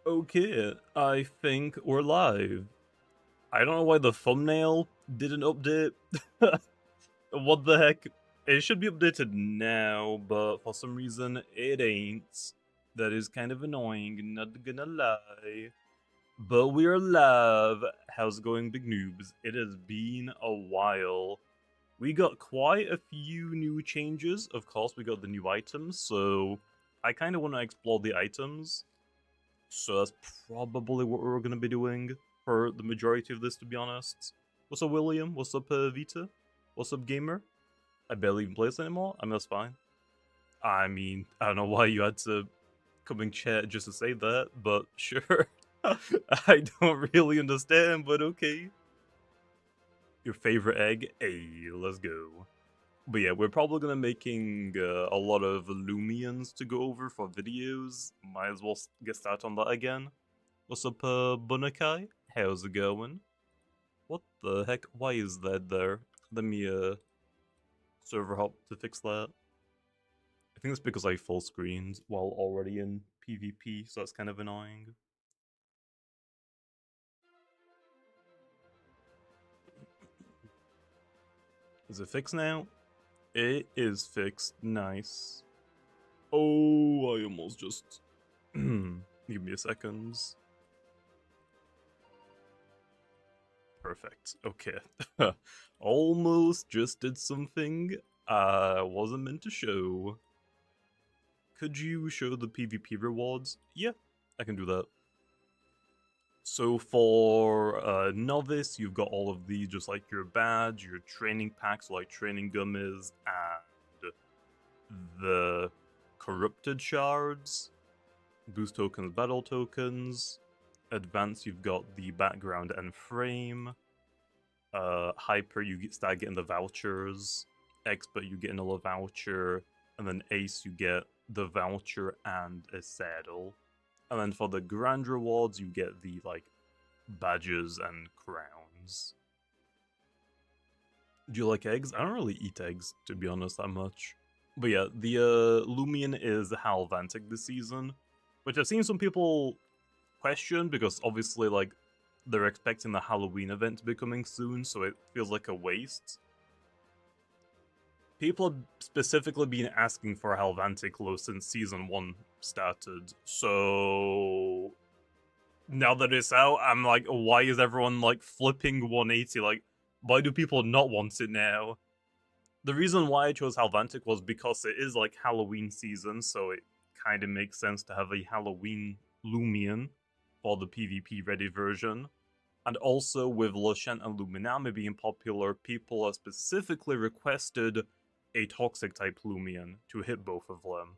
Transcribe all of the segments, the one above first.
Okay, I think we're live. I don't know why the thumbnail didn't update. What the heck? It should be updated now, but for some reason it ain't. That is kind of annoying, not gonna lie. But we're live. How's it going, big noobs? It has been a while. We got quite a few new changes. Of course, we got the new items, so I kind of want to explore the items. So that's probably what we're going to be doing for the majority of this, to be honest. What's up, William? What's up, Vita? What's up, Gamer? I barely even play this anymore. I mean, that's fine. I mean, I don't know why you had to come in chat just to say that, but sure. I don't really understand, but okay. Your favorite egg? Hey, let's go. But yeah, we're probably gonna making a lot of Loomians to go over for videos. Might as well get started on that again. What's up, Bunakai? How's it going? What the heck? Why is that there? Let me server hop to fix that. I think it's because I full screened while already in PvP, so that's kind of annoying. Is it fixed now? It is fixed. Nice. Oh, I almost just... Give me a second. Perfect. Okay. Almost just did something I wasn't meant to show. Could you show the PvP rewards? Yeah, I can do that. So for Novice, you've got all of these, just like your badge, your training packs, like training gummies, and the corrupted shards, boost tokens, battle tokens. Advanced, you've got the background and frame. Hyper, you start getting the vouchers. Expert, you get another voucher. And then Ace, you get the voucher and a saddle. And then for the grand rewards, you get the, like, badges and crowns. Do you like eggs? I don't really eat eggs, to be honest, that much. But yeah, the Loomian is Halvantic this season, which I've seen some people question because obviously, like, they're expecting the Halloween event to be coming soon, so it feels like a waste. People have specifically been asking for Halvantic Low since Season 1 started, so... Now that it's out, I'm like, why is everyone, like, flipping 180? Like, why do people not want it now? The reason why I chose Halvantic was because it is, like, Halloween season, so it kind of makes sense to have a Halloween Loomian for the PvP-ready version. And also, with Lucian and Luminami being popular, people have specifically requested a Toxic-type Loomian to hit both of them.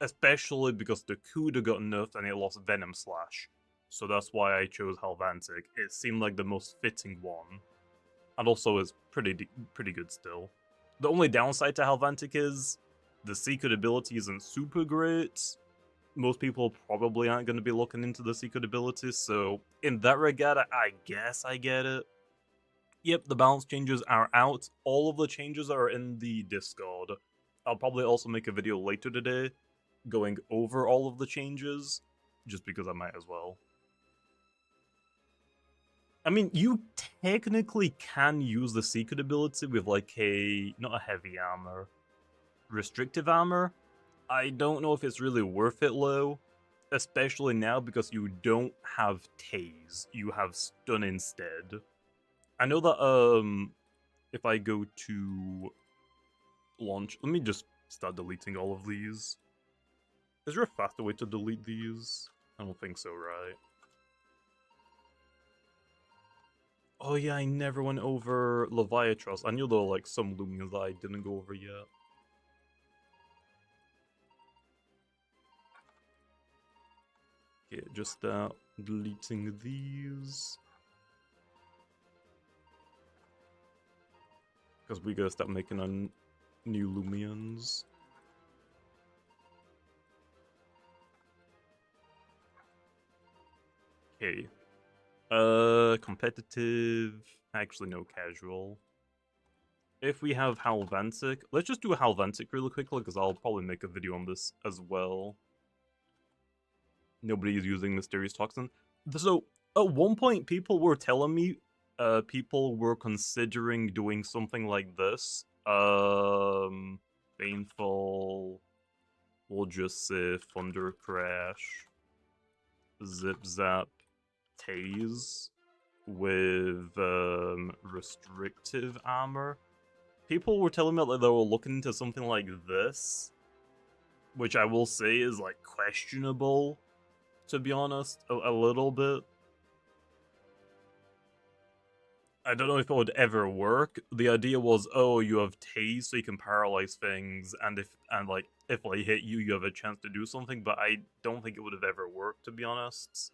Especially because the Kuda got nerfed and it lost Venom Slash. So that's why I chose Halvantic. It seemed like the most fitting one. And also is pretty good still. The only downside to Halvantic is the secret ability isn't super great. Most people probably aren't going to be looking into the secret abilities, so in that regard, I guess I get it. Yep, the balance changes are out. All of the changes are in the Discord. I'll probably also make a video later today going over all of the changes, just because I might as well. I mean, you technically can use the secret ability with, like, not a heavy armor, restrictive armor. I don't know if it's really worth it, though, especially now because you don't have Tase, you have Stun instead. I know that, if I go to launch, let me just start deleting all of these. Is there a faster way to delete these? I don't think so, right? Oh yeah, I never went over Leviatros. I knew there were, like, some Loomians that I didn't go over yet. Okay, just deleting these. Because we gotta start making our new Loomians. Okay. Competitive. Actually, no, casual. If we have Halvantic, let's just do a Halvantic really quickly, because I'll probably make a video on this as well. Nobody is using Mysterious Toxin. So, at one point, people were telling me people were considering doing something like this. Baneful, we'll just say Thunder Crash, Zip Zap, Tase with restrictive armor. People were telling me that they were looking into something like this, which I will say is like questionable, to be honest, a little bit. I don't know if it would ever work. The idea was, oh, you have Tase, so you can paralyze things, and if they hit you, you have a chance to do something. But I don't think it would have ever worked, to be honest.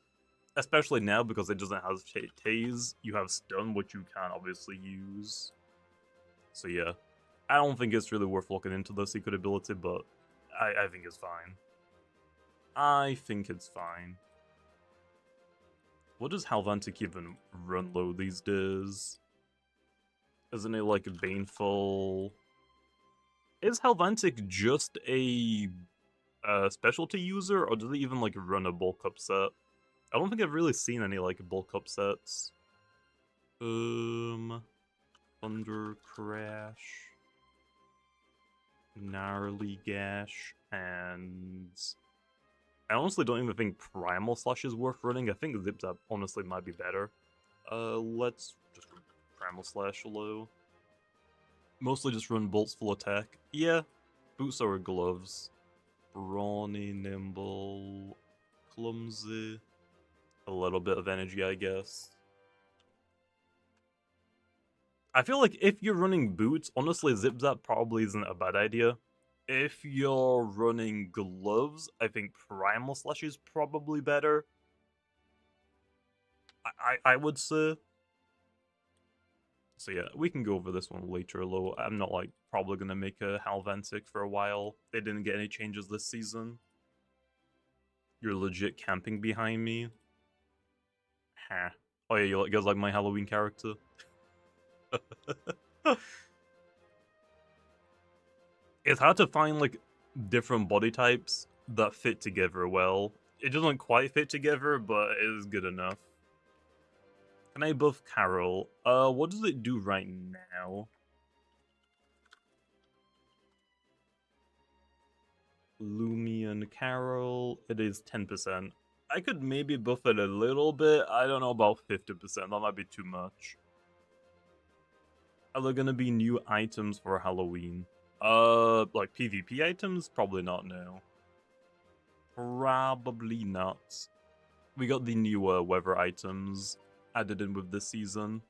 Especially now because it doesn't have Tase. You have Stun, which you can obviously use. So yeah, I don't think it's really worth looking into the secret ability, but I think it's fine. I think it's fine. What does Halvantic even run low these days? Isn't it like Baneful? Is Halvantic just a specialty user, or does it even like run a bulk up set? I don't think I've really seen any like bulk up sets. Thunder Crash, Gnarly Gash, and I honestly don't even think Primal Slash is worth running. I think Zip Zap honestly might be better. Let's just run Primal Slash low. Mostly just run Bolts full attack. Yeah, boots or gloves. Brawny, nimble, clumsy. A little bit of energy, I guess. I feel like if you're running boots, honestly, Zip Zap probably isn't a bad idea. If you're running gloves, I think Primal Slash is probably better. I would say. So yeah, we can go over this one later, though. I'm not like probably gonna make a Halvantic for a while. They didn't get any changes this season. You're legit camping behind me. Huh. Oh yeah, you guys like my Halloween character? It's hard to find like different body types that fit together well. It doesn't quite fit together, but it is good enough. Can I buff Carol? What does it do right now? Loomian Carol, it is 10%. I could maybe buff it a little bit. I don't know about 50%. That might be too much. Are there gonna be new items for Halloween? Like PvP items? Probably not, no. Probably not. We got the new weather items added in with this season.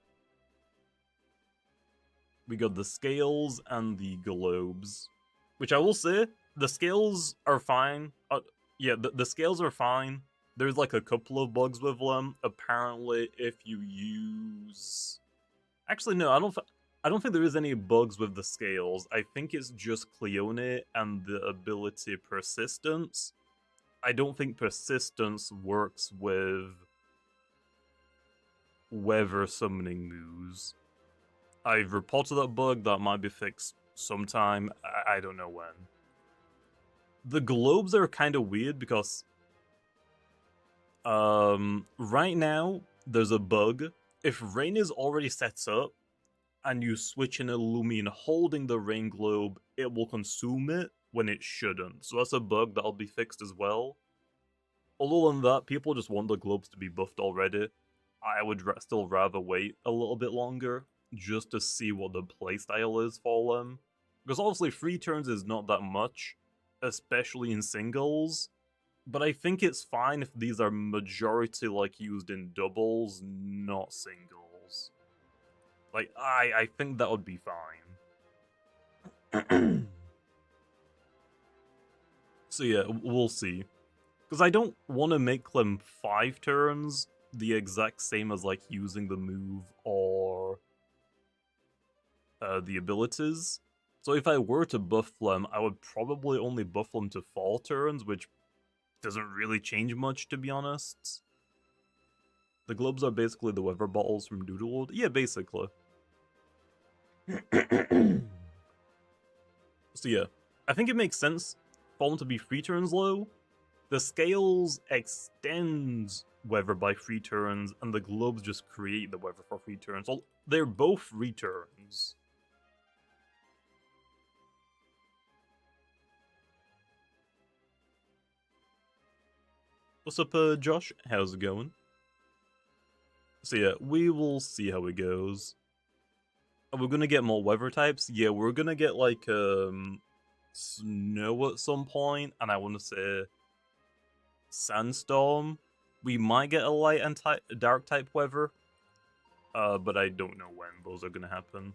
We got the scales and the globes. Which I will say, the scales are fine. Yeah, the scales are fine. There's like a couple of bugs with them. Apparently, if you use... Actually, no, I don't think there is any bugs with the scales. I think it's just Cleone and the ability Persistence. I don't think Persistence works with weather summoning moves. I've reported that bug. That might be fixed sometime. I don't know when. The globes are kind of weird because right now there's a bug. If rain is already set up and you switch in a Loomian holding the rain globe, it will consume it when it shouldn't. So that's a bug that'll be fixed as well. Other than that, people just want the globes to be buffed already. I would still rather wait a little bit longer just to see what the playstyle is for them. Because obviously 3 turns is not that much, especially in singles. But I think it's fine if these are majority like used in doubles, not singles. Like, I think that would be fine. So yeah, we'll see. Because I don't want to make them 5 turns the exact same as like using the move or the abilities. So if I were to buff them, I would probably only buff them to 4 turns, which doesn't really change much, to be honest. The globes are basically the weather bottles from Doodlewood. Yeah, basically. So yeah, I think it makes sense for them to be 3 turns low, The scales extend weather by 3 turns, and the globes just create the weather for 3 turns. Well, they're both returns. What's up, Josh? How's it going? So yeah, we will see how it goes. Are we gonna get more weather types? Yeah, we're gonna get like snow at some point, and I want to say sandstorm. We might get a light and dark type weather, but I don't know when those are gonna happen.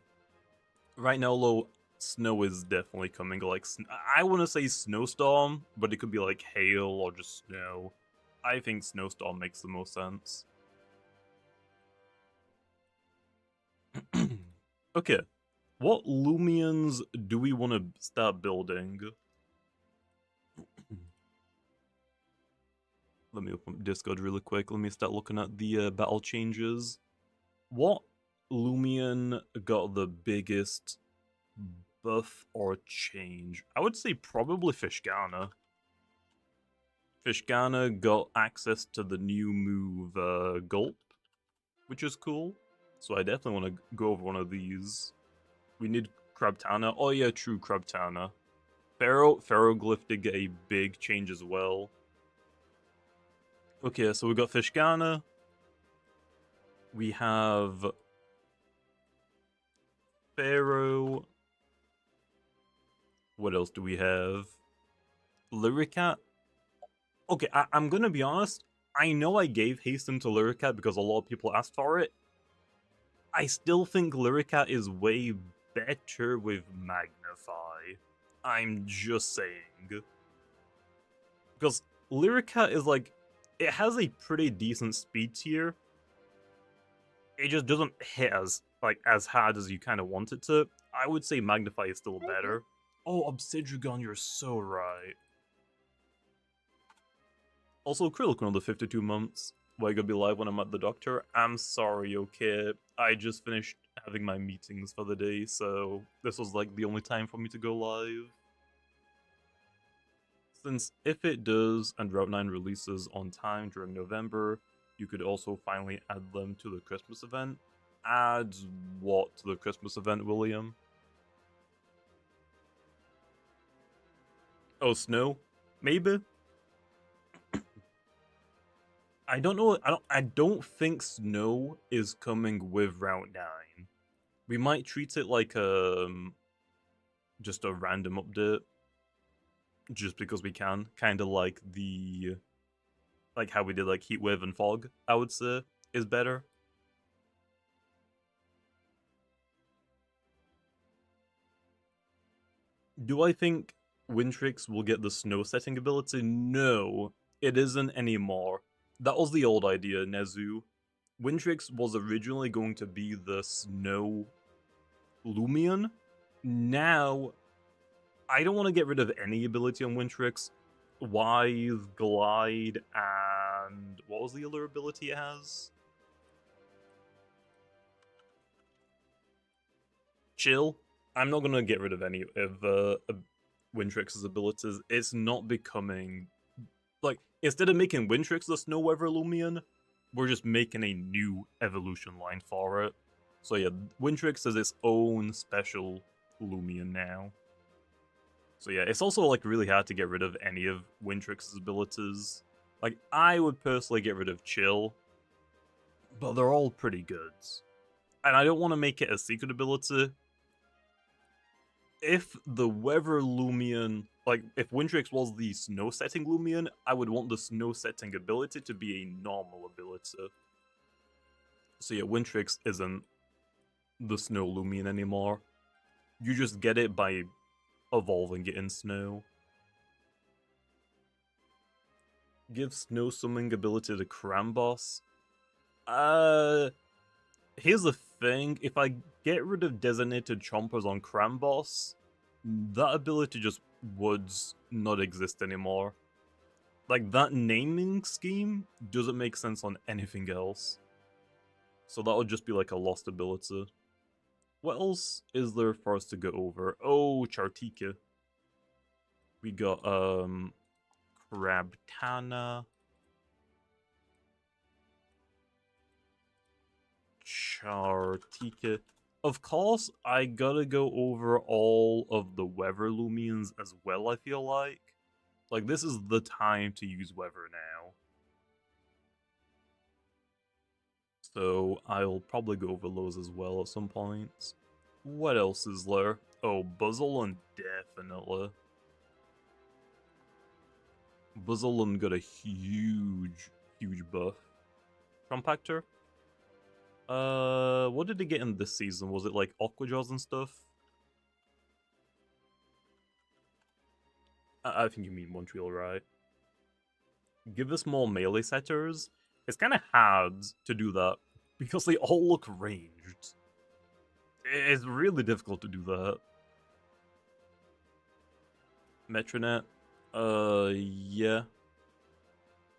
Right now, though, snow is definitely coming. Like I want to say snowstorm, but it could be like hail or just snow. I think snowstorm makes the most sense. Okay, what Loomians do we want to start building? Let me open Discord really quick. Let me start looking at the battle changes. What Loomian got the biggest buff or change? I would say probably Fishgana. Fishgana got access to the new move Gulp, which is cool. So I definitely want to go over one of these. We need Crabtana. Oh yeah, true, Crabtana. Pharoglyph did get a big change as well. Okay, so we got Fishgana. We have Pharaoh. What else do we have? Lyricat. Okay, I'm gonna be honest. I know I gave Hasten to Lyricat because a lot of people asked for it. I still think Lyricat is way better with Magnify. I'm just saying. Because Lyricat is like, it has a pretty decent speed tier. It just doesn't hit as hard as you kind of want it to. I would say Magnify is still better. Oh, Obsidian, you're so right. Also, Krill on the 52 months. Why I gotta be live when I'm at the doctor? I'm sorry, okay. I just finished having my meetings for the day, so this was like the only time for me to go live. Since if it does and Route 9 releases on time during November, you could also finally add them to the Christmas event. Add what to the Christmas event, William? Oh, snow? Maybe? I don't know. I don't think snow is coming with Route 9. We might treat it like just a random update. Just because we can. Kinda like how we did like Heatwave and Fog, I would say, is better. Do I think Wintrix will get the snow setting ability? No, it isn't anymore. That was the old idea, Nezu. Wintrix was originally going to be the snow Loomian. Now, I don't want to get rid of any ability on Wintrix. Wise, Glide, and what was the other ability it has? Chill. I'm not going to get rid of any of Wintrix's abilities. It's not becoming... Like, instead of making Wintrix the Snow Weather Loomian, we're just making a new evolution line for it. So yeah, Wintrix is its own special Loomian now. So yeah, it's also like really hard to get rid of any of Wintrix's abilities. Like, I would personally get rid of Chill, but they're all pretty good. And I don't want to make it a secret ability. If the Weather Loomian, like, if Wintrix was the Snow Setting Loomian, I would want the Snow Setting ability to be a normal ability. So yeah, Wintrix isn't the Snow Loomian anymore. You just get it by evolving it in Snow. Give Snow Summoning ability to Crambos. Here's the thing, if I get rid of designated chompers on Crambos, that ability just would not exist anymore. Like, that naming scheme doesn't make sense on anything else. So that would just be like a lost ability. What else is there for us to go over? Oh, Chartika. We got, Rabtana. Chartika. Of course, I gotta go over all of the weather Loomians as well, I feel like. Like, this is the time to use weather now. So, I'll probably go over those as well at some points. What else is there? Oh, Buzzleland, definitely. Buzzleland got a huge buff. Compactor? What did it get in this season? Was it like Aquajaws and stuff? I think you mean Montreal, right? Give us more melee setters. It's kind of hard to do that because they all look ranged. It's really difficult to do that. Metronet? Yeah.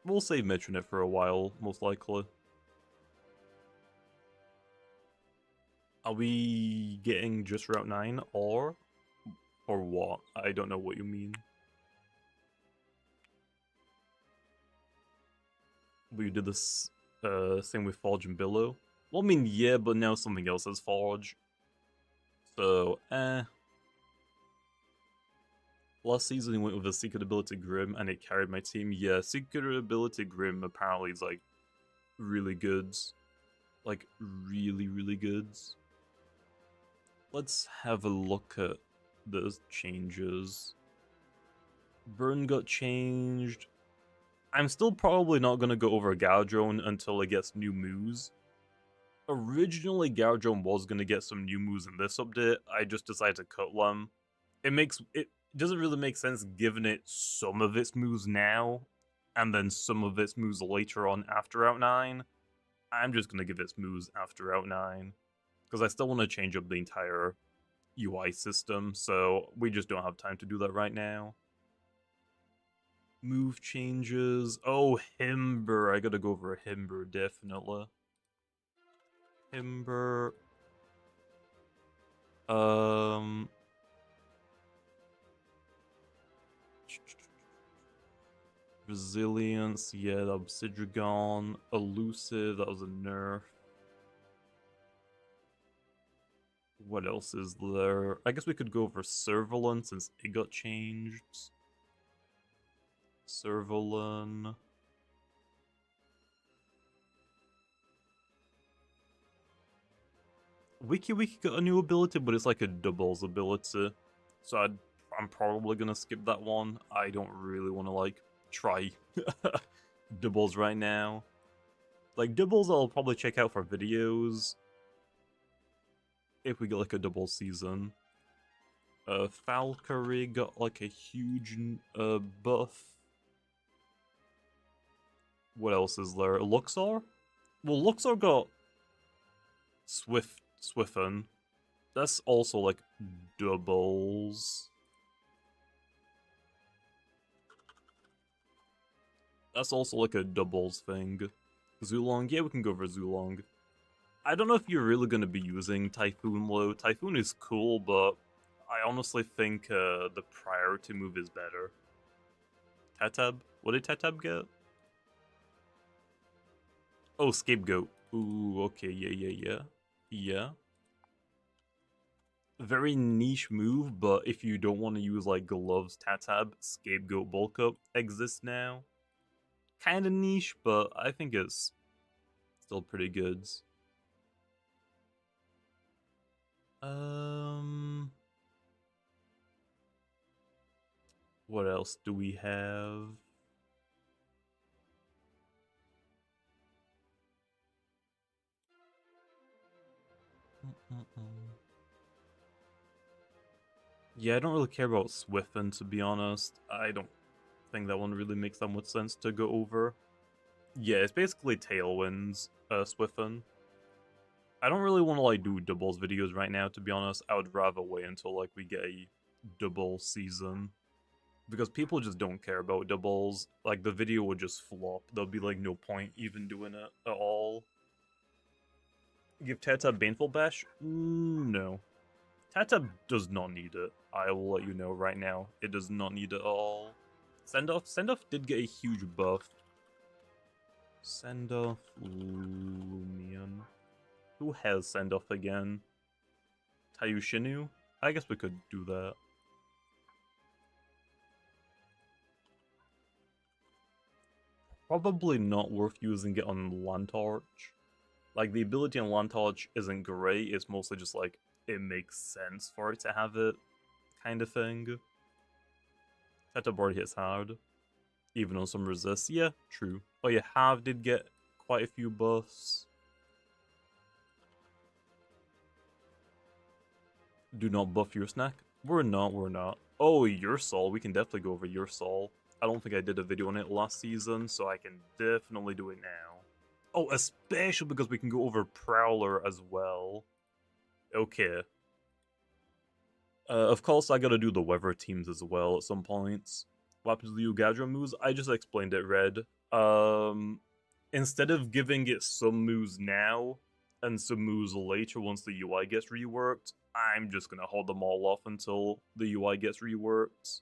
We'll save Metronet for a while, most likely. Are we getting just Route 9 or what? I don't know what you mean. We did this same with Forge and Billow. Well, I mean, yeah, but now something else has Forge. So, Last season, he went with a Secret Ability Grim, and it carried my team. Yeah, Secret Ability Grim apparently is, like, really good. Like, really good. Let's have a look at the changes. Burn got changed. I'm still probably not going to go over Galdrone until it gets new moves. Originally, Galdrone was going to get some new moves in this update. I just decided to cut them. It doesn't really make sense giving it some of its moves now, and then some of its moves later on after Route 9. I'm just going to give its moves after Route 9, because I still want to change up the entire UI system, so we just don't have time to do that right now. Move changes. Oh, Himber. I gotta go over Himber, definitely. Himber. Resilience, yeah, Obsidragon. Elusive, that was a nerf. What else is there? I guess we could go over Servalon since it got changed. Servalon. Wiki got a new ability, but it's like a doubles ability. So I'm probably gonna skip that one. I don't really want to, like, try doubles right now. Like, doubles I'll probably check out for videos. If we get, like, a double season. Valkyrie got, like, a huge buff. What else is there? Luxor? Well, Luxor got Swiffen. That's also, like, doubles. That's also, like, a doubles thing. Zulong? Yeah, we can go for Zulong. I don't know if you're really going to be using Typhoon, though. Typhoon is cool, but I honestly think the priority move is better. Tatab? What did Tatab get? Oh, Scapegoat. Ooh, okay, yeah. Very niche move, but if you don't want to use, like, Gloves, Tatab, Scapegoat Bulk Up exists now. Kinda niche, but I think it's still pretty good. What else do we have? Yeah, I don't really care about Swiffen, to be honest. I don't think that one really makes that much sense to go over. Yeah, it's basically Tailwinds, Swiffen. I don't really want to, like, do doubles videos right now, to be honest. I would rather wait until, like, we get a double season. Because people just don't care about doubles. Like, the video would just flop. There'll be, like, no point even doing it at all. Give Tatab Baneful Bash? No. Tatab does not need it. I will let you know right now. It does not need it at all. Send-off did get a huge buff. Send-off Loomian. Who has send-off again? Tayushinu? I guess we could do that. Probably not worth using it on Lantorch. Like, the ability on Lantorch isn't great, it's mostly just like, it makes sense for it to have it, kind of thing. Tetaboard hits hard. Even on some resists. Yeah, true. Oh yeah, Have did get quite a few buffs. Do not buff your snack. We're not. Oh, your soul. We can definitely go over your soul. I don't think I did a video on it last season, so I can definitely do it now. Oh, especially because we can go over Prowler as well. Okay. Of course, I gotta do the weather teams as well at some points. What happens to the Ugadra moves? I just explained it, Red. Instead of giving it some moves now and some moves later once the UI gets reworked, I'm just gonna hold them all off until the UI gets reworked.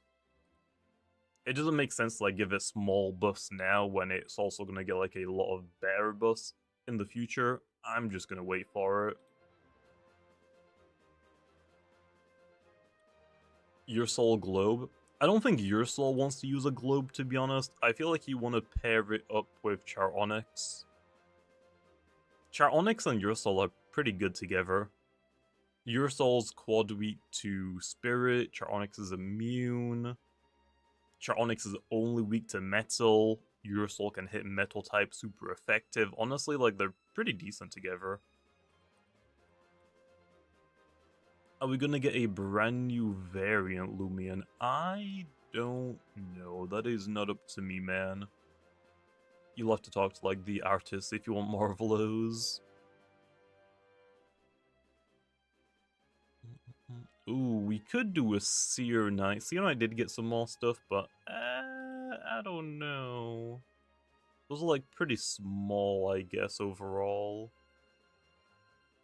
It doesn't make sense to like give it small buffs now when it's also gonna get like a lot of better buffs in the future. I'm just gonna wait for it. Your Soul Globe. I don't think Your Soul wants to use a globe, to be honest. I feel like you want to pair it up with Char Onyx. Char Onyx and Your Soul are pretty good together. Your Soul's quad weak to Spirit, Char Onyx is immune. Char Onyx is only weak to Metal. Your Soul can hit Metal type super effective. Honestly, like, they're pretty decent together. Are we gonna get a brand new variant Loomian? I don't know. That is not up to me, man. You'll have to talk to, like, the artists if you want more of those. Ooh, we could do a Seer Knight. Seer Knight did get some more stuff, but I don't know. Those are, like, pretty small, I guess, overall.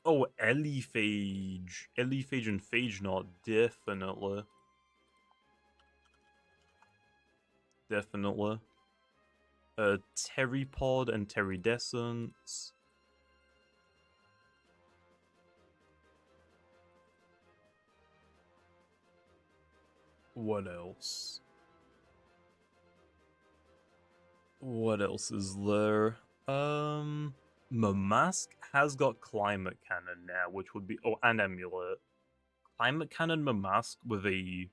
Oh, Eliphage. Eliphage and Phage Knot, definitely. Definitely. Terrypod and Terridescence. What else? What else is there? Mamask has got Climate Cannon now, which would be... Oh, and Amulet. Climate Cannon Mamask with a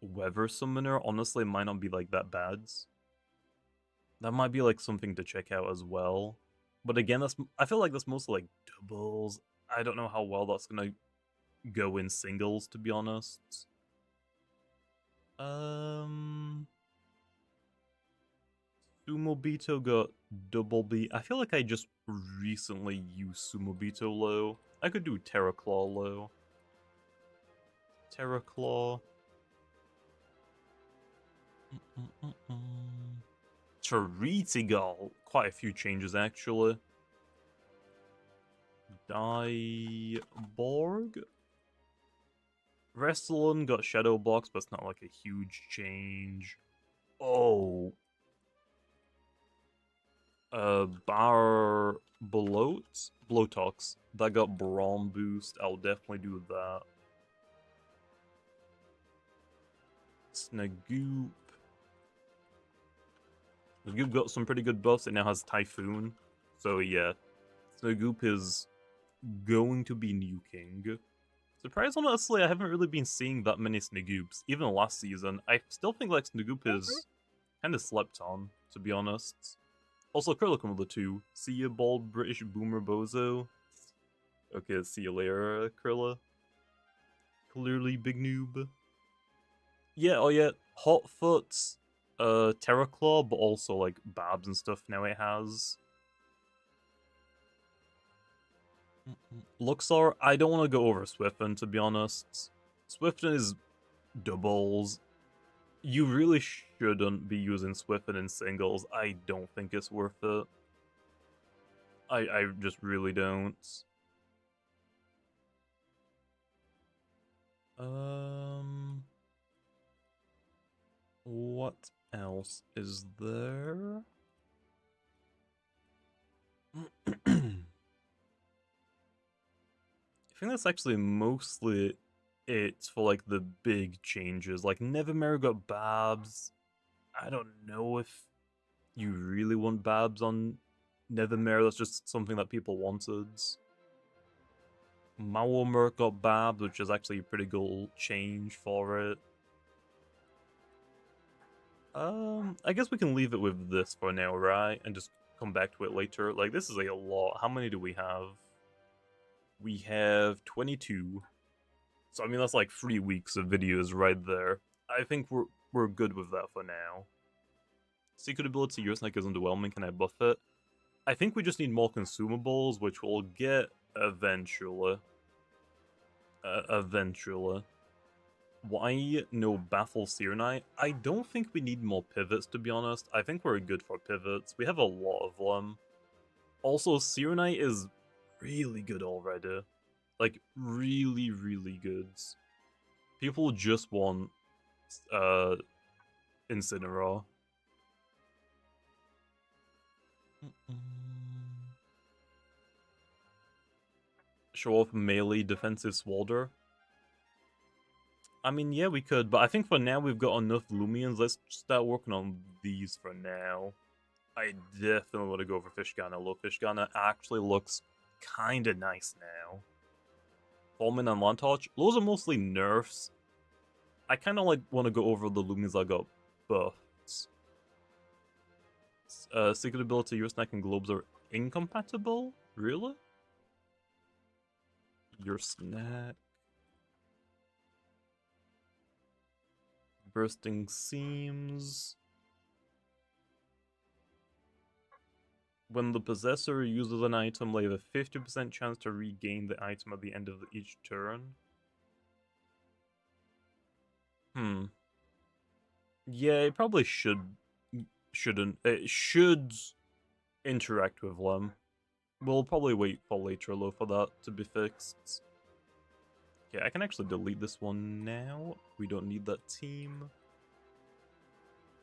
Weather Summoner honestly might not be, like, that bad. That might be, like, something to check out as well. But again, I feel like that's mostly, like, doubles. I don't know how well that's gonna go in singles, to be honest. Sumobito got double B. I feel like I just recently used Sumobito low. I could do Terraclaw low. Terraclaw. Charitigal. Quite a few changes, actually. Diborg. Restalon got Shadow Box, but it's not like a huge change. Oh. Bar Bloatox. That got Braum boost. I'll definitely do that. Snagoop. Snagoop got some pretty good buffs. It now has Typhoon. So yeah. Snagoop is going to be nuking. Surprisingly, honestly, I haven't really been seeing that many Snagoops. Even last season. I still think like Snagoop is kind of slept on, to be honest. Also, Krilla come with the 2. See ya, bald British boomer bozo. Okay, see you later, Krilla. Clearly big noob. Yeah, oh yeah, Hotfoot, Terraclaw, but also, like, Babs and stuff now it has. Luxor, I don't want to go over Swiften, to be honest. Swiften is doubles. You really shouldn't be using Swiften in singles. I don't think it's worth it. I just really don't. What else is there? I think that's actually mostly it for like the big changes. Like Nevermere got Babs. I don't know if you really want Babs on Nevermere. That's just something that people wanted. Malwamer got Babs, which is actually a pretty good change for it. I guess we can leave it with this for now, right? And just come back to it later. Like, this is a lot. How many do we have? We have 22. So, I mean, that's like 3 weeks of videos right there. I think we're good with that for now. Secret ability, your snake is underwhelming. Can I buff it? I think we just need more consumables, which we'll get eventually. Eventually. Why no Baffle Seer Knight? I don't think we need more pivots, to be honest. I think we're good for pivots. We have a lot of them. Also, Seer Knight is really good already. Like, really, really good. People just want Incineroar. Show off melee defensive Swalder. I mean, yeah, we could, but I think for now we've got enough Loomians. Let's start working on these for now. I definitely want to go for Fishgunner. Look, Fishgunner actually looks kind of nice now. Fulmin and Lantorch, those are mostly nerfs. I kind of like want to go over the Loomians I got buffs. Secret ability, your snack and globes are incompatible? Really? Your snack. Bursting Seams. When the possessor uses an item, they have a 50% chance to regain the item at the end of each turn. Yeah, it probably shouldn't. It should interact with them. We'll probably wait for later though for that to be fixed. Yeah, I can actually delete this one now. We don't need that team.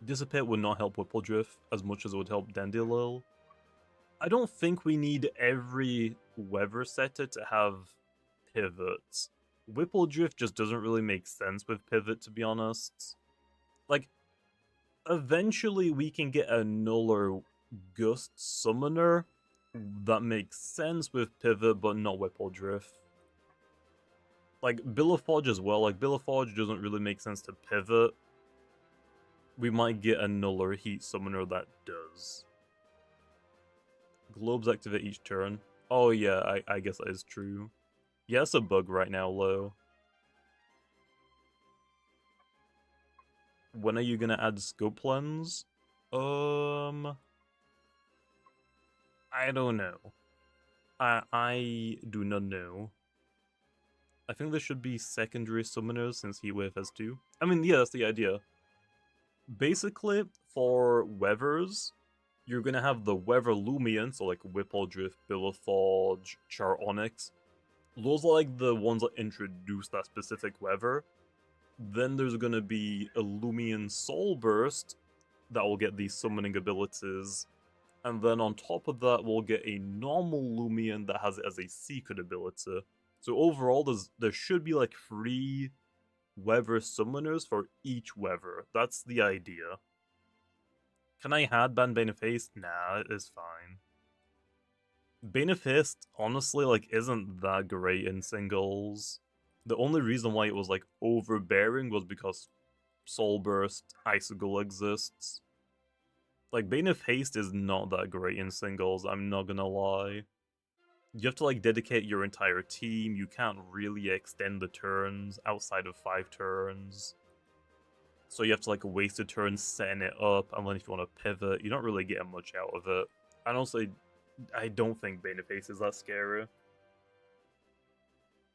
Dissipate would not help Whippledrift as much as it would help Dandelion. I don't think we need every weather setter to have pivots. Whippledrift just doesn't really make sense with pivot, to be honest. Like, eventually we can get a Nuller Gust Summoner that makes sense with pivot, but not Whippledrift. Like, Billaforge as well. Like, Billaforge doesn't really make sense to pivot. We might get a Nuller Heat Summoner that does. Globes activate each turn. Oh yeah, I guess that is true. Yeah, it's a bug right now, Lo. When are you gonna add Scope Lens? I don't know. I do not know. I think there should be secondary summoners since Heatwave has 2. I mean, yeah, that's the idea. Basically, for weathers, you're gonna have the Weather Loomian, so like Whippledrift, Billaforge, Char Onyx. Those are like the ones that introduce that specific weather. Then there's gonna be a Loomian Soul Burst that will get these summoning abilities. And then on top of that, we'll get a normal Loomian that has it as a secret ability. So overall, there should be like 3 weather summoners for each weather. That's the idea. Can I add ban Bane of Haste? Nah, it is fine. Bane of Haste, honestly, like, isn't that great in singles. The only reason why it was, like, overbearing was because Soul Burst, Icicle exists. Like, Bane of Haste is not that great in singles, I'm not gonna lie. You have to, like, dedicate your entire team, you can't really extend the turns outside of 5 turns. So you have to, like, waste a turn setting it up, and then if you want to pivot, you don't really get much out of it. And also, I don't think Bane of Haste is that scary.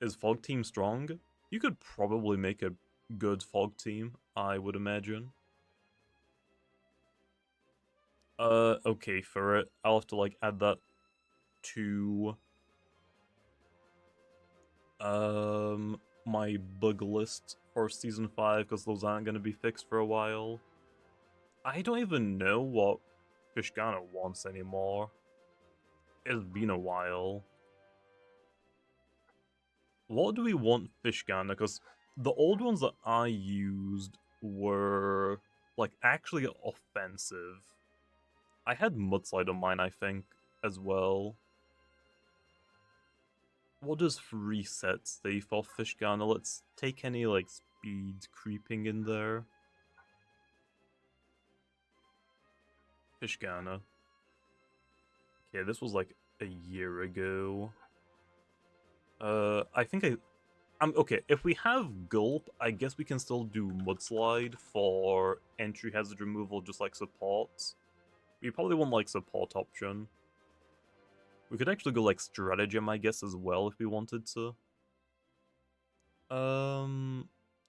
Is Fog Team strong? You could probably make a good Fog Team, I would imagine. Okay, for it, I'll have to, like, add that to my bug list for Season 5, because those aren't going to be fixed for a while. I don't even know what Fishgana wants anymore. It's been a while. What do we want Fishgana? Because the old ones that I used were, like, actually offensive. I had Mudslide on mine, I think, as well. What does free set say for Fishgana? Let's take any, like, speed creeping in there. Fishgana. Okay, this was like a year ago. I think I'm okay. If we have Gulp, I guess we can still do Mudslide for entry hazard removal, just like supports. We probably want like support option. We could actually go like stratagem, I guess, as well if we wanted to.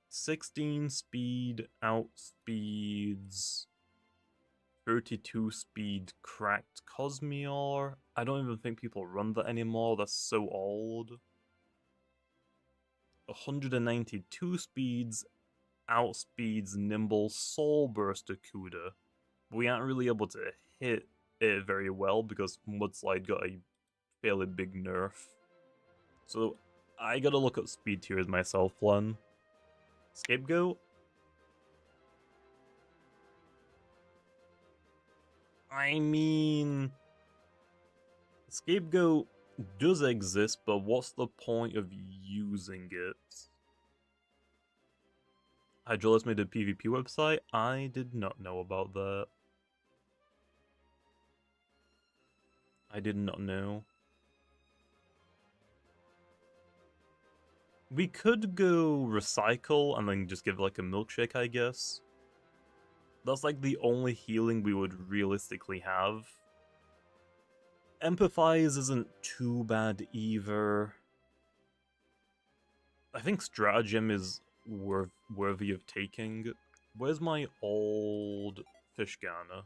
16 speed outspeeds 32 speed cracked Cosmeor. I don't even think people run that anymore. That's so old. 192 speeds outspeeds Nimble Soul Burst Akuda. We aren't really able to hit it very well because Mudslide got a fairly big nerf. So I gotta look up speed tiers myself, Len. Scapegoat? I mean, Scapegoat does exist, but what's the point of using it? Hydraulis made a PvP website? I did not know about that. I did not know. We could go recycle and then just give like a milkshake, I guess. That's like the only healing we would realistically have. Empathize isn't too bad either. I think Stratagem is worthy of taking. Where's my old Fishgana?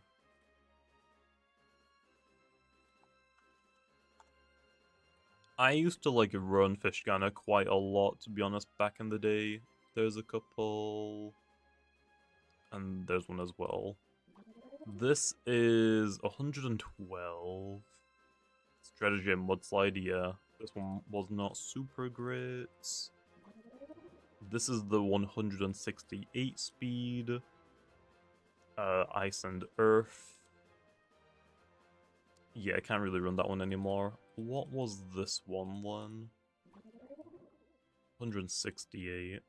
I used to like run Fishgana quite a lot, to be honest, back in the day. There's a couple... and there's one as well. This is 112. Strategy and Mudslide, yeah. This one was not super great. This is the 168 speed. Ice and Earth. Yeah, I can't really run that one anymore. What was this one, Len? 168.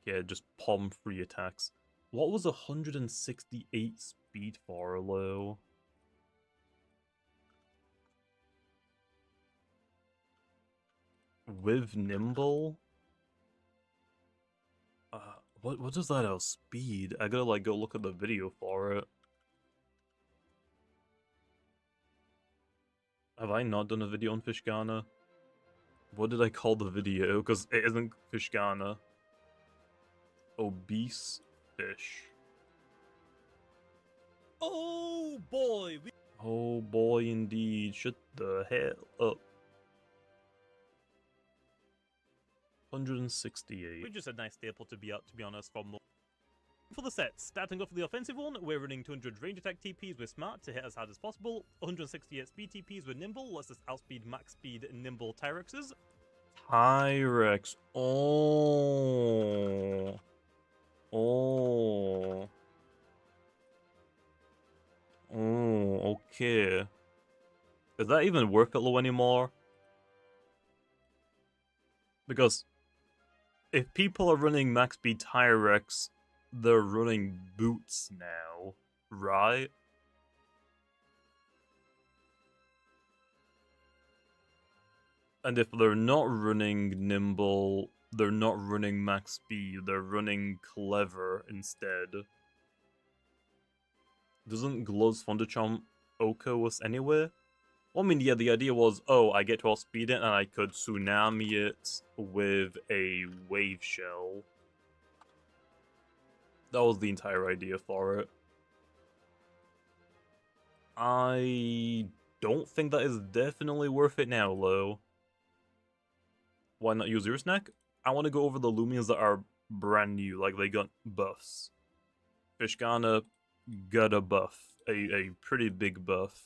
Yeah, just palm free attacks. What was 168 speed for, low? With Nimble? What does that outspeed? I gotta like go look at the video for it. Have I not done a video on Fishgana? What did I call the video? Because it isn't Fishgana. Obese fish. Oh boy! Oh boy, indeed. Shut the hell up. 168. Which is a nice staple to be honest, from for the sets, starting off with the offensive one, we're running 200 range attack TPs with Smart to hit as hard as possible, 168 speed TPs with Nimble, lets us outspeed max speed Nimble Tyrexes. Tyrex. Oh. Oh. Oh, okay. Is that even worth it low anymore? Because if people are running max speed Tyrex, they're running boots now, right? And if they're not running Nimble, they're not running max speed, they're running Clever instead. Doesn't Glow's Thunderchomp Oko us anyway? Well, I mean, yeah, the idea was, oh, I get to outspeed it and I could Tsunami it with a Wave Shell. That was the entire idea for it. I don't think that is definitely worth it now, though. Why not use your snack? I want to go over the Loomians that are brand new, like they got buffs. Fishgana, got a buff. A pretty big buff.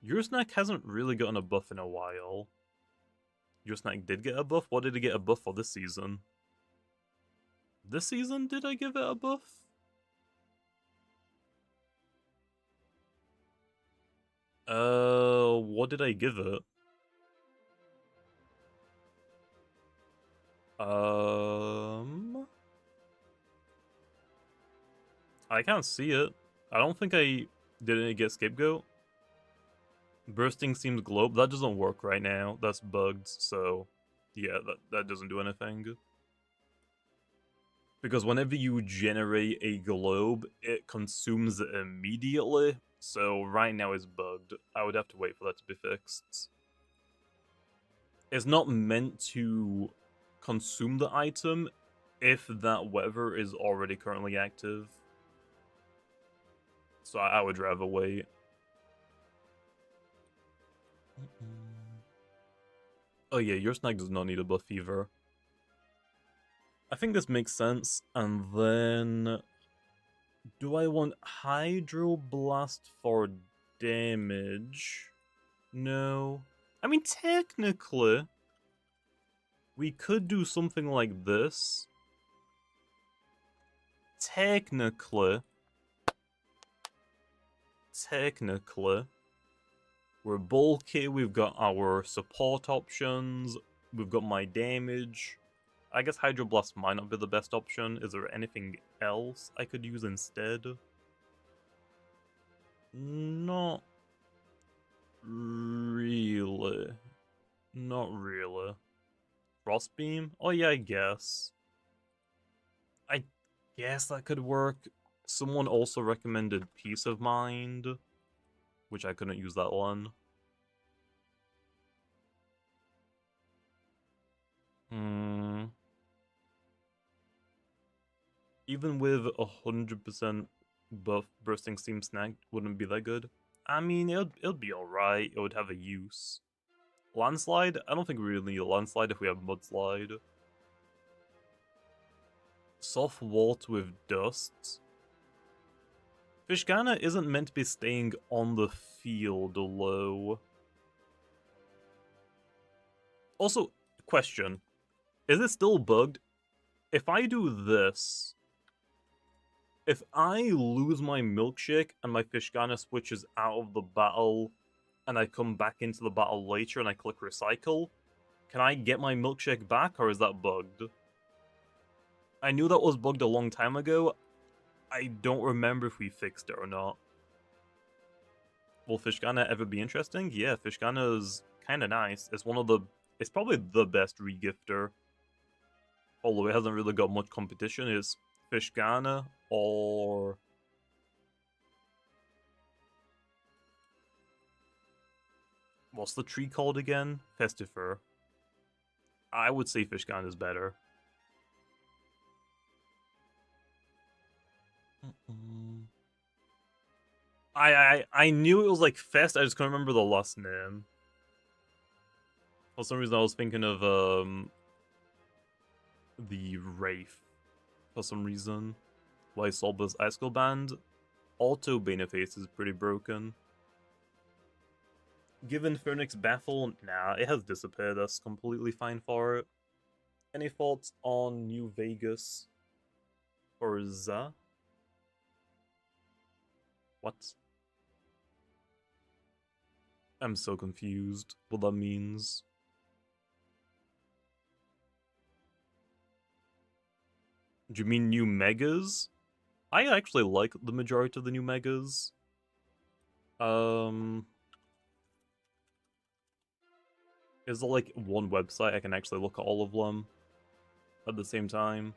Your snack hasn't really gotten a buff in a while. Your snack did get a buff? What did it get a buff for this season? This season, did I give it a buff? What did I give it? I can't see it. I don't think I did get scapegoat. Bursting seems globe. That doesn't work right now. That's bugged, so yeah, that doesn't do anything. Because whenever you generate a globe, it consumes it immediately. So right now it's bugged. I would have to wait for that to be fixed. It's not meant to consume the item if that weather is already currently active. So I would rather wait. Oh yeah, your snag does not need a buff either. I think this makes sense. And then... do I want Hydro Blast for damage? No. I mean, technically, we could do something like this. Technically, we're bulky, we've got our support options, we've got my damage. I guess Hydro Blast might not be the best option. Is there anything else I could use instead? Not really. Not really. Frostbeam? Oh yeah, I guess. I guess that could work. Someone also recommended Peace of Mind, which I couldn't use that one. Even with 100% buff, Bursting Steam Snack wouldn't be that good. I mean, it'll be alright. It would have a use. Landslide? I don't think we really need a landslide if we have Mudslide. Soft Water with Dust. Fishgana isn't meant to be staying on the field low. Also, question. Is it still bugged? If I do this... if I lose my milkshake and my Fishgana switches out of the battle and I come back into the battle later and I click recycle, can I get my milkshake back or is that bugged? I knew that was bugged a long time ago. I don't remember if we fixed it or not. Will Fishgana ever be interesting? Yeah, Fishgana is kind of nice. It's one of the... it's probably the best regifter. Although it hasn't really got much competition. It's Fishgana or... what's the tree called again? Festifer. I would say Fishgana is better. I knew it was like Fest, I just couldn't remember the last name. For some reason I was thinking of the Wraith. For some reason. Lysolba's Icicle Band. Auto Baneface is pretty broken. Given Phoenix Baffle, nah, it has disappeared. That's completely fine for it. Any thoughts on New Vegas or Za? What? I'm so confused what that means. Do you mean new megas? I actually like the majority of the new megas. Is there like one website I can actually look at all of them at the same time?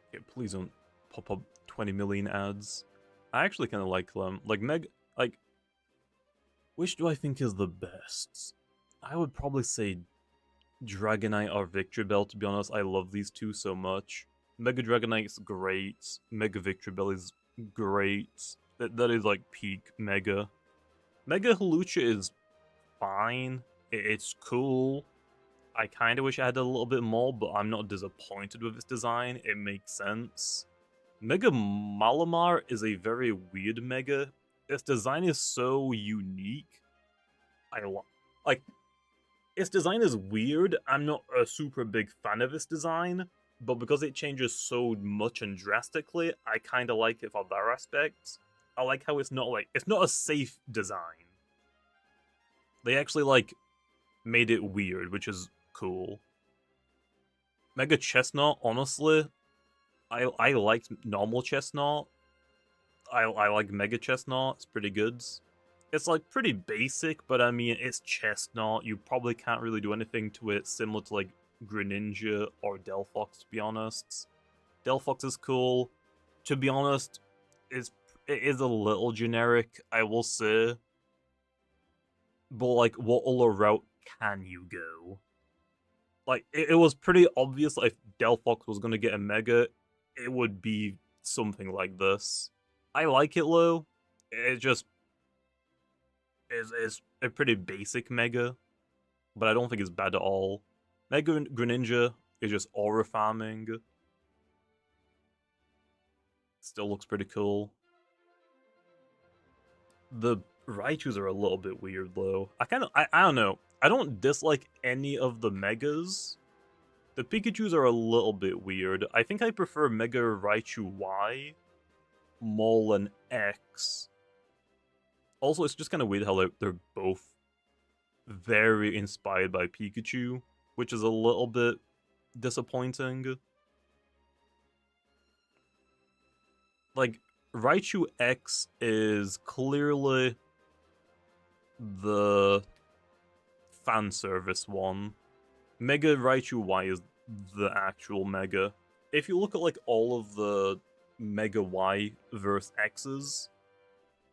Okay, please don't pop up 20 million ads. I actually kind of like them. Like, which do I think is the best? I would probably say Dragonite or Victory Bell, to be honest. I love these two so much. Mega Dragonite's great. Mega Victory Bell is great. That is like peak Mega. Mega Hawlucha is fine. It's cool. I kind of wish I had a little bit more, but I'm not disappointed with its design. It makes sense. Mega Malamar is a very weird mega. Its design is so unique. Like, its design is weird. I'm not a super big fan of its design, but because it changes so much and drastically, I kind of like it for that aspect. I like how it's not a safe design. They actually made it weird, which is cool. Mega Chestnut, honestly, I liked normal Chestnut. I like Mega Chestnut. It's pretty good. It's like pretty basic, but I mean it's Chestnut. You probably can't really do anything to it similar to like Greninja or Delphox, to be honest. Delphox is cool. To be honest, it is a little generic, I will say. But like, what other route can you go? Like, it was pretty obvious that if Delphox was gonna get a Mega, it would be something like this. I like it, though. It just is a pretty basic Mega, but I don't think it's bad at all. Mega Greninja is just aura farming. Still looks pretty cool. The Raichus are a little bit weird, though. I don't know. I don't dislike any of the Megas. The Pikachus are a little bit weird. I think I prefer Mega Raichu Y more than X. Also, it's just kind of weird how they're both very inspired by Pikachu, which is a little bit disappointing. Like, Raichu X is clearly the fan service one. Mega Raichu Y is the actual Mega. If you look at like all of the Mega Y versus X's,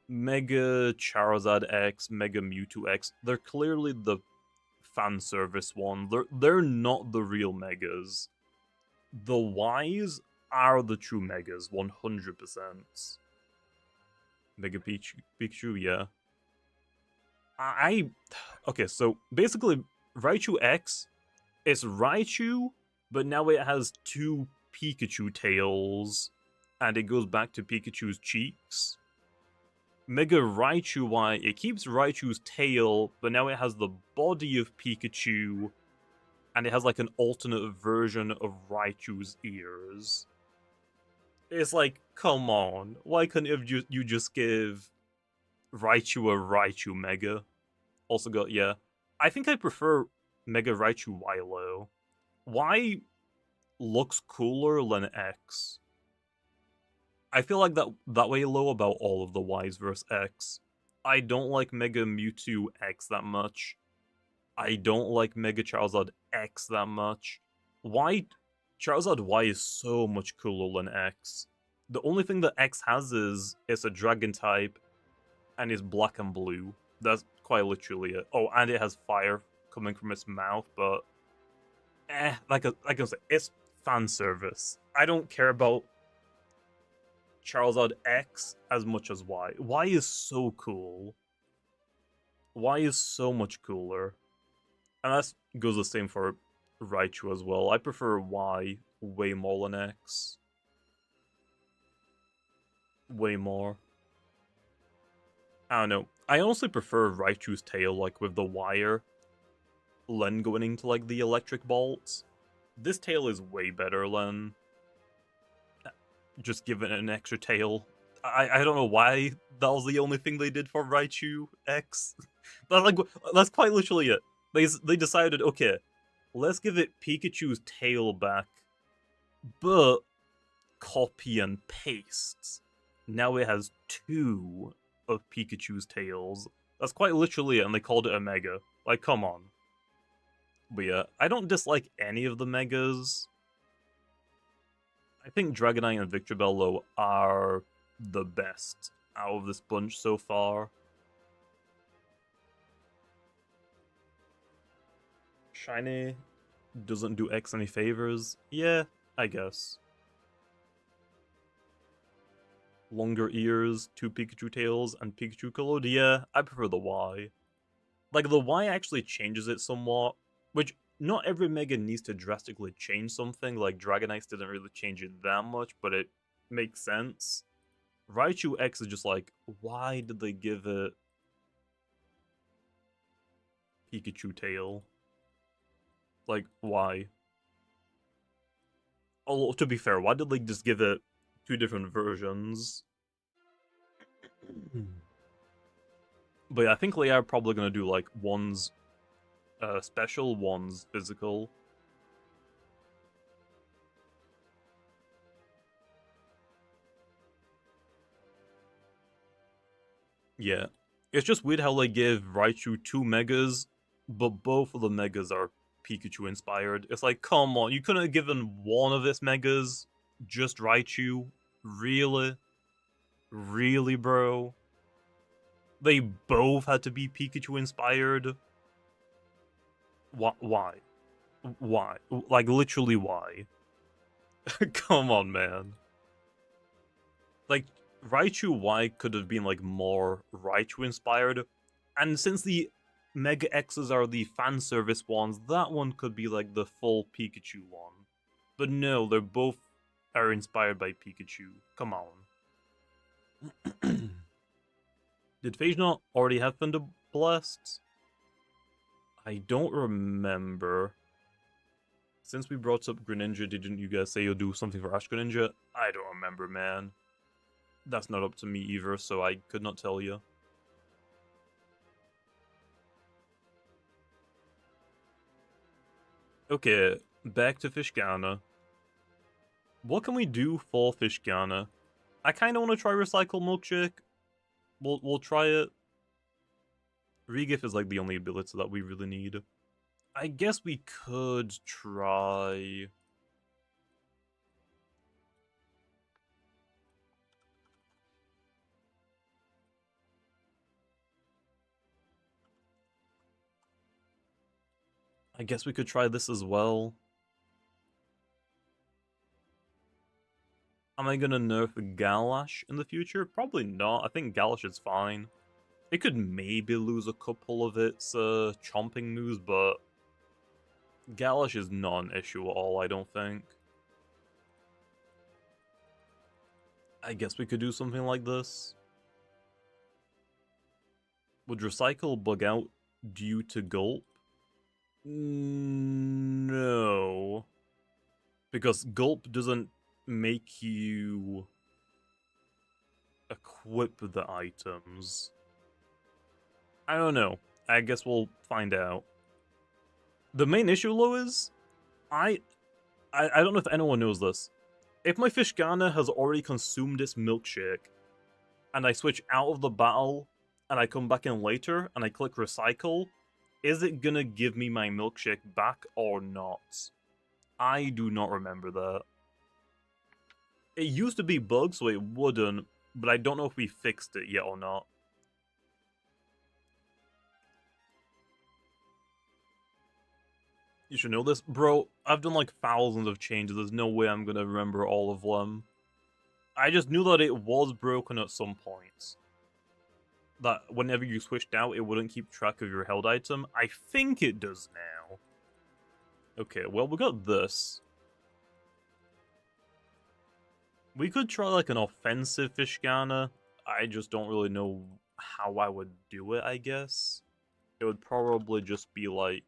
Mega Charizard X, Mega Mewtwo X, they're clearly the fan service one. They're not the real Megas. The Ys are the true Megas, 100%. Mega Pikachu, yeah. Okay, so basically, Raichu X is Raichu, but now it has two Pikachu tails, and it goes back to Pikachu's cheeks. Mega Raichu Y, it keeps Raichu's tail, but now it has the body of Pikachu, and it has like an alternate version of Raichu's ears. It's like, come on, why couldn't you just give Raichu a Raichu Mega? Also got, yeah. I think I prefer Mega Raichu Y low. Y looks cooler than X. I feel like that way low about all of the Ys versus X. I don't like Mega Mewtwo X that much. I don't like Mega Charizard X that much. Charizard Y is so much cooler than X. The only thing that X has is it's a dragon type and it's black and blue. That's quite literally it. Oh, and it has fire coming from its mouth, but like I said, it's fan service. I don't care about Charizard X as much as Y. Y is so cool. Y is so much cooler. And that goes the same for Raichu as well. I prefer Y way more than X. Way more. I don't know. I honestly prefer Raichu's tail, like with the wire, Len going into like the electric bolts. This tail is way better than just giving it an extra tail. I don't know why that was the only thing they did for Raichu X. But like, that's quite literally it. They decided, okay, let's give it Pikachu's tail back, but copy and paste. Now it has two of Pikachu's tails. That's quite literally it, and they called it a Mega. Like, come on. But yeah, I don't dislike any of the Megas. I think Dragonite and Victreebel are the best out of this bunch so far. Shiny doesn't do X any favors. Yeah, I guess. Longer ears, two Pikachu tails, and Pikachu colored. Yeah, I prefer the Y. Like, the Y actually changes it somewhat, which not every mega needs to drastically change something. Like Dragon Ice didn't really change it that much, but it makes sense. Raichu X is just like, why did they give it Pikachu tail? Like, why? Oh, to be fair, why did they just give it 2 different versions? But yeah, I think they are probably gonna do like one's special, one's physical. Yeah. It's just weird how they give Raichu 2 megas, but both of the megas are Pikachu inspired. It's like, come on, you couldn't have given one of its megas just Raichu? Really? Really, bro? They both had to be Pikachu inspired? Why? Why? Like, literally, why? Come on, man. Like, Raichu Y could have been, like, more Raichu inspired. And since the Mega X's are the fan service ones, that one could be, like, the full Pikachu one. But no, they're both are inspired by Pikachu. Come on. Did Phage not already have Thunder Blasts? I don't remember. Since we brought up Greninja, didn't you guys say you'll do something for Ash Greninja? I don't remember, man. That's not up to me either, so I could not tell you. Okay, back to Fishgana. What can we do for Fishgana? I kind of want to try Recycle Milkshake. We'll try it. Regift is like the only ability that we really need. I guess we could try... I guess we could try this as well. Am I gonna nerf Galash in the future? Probably not. I think Galash is fine. It could maybe lose a couple of its chomping moves, but Galash is not an issue at all, I don't think. I guess we could do something like this. Would Recycle bug out due to Gulp? No. Because Gulp doesn't make you equip the items. I don't know. I guess we'll find out. The main issue, though, is I don't know if anyone knows this. If my Fishgana has already consumed its milkshake, and I switch out of the battle, and I come back in later, and I click recycle, is it gonna give me my milkshake back or not? I do not remember that. It used to be bugged, so it wouldn't, but I don't know if we fixed it yet or not. You should know this. Bro, I've done like thousands of changes. There's no way I'm gonna remember all of them. I just knew that it was broken at some point. That whenever you switched out, it wouldn't keep track of your held item. I think it does now. Okay, well, we got this. We could try like an offensive Fishgana. I just don't really know how I would do it, I guess. It would probably just be like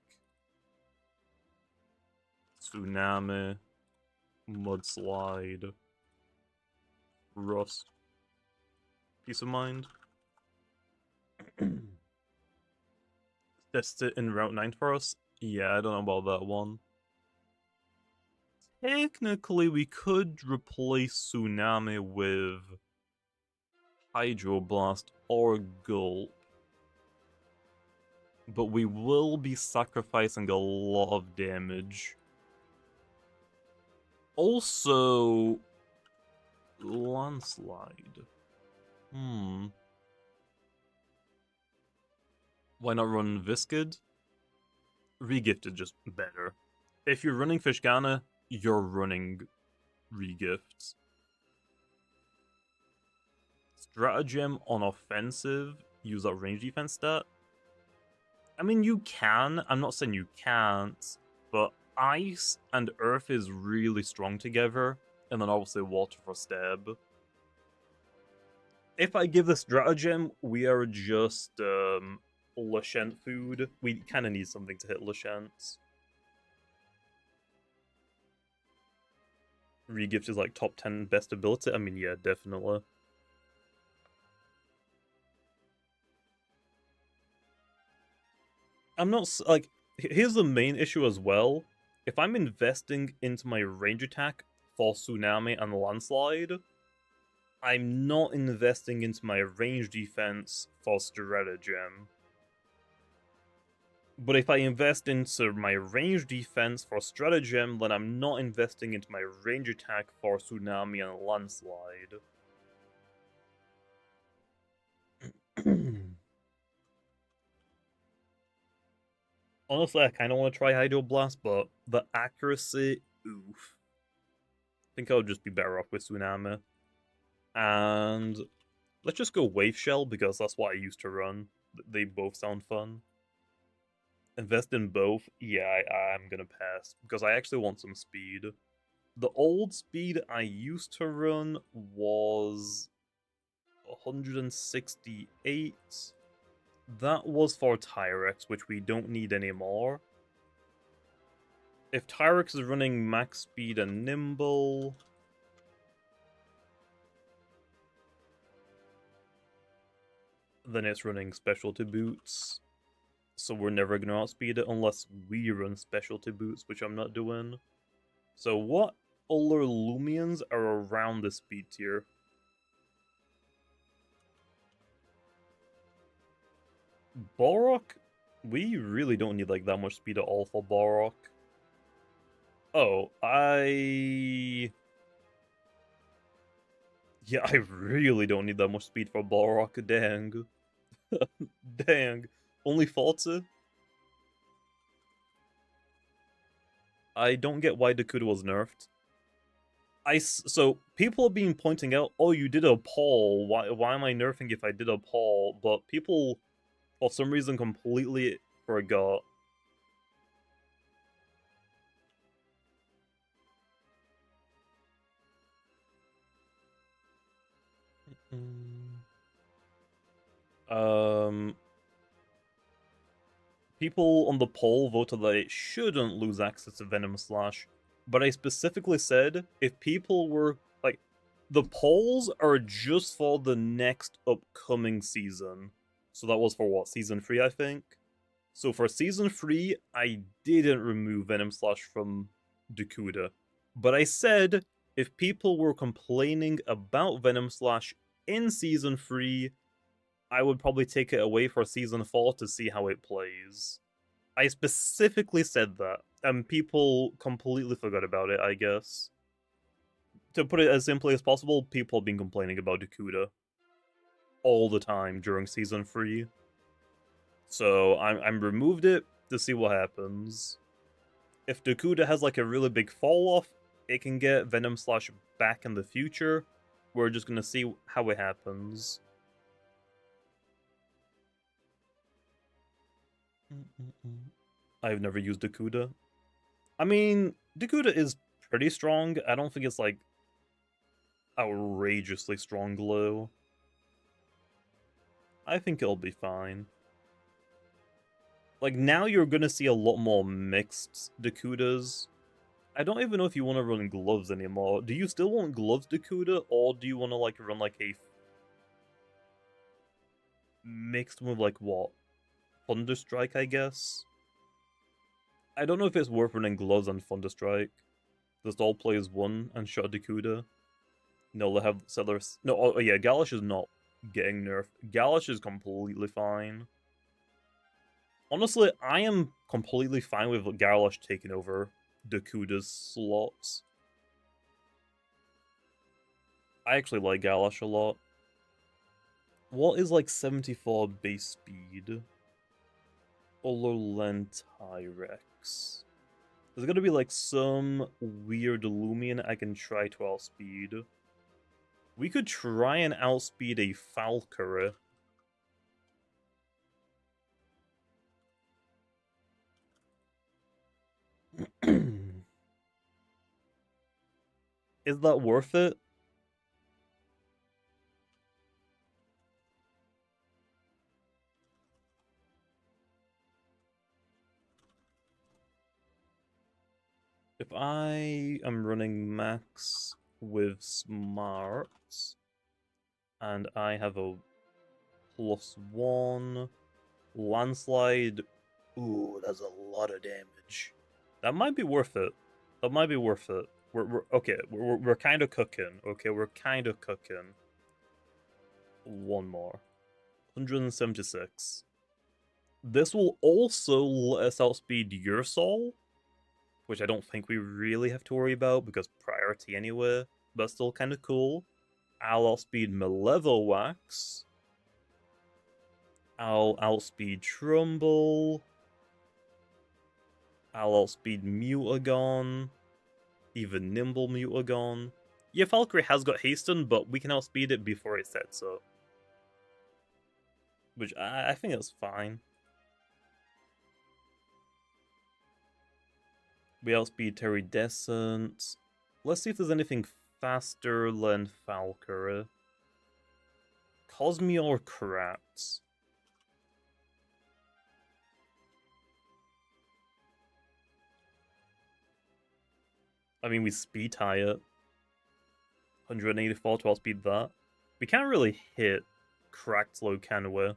Tsunami, Mudslide, Rust, Peace of Mind. Test it in Route 9 for us? Yeah, I don't know about that one. Technically, we could replace Tsunami with Hydroblast or Gulp. But we will be sacrificing a lot of damage. Also, Landslide. Why not run Viscid? Regift is just better. If you're running Fishgana, you're running Regifts. Stratagem on offensive, use that range defense stat. I mean, you can. I'm not saying you can't. but ice and earth is really strong together, and then obviously water for stab. If I give the stratagem, we are just Lashent food. We kind of need something to hit Lashents. Regift is like top 10 best ability. I mean, yeah, definitely. I'm not like. Here's the main issue as well. If I'm investing into my range attack for Tsunami and Landslide, I'm not investing into my range defense for Stratagem. But if I invest into my range defense for Stratagem, then I'm not investing into my range attack for Tsunami and Landslide. Honestly, I kind of want to try Hydro Blast, but the accuracy, oof. I think I would just be better off with Tsunami. And let's just go Wave Shell, because that's what I used to run. They both sound fun. Invest in both? Yeah, I'm gonna pass, because I actually want some speed. The old speed I used to run was 168. That was for Tyrex, which we don't need anymore. If Tyrex is running max speed and nimble... then it's running specialty boots. So we're never going to outspeed it unless we run specialty boots, which I'm not doing. So what other Loomians are around the speed tier? Balrog? We really don't need like that much speed at all for Balrog. Oh, yeah, I really don't need that much speed for Balrog, dang. Dang. Only 40? I don't get why Dakuda was nerfed. So people have been pointing out, oh, you did a poll. Why am I nerfing if I did a poll? But people, for some reason, completely forgot. People on the poll voted that it shouldn't lose access to Venom Slash, but I specifically said if people were like, the polls are just for the next upcoming season. So that was for what, season 3, I think? So for season 3, I didn't remove Venom Slash from Dakuda. But I said if people were complaining about Venom Slash in season 3, I would probably take it away for season 4 to see how it plays. I specifically said that, and people completely forgot about it, I guess. To put it as simply as possible, people have been complaining about Dakuda all the time during season 3. So I'm removed it to see what happens. If Dakuda has like a really big fall off, it can get Venom Slash back in the future. We're just gonna see how it happens. I've never used Dakuda. I mean, Dakuda is pretty strong. I don't think it's like outrageously strong glow. I think it'll be fine. Like, now you're gonna see a lot more mixed Dakudas. I don't even know if you want to run gloves anymore. Do you still want gloves Dakuda, or do you want to like run like a mixed with like what? Thunderstrike, I guess? I don't know if it's worth running gloves and Thunderstrike. Just all plays one and shot Dakuda. No, they have sellers. No, oh yeah, Galish is not getting nerfed. Galish is completely fine. Honestly, I am completely fine with Galish taking over Dakuda's slots. I actually like Galish a lot. What is like 74 base speed? Ololan Tyrex. There's gonna be like some weird Loomian I can try to outspeed. We could try and outspeed a Valkyrie. Is that worth it? If I am running max with smarts, and I have a +1 landslide, ooh, that's a lot of damage. That might be worth it. That might be worth it. We're okay. We're kind of cooking. Okay, we're kind of cooking. One more, 176. This will also let us outspeed your soul, which I don't think we really have to worry about because priority anyway, but still kind of cool. I'll outspeed Malevolwax. I'll outspeed Trumbull. I'll outspeed Mutagon. Even Nimble Mutagon. Yeah, Valkyrie has got Hasten, but we can outspeed it before it sets up. Which I think that's fine. We outspeed Terridescent. Let's see if there's anything faster than Valkyrie. Cosmia or Corrupt? I mean, we speed tie it. 184 to outspeed that. We can't really hit Cracked Low, can we?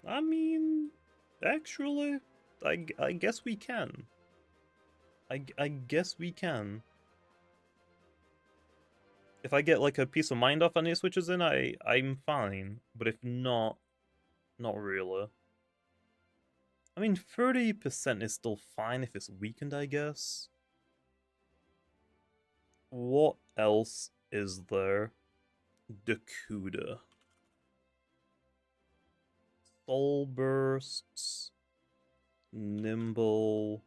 I mean, actually, I guess we can. I guess we can. If I get like a peace of mind off any switches in, I'm fine. But if not, not really. I mean, 30% is still fine if it's weakened, I guess. What else is there? Dakuda. Soul Bursts. Nimble.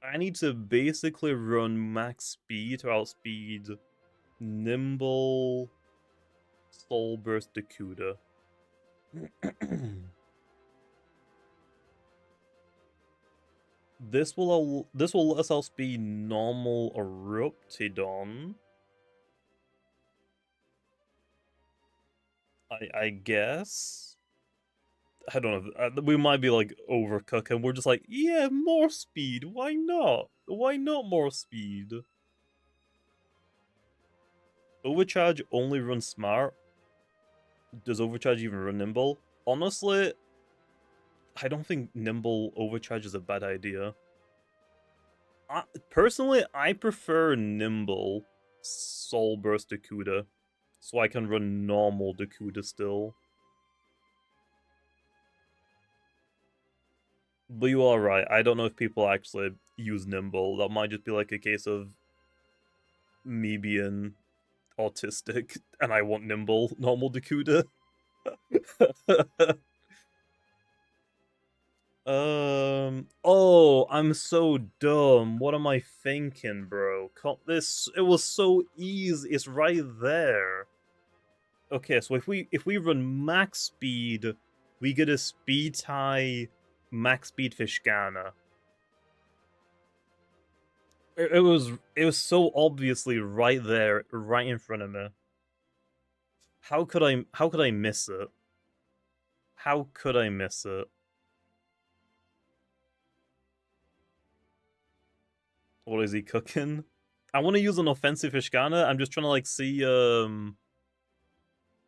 I need to basically run max speed to outspeed Nimble, Soul Burst, Dakuda. This will let us outspeed normal Corruptedodds. I guess. I don't know. We might be like overcooking. We're just like, yeah, more speed. Why not? Why not more speed? Overcharge only runs smart. Does overcharge even run nimble? Honestly, I don't think nimble overcharge is a bad idea. Personally, I prefer nimble Soul Burst Dakuda, so I can run normal Dakuda still. But you are right. I don't know if people actually use nimble. That might just be like a case of me being autistic and I want nimble normal Dakuda. Oh, I'm so dumb. What am I thinking, bro? It was so easy. It's right there. Okay, so if we run max speed, we get a speed tie max speed Fishgana. It was so obviously right there, right in front of me. How could I miss it? How could I miss it? What is he cooking? I want to use an offensive Fishgana. I'm just trying to like see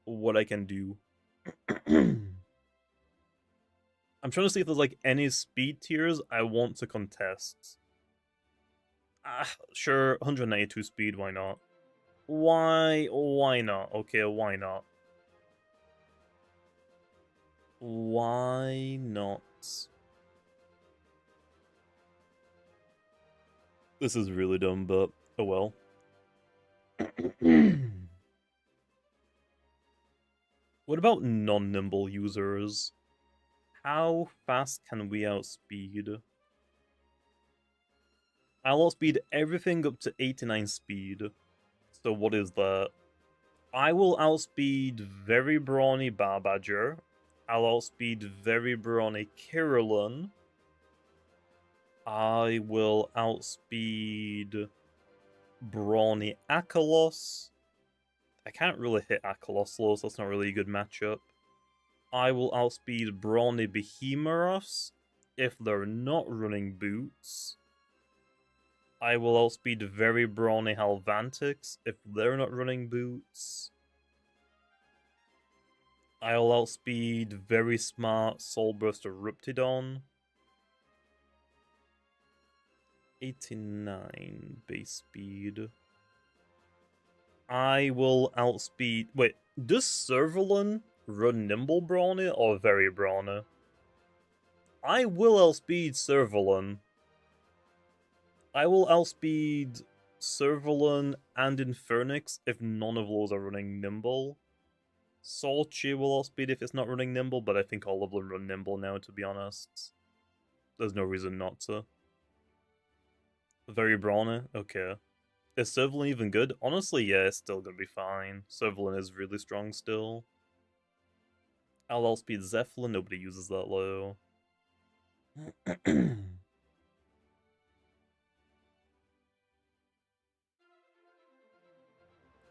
what I can do. I'm trying to see if there's like any speed tiers I want to contest. Sure, 192 speed, why not? Why not? Okay, why not? Why not? This is really dumb, but oh well. What about non-nimble users? How fast can we outspeed? I'll outspeed everything up to 89 speed. So what is that? I will outspeed Very Brawny Barbadger. I'll outspeed Very Brawny Kirillin. I will outspeed Brawny Akalos. I can't really hit Akalos low, so that's not really a good matchup. I will outspeed Brawny Behemoths if they're not running boots. I will outspeed very Brawny Halvantics if they're not running boots. I'll outspeed very smart Soulburst Corruptedodds. 89 base speed. I will outspeed... Wait, does Servalin run Nimble Brawny or Very Brawny? I will outspeed Servalin. I will outspeed Servalin and Infernix if none of those are running Nimble. Solchi will outspeed if it's not running Nimble, but I think all of them run Nimble now, to be honest. There's no reason not to. Very Brawny? Okay. Is Servalin even good? Honestly, yeah, it's still gonna be fine. Servalin is really strong still. I'll outspeed Zeppelin, nobody uses that low.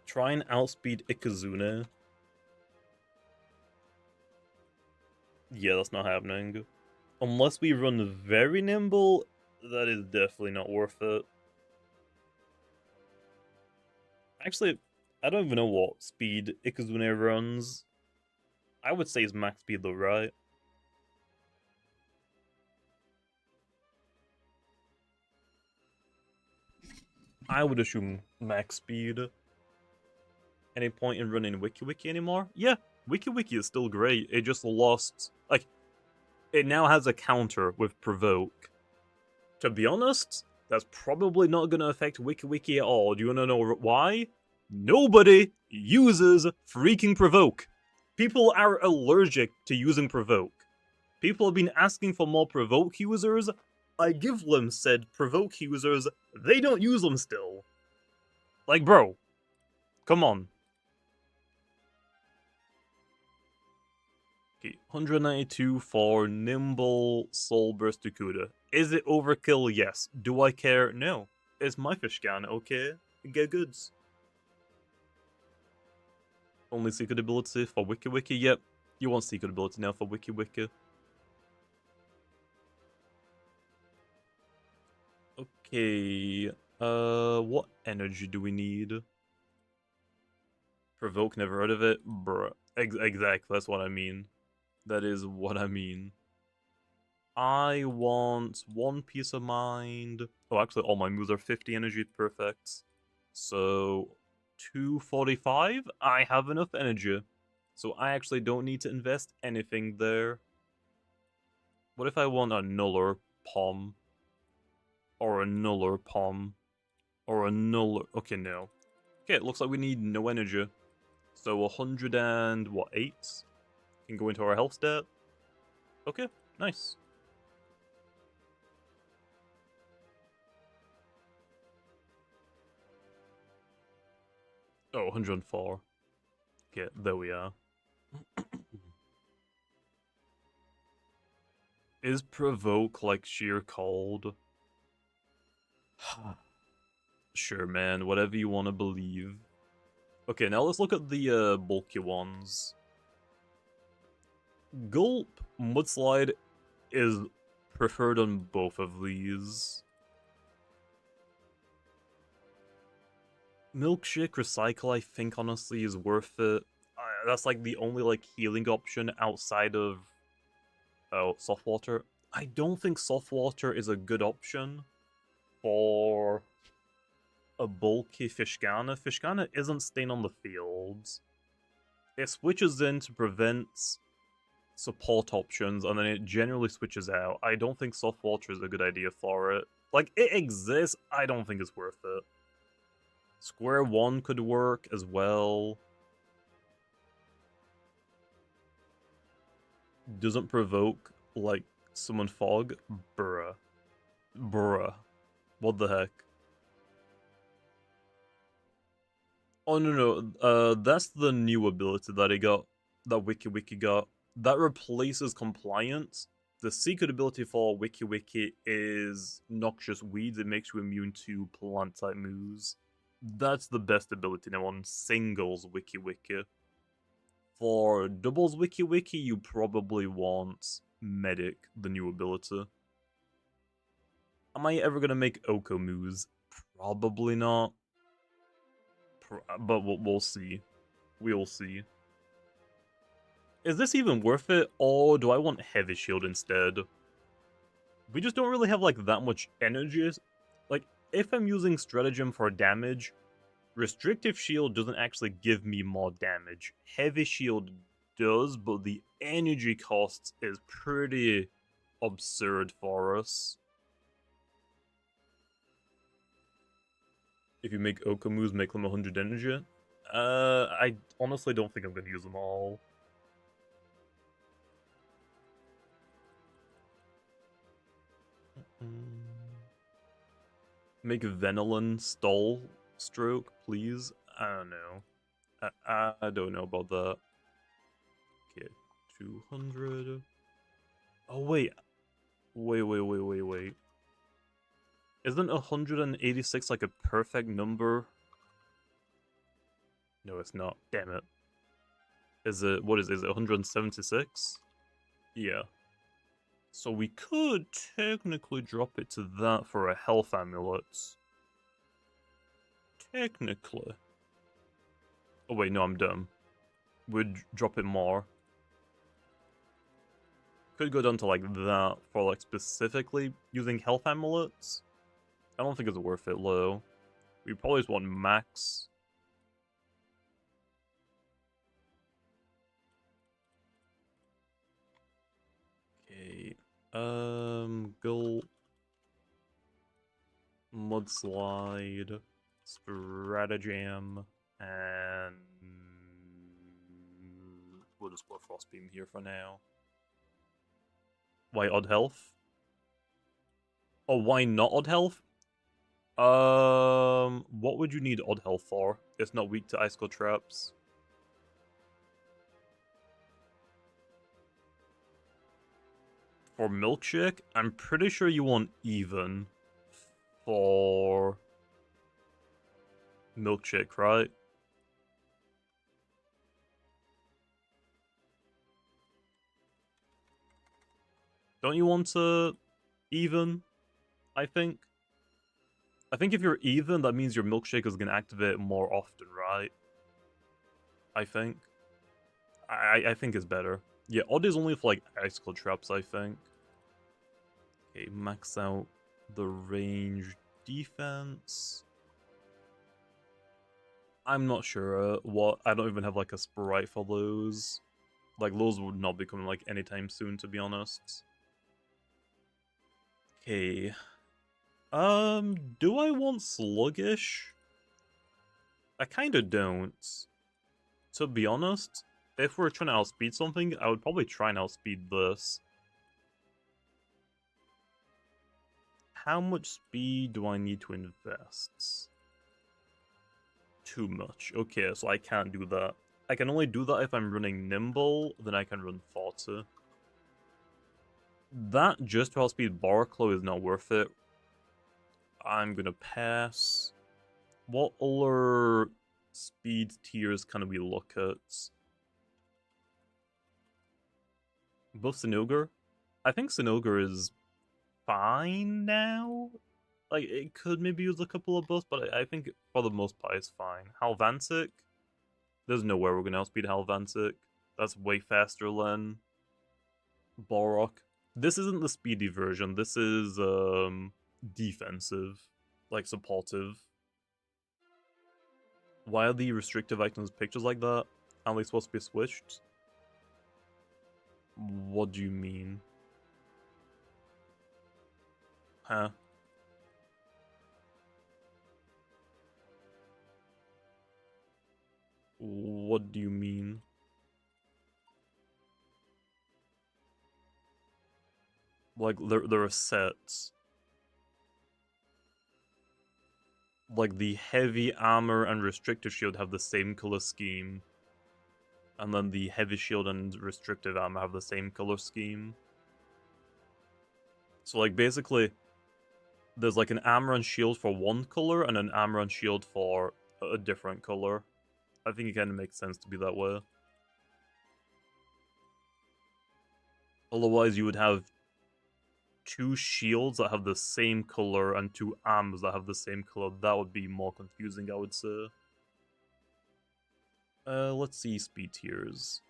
Try and outspeed Ikazune. Yeah, that's not happening. Unless we run very nimble, that is definitely not worth it. Actually, I don't even know what speed Ikazune runs. I would say it's max speed though, right? I would assume max speed. Any point in running WikiWiki anymore? Yeah, WikiWiki is still great. It just lost... Like, it now has a counter with Provoke. To be honest, that's probably not going to affect WikiWiki at all. Do you want to know why? Nobody uses freaking Provoke. People are allergic to using Provoke. People have been asking for more Provoke users. I give them said Provoke users. They don't use them still. Like, bro. Come on. Okay, 192 for Nimble Soulburst Dakuda. Is it overkill? Yes. Do I care? No. It's my Fishcan, okay? Get goods. Only secret ability for WikiWiki? Yep. You want secret ability now for WikiWiki. Okay. What energy do we need? Provoke, never heard of it? Bruh. Exactly, that's what I mean. That is what I mean. I want 1 piece of mind. Oh, actually, all my moves are 50 energy, perfect. So, 245? I have enough energy. So I actually don't need to invest anything there. What if I want a nuller pom? Or a nuller pom? Or a nuller... Okay, no. Okay, it looks like we need no energy. So 108 can go into our health stat. Okay, nice. Oh, 104. Okay, there we are. Is Provoke like sheer cold? Sure, man, whatever you want to believe. Okay, now let's look at the bulky ones. Gulp Mudslide is preferred on both of these. Milkshake Recycle, I think, honestly, is worth it. That's like the only like healing option outside of soft water. I don't think soft water is a good option for a bulky Fishgana. Fishgana isn't staying on the field. It switches in to prevent support options, and then it generally switches out. I don't think soft water is a good idea for it. Like, it exists, I don't think it's worth it. Square 1 could work as well. Doesn't provoke, like, summon fog? Bruh. Bruh. What the heck? Oh, no. That's the new ability that he got. That WikiWiki got. That replaces Compliance. The secret ability for Wiki Wiki is Noxious Weeds. It makes you immune to plant-type moves. That's the best ability now on singles Wiki Wiki. For doubles Wiki Wiki, you probably want Medic, the new ability. Am I ever gonna make Oko moves? Probably not. But we'll see. We'll see. Is this even worth it, or do I want Heavy Shield instead? We just don't really have, like, that much energy. Like, if I'm using Stratagem for damage, Restrictive Shield doesn't actually give me more damage. Heavy Shield does, but the energy cost is pretty absurd for us. If you make Oko moves, make them 100 energy. I honestly don't think I'm going to use them all. Make Venelin Stall Stroke, please. I don't know. I don't know about that. Okay, 200. Oh, wait. Wait. Isn't 186 like a perfect number? No, it's not. Damn it. Is it, what is it 176? Yeah. So we could technically drop it to that for a health amulet. Technically. Oh wait, no, I'm dumb. We'd drop it more. Could go down to like that for like specifically using health amulets. I don't think it's worth it, though. We probably just want max. Okay. Go. Mudslide. Stratagem. And we'll just put Frostbeam here for now. Why odd health? Oh, why not odd health? What would you need odd health for? It's not weak to icicle traps. For Milkshake, I'm pretty sure you want even for Milkshake, right? Don't you want to even? I think if you're even, that means your Milkshake is gonna activate more often, right? I think. I think it's better. Yeah, odd is only for like icicle traps, I think. Okay, max out the range defense. I'm not sure what. I don't even have like a sprite for those. Like those would not be coming like anytime soon, to be honest. Okay. Do I want sluggish? I kinda don't. To be honest, if we're trying to outspeed something, I would probably try and outspeed this. How much speed do I need to invest? Too much. Okay, so I can't do that. I can only do that if I'm running Nimble, then I can run 40. That just to outspeed Barclow is not worth it. I'm gonna pass. What other speed tiers can we look at? Buff Sinogre? I think Sinogre is fine now. Like, it could maybe use a couple of buffs, but I think for the most part it's fine. Halvantic? There's no way we're gonna outspeed Halvantic. That's way faster than Borok. This isn't the speedy version. This is defensive, like supportive. Why are the restrictive items pictures like that? Aren't they supposed to be switched? What do you mean? Huh? What do you mean? Like, there are sets. Like, the heavy armor and restrictive shield have the same color scheme. And then the heavy shield and restrictive armor have the same color scheme. So like basically, there's like an armor and shield for one color and an armor and shield for a different color. I think it kind of makes sense to be that way. Otherwise, you would have two shields that have the same color and two armors that have the same color. That would be more confusing, I would say. Let's see speed tiers.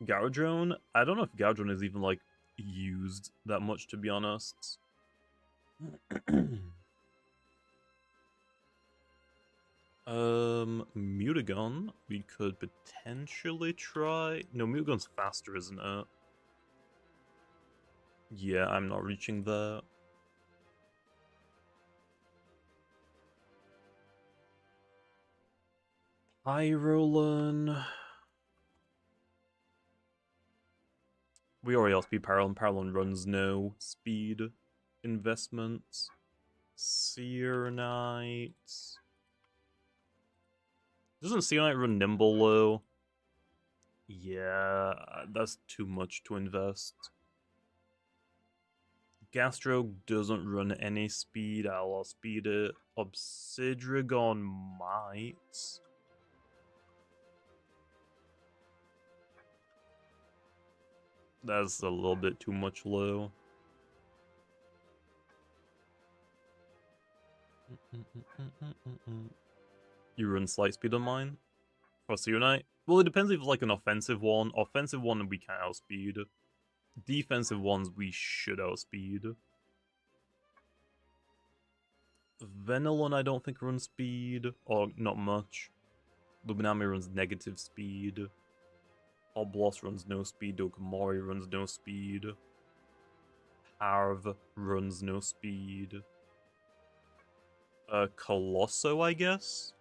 Garadrone? I don't know if Garadrone is even, like, used that much, to be honest. Mutagon, we could potentially try. No, Mutagon's faster, isn't it? Yeah, I'm not reaching that. Pyrolan. We already outspeed Pyrolan. Pyrolan runs no speed investments. Seer Knight. Doesn't Seer Knight run Nimble though? Yeah, that's too much to invest. Gastro doesn't run any speed. I'll outspeed it. Obsidragon might. That's a little bit too much low. You run slight speed on mine? For Seer Knight? Well, it depends if it's like an offensive one. Offensive one we can't outspeed. Defensive ones we should outspeed. Venilon I don't think runs speed. Or not much. Luminami runs negative speed. Oblos runs no speed. Dokomori runs no speed. Harv runs no speed. Colosso, I guess?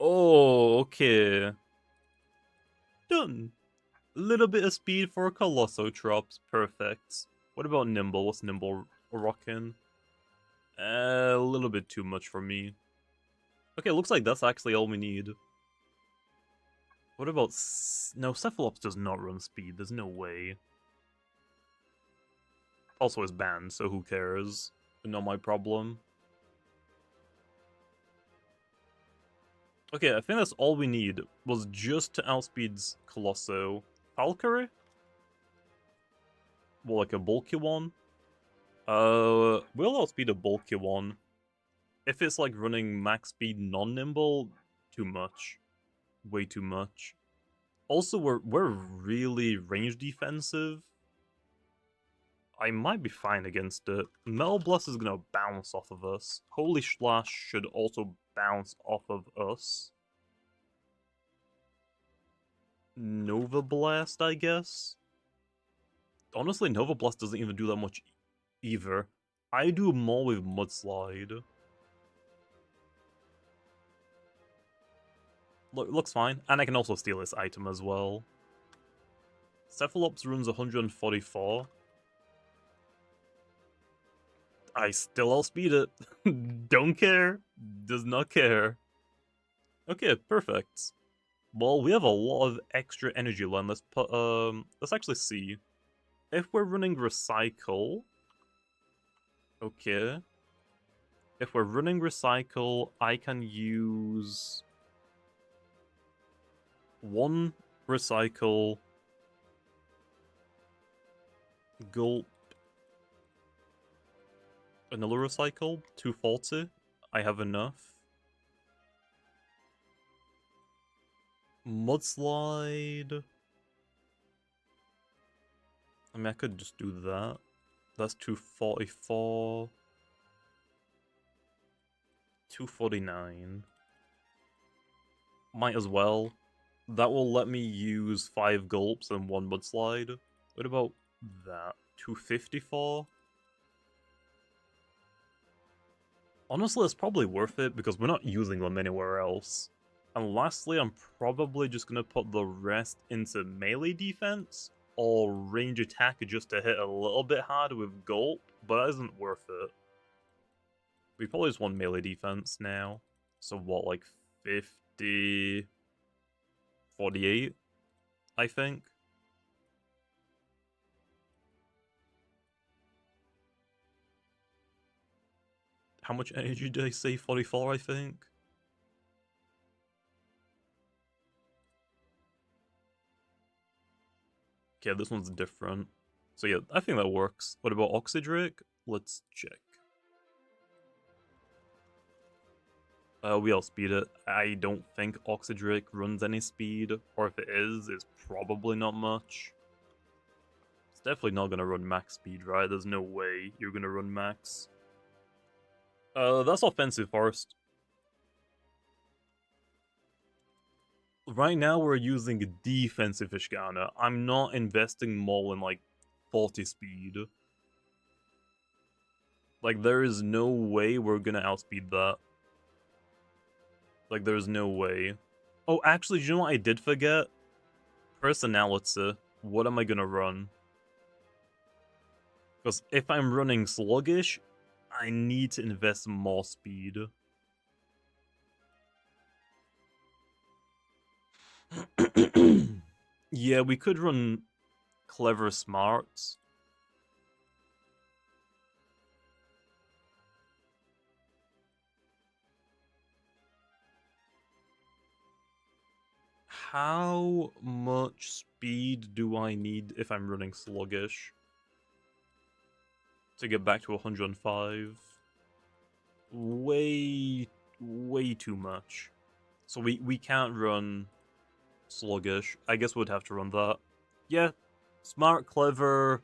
Oh, okay. Done. A little bit of speed for a Colosso Trops. Perfect. What about Nimble? What's Nimble rocking? A little bit too much for me. Okay, looks like that's actually all we need. What about... No, Cephalops does not run speed. There's no way. Also is banned, so who cares? Not my problem. Okay, I think that's all we need, was just to outspeed Colosso. Valkyrie? Well, like a bulky one? We'll outspeed a bulky one. If it's like running max speed non-nimble, too much. Way too much. Also, we're really range defensive. I might be fine against it. Metal Blast is gonna bounce off of us. Holy Slash should also bounce off of us. Nova Blast, I guess? Honestly, Nova Blast doesn't even do that much either. I do more with Mudslide. Looks fine. And I can also steal this item as well. Cephalops runs 144. I still outspeed it. Don't care. Does not care. Okay, perfect. Well, we have a lot of extra energy land. Let's actually see. If we're running Recycle... Okay. If we're running Recycle, I can use... one Recycle... Gulp... Another Recycle, 240. I have enough. Mudslide. I mean, I could just do that. That's 244. 249. Might as well. That will let me use 5 gulps and 1 mudslide. What about that? 254? Honestly, it's probably worth it because we're not using them anywhere else. And lastly, I'm probably just going to put the rest into melee defense or range attack just to hit a little bit harder with Gulp, but that isn't worth it. We probably just want melee defense now. So what, like 50... 48, I think? How much energy did I say? 44, I think. Okay, this one's different. So yeah, I think that works. What about Oxydrake? Let's check. We outspeed it. I don't think Oxydrake runs any speed, or if it is, it's probably not much. It's definitely not gonna run max speed, right? There's no way you're gonna run max. That's offensive first. Right now we're using defensive Ishgana. I'm not investing more in like 40 speed. Like there is no way we're gonna outspeed that. Like there's no way. Oh, actually, do you know what I did forget? Personality. What am I gonna run? Because if I'm running sluggish, I need to invest more speed. Yeah, we could run clever smarts. How much speed do I need if I'm running sluggish? To get back to 105? Way too much. So we can't run sluggish. I guess we'd have to run that. Yeah, smart, clever,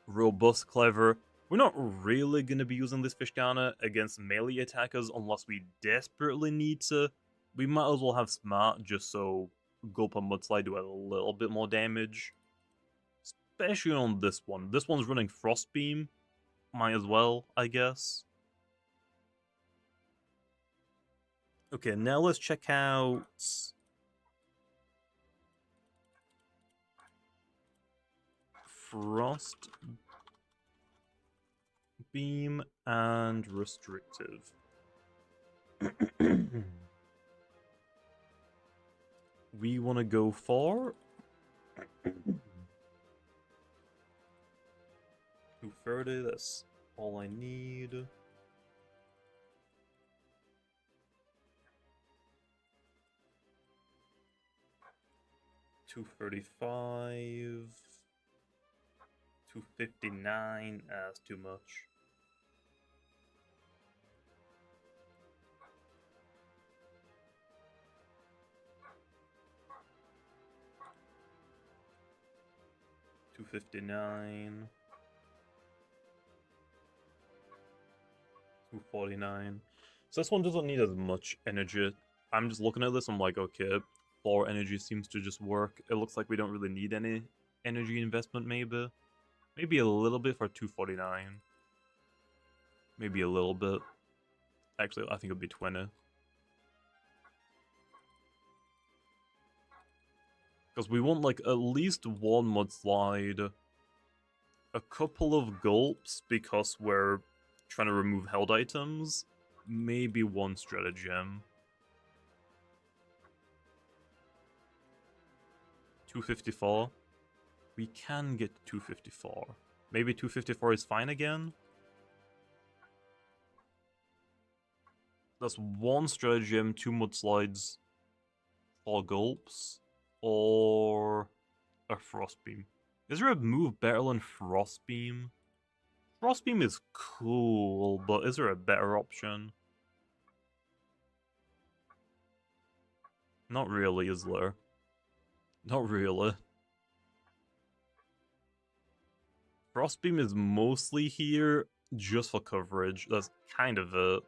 robust, clever. We're not really going to be using this Fishgana against melee attackers unless we desperately need to. We might as well have smart just so Gulp and Mudslide do a little bit more damage. Especially on this one. This one's running Frostbeam. Might as well, I guess. Okay, now let's check out Frost Beam and Restrictive. We want to go for 230, that's all I need. $235, $259, that's too much. $259, $249. So this one doesn't need as much energy. I'm just looking at this, I'm like, okay, 4 energy seems to just work. It looks like we don't really need any energy investment, maybe. Maybe a little bit for 249. Maybe a little bit. Actually, I think it'll be 20. Because we want like at least one mudslide, a couple of gulps because we're trying to remove held items, maybe one stratagem. 254. We can get 254. Maybe 254 is fine again. That's one stratagem, 2 mudslides, 4 gulps, or a Frostbeam. Is there a move better than Frostbeam? Frostbeam is cool, but is there a better option? Not really, is there? Not really. Frostbeam is mostly here just for coverage. That's kind of it.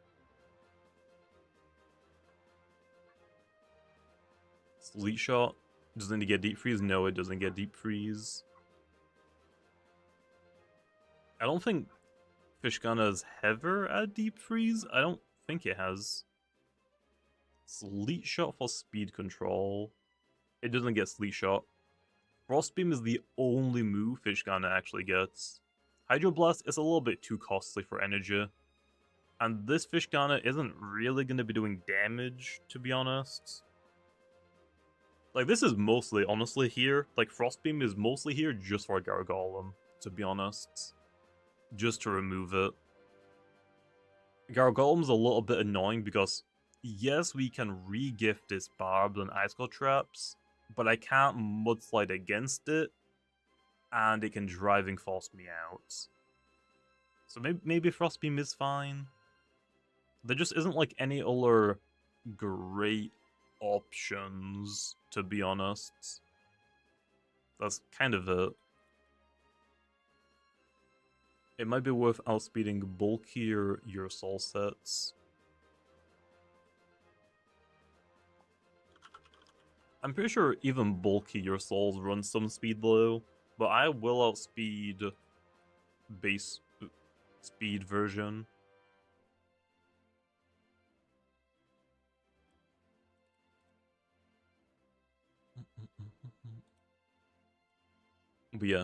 Sleet Shot. Doesn't it get Deep Freeze? No, it doesn't get Deep Freeze. I don't think Fishgana's ever had Deep Freeze. I don't think it has. Sleet Shot for speed control. It doesn't get Sleet Shot. Frostbeam is the only move Fishgana actually gets. Hydroblast is a little bit too costly for energy. And this Fishgana isn't really going to be doing damage, to be honest. Like, this is mostly, honestly, here. Like, Frostbeam is mostly here just for Gargolem, to be honest. Just to remove it. Gargoyle's a little bit annoying because, yes, we can re-gift its barbed and ice cold traps, but I can't mudslide against it, and it can driving force me out. So maybe Frostbeam is fine. There just isn't like any other great options, to be honest. That's kind of it. It might be worth outspeeding bulkier your soul sets. I'm pretty sure even bulky your souls run some speed low, but I will outspeed base speed version. But yeah,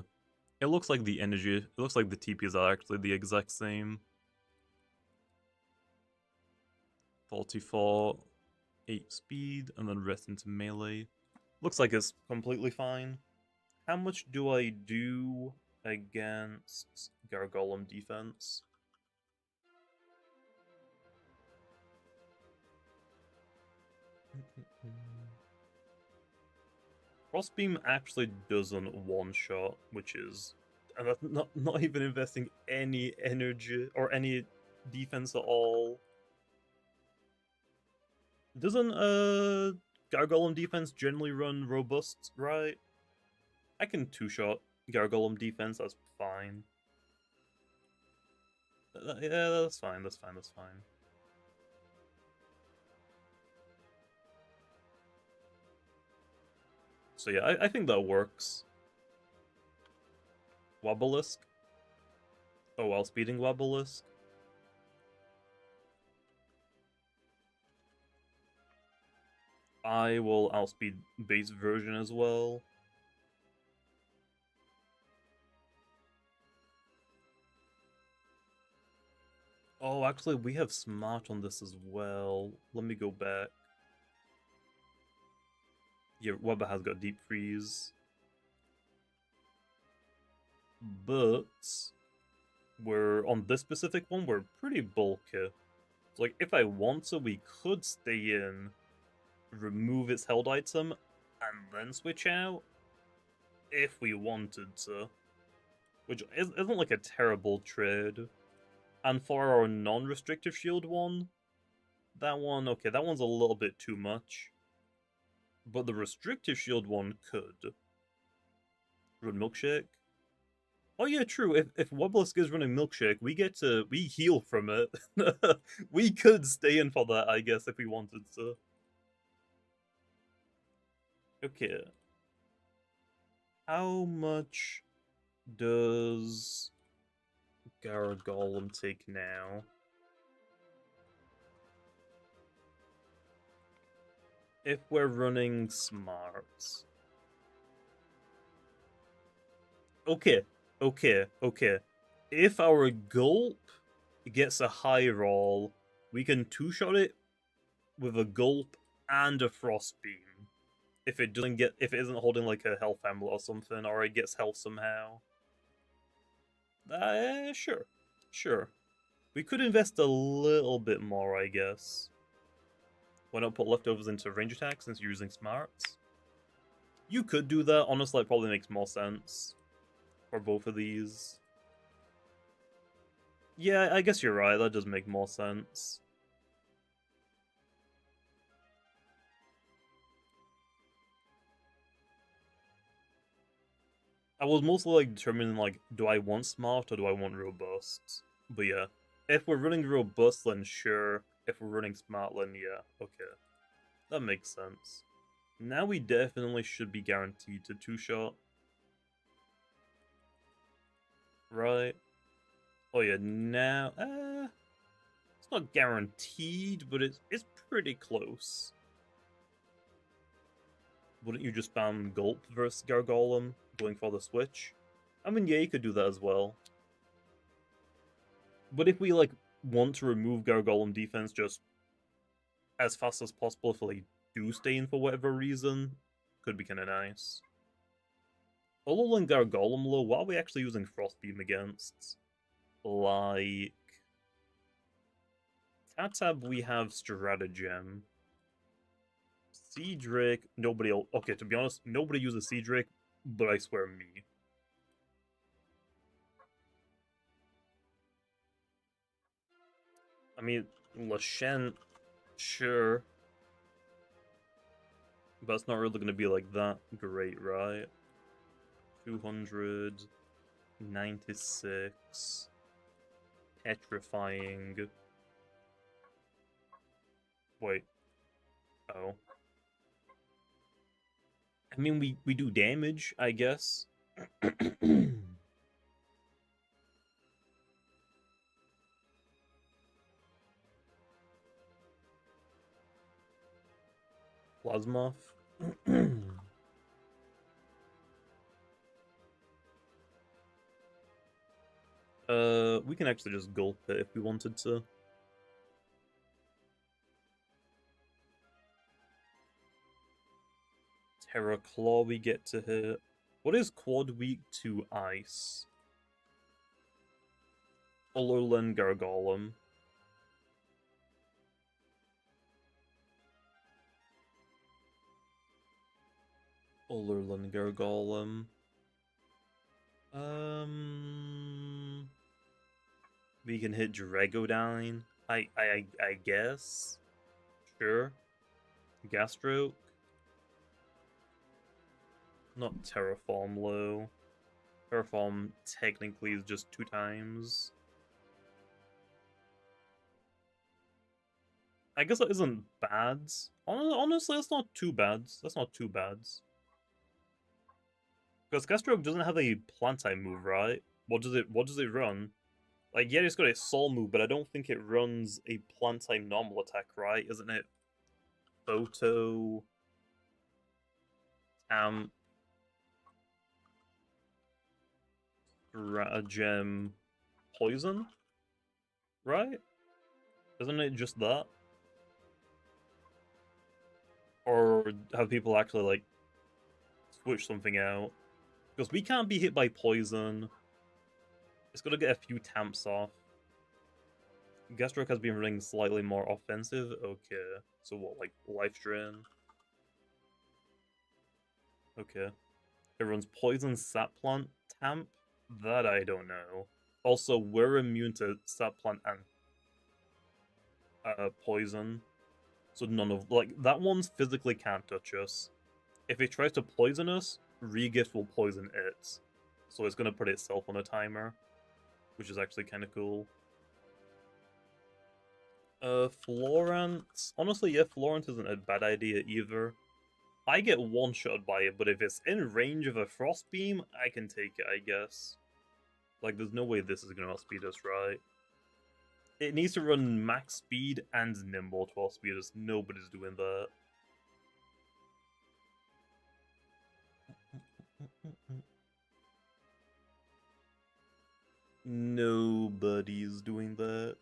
it looks like the energy, it looks like the TPs are actually the exact same. 44, 8 speed, and then rest into melee. Looks like it's completely fine. How much do I do against Gargolem defense? Frostbeam actually doesn't one-shot, which is... And that's not even investing any energy or any defense at all. Doesn't Gargolem defense generally run robust, right? I can two-shot Gargolem defense, that's fine. Yeah, that's fine, that's fine, that's fine. So yeah, I think that works. Wobbleisk. Oh, while speeding Wobbleisk. I will outspeed base version as well. Oh, actually, we have smart on this as well. Let me go back. Yeah, Webber has got deep freeze. But we're on this specific one, we're pretty bulky. So like if I want to, we could stay in, remove its held item, and then switch out if we wanted to. Which isn't like a terrible trade. And for our non-restrictive shield one, that one, okay, that one's a little bit too much. But the restrictive shield one could. Run Milkshake. Oh yeah, true. If Wobbleisk is running Milkshake, we heal from it. We could stay in for that, I guess, if we wanted to. Okay. How much does Gargolem take now? If we're running smarts. Okay. If our gulp gets a high roll, we can two-shot it with a gulp and a frost beam. If it isn't holding like a health amulet or something, or it gets health somehow. Sure. We could invest a little bit more, I guess. Why not put leftovers into range attack since you're using smarts? You could do that. Honestly, it probably makes more sense for both of these. Yeah, I guess you're right. That does make more sense. I was mostly like determining like, do I want smart or do I want robust? But yeah, if we're running robust, then sure. If we're running smart, then yeah, okay. That makes sense. Now we definitely should be guaranteed to two-shot. Right? Oh yeah, now... it's not guaranteed, but it's pretty close. Wouldn't you just spam Gulp versus Gargolem, going for the switch? I mean, yeah, you could do that as well. But if we, like, want to remove Gargolem defense just as fast as possible if they do stay in for whatever reason, could be kind of nice. Ololan Gargolem low, what are we actually using Frostbeam against? Like... At tab, we have Stratagem. Sea Drake, nobody else. Okay, to be honest, nobody uses Sea Drake, but I swear me. I mean, Lashen, sure. But it's not really going to be like that great, right? 296. Petrifying. Wait. Oh. I mean, we do damage, I guess. Plasmoth. We can actually just gulp it if we wanted to. Terra Claw we get to hit. What is quad weak to ice? Ololan Gargolem. Ololan Gargolem. We can hit Dragodine. I guess. Sure. Gastroke. Not Terraform low. Terraform technically is just 2 times. I guess that isn't bad. Honestly, that's not too bad. That's not too bad. Because Gastroke doesn't have a plant type move, right? What does it run? Like, yeah, it's got a soul move, but I don't think it runs a plant type normal attack, right? Isn't it? Photo. Stratagem. Poison? Right? Isn't it just that? Or have people actually, like, switch something out? Because we can't be hit by poison. It's got to get a few tamps off. Gastroke has been running slightly more offensive. Okay. So what, like, Life Drain? Okay. It runs Poison, Sap Plant, Tamp? That I don't know. Also, we're immune to Sap Plant and Poison. So none of... Like, that one's physically can't touch us. If it tries to poison us, Regift will poison it. So it's going to put itself on a timer. Which is actually kind of cool. Florant... Honestly, yeah, Florant isn't a bad idea either. I get one-shot by it, but if it's in range of a Frost Beam, I can take it, I guess. Like, there's no way this is going to outspeed us, right? It needs to run max speed and nimble to outspeed us. Nobody's doing that. Nobody's doing that.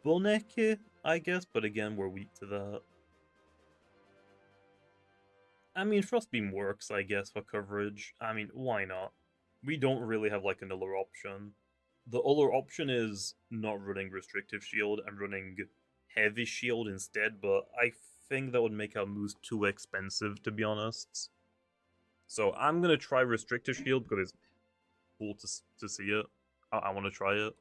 Boneke, I guess, but again, we're weak to that. I mean, Frostbeam works, I guess, for coverage. I mean, why not? We don't really have, like, another option. The other option is not running Restrictive Shield and running Heavy Shield instead, but I think that would make our moves too expensive, to be honest. So I'm going to try Restrictive Shield because it's cool to see it. I want to try it.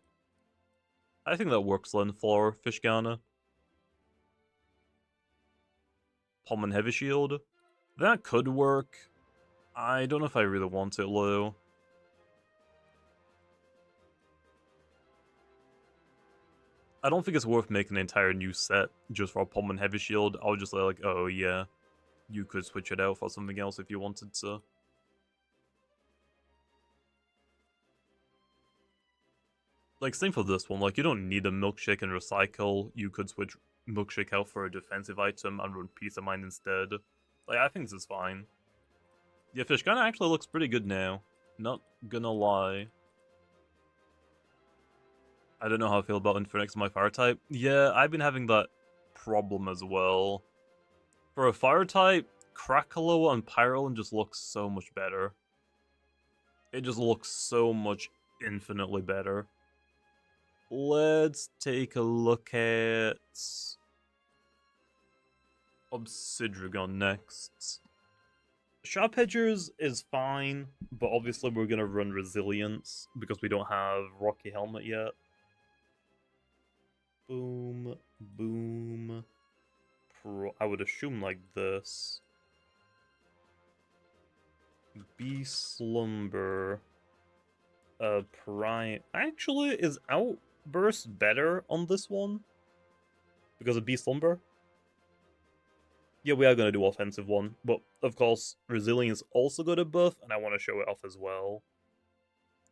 I think that works then for Fishgana. Palm and Heavy Shield. That could work. I don't know if I really want it low. I don't think it's worth making an entire new set just for Palm and Heavy Shield. I'll just like, oh yeah, you could switch it out for something else if you wanted to. Like, same for this one. Like, you don't need a Milkshake and Recycle. You could switch Milkshake out for a defensive item and run Peace of Mind instead. Like, I think this is fine. Yeah, Fishgana actually looks pretty good now. Not gonna lie. I don't know how I feel about Infernax in my Fire type. Yeah, I've been having that problem as well. For a Fire type, Krakaloa and Pyroland just looks so much better. It just looks so much infinitely better. Let's take a look at Obsidragon next. Sharp Edgers is fine, but obviously we're gonna run Resilience because we don't have Rocky Helmet yet. Boom, boom. I would assume like this. Bee Slumber. Prime. Actually, is Outburst better on this one? Because of Bee Slumber? Yeah, we are going to do offensive one. But, of course, Resilience also got a buff, and I want to show it off as well.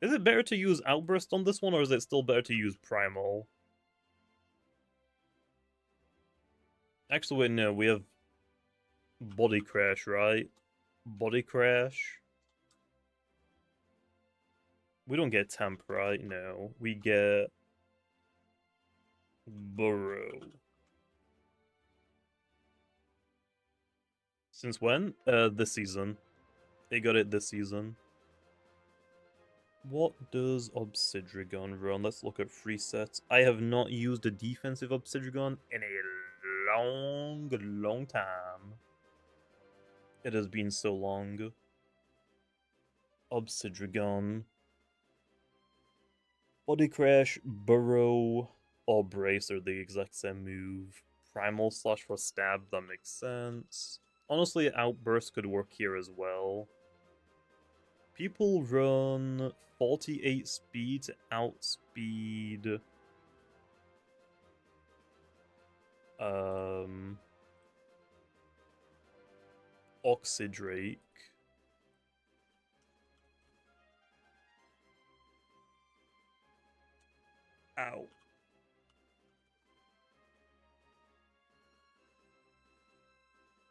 Is it better to use Outburst on this one, or is it still better to use Primal? Actually, wait, no, we have Body Crash, right? Body Crash. We don't get Temp, right? No. We get Burrow. Since when? This season. They got it this season. What does Obsidragon run? Let's look at free sets. I have not used a defensive Obsidragon in a long time. It has been so long. Obsidragon. Body Crash, Burrow, or Brace are the exact same move. Primal slash for stab, that makes sense. Honestly, Outburst could work here as well. People run 48 speed to outspeed Oxydrake. Ow.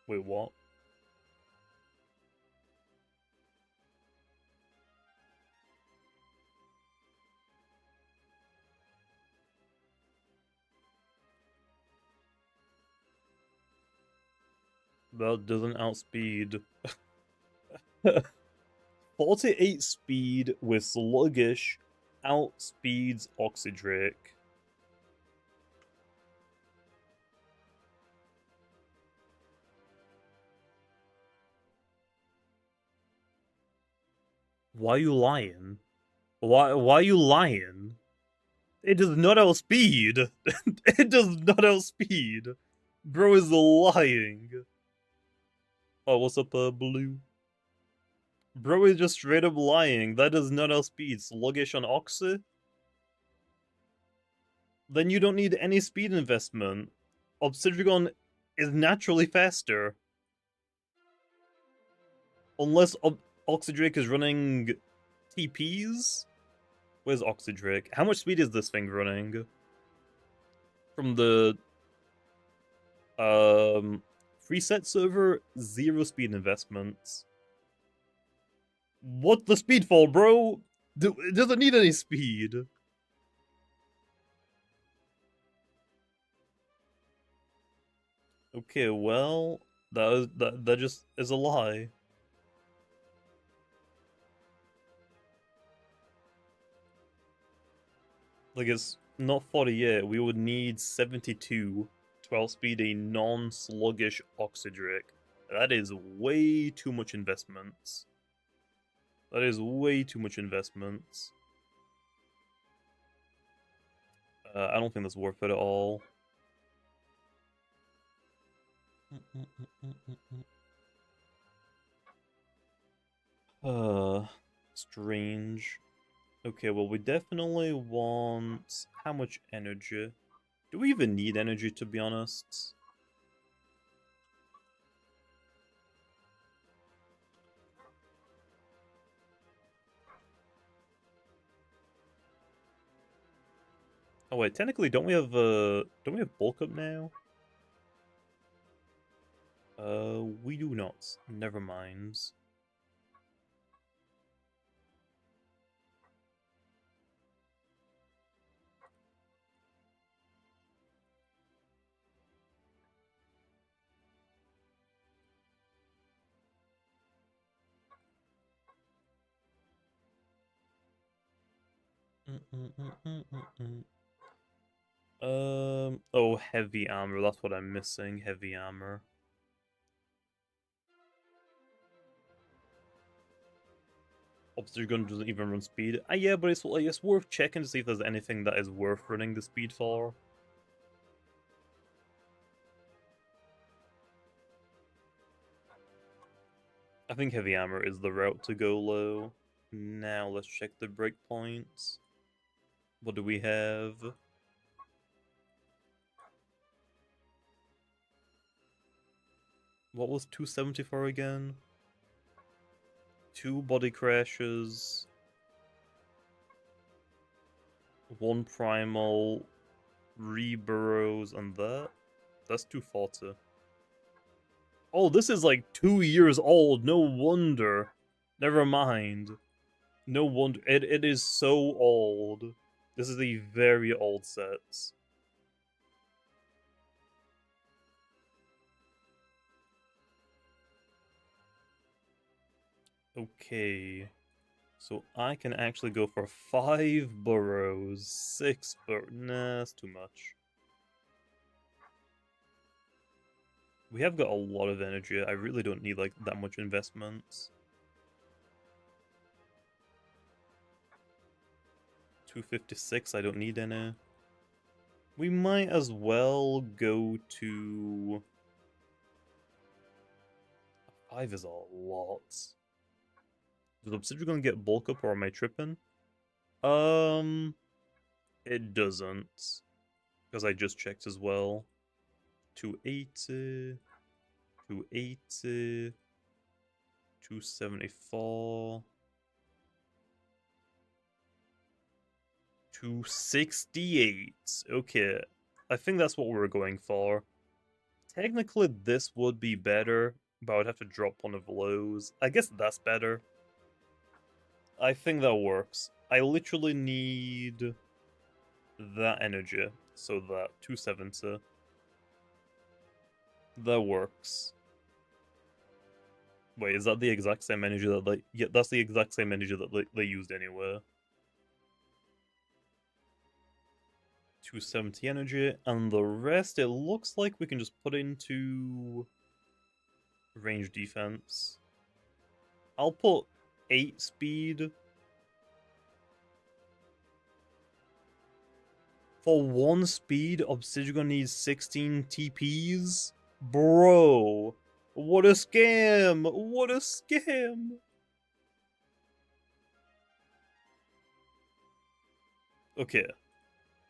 Wait, what? That doesn't outspeed. 48 speed with sluggish outspeeds Oxydrake. Why are you lying? Why are you lying? It does not outspeed. It does not outspeed. Bro is lying. Oh, what's up, Blue? Bro is just straight up lying. That does not outspeed. Sluggish on Oxy? Then you don't need any speed investment. Obsidragon is naturally faster. Unless Oxydrake is running TPs? Where's Oxydrake? How much speed is this thing running? From the free set server, 0 speed investments. What the speed for, bro? It doesn't need any speed. Okay, well, that just is a lie. Like, it's not 48. We would need 72 to outspeed a non-sluggish Oxydrake. That is way too much investments. That is way too much investments. I don't think that's worth it at all. Strange. Okay, well, we definitely want... How much energy? Do we even need energy, to be honest? Oh wait, technically, don't we have bulk up now? We do not. Never mind. Oh, heavy armor. That's what I'm missing. Heavy armor. Obsidian gun doesn't even run speed. Yeah, but it's worth checking to see if there's anything that is worth running the speed for. I think heavy armor is the route to go low. Now let's check the breakpoints. What do we have? What was 274 again? 2 body crashes. 1 primal. Reburrows and that. That's 240. Oh, this is like 2 years old. No wonder. Never mind. No wonder. It is so old. This is a very old set. Okay. So I can actually go for 5 burrows, 6 burrows. Nah, that's too much. We have got a lot of energy. I really don't need like that much investments. 256, I don't need any. We might as well go to... 5 is a lot. Does Obsidian gonna get bulk up or am I tripping? It doesn't. Because I just checked as well. 280, 280, 274, 268. Okay, I think that's what we're going for. Technically, this would be better, but I would have to drop one of those. I guess that's better. I think that works. I literally need that energy, so that 270. That works. Wait, is that the exact same energy that they... Yeah, that's the exact same energy that they used anywhere. 270 energy, and the rest, it looks like we can just put into range defense. I'll put 8 speed. For 1 speed, Obsidian needs 16 TPs? Bro, what a scam! What a scam! Okay.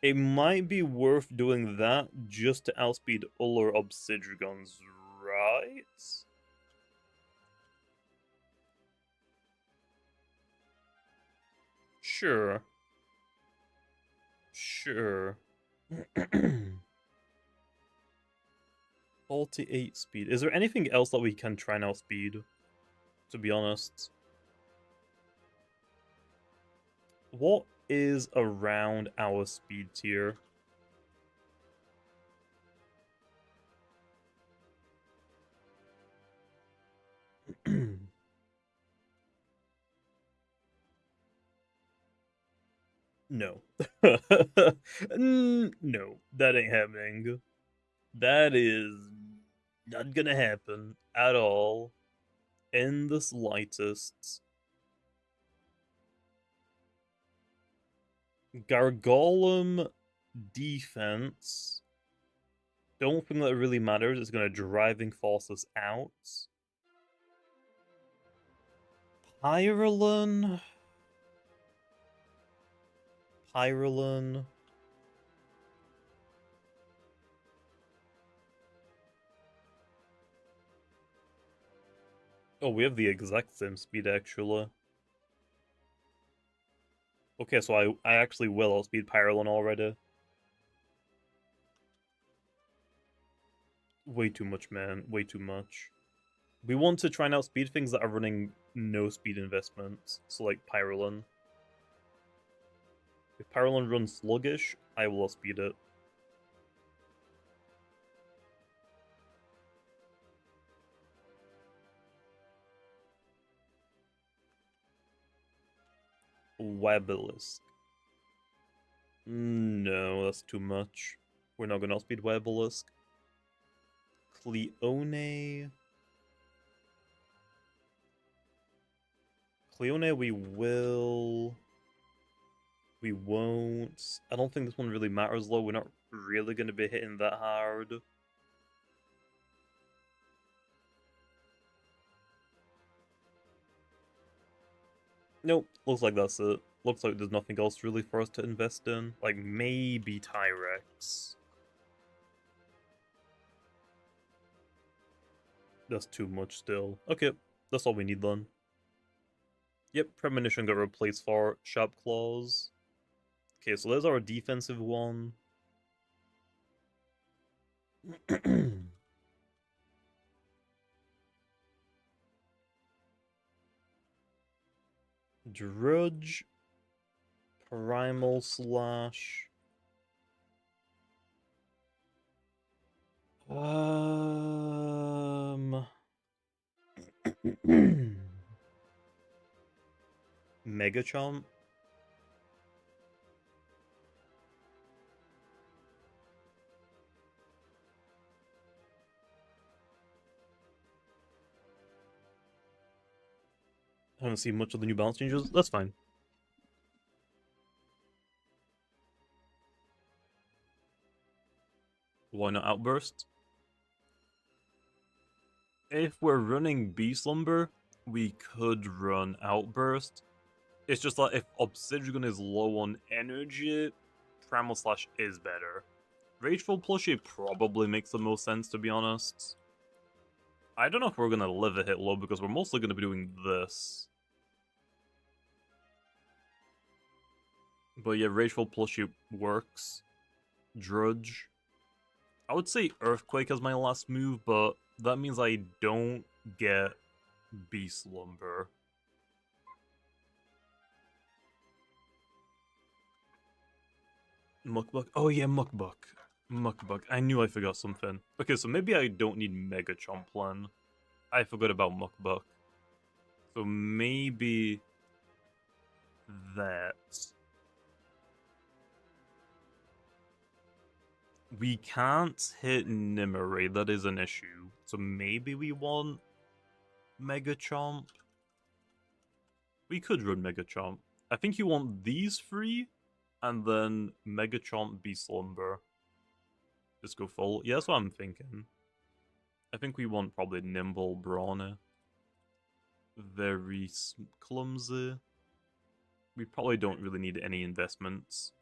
It might be worth doing that just to outspeed other Obsidians, right? Sure. Sure. 48 speed. Is there anything else that we can try and outspeed? To be honest. What is around our speed tier? No. No, that ain't happening. That is not gonna happen at all. In the slightest. Gargolem defense. Don't think that really matters. It's gonna driving force us out. Pyralon. Pyralon. Oh, we have the exact same speed, actually. Okay, so I actually will outspeed Pyralon already. Way too much, man. Way too much. We want to try and outspeed things that are running no speed investments. So, like, Pyralon. If Pyralon runs sluggish, I will outspeed it. Webelisk. No, that's too much. We're not gonna outspeed Werebullisk. Cleone. Cleone, we will. We won't. I don't think this one really matters, though. We're not really going to be hitting that hard. Nope, looks like that's it. Looks like there's nothing else really for us to invest in. Like, maybe Tyrex. That's too much still. Okay, that's all we need then. Yep, Premonition got replaced for Sharp Claws. Okay, so there's our defensive one. Drudge. Primal Slash. Megachomp. I haven't seen much of the new balance changes. That's fine. Why not Outburst? If we're running Beast Slumber, we could run Outburst. It's just that if Obsidian is low on energy, Primal Slash is better. Rageful Plushie probably makes the most sense, to be honest. I don't know if we're going to live a hit low because we're mostly going to be doing this. But yeah, Rageful Plushie works. Drudge. I would say Earthquake as my last move, but that means I don't get Beast Slumber. Muckbuck? Oh yeah, Muckbuck. Muckbuck. I knew I forgot something. Okay, so maybe I don't need Mega Chomplan. I forgot about Muckbuck. So maybe that. We can't hit Nimue, that is an issue. So maybe we want Mega Chomp. We could run Mega Chomp. I think you want these three, and then Mega Chomp, Beast Slumber. Just go full. Yeah, that's what I'm thinking. I think we want probably Nimble, Brawny. Very clumsy. We probably don't really need any investments.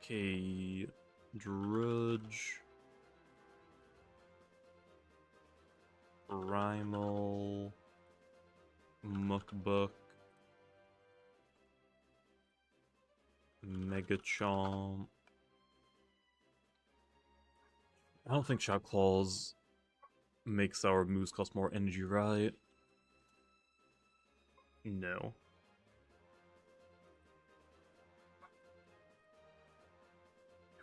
Okay, Drudge. Primal. Muckbuck. Megachomp. I don't think Sharp Claws makes our moves cost more energy, right? No.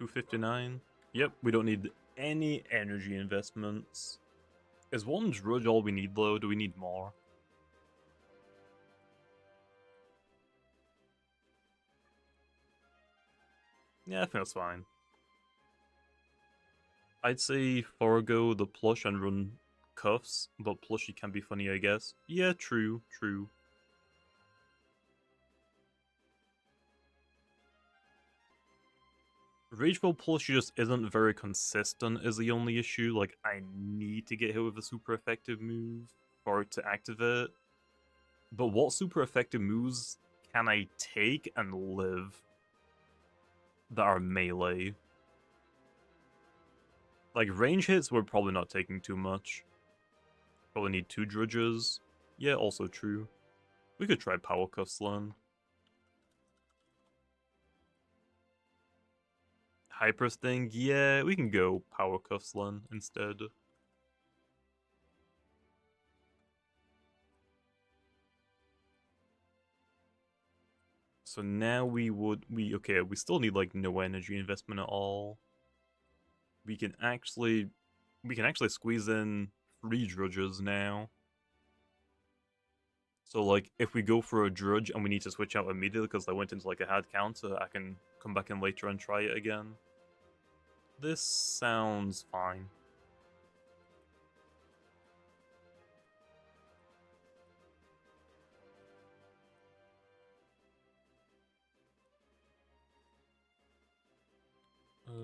$259? Yep, we don't need any energy investments. Is one Drudge all we need, though? Do we need more? Yeah, I think that's fine. I'd say forego the plush and run cuffs, but plushie can be funny, I guess. Yeah, true, true. Rageful plushie just isn't very consistent is the only issue. Like, I need to get hit with a super effective move for it to activate. But what super effective moves can I take and live that are melee? Like, range hits, we're probably not taking too much. Probably need 2 Drudges. Yeah, also true. We could try Power Cuff Slam. Hyper Sting, yeah, we can go Power Cuff Slam instead. So now we still need like no energy investment at all. we can actually squeeze in 3 drudges now. So like if we go for a drudge and we need to switch out immediately because I went into like a hard counter, I can come back in later and try it again. This sounds fine.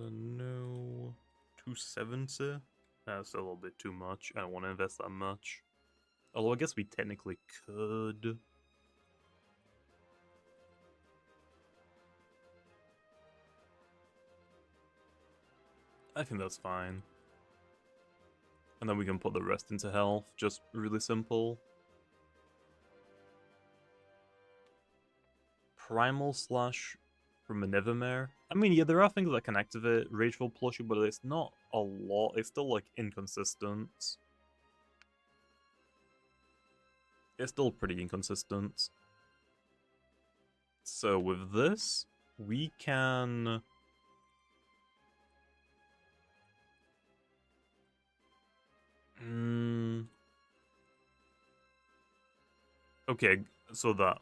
No. 270? That's a little bit too much. I don't want to invest that much. Although I guess we technically could. I think that's fine. And then we can put the rest into health. Just really simple. Primal Slash from a Nevermare. I mean, yeah, there are things that can activate Rageful Plushie, but it's not a lot. It's still, like, inconsistent. It's still pretty inconsistent. So with this, we can... Okay, so that.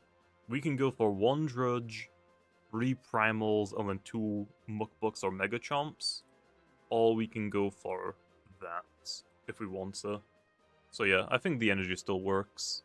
We can go for 1 Drudge, 3 Primals, and then 2 Mukbuks or Mega Chomps. Or we can go for that, if we want to. So yeah, I think the energy still works.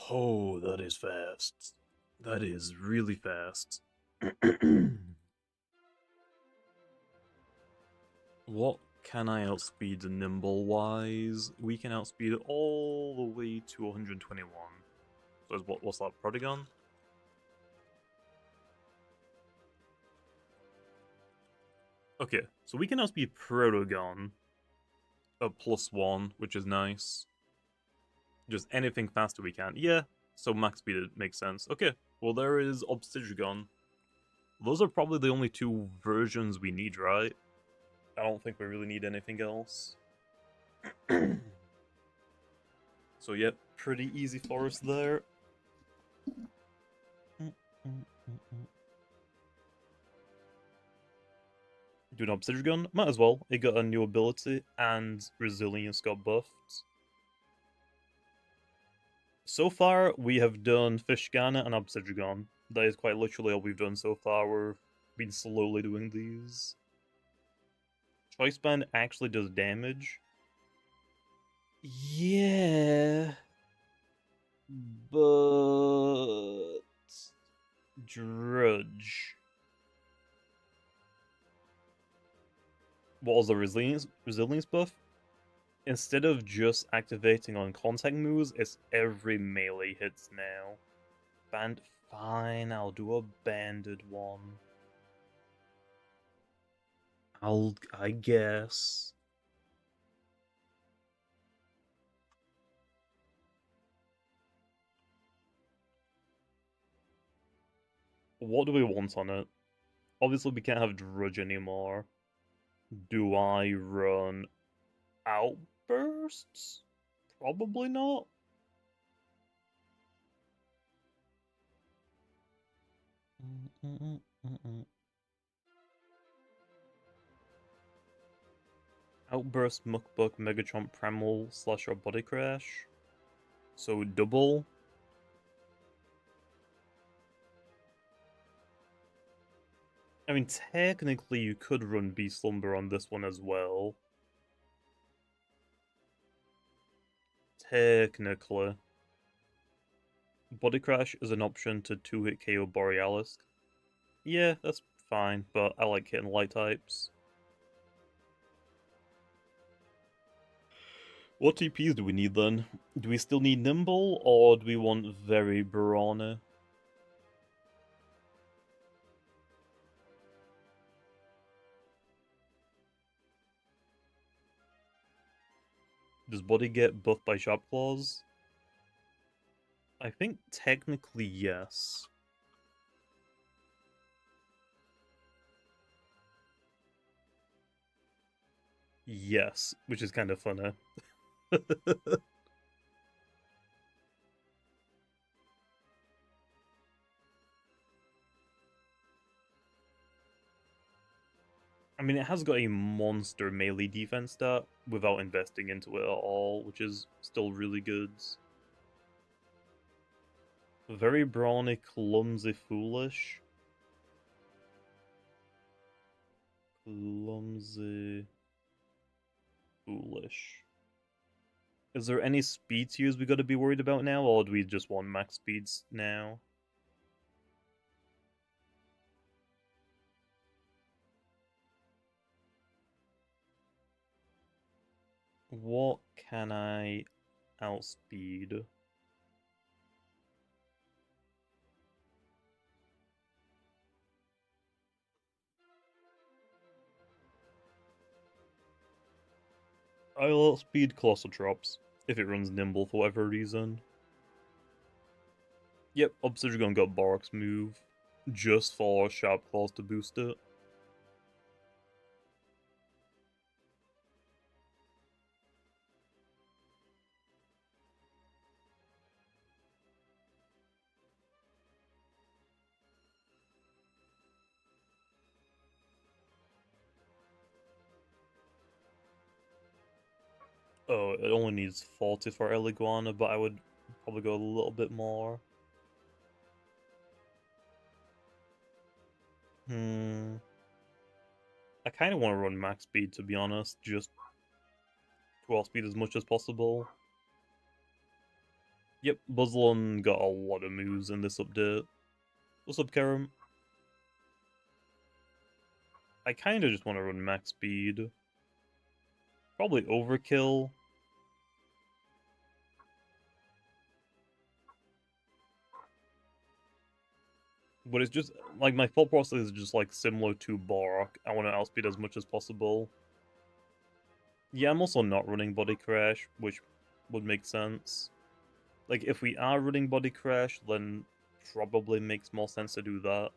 Oh, that is fast. That is really fast. What can I outspeed nimble-wise? We can outspeed it all the way to 121. So what's that, Prodigon? Okay, so we can outspeed Prodigon at +1, which is nice. Just anything faster we can. Yeah, so max speed it makes sense. Okay, well there is Obsidian. Those are probably the only 2 versions we need, right? I don't think we really need anything else. So yeah, pretty easy for us there. Do an Obsidian? Might as well. It got a new ability, and Resilience got buffed. So far, we have done Fishgana and Obsidian. That is quite literally all we've done so far. We've been slowly doing these. Choice Band actually does damage. Yeah. But... Drudge. What was the resilience buff? Instead of just activating on contact moves, it's every melee hits now. Band, fine, I'll do a banded one. I guess. What do we want on it? Obviously we can't have Drudge anymore. Do I run Outbursts? Probably not. Outburst, Mukbuk, Megachomp, Primal, Slash, or Body Crash. So double. I mean, technically you could run Beast Slumber on this one as well. Technically. Body Crash is an option to 2-hit KO Borealis. Yeah, that's fine, but I like hitting light types. What TPs do we need then? Do we still need Nimble, or do we want very Brawny? Does Body get buffed by Sharp Claws? I think technically yes. Yes, which is kind of funny. I mean, it has got a monster melee defense stat without investing into it at all, which is still really good. Very brawny, clumsy, foolish. Clumsy, foolish. Is there any speed tiers we gotta be worried about now, or do we just want max speeds now? What can I outspeed? I'll outspeed Colossal Drops if it runs nimble for whatever reason. Yep, Obsidian got Bark's move just for Sharp Claws to boost it. Oh, it only needs 40 for Eliguana, but I would probably go a little bit more. I kind of want to run max speed, to be honest, just to outspeed as much as possible. Yep, Buzzlon got a lot of moves in this update. What's up, Karam? I kind of just want to run max speed. Probably overkill. But it's just, like, my thought process is just, like, similar to Bark. I want to outspeed as much as possible. Yeah, I'm also not running Body Crash, which would make sense. Like, if we are running Body Crash, then probably makes more sense to do that.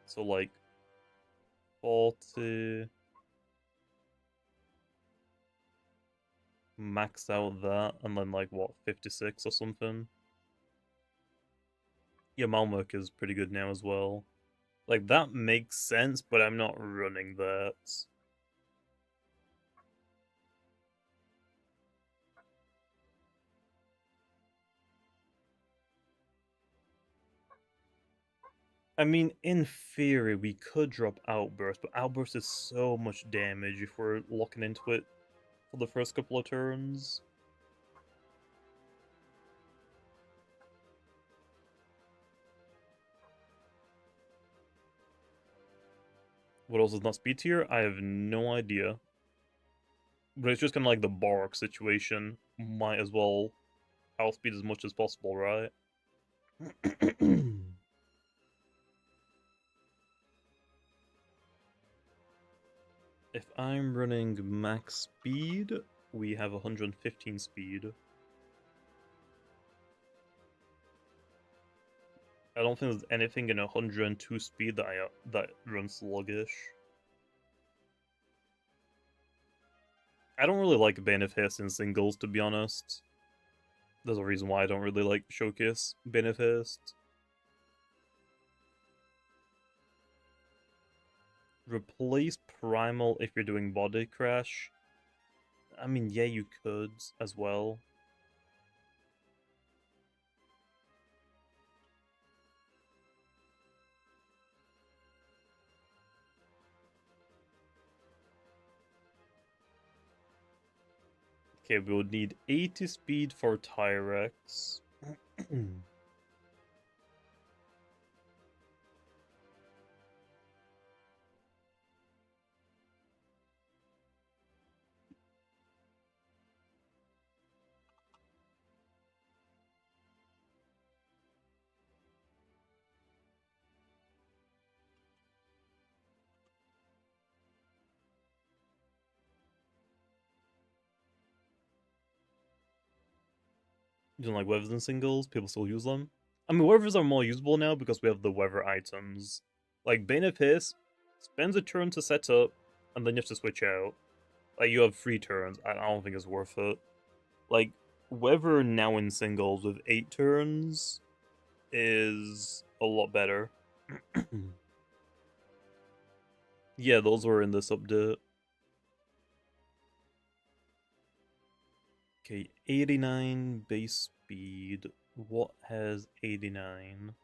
So, like, 40... Max out that, and then, like, what, 56 or something? Yeah, Malmök is pretty good now as well. Like, that makes sense, but I'm not running that. I mean, in theory, we could drop Outburst, but Outburst is so much damage if we're locking into it for the first couple of turns. What else is not speed tier? I have no idea. But it's just kind of like the Bark situation. Might as well outspeed as much as possible, right? If I'm running max speed, we have 115 speed. I don't think there's anything in 102 speed that runs sluggish. I don't really like Bane of Haste in singles, to be honest. There's a reason why I don't really like Showcase Bane of Haste. Replace Primal if you're doing Body Crash. I mean, yeah, you could as well. Okay, we would need 80 speed for Tyrex. Using like weathers and singles, people still use them. I mean, weathers are more usable now because we have the weather items. Like Bane of Hiss spends a turn to set up, and then you have to switch out. Like you have 3 turns. I don't think it's worth it. Like weather now in singles with 8 turns is a lot better. Yeah, those were in this update. Okay, 89 base speed. What has 89?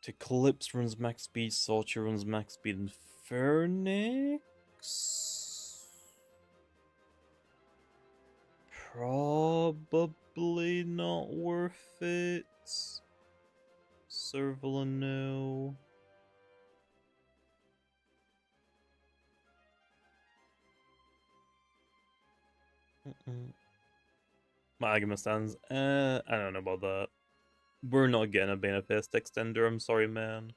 Eclipse runs max speed, Sorcerer runs max speed, and Phoenix? Probably not worth it. Servala, no. My argument stands. I don't know about that. We're not getting a Benefist extender, I'm sorry, man.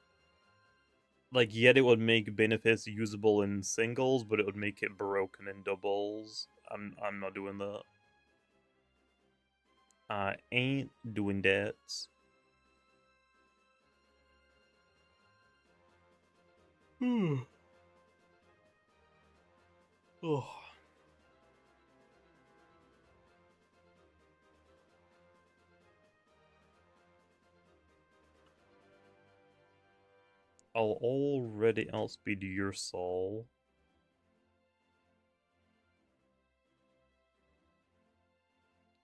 Like, yet it would make Benefist usable in singles, but it would make it broken in doubles. I'm not doing that. I ain't doing that. Oh. I'll already outspeed your soul.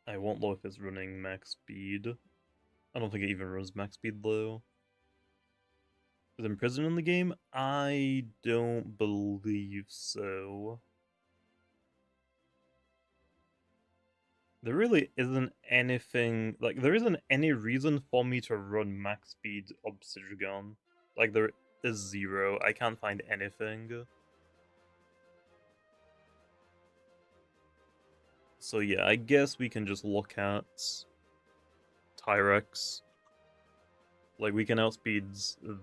I won't know if it's running max speed. I don't think it even runs max speed though. Is Imprisoned in the game? I don't believe so. There really isn't anything, like, there isn't any reason for me to run max speed Obsidian. Like, there is 0. I can't find anything. So yeah, I guess we can just look at Tyrex. Like, we can outspeed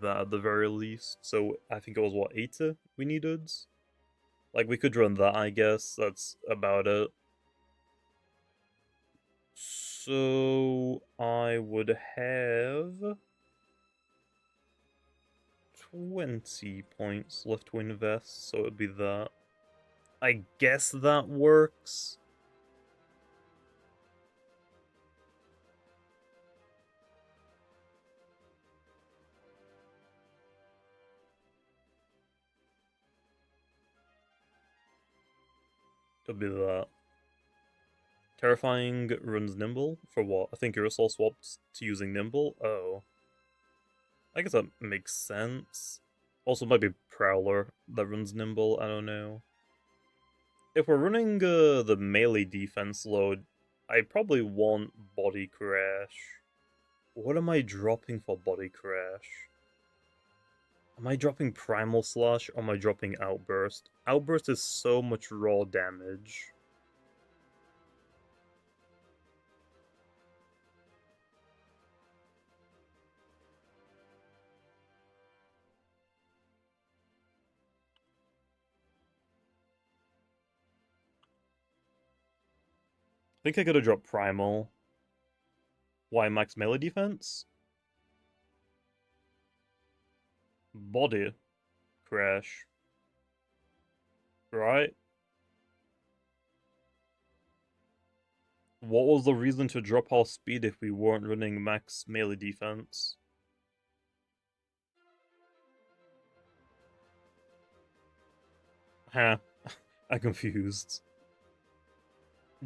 that at the very least. So I think it was, what, 80 we needed? Like, we could run that, I guess. That's about it. So I would have 20 points left to invest, so it would be that. I guess that works. It'll be that. Terrifying runs Nimble? For what? I think Aerosol swapped to using Nimble? Oh. I guess that makes sense. Also, might be Prowler that runs Nimble, I don't know. If we're running the melee defense load, I probably want Body Crash. What am I dropping for Body Crash? Am I dropping Primal Slash or am I dropping Outburst? Outburst is so much raw damage. I think I could have dropped Primal. Why max melee defense? Body Crash. Right? What was the reason to drop our speed if we weren't running max melee defense? Huh. I'm confused.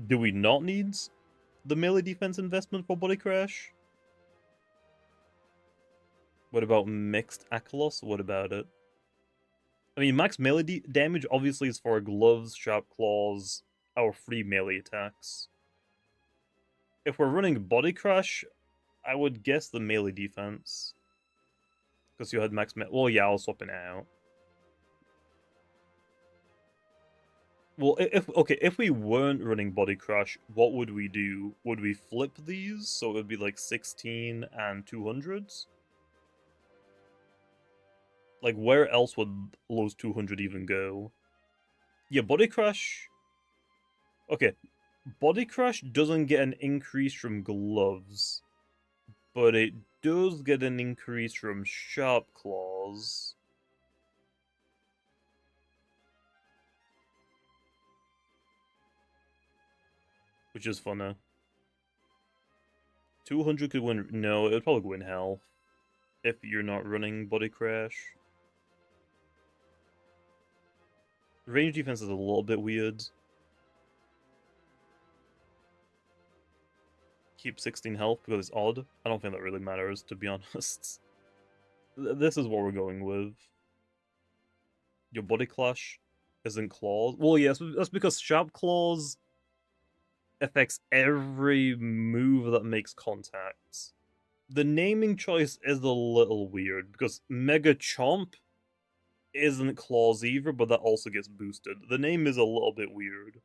Do we not need the melee defense investment for Body Crash? What about mixed Akelos? What about it? I mean, max melee damage obviously is for gloves, sharp claws, our free melee attacks. If we're running Body Crash, I would guess the melee defense. Because you had max well, yeah, I'll swap it out. Well, if we weren't running Body Crash, what would we do? Would we flip these so it would be like 16 and 200s? Like, where else would those 200 even go? Yeah, Body Crash... Okay, Body Crash doesn't get an increase from gloves, but it does get an increase from Sharp Claws. Which is funner. 200 could win. No, it would probably win health if you're not running Body Crash. Range defense is a little bit weird. Keep 16 health because it's odd. I don't think that really matters, to be honest. This is what we're going with. Your Body Clash isn't Claws. Well, yes, that's because Sharp Claws affects every move that makes contact. The naming choice is a little weird because Mega Chomp isn't Claws either, but that also gets boosted. The name is a little bit weird.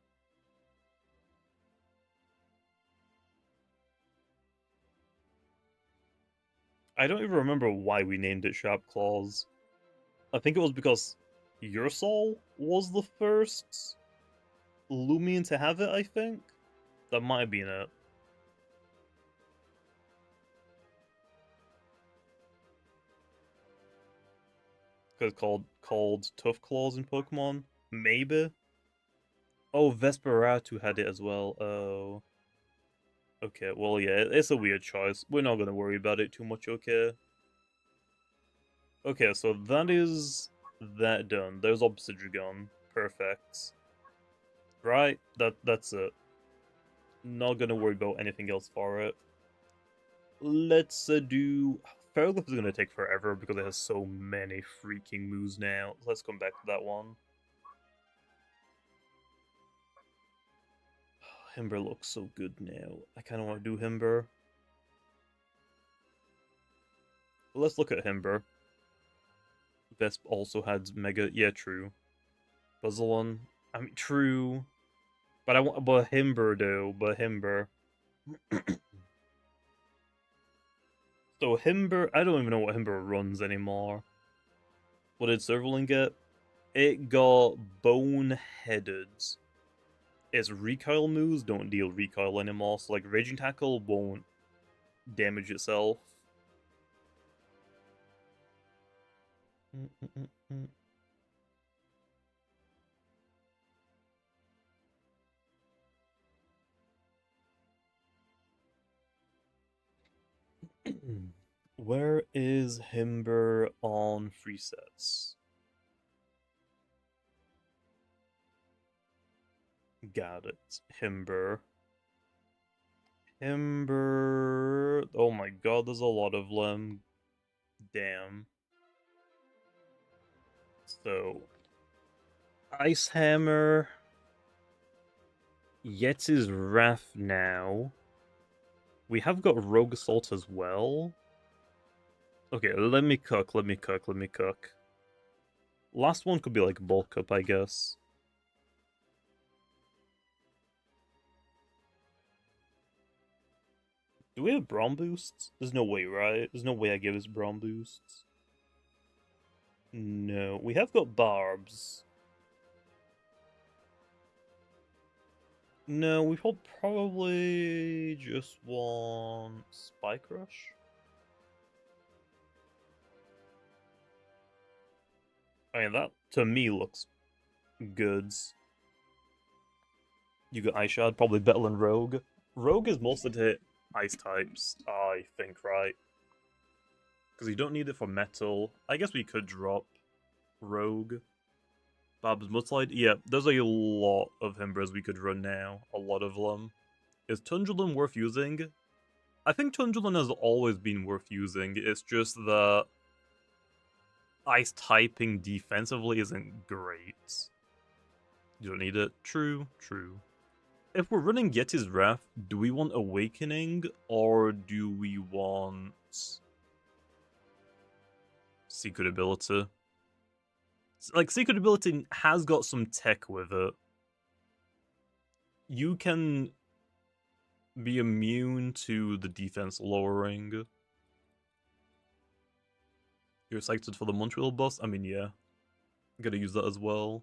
I don't even remember why we named it Sharp Claws. I think it was because Ursol was the first Loomian to have it, I think. That might have been it. Because called Tough Claws in Pokemon? Maybe? Oh, Vesperatu had it as well. Oh. Okay, well, yeah, it's a weird choice. We're not going to worry about it too much, okay? Okay, so that is that done. There's Obsidian. Perfect. Right? That's it. Not going to worry about anything else for it. Let's do... Pharoglyph is going to take forever because it has so many freaking moves now. Let's come back to that one. Himber looks so good now. I kind of want to do Himber. Let's look at Himber. Vesp also had Mega... Yeah, true. Buzzalon. I mean, true. But I want... But Himber, though. But Himber. So Himber... I don't even know what Himber runs anymore. What did Servaling get? It got Boneheaded. Its recoil moves don't deal recoil anymore, so like Raging Tackle won't damage itself. Where is Himber on free sets? Got it. Himber. Himber. Oh my god, there's a lot of them. Damn. So, Ice Hammer. Yeti's Wrath now. We have got Rogue Assault as well. Okay, let me cook. Last one could be like bulk up, I guess. Do we have Braum boosts? There's no way, right? There's no way I give us Braum boosts. No, we have got Barbs. No, we probably just want Spike Rush. I mean, that to me looks good. You got Ice Shard, probably better than Rogue. Rogue is mostly to hit Ice types, I think, right? Because you don't need it for Metal. I guess we could drop Rogue. Bab's Mudslide. Yeah, there's a lot of Himbers we could run now. A lot of them. Is Tundrulin worth using? I think Tundrulin has always been worth using. It's just that Ice typing defensively isn't great. You don't need it. True. If we're running Yeti's Wrath, do we want Awakening or do we want Secret Ability? Like, Secret Ability has got some tech with it. You can be immune to the defense lowering. You're excited for the Montreal boss? I mean, yeah. I'm gonna use that as well.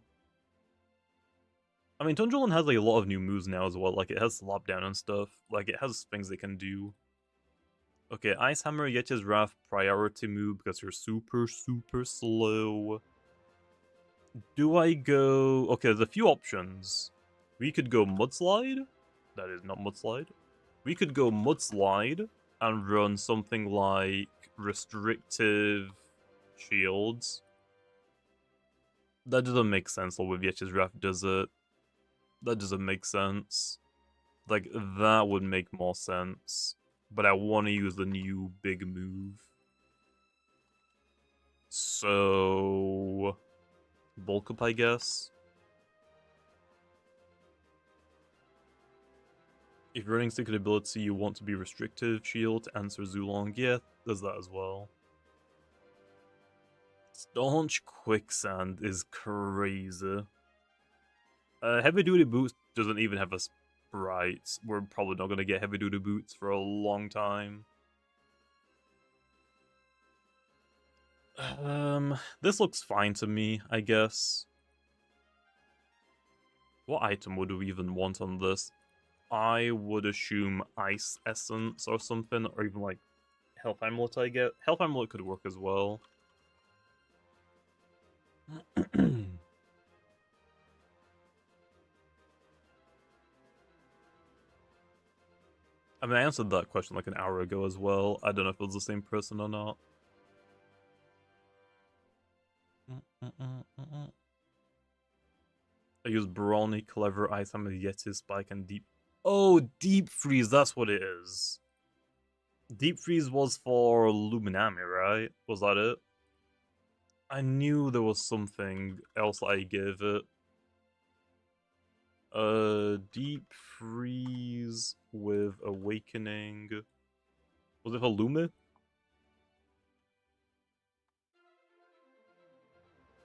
I mean, Tundrolin has like a lot of new moves now as well. Like it has slap down and stuff. Like it has things they can do. Okay, Ice Hammer, Yeti's Wrath, priority move because you're super slow. Do I go... Okay, there's a few options. We could go Mudslide. That is not Mudslide. We could go Mudslide and run something like Restrictive Shields. That doesn't make sense with Yeti's Wrath, does it? That doesn't make sense. Like, that would make more sense. But I want to use the new big move. So... Bulk up, I guess. If you're running secret ability, you want to be restrictive. Shield, answer Zulong. Yeah, there's that as well. Staunch Quicksand is crazy. Heavy Duty Boots doesn't even have a sprite. We're probably not going to get Heavy Duty Boots for a long time. This looks fine to me, I guess. What item would we even want on this? I would assume Ice Essence or something, or even like Health Amulet, I get. Health Amulet could work as well. I mean, I answered that question like an hour ago as well. I don't know if it was the same person or not. I use Brawny, Clever, Ice Hammer, Yeti, Spike, and Deep... Oh, Deep Freeze, that's what it is. Deep Freeze was for Luminami, right? Was that it? I knew there was something else I gave it. Deep Freeze with Awakening. Was it for Lumi?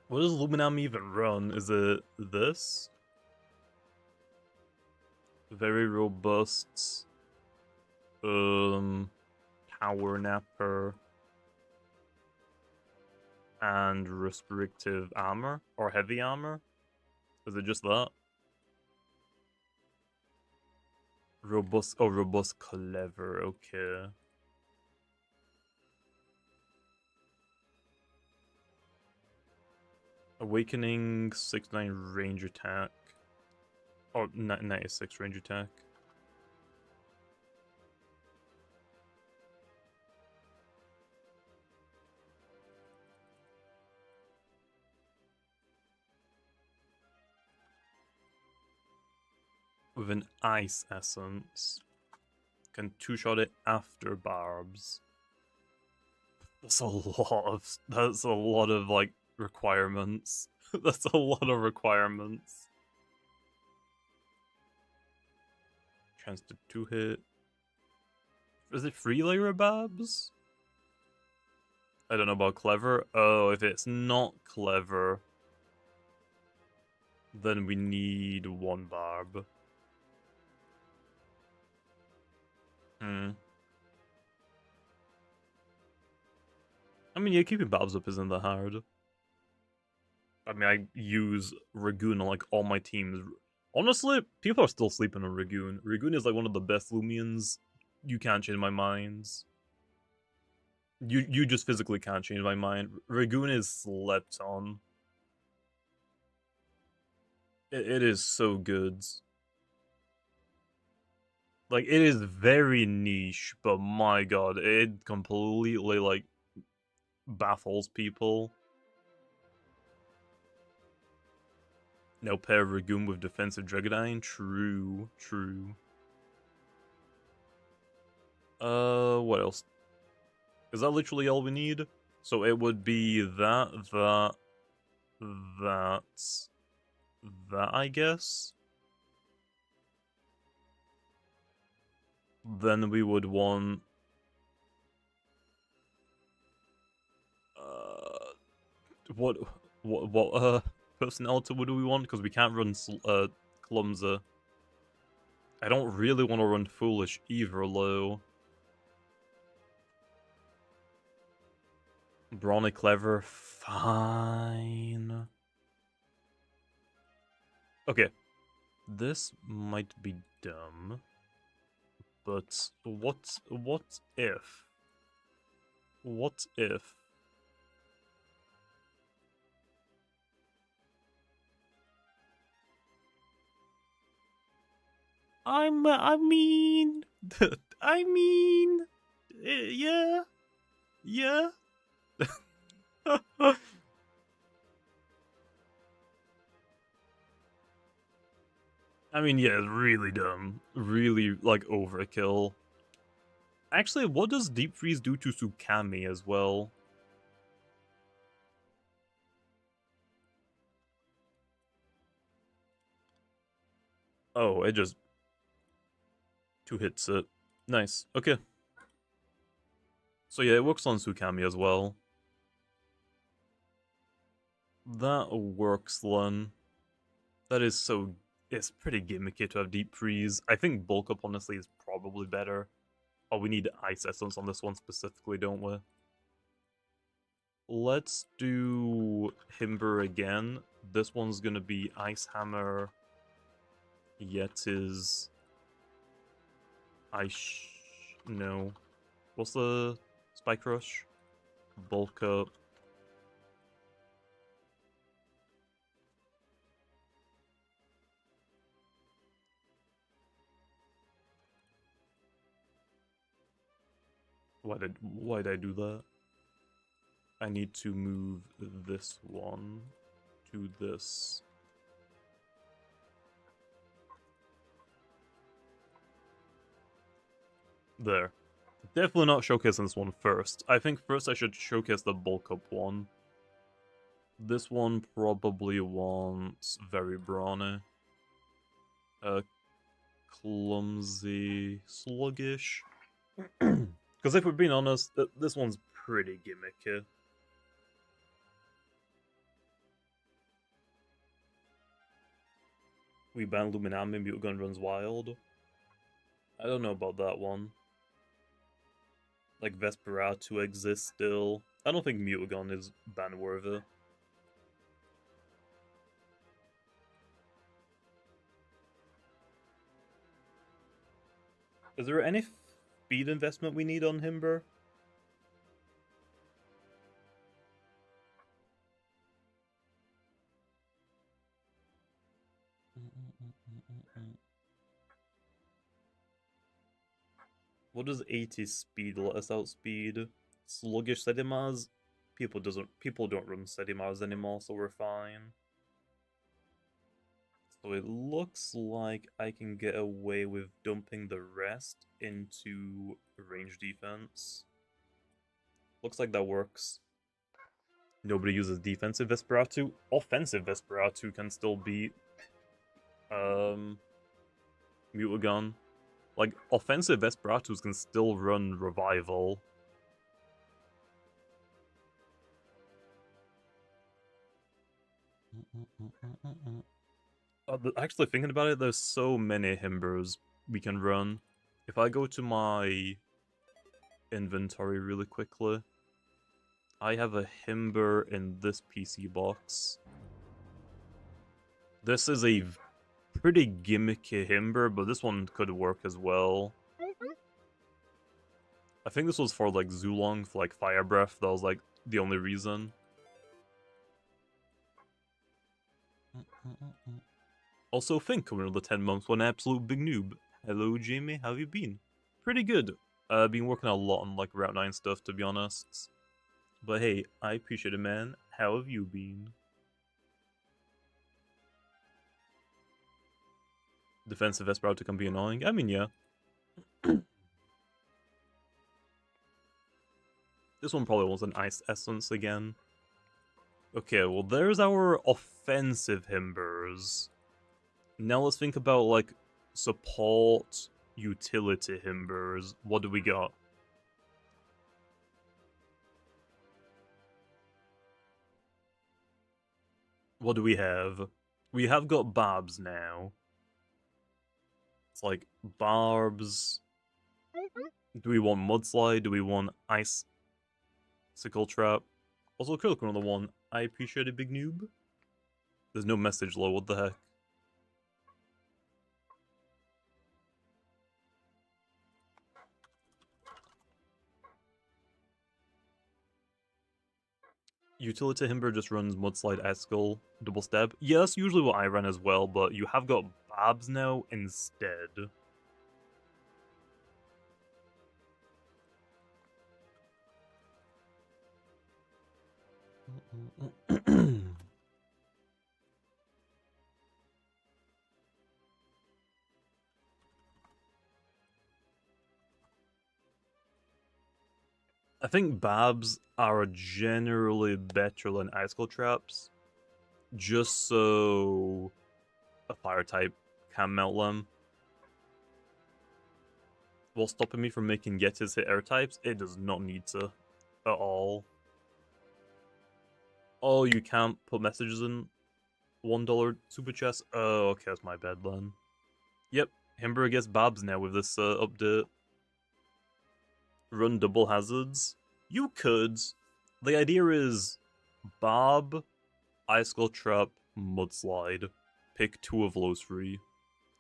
What does Luminami even run? Is it this? Very robust. Power Napper. And restrictive armor? Or heavy armor? Is it just that? Robust, oh, robust clever, okay. Awakening, 6-9 range attack. Oh, 96 range attack. With an Ice Essence. Can two-shot it after Barbs. That's a lot of, like, requirements. That's a lot of requirements. Chance to two-hit. Is it 3-layer Barbs? I don't know about Clever. Oh, if it's not Clever, then we need 1 Barb. I mean, yeah, keeping Barbs up isn't that hard. I mean, I use Ragoon on, like, all my teams. Honestly, people are still sleeping on Ragoon. Ragoon is, like, one of the best Loomians. You can't change my minds. You just physically can't change my mind. Ragoon is slept on. It is so good. Like, it is very niche, but my god, it completely, like, baffles people. Now pair Ragoon with defensive Dragonine? True. What else? Is that literally all we need? So it would be that, I guess? Then we would want... What personality would we want? Because we can't run Clumsy. I don't really want to run Foolish either, though. Brawny Clever, fine. Okay. This might be dumb, but what if? What if? I mean, I mean, yeah, yeah. I mean, yeah, it's really dumb. Really, like, overkill. Actually, what does Deep Freeze do to Tsukami as well? Oh, it just 2 hits it. Nice. Okay. So yeah, it works on Tsukami as well. That works, then. That is so... It's pretty gimmicky to have Deep Freeze. I think Bulk Up, honestly, is probably better. Oh, we need Ice Essence on this one specifically, don't we? Let's do Himber again. This one's gonna be Ice Hammer, Yetiz, no. What's the Spike Rush? Bulk Up. Why did I do that? I need to move this one to this. There. Definitely not showcasing this one first. I think first I should showcase the bulk up one. This one probably wants very brawny. Clumsy, sluggish. Because if we're being honest, this one's pretty gimmicky. We ban Luminami, Mute Gun runs wild. I don't know about that one. Like Vesperatu exists still. I don't think Mutagon is ban worthy. Is there any speed investment we need on Himber? What does 80 speed let us outspeed? Sluggish Sedimars? People don't run Sedimars anymore, so we're fine. So it looks like I can get away with dumping the rest into range defense. Looks like that works. Nobody uses defensive Vesperatu. Offensive Vesperatu can still beat Mutagon. Like, offensive Vesperatus can still run Revival. Actually, thinking about it, there's so many Himbers we can run. If I go to my inventory really quickly, I have a Himber in this PC box. This is a pretty gimmicky Himber, but this one could work as well. I think this was for like Zulong, for like Fire Breath. That was like the only reason. Also, Fink coming in the 10 months, one absolute big noob. Hello, Jamie, how have you been? Pretty good. I've been working a lot on like Route 9 stuff, to be honest. But hey, I appreciate it, man. How have you been? Defensive Vesperauto can be annoying. I mean, yeah. This one probably wants an Ice Essence again. Okay, well, there's our offensive Himbers. Now let's think about, like, support utility Himbers. What do we got? What do we have? We have got Barbs now. It's like, Barbs. Do we want Mudslide? Do we want Ice Sickle Trap? Also, critical on the one. I appreciate it, big noob. There's no message low, what the heck? Utility Himber just runs Mudslide, Icicle, Double Stab. Yeah, that's usually what I run as well, but you have got Babs now instead. I think Babs are generally better than Icicle Traps, just so a Fire type can melt them. While stopping me from making Yetis hit air types, it does not need to at all. Oh, you can't put messages in $1 super chest? Oh, okay, that's my bad then. Yep, Himber gets Babs now with this update. Run double hazards. You could. The idea is Bob, Icicle Trap, Mudslide. Pick 2 of those 3.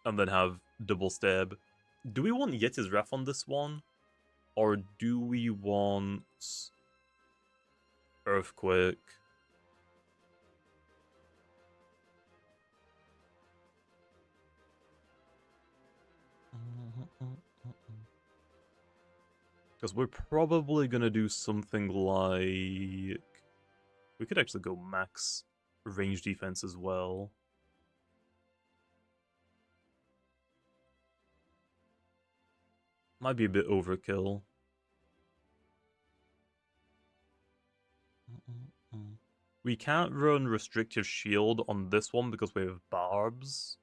And then have double stab. Do we want Yeti's Wrath on this one? Or do we want Earthquake? Because we're probably going to do something like... We could actually go max range defense as well. Might be a bit overkill. We can't run Restrictive Shield on this one because we have Barbs.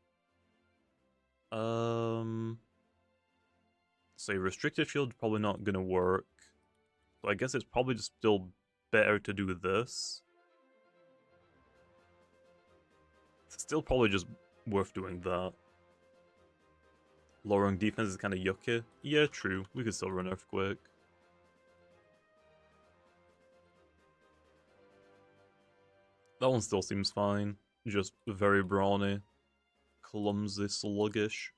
So Restrictive Shield probably not gonna work. So I guess it's probably just still better to do this. It's still probably just worth doing that. Lowering defense is kind of yucky. Yeah, true. We could still run Earthquake. That one still seems fine. Just very brawny. Clumsy, sluggish.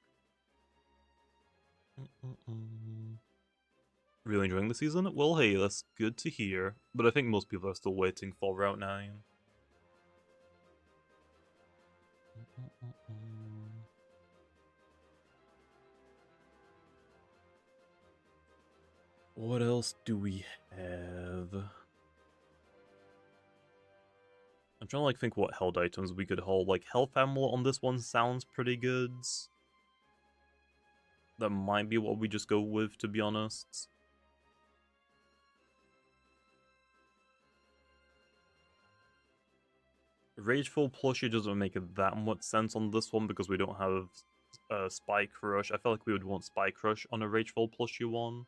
Really enjoying the season? Well, hey, that's good to hear. But I think most people are still waiting for Route 9. What else do we have? I'm trying to like think what held items we could hold. Like health amulet on this one sounds pretty good. That might be what we just go with, to be honest. Rageful plushie doesn't make that much sense on this one because we don't have Spy Crush. I feel like we would want Spy Crush on a Rageful plushie one.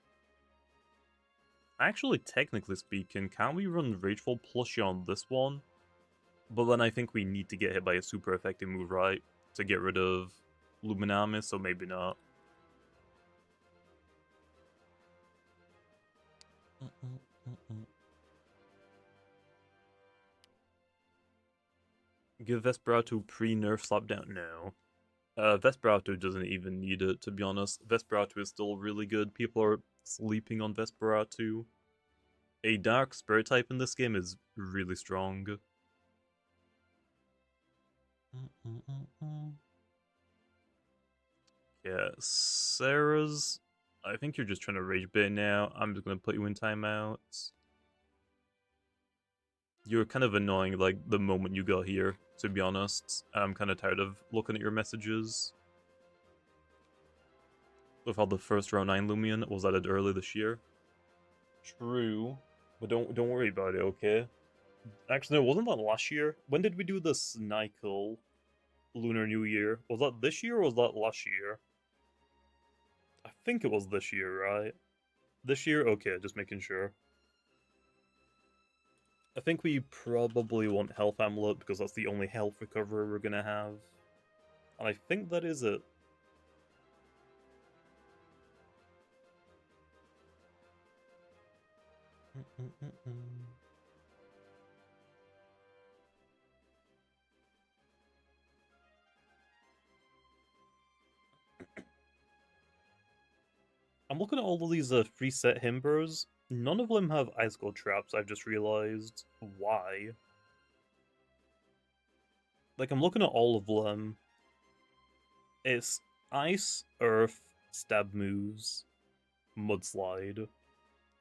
Actually, technically speaking, can we run Rageful plushie on this one? But then I think we need to get hit by a super effective move, right? To get rid of Luminamis, so maybe not. Give Vesperatu pre-nerf slapdown? No. Vesperatu doesn't even need it, to be honest. Vesperatu is still really good. People are sleeping on Vesperatu. A Dark Spirit type in this game is really strong. Yeah, Sarah's... I think you're just trying to rage bait now. I'm just going to put you in timeouts. You're kind of annoying, like, the moment you got here, to be honest. I'm kind of tired of looking at your messages. With how the first round 9 Loomian was added early this year. True. But don't worry about it, okay? Actually, no, wasn't that last year? When did we do the Snikel Lunar New Year? Was that this year or was that last year? I think it was this year, right? This year? Okay, just making sure. I think we probably want Health Amulet because that's the only health recovery we're gonna have. And I think that is it. I'm looking at all of these free set Himbers. None of them have icicle traps, I've just realized. Why? Like, I'm looking at all of them. It's ice, earth, stab moves, mudslide.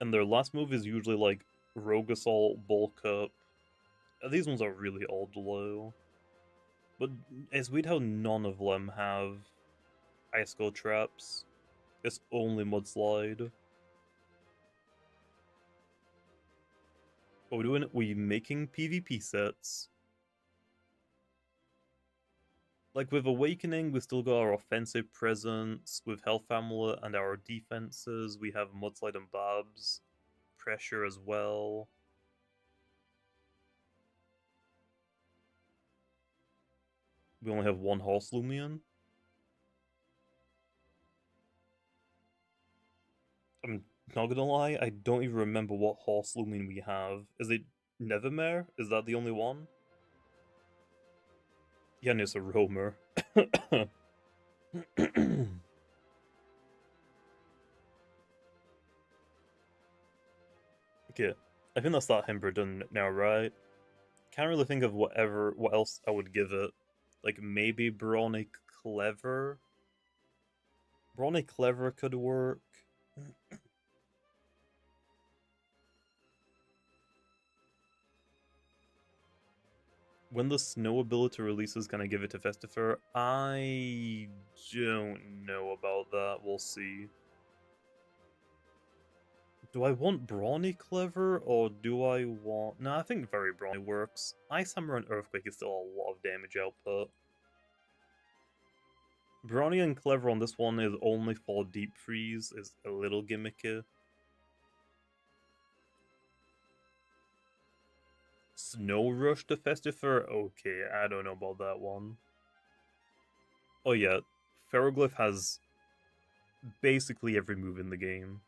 And their last move is usually like rogue assault, bulk up. These ones are really old low. But it's weird how none of them have icicle traps. It's only mudslide. What we're doing, we're making PvP sets. Like with Awakening, we still got our offensive presence. With Health Amulet and our defenses, we have Mudslide and Babs. Pressure as well. We only have one horse Loomian. I'm not gonna lie, I don't even remember what horse Loomian we have. Is it Nevermare? Is that the only one? Yeah, and it's a roamer. Okay, I think that's that Himber done now, right? Can't really think of what else I would give it. Like maybe Brawny Clever? Brawny Clever could work. When the snow ability releases, can I give it to Festifer? I don't know about that. We'll see. Do I want Brawny Clever, or do I want... No, I think Very Brawny works. Ice Hammer and Earthquake is still a lot of damage output. Brawny and Clever on this one is only for Deep Freeze, is a little gimmicky. Snow Rush to Festifer? Okay, I don't know about that one. Oh yeah, Pharoglyph has basically every move in the game.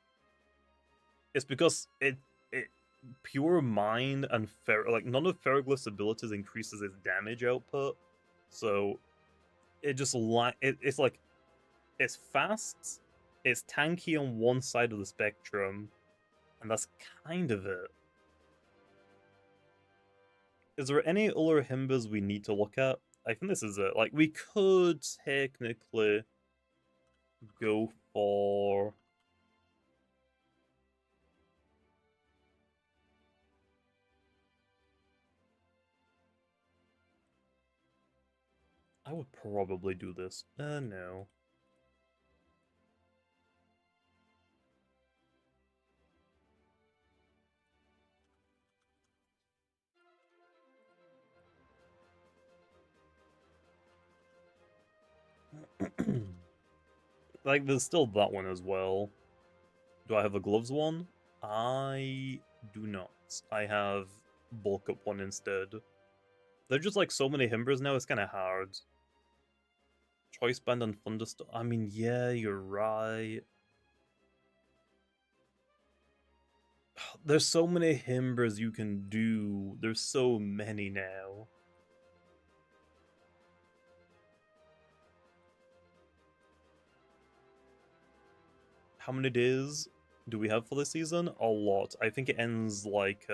It's because it pure mind and like none of Pharoglyph's abilities increases its damage output, so it just it's like it's fast, it's tanky on one side of the spectrum, and that's kind of it. Is there any other Himbers we need to look at? I think this is it. Like, we could technically go for... I would probably do this. No. Like, there's still that one as well. Do I have a gloves one? I do not. I have bulk up one instead. There's just like so many Himbers now, it's kind of hard. Choice Band and Thunderstorm. I mean, yeah, you're right. There's so many Himbers you can do. There's so many now. How many days do we have for this season? A lot. I think it ends like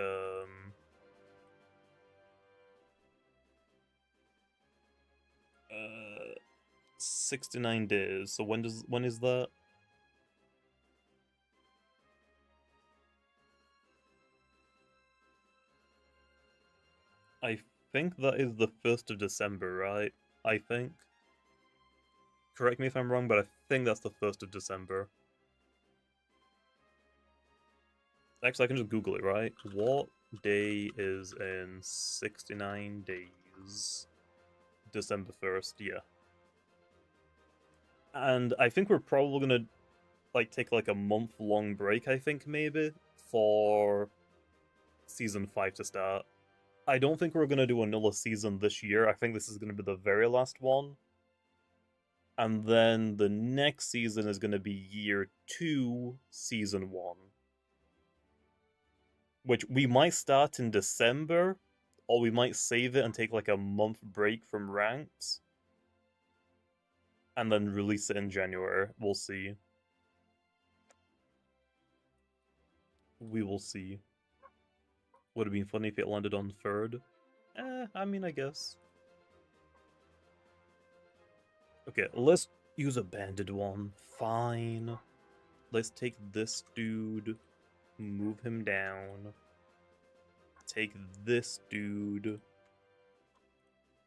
69 days. So when is that? I think that is the 1st of December, right? I think. Correct me if I'm wrong, but I think that's the 1st of December. Actually, I can just Google it, right? What day is in 69 days? December 1st, yeah. And I think we're probably gonna like take like a month-long break, I think, maybe, for Season 5 to start. I don't think we're gonna do another season this year. I think this is gonna be the very last one. And then the next season is gonna be Year 2, Season 1. Which we might start in December, or we might save it and take like a month break from ranks. And then release it in January. We'll see. We will see. Would have been funny if it landed on third. I mean, I guess. Okay, let's use a banded one. Fine. Let's take this dude, move him down. Take this dude,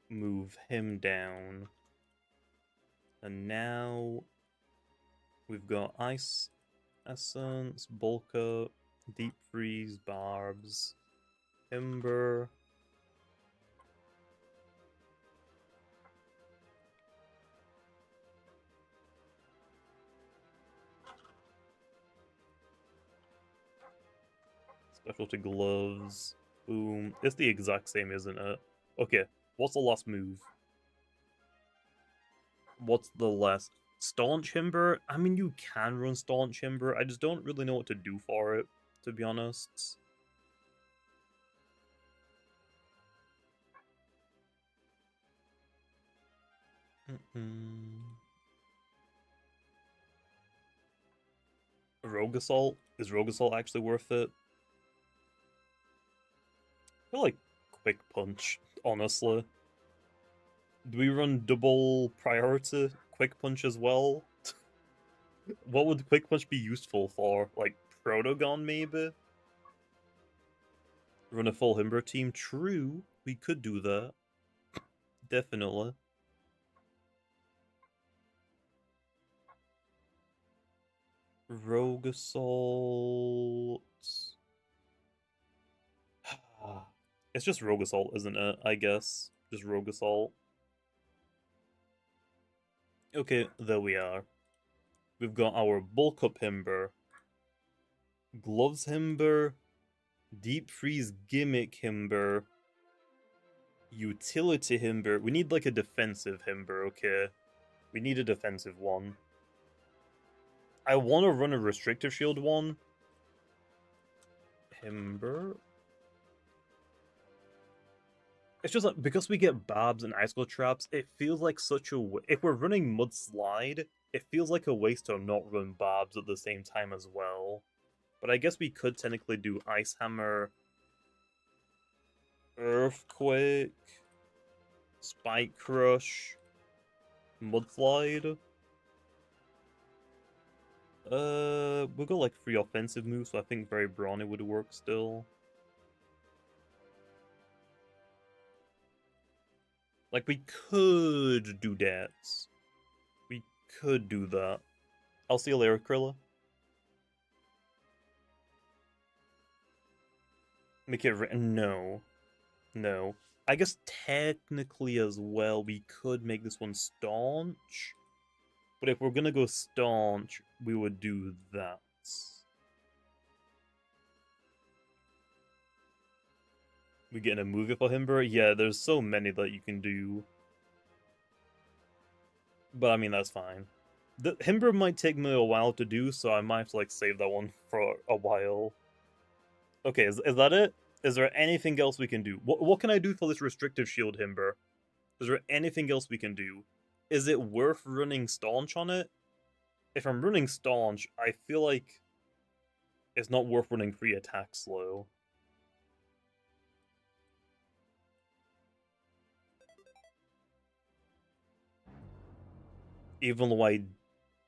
move him down. And now we've got Ice Essence, Bulk Up, Deep Freeze, Barbs, Timber. Specialty Gloves. Boom. It's the exact same, isn't it? Okay, what's the last move? What's the last? Staunch Himber? I mean, you can run Staunch Himber. I just don't really know what to do for it, to be honest. Rogue Assault? Is Rogue Assault actually worth it? I feel like Quick Punch, honestly. Do we run double priority Quick Punch as well? What would Quick Punch be useful for? Like, Protogon, maybe? Run a full Himber team? True, we could do that. Definitely. Rogue Assault... It's just Rogue Assault, isn't it? I guess. Just Rogue Assault. Okay, there we are. We've got our Bulk Up Himber, Gloves Himber, Deep Freeze Gimmick Himber, Utility Himber. We need like a defensive Himber, okay? We need a defensive one. I want to run a Restrictive Shield one. Himber? It's just like, because we get Barbs and Icicle Traps, it feels like such a... If we're running Mudslide, it feels like a waste to not run Barbs at the same time as well. But I guess we could technically do Ice Hammer, Earthquake, Spike Crush, Mudslide. We'll go like 3 offensive moves, so I think Very Brawny would work still. Like, we could do that. We could do that. I'll see you later, Krilla. Make it... No. No. I guess technically as well, we could make this one Staunch. But if we're gonna go Staunch, we would do that. We getting a movie for Himber? Yeah, there's so many that you can do. But I mean, that's fine. The Himber might take me a while to do, so I might have to like save that one for a while. Okay, is that it? Is there anything else we can do? What can I do for this Restrictive Shield Himber? Is there anything else we can do? Is it worth running Staunch on it? If I'm running Staunch, I feel like it's not worth running free attack slow. Even though I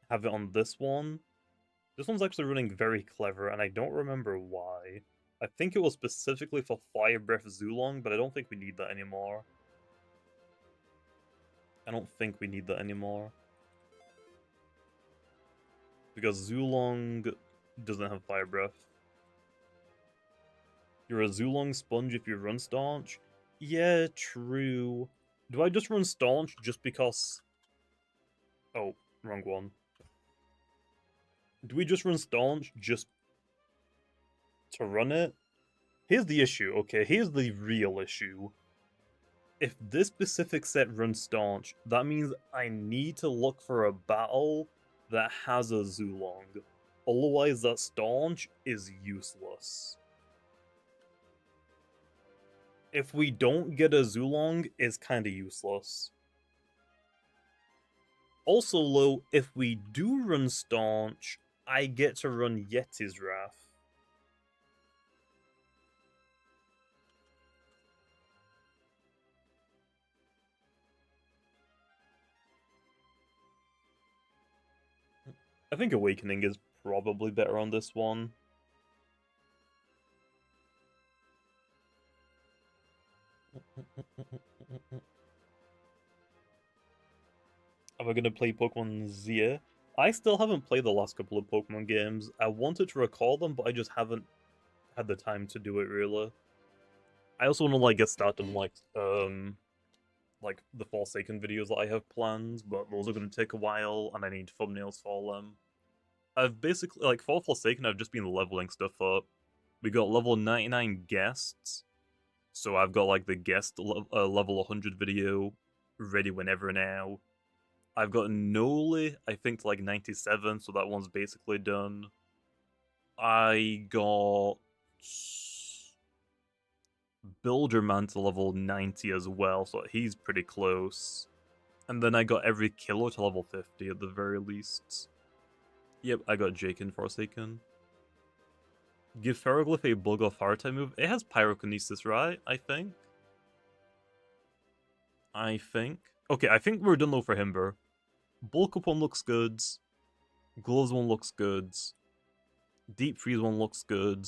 have it on this one. This one's actually running very clever, and I don't remember why. I think it was specifically for Fire Breath Zulong, but I don't think we need that anymore. I don't think we need that anymore. Because Zulong doesn't have Fire Breath. You're a Zulong Sponge if you run Staunch? Yeah, true. Do I just run Staunch just because... Oh, wrong one. Do we just run Staunch just to run it? Here's the issue, okay? Here's the real issue. If this specific set runs Staunch, that means I need to look for a battle that has a Zulong. Otherwise, that Staunch is useless. If we don't get a Zulong, it's kinda useless. Also, though, if we do run Staunch, I get to run Yeti's Wrath. I think Awakening is probably better on this one. Am I gonna play Pokemon Z? I still haven't played the last couple of Pokemon games. I wanted to recall them, but I just haven't had the time to do it really. I also want to like get started on like the Forsaken videos that I have planned, but those are gonna take a while, and I need thumbnails for them. I've basically like for Forsaken, I've just been leveling stuff up. We got level 99 guests, so I've got like the guest level 100 video ready whenever now. I've got Noli, I think, to like 97, so that one's basically done. I got Builderman to level 90 as well, so he's pretty close. And then I got every killer to level 50 at the very least. Yep, I got Jake in Forsaken. Give Pharoglyph a bug off hard type move. It has Pyrokinesis, right? I think. Okay, I think we're done though for Himber. Bulk up one looks good. Gloves one looks good. Deep Freeze one looks good.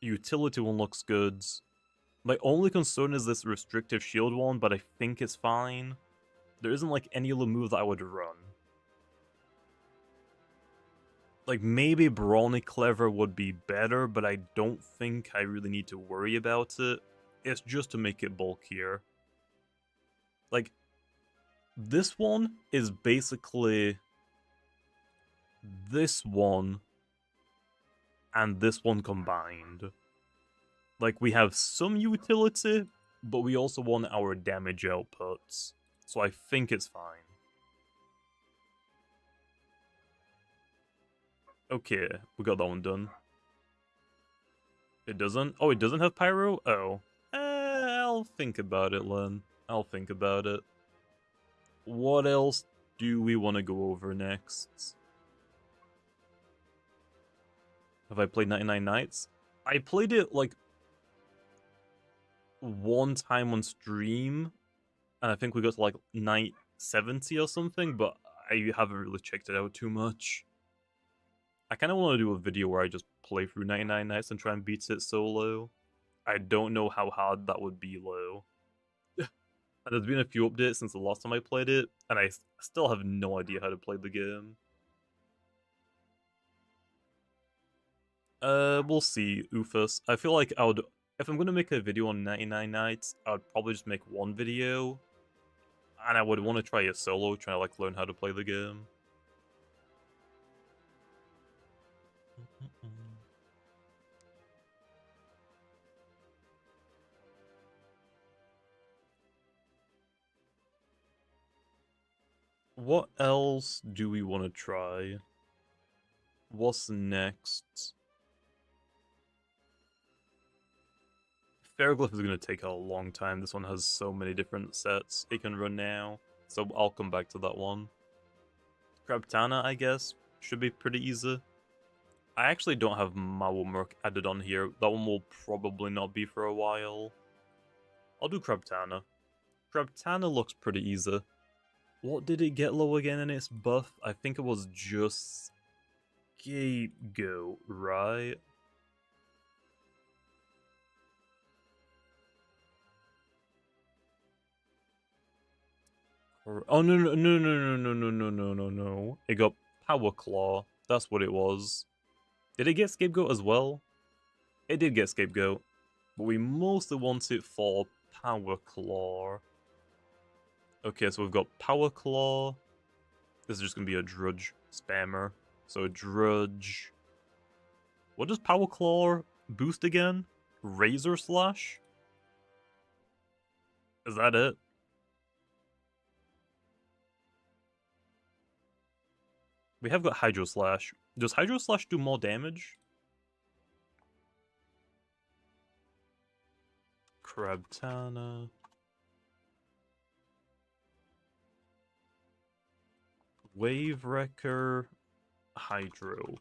Utility one looks good. My only concern is this restrictive shield one, but I think it's fine. There isn't like any other move that I would run. Like maybe Brawny Clever would be better, but I don't think I really need to worry about it. It's just to make it bulkier. Like, this one is basically this one and this one combined. Like, we have some utility, but we also want our damage outputs. So I think it's fine. Okay, we got that one done. It doesn't? Oh, it doesn't have Pyro? Oh. I'll think about it, Len. I'll think about it. What else do we want to go over next? Have I played 99 Nights? I played it, like, one time on stream, and I think we got to, like, night 70 or something, but I haven't really checked it out too much. I kind of want to do a video where I just play through 99 Nights and try and beat it solo. I don't know how hard that would be, though. And there's been a few updates since the last time I played it, and I still have no idea how to play the game. We'll see, Ufus. I feel like if I'm gonna make a video on 99 Nights, I would probably just make one video, and I would want to try a solo, trying to like learn how to play the game. What else do we want to try? What's next? Pharoglyph is going to take a long time. This one has so many different sets it can run now, so I'll come back to that one. Crabtana, I guess, should be pretty easy. I actually don't have Mawamurk added on here. That one will probably not be for a while. I'll do Crabtana. Crabtana looks pretty easy. What did it get low again in its buff? I think it was just Scapegoat, right? Oh no. It got Power Claw. That's what it was. Did it get Scapegoat as well? It did get Scapegoat. But we mostly want it for Power Claw. Okay, so we've got Power Claw. This is just going to be a Drudge spammer. So Drudge. What does Power Claw boost again? Razor Slash? Is that it? We have got Hydro Slash. Does Hydro Slash do more damage? Crabtana. Wave Wrecker. Hydro.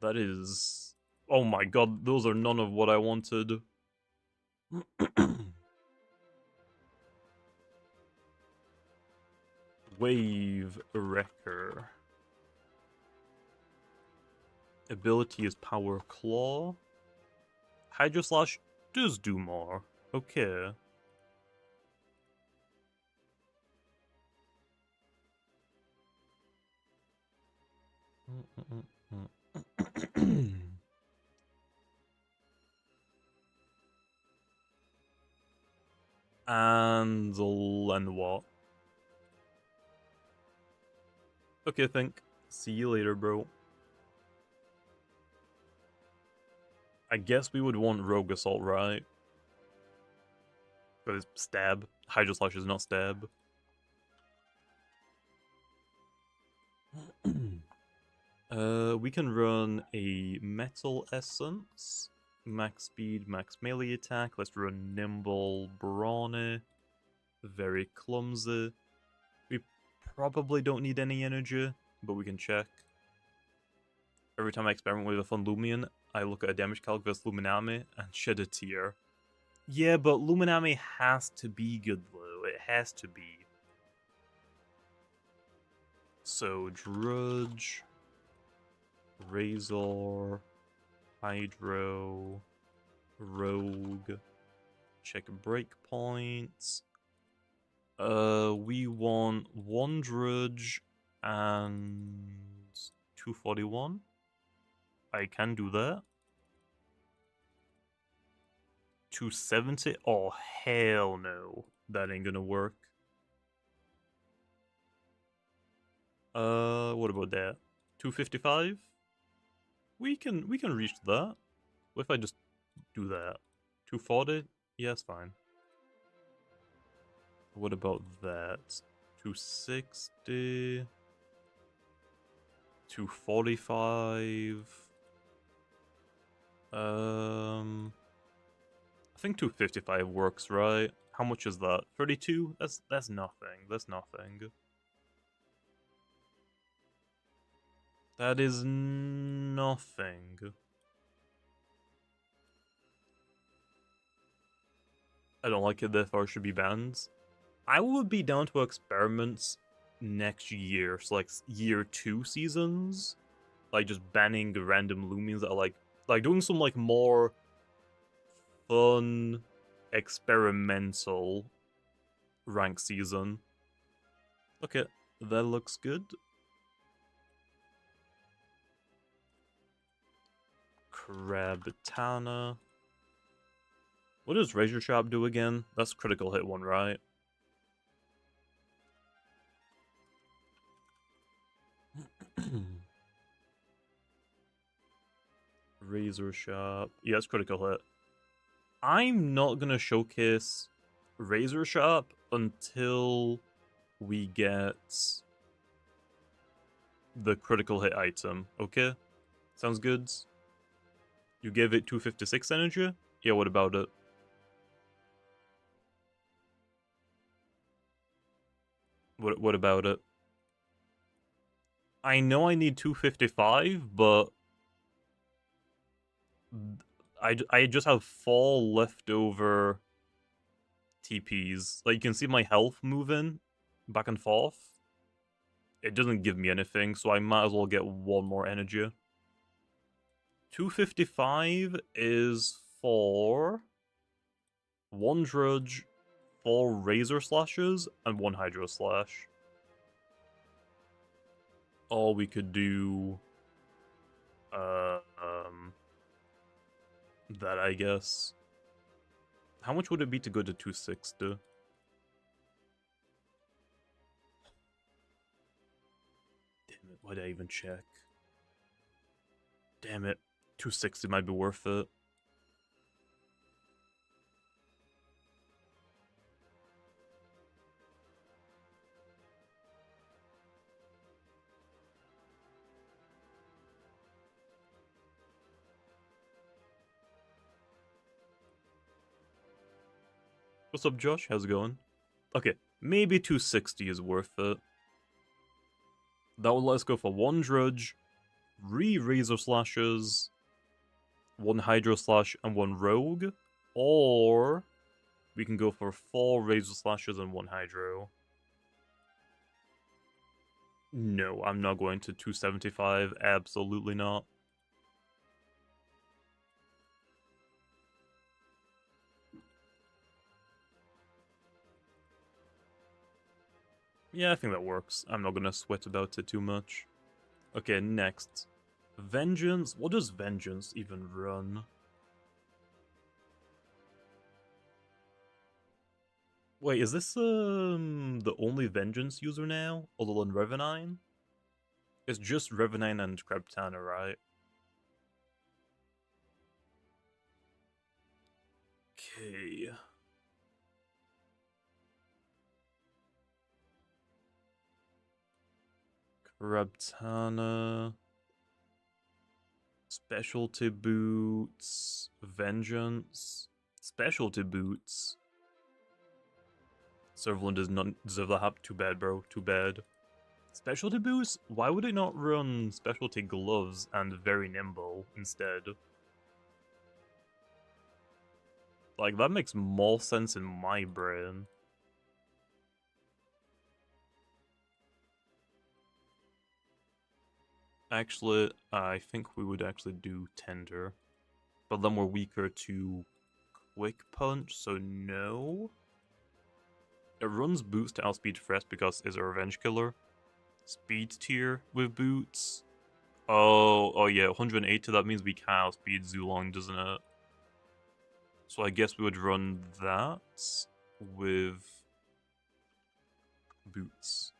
That is... Oh my god, those are none of what I wanted. Wave Wrecker. Ability is Power Claw. Hydro Slash does do more. Okay. And what? Okay, think. See you later, bro. I guess we would want Rogue Assault, right? But it's stab. Hydro Slash is not stab. We can run a Metal Essence. Max speed, max melee attack. Let's run Nimble, Brawny. Very clumsy. We probably don't need any energy, but we can check. Every time I experiment with a fun Loomian, I look at a damage calc versus Luminami and shed a tear. Yeah, but Luminami has to be good though. It has to be. So Drudge, Razor, Hydro, Rogue, check breakpoints. We want 1 Drudge and 241. I can do that. 270? Oh, hell no. That ain't gonna work. What about that? 255? We can reach that. What if I just do that? 240? Yeah, it's fine. What about that? 260? 245? I think 255 works, right? How much is that? 32? That's nothing. That's nothing. That is nothing. I don't like it, therefore it should be banned. I would be down to experiments next year, so like year 2 seasons. Like just banning random Loomians that are like doing some like more fun experimental rank season. Okay, that looks good. Crabtana. What does Razor Sharp do again? That's critical hit one, right? Razor Sharp. Yeah, it's critical hit. I'm not gonna showcase Razor Sharp until we get the critical hit item, okay? Sounds good? You gave it 256 energy? Yeah, what about it? What about it? I know I need 255, but I just have 4 leftover TPs. Like, you can see my health moving back and forth. It doesn't give me anything, so I might as well get 1 more energy. 255 is for 1 Drudge, 4 Razor Slashes, and 1 Hydro Slash. Or we could do that, I guess. How much would it be to go to 260? Damn it, why did I even check? Damn it, 260 might be worth it. What's up, Josh? How's it going? Okay, maybe 260 is worth it. That will let us go for 1 Drudge, 3 Razor Slashes, 1 Hydro Slash, and 1 Rogue. Or we can go for 4 Razor Slashes and 1 Hydro. No, I'm not going to 275. Absolutely not. Yeah, I think that works. I'm not gonna sweat about it too much. Okay, next. Vengeance? What does Vengeance even run? Wait, is this the only Vengeance user now, other than Revenine? It's just Revenine and Krebtana, right? Okay. Krebtana. Specialty boots. Vengeance. Specialty boots. Servalan does not deserve that hap. Too bad, bro. Too bad. Specialty boots? Why would it not run specialty gloves and very nimble instead? Like, that makes more sense in my brain. Actually, I think we would actually do Tender. But then we're weaker to Quick Punch, so no. It runs boots to outspeed Frest because it's a revenge killer. Speed tier with boots. Oh yeah, 180, that means we can outspeed Zulong, doesn't it? So I guess we would run that with boots.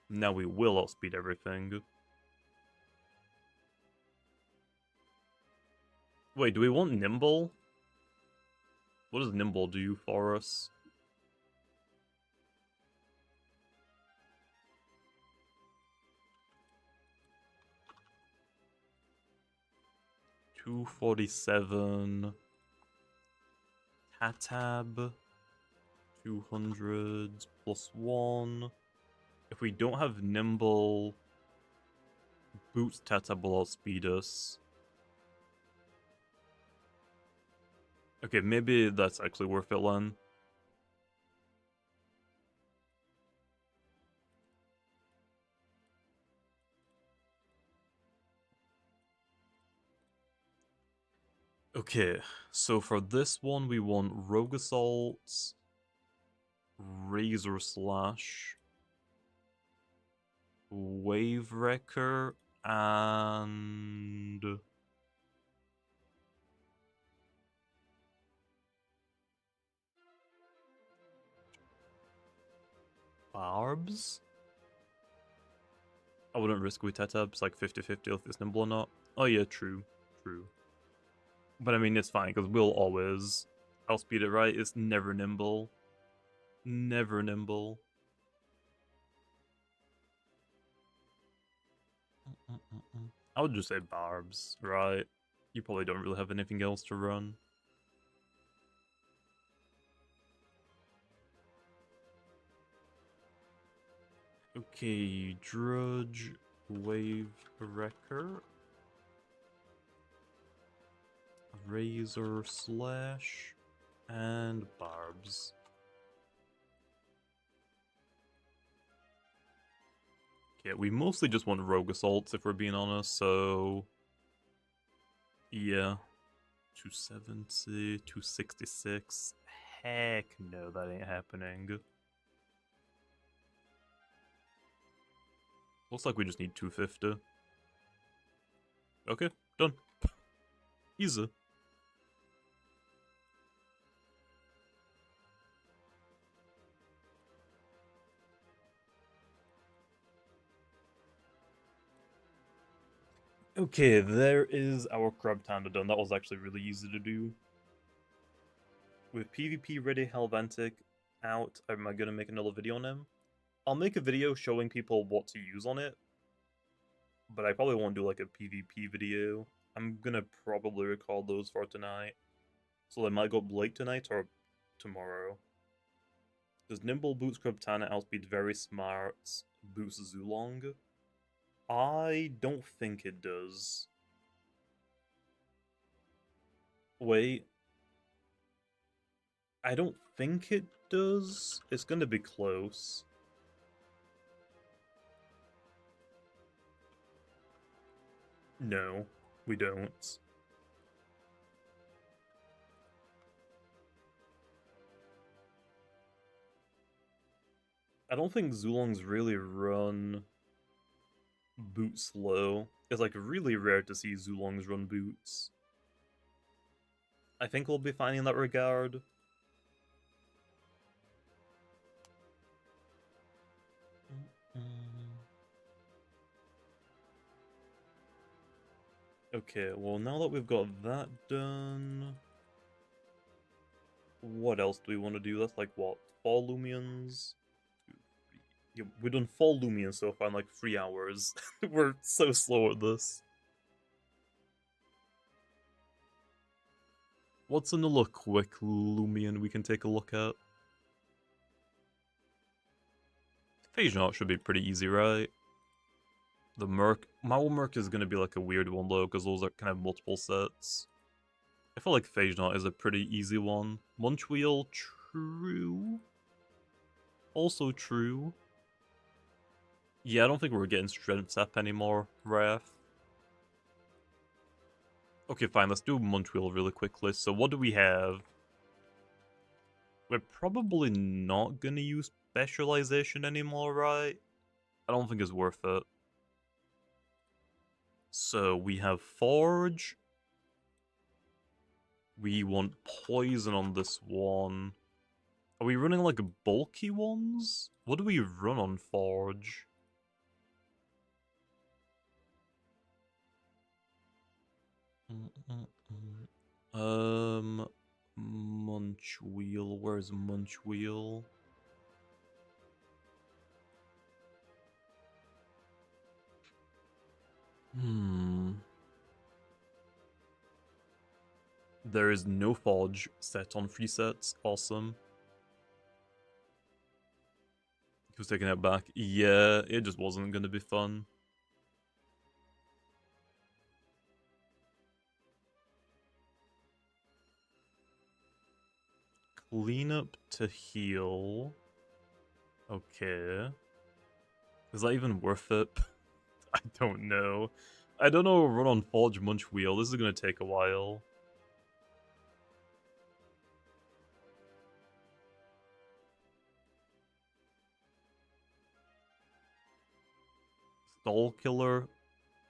Now we will outspeed everything. Wait, do we want Nimble? What does Nimble do for us? $247. Tatab. 200 plus 1. If we don't have Nimble, Boots Tatab will outspeed us. Okay, maybe that's actually worth it, Len. Okay, so for this one, we want Rogue Assault, Razor Slash, Wave Wrecker, and Barbs? I wouldn't risk with Tatab, it's like 50-50 if it's nimble or not. Oh yeah, true. But I mean, it's fine, because we'll always outspeed it, right? It's never nimble. Never nimble. I would just say Barbs, right? You probably don't really have anything else to run. Okay, Drudge, Wave Wrecker, Razor Slash, and Barbs. Okay, we mostly just want Rogue Assaults if we're being honest, so... yeah. 270, 266. Heck no, that ain't happening. Looks like we just need 250. Okay, done. Easy. Okay, there is our Corruptedodds done. That was actually really easy to do. With PvP ready, Helvantic out, am I gonna make another video on him? I'll make a video showing people what to use on it, but I probably won't do like a PvP video. I'm gonna probably record those for tonight, so they might go up late tonight or tomorrow. Does Nimble boots Corruptedodds outspeed Very Smart boots Zulong? I don't think it does. Wait. I don't think it does. It's gonna be close. No, we don't. I don't think Zulongs really run boot slow. It's like really rare to see Zulongs run boots. I think we'll be fine in that regard. Okay, well now that we've got that done, what else do we want to do? That's like what? 4 Loomians? Yeah, we've done 4 Loomians so far in like 3 hours. We're so slow at this. What's another quick Loomian we can take a look at? Phage Knot should be pretty easy, right? The Merc. Mal Merc is going to be like a weird one though, because those are kind of multiple sets. I feel like Phage Knot is a pretty easy one. Munch Wheel, true. Also true. Yeah, I don't think we're getting Strength Sap anymore, Ref. Okay, fine, let's do Munch Wheel really quickly. So what do we have? We're probably not gonna use Specialization anymore, right? I don't think it's worth it. So we have Forge. We want Poison on this one. Are we running like bulky ones? What do we run on Forge? Munch Wheel. Where's Munch Wheel? There is no Forge set on free sets. Awesome. Who's taking it back? Yeah, it just wasn't gonna be fun. Cleanup to heal. Okay. Is that even worth it? I don't know. I don't know. Run on Forge Munch Wheel. This is gonna take a while. Stall Killer.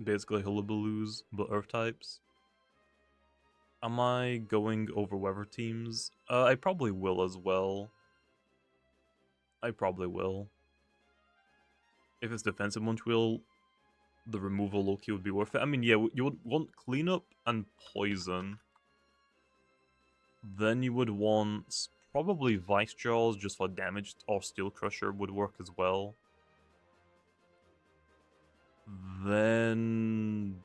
Basically Hullabaloos, but Earth types. Am I going over weather teams? I probably will as well. I probably will. If it's defensive Munch Wheel, the removal low-key would be worth it. I mean, yeah, you would want Cleanup and Poison. Then you would want probably Vice Jaws just for damage, or Steel Crusher would work as well. Then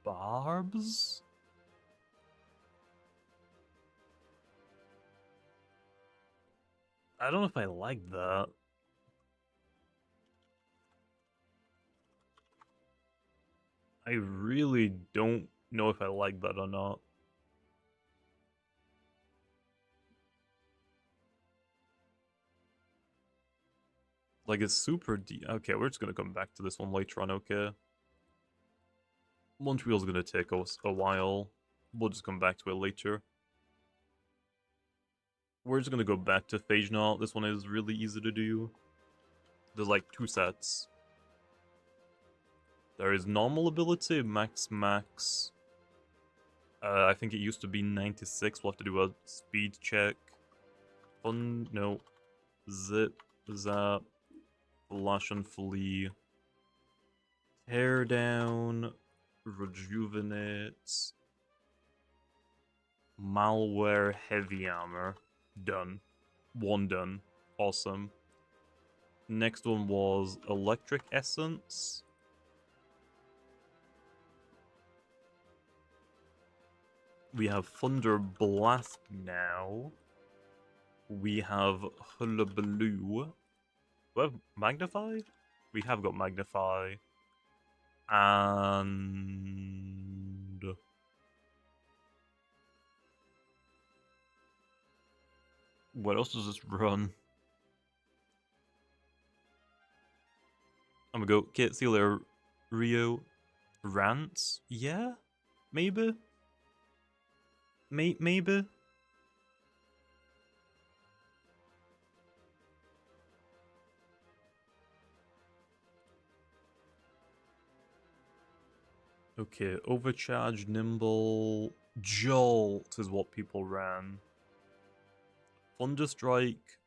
Barbs? I don't know if I like that. I really don't know if I like that or not. Like, it's super deep. Okay, we're just gonna come back to this one later on, okay? Munch Wheel's gonna take us a while. We'll just come back to it later. We're just gonna go back to Phage Knot. This one is really easy to do. There's like 2 sets. There is normal ability, max. I think it used to be 96. We'll have to do a speed check. No. Zip, zap, flash and flee. Tear down, rejuvenate. Malware, heavy armor. Done. 1 done. Awesome. Next one was Electric Essence. We have Thunder Blast now. We have Hullabaloo. Do we have Magnify? We have got Magnify. And... what else does this run? I'm gonna go, okay, see you later, Rio. Rants? Yeah? Maybe? Maybe? Okay, overcharge, nimble, jolt is what people ran. Thunderstrike,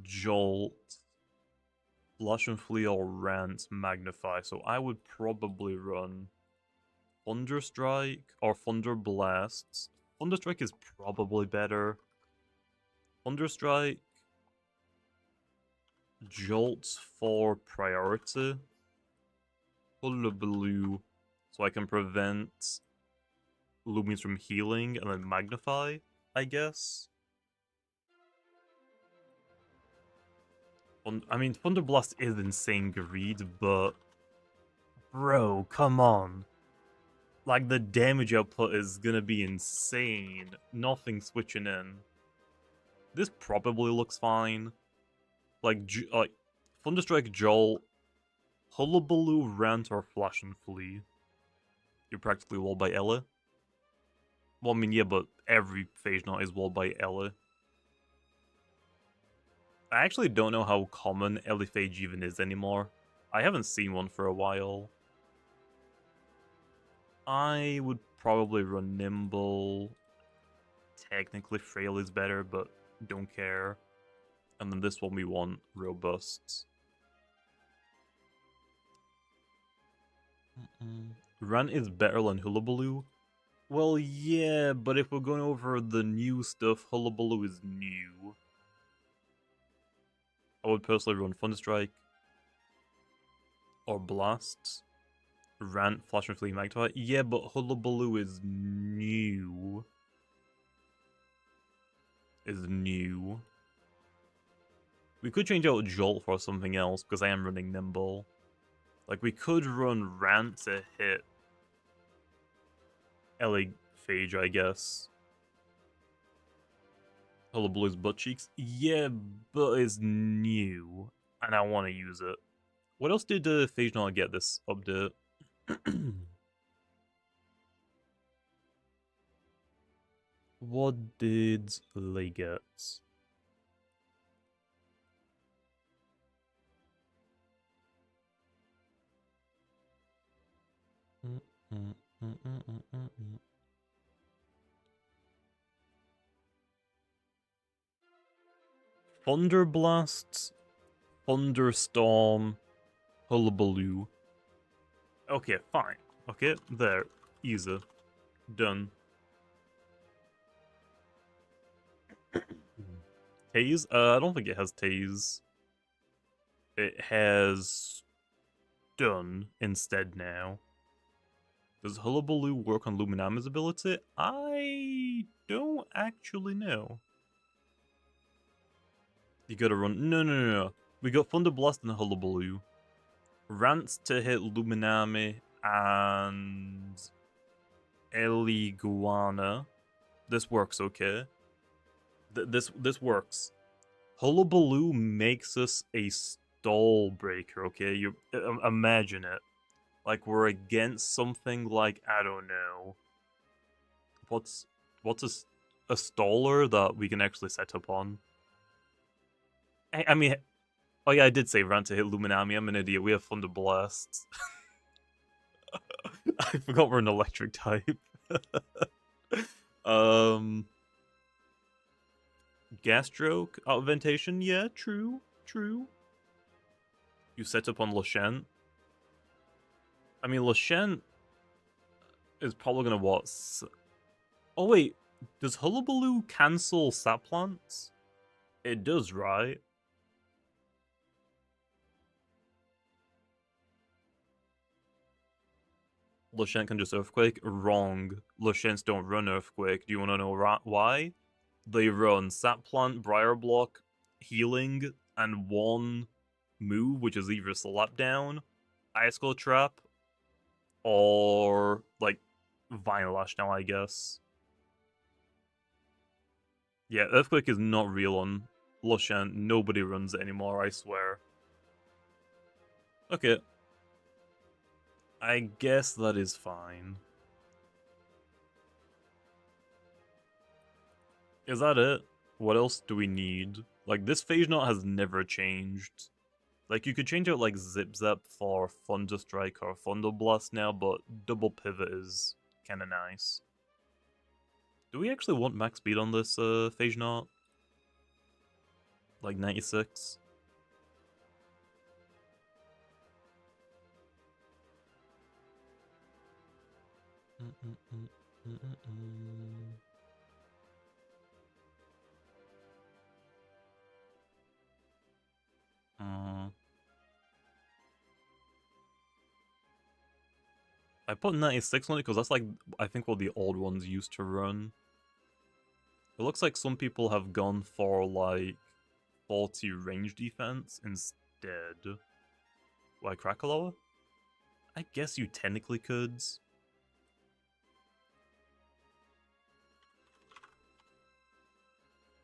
jolt, flash and flee or rant, magnify. So I would probably run Thunderstrike or Thunder Blasts. Thunderstrike is probably better. Thunderstrike, jolts for priority. Hullabaloo, so I can prevent Loomians from healing and then magnify, I guess. I mean, Thunderblast is insane greed, but bro, come on. Like, the damage output is gonna be insane. Nothing switching in. This probably looks fine. Like Thunderstrike, Jolt, Hullabaloo, Rant, or Flash and Flee. You're practically walled by Ella. Well, I mean, yeah, but every Phage Knot is walled by Ella. I actually don't know how common Ellie-Phage even is anymore. I haven't seen one for a while. I would probably run Nimble. Technically, Frail is better, but don't care. And then this one we want Robust. Run is better than Hullabaloo. Well, yeah, but if we're going over the new stuff, Hullabaloo is new. I would personally run Thunderstrike or Blast. Rant, Flash and Flee, Magnify. Yeah, but Hullabaloo is new. We could change out Jolt for something else because I am running Nimble. Like, we could run Rant to hit Ellie-Phage, I guess. Hullabaloo's butt cheeks. Yeah, but it's new, and I want to use it. What else did Phage Knot get this update? What did they get? Thunderblast, Thunderstorm, Hullabaloo. Okay, fine. Okay, there. Easy. Done. Tase? I don't think it has Tase. It has Stun instead now. Does Hullabaloo work on Luminama's ability? I don't actually know. You gotta run. No. We got Thunderblast and Hullabaloo. Rants to hit Luminami and Eliguana. This works okay. This works. Hullabaloo makes us a stall breaker, okay? You imagine it. Like we're against something like, I don't know. What's a staller that we can actually set up on? I mean, oh yeah, I did say run to hit Luminami. I'm an idiot. We have Thunder Blasts. I forgot we're an electric type. Gas stroke, augmentation. Yeah, true. You set up on Lashent. I mean, Lashent is probably gonna what? Oh wait, does Hullabaloo cancel sap plants? It does, right? Lashent can just Earthquake? Wrong. Lashents don't run Earthquake. Do you want to know why? They run Sap Plant, Briar Block, Healing, and one move, which is either Slap Down, Ice Cold Trap, or, like, Vine Lash now, I guess. Yeah, Earthquake is not real on Lashent. Nobody runs it anymore, I swear. Okay. I guess that is fine. Is that it? What else do we need? Like, this Phage Knot has never changed. Like, you could change out, like, Zip Zap for Thunder Strike or Thunder Blast now, but Double Pivot is kind of nice. Do we actually want max speed on this Phage Knot? Like 96? I put 96 on it because that's like, I think what the old ones used to run. It looks like some people have gone for like 40 range defense instead. Why Krakaloa? I guess you technically could.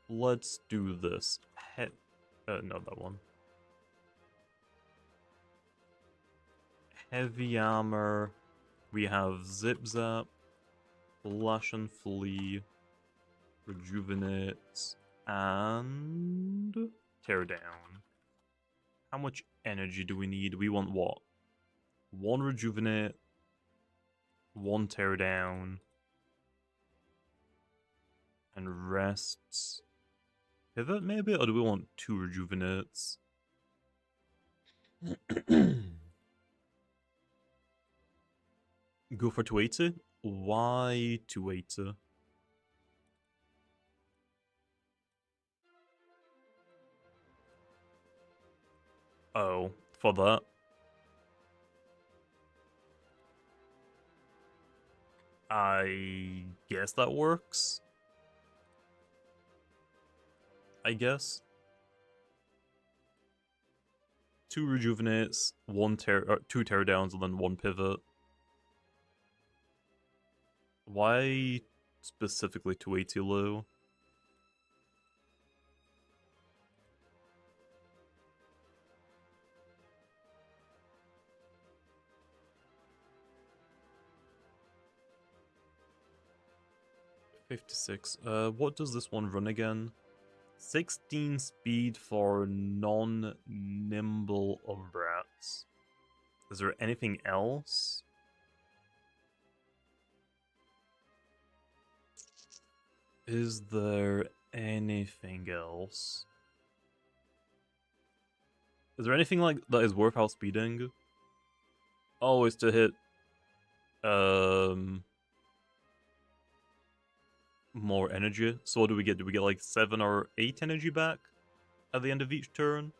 Let's do this. No, that one. Heavy armor. We have Zip Zap, Flash and Flee, Rejuvenate, and Tear Down. How much energy do we need? We want what? 1 Rejuvenate, 1 Tear Down, and rests. Pivot maybe? Or do we want 2 Rejuvenates? Go for 280? Why 280? Oh, for that? I guess that works. I guess. 2 rejuvenates, 2 tear downs, and then 1 pivot. Why specifically 280 low? $56. What does this one run again? 16 speed for non-nimble Umbrats. Is there anything else? Is there anything else? Is there anything like that is worth outspeeding? Oh, it's to hit more energy. So what do we get? Do we get like 7 or 8 energy back at the end of each turn?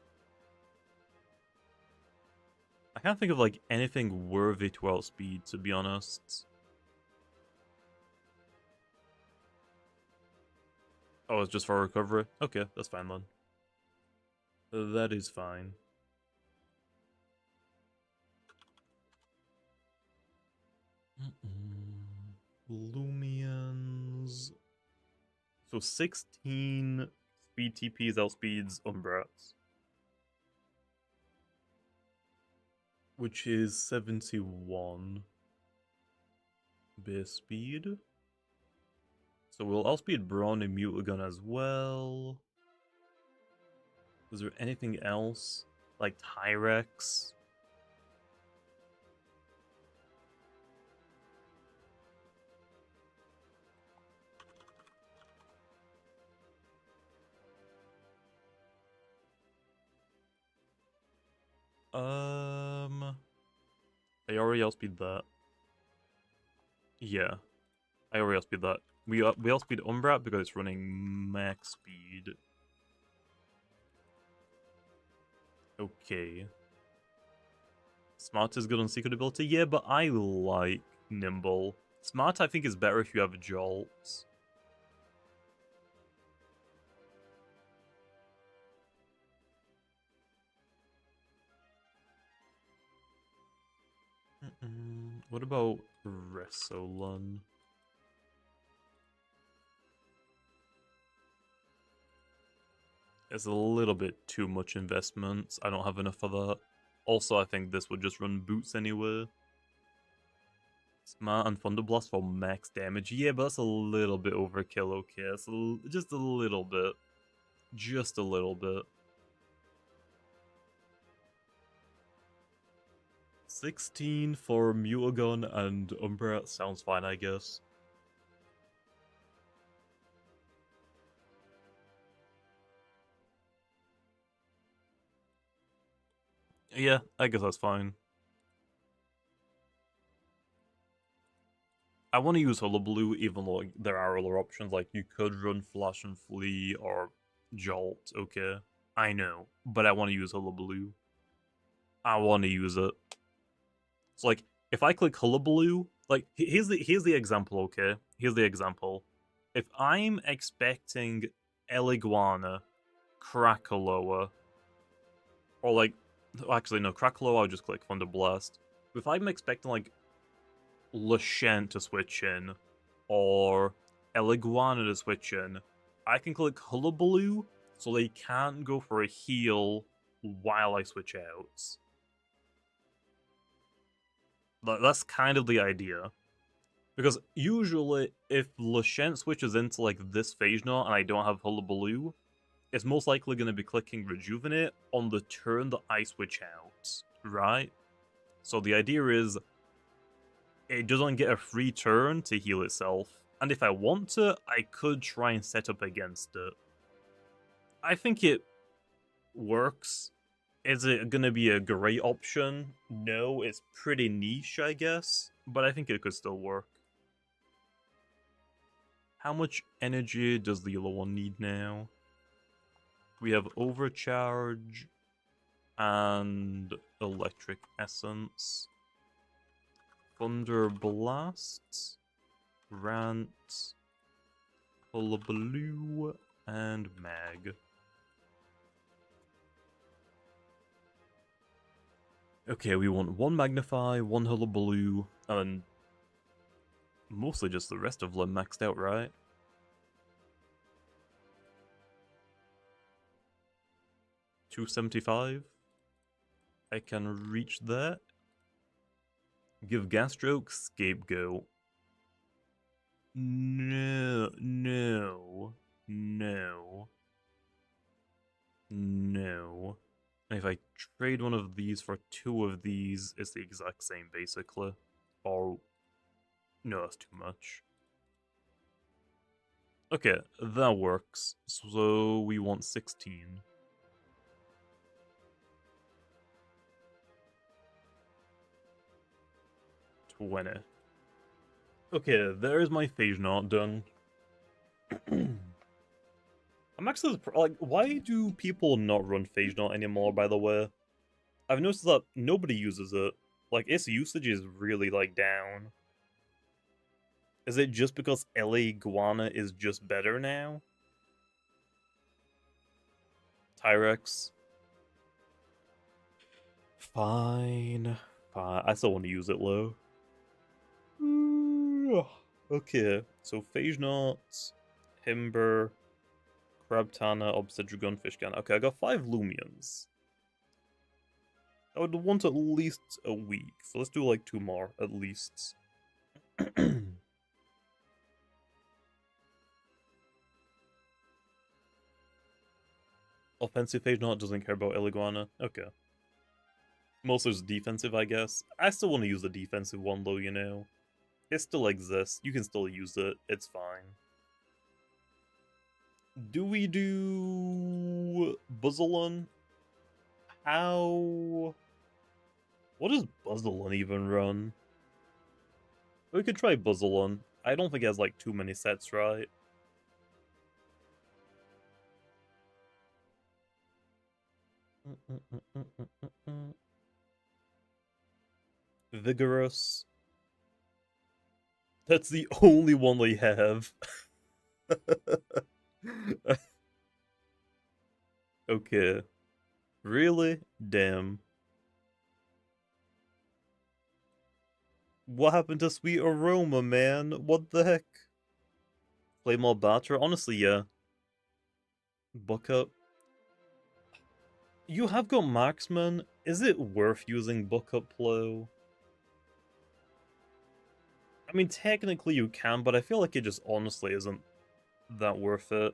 I can't think of like anything worthy to outspeed, to be honest. Oh, it's just for recovery? Okay, that's fine then. That is fine. Loomians. So 16 speed TPs outspeeds Umbrats. Which is 71 base speed. So we'll outspeed Brawn and Mutagun as well. Is there anything else? Like Tyrex? I already outspeed that. Yeah. I already outspeed that. We outspeed Umbrat because it's running max speed. Okay. Smart is good on secret ability? Yeah, but I like Nimble. Smart, I think, is better if you have Jolts. What about Resolun? It's a little bit too much investment. I don't have enough for that. Also, I think this would just run boots anyway. Smart and Thunderblast for max damage. Yeah, but that's a little bit overkill, okay? It's just a little bit. Just a little bit. 16 for Mutagon and Umbra sounds fine, I guess. Yeah, I guess that's fine. I want to use Hullabaloo, even though there are other options, like you could run Flash and Flee or Jolt, okay? I know, but I want to use Hullabaloo. I want to use it. So, like, if I click Hullabaloo, like, here's the example, okay? Here's the example. If I'm expecting Eliguana, Krakaloa, or like, actually no, Krakaloa, I'll just click Thunder Blast. If I'm expecting like Lashent to switch in, or Eliguana to switch in, I can click Hullabaloo so they can't go for a heal while I switch out. That's kind of the idea. Because usually, if Lashent switches into like this phase knot and I don't have Hullabaloo, it's most likely going to be clicking Rejuvenate on the turn that I switch out, right? So the idea is, it doesn't get a free turn to heal itself, and if I want to, I could try and set up against it. I think it works. Is it going to be a great option? No, it's pretty niche, I guess, but I think it could still work. How much energy does the other one need now? We have Overcharge and Electric Essence. Thunder Blast, Rant, Hullabaloo, and Mag. Okay, we want one Magnify, one Hullabaloo, and mostly just the rest of them maxed out, right? $275. I can reach that. Give Gasstroke Scapegoat. No, no, no, no. And if I trade one of these for two of these, it's the exact same, basically. Or, no, that's too much. Okay, that works. So we want 16. Okay, there's my phase knot done. I'm actually like, why do people not run phase knot anymore? By the way, I've noticed that nobody uses it. Like, its usage is really like down. Is it just because LA Guana is just better now? Tyrex. Fine. Fine. I still want to use it, low. Okay, so Phage Knot, Himber, Crabtana, Obsidian Fishcan. Okay, I got 5 Loomians. I would want at least a week, so let's do like 2 more, at least. Offensive Phage Knot doesn't care about Eliguana. Okay. Mostly it's defensive, I guess. I still want to use the defensive one, though, you know. It still exists. You can still use it. It's fine. Do we do Buzzalon? How? What does Buzzalon even run? We could try Buzzalon. I don't think it has like too many sets, right? Vigorous. That's the only one they have. Okay. Really? Damn. What happened to Sweet Aroma, man? What the heck? Play more Batter? Honestly, yeah. Book up. You have got Marksman. Is it worth using Book Up Plow? I mean, technically you can, but I feel like it just honestly isn't that worth it.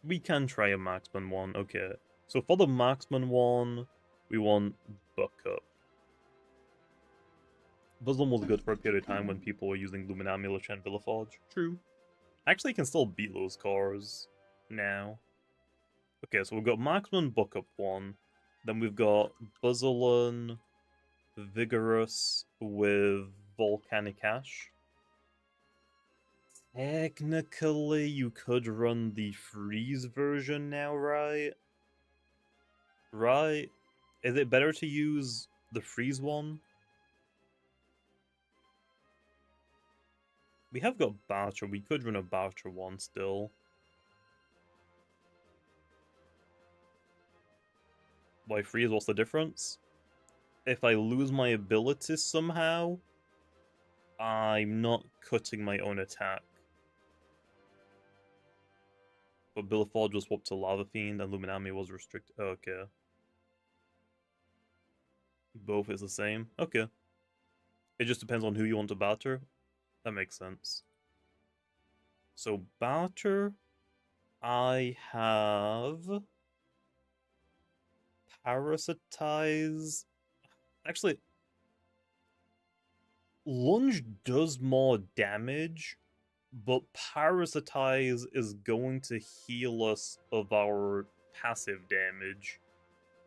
We can try a marksman one, okay. So for the marksman one, we want Buckup. Muslim was good for a period of time when people were using Lumen Amulet and Villafage. True. Actually, can still beat those cars now. Okay, so we've got Marksman Buckup one. Then we've got Buzzalon Vigorous with Volcanic Ash. Technically, you could run the Freeze version now, right? Right? Is it better to use the Freeze one? We have got Barter. We could run a Barter one still. Why Freeze? What's the difference? If I lose my abilities somehow, I'm not cutting my own attack. But Billafage was swapped to Lava Fiend and Luminami was restricted. Okay. Both is the same. Okay. It just depends on who you want to batter. That makes sense. So batter, I have Parasitize. Actually, Lunge does more damage, but Parasitize is going to heal us of our passive damage.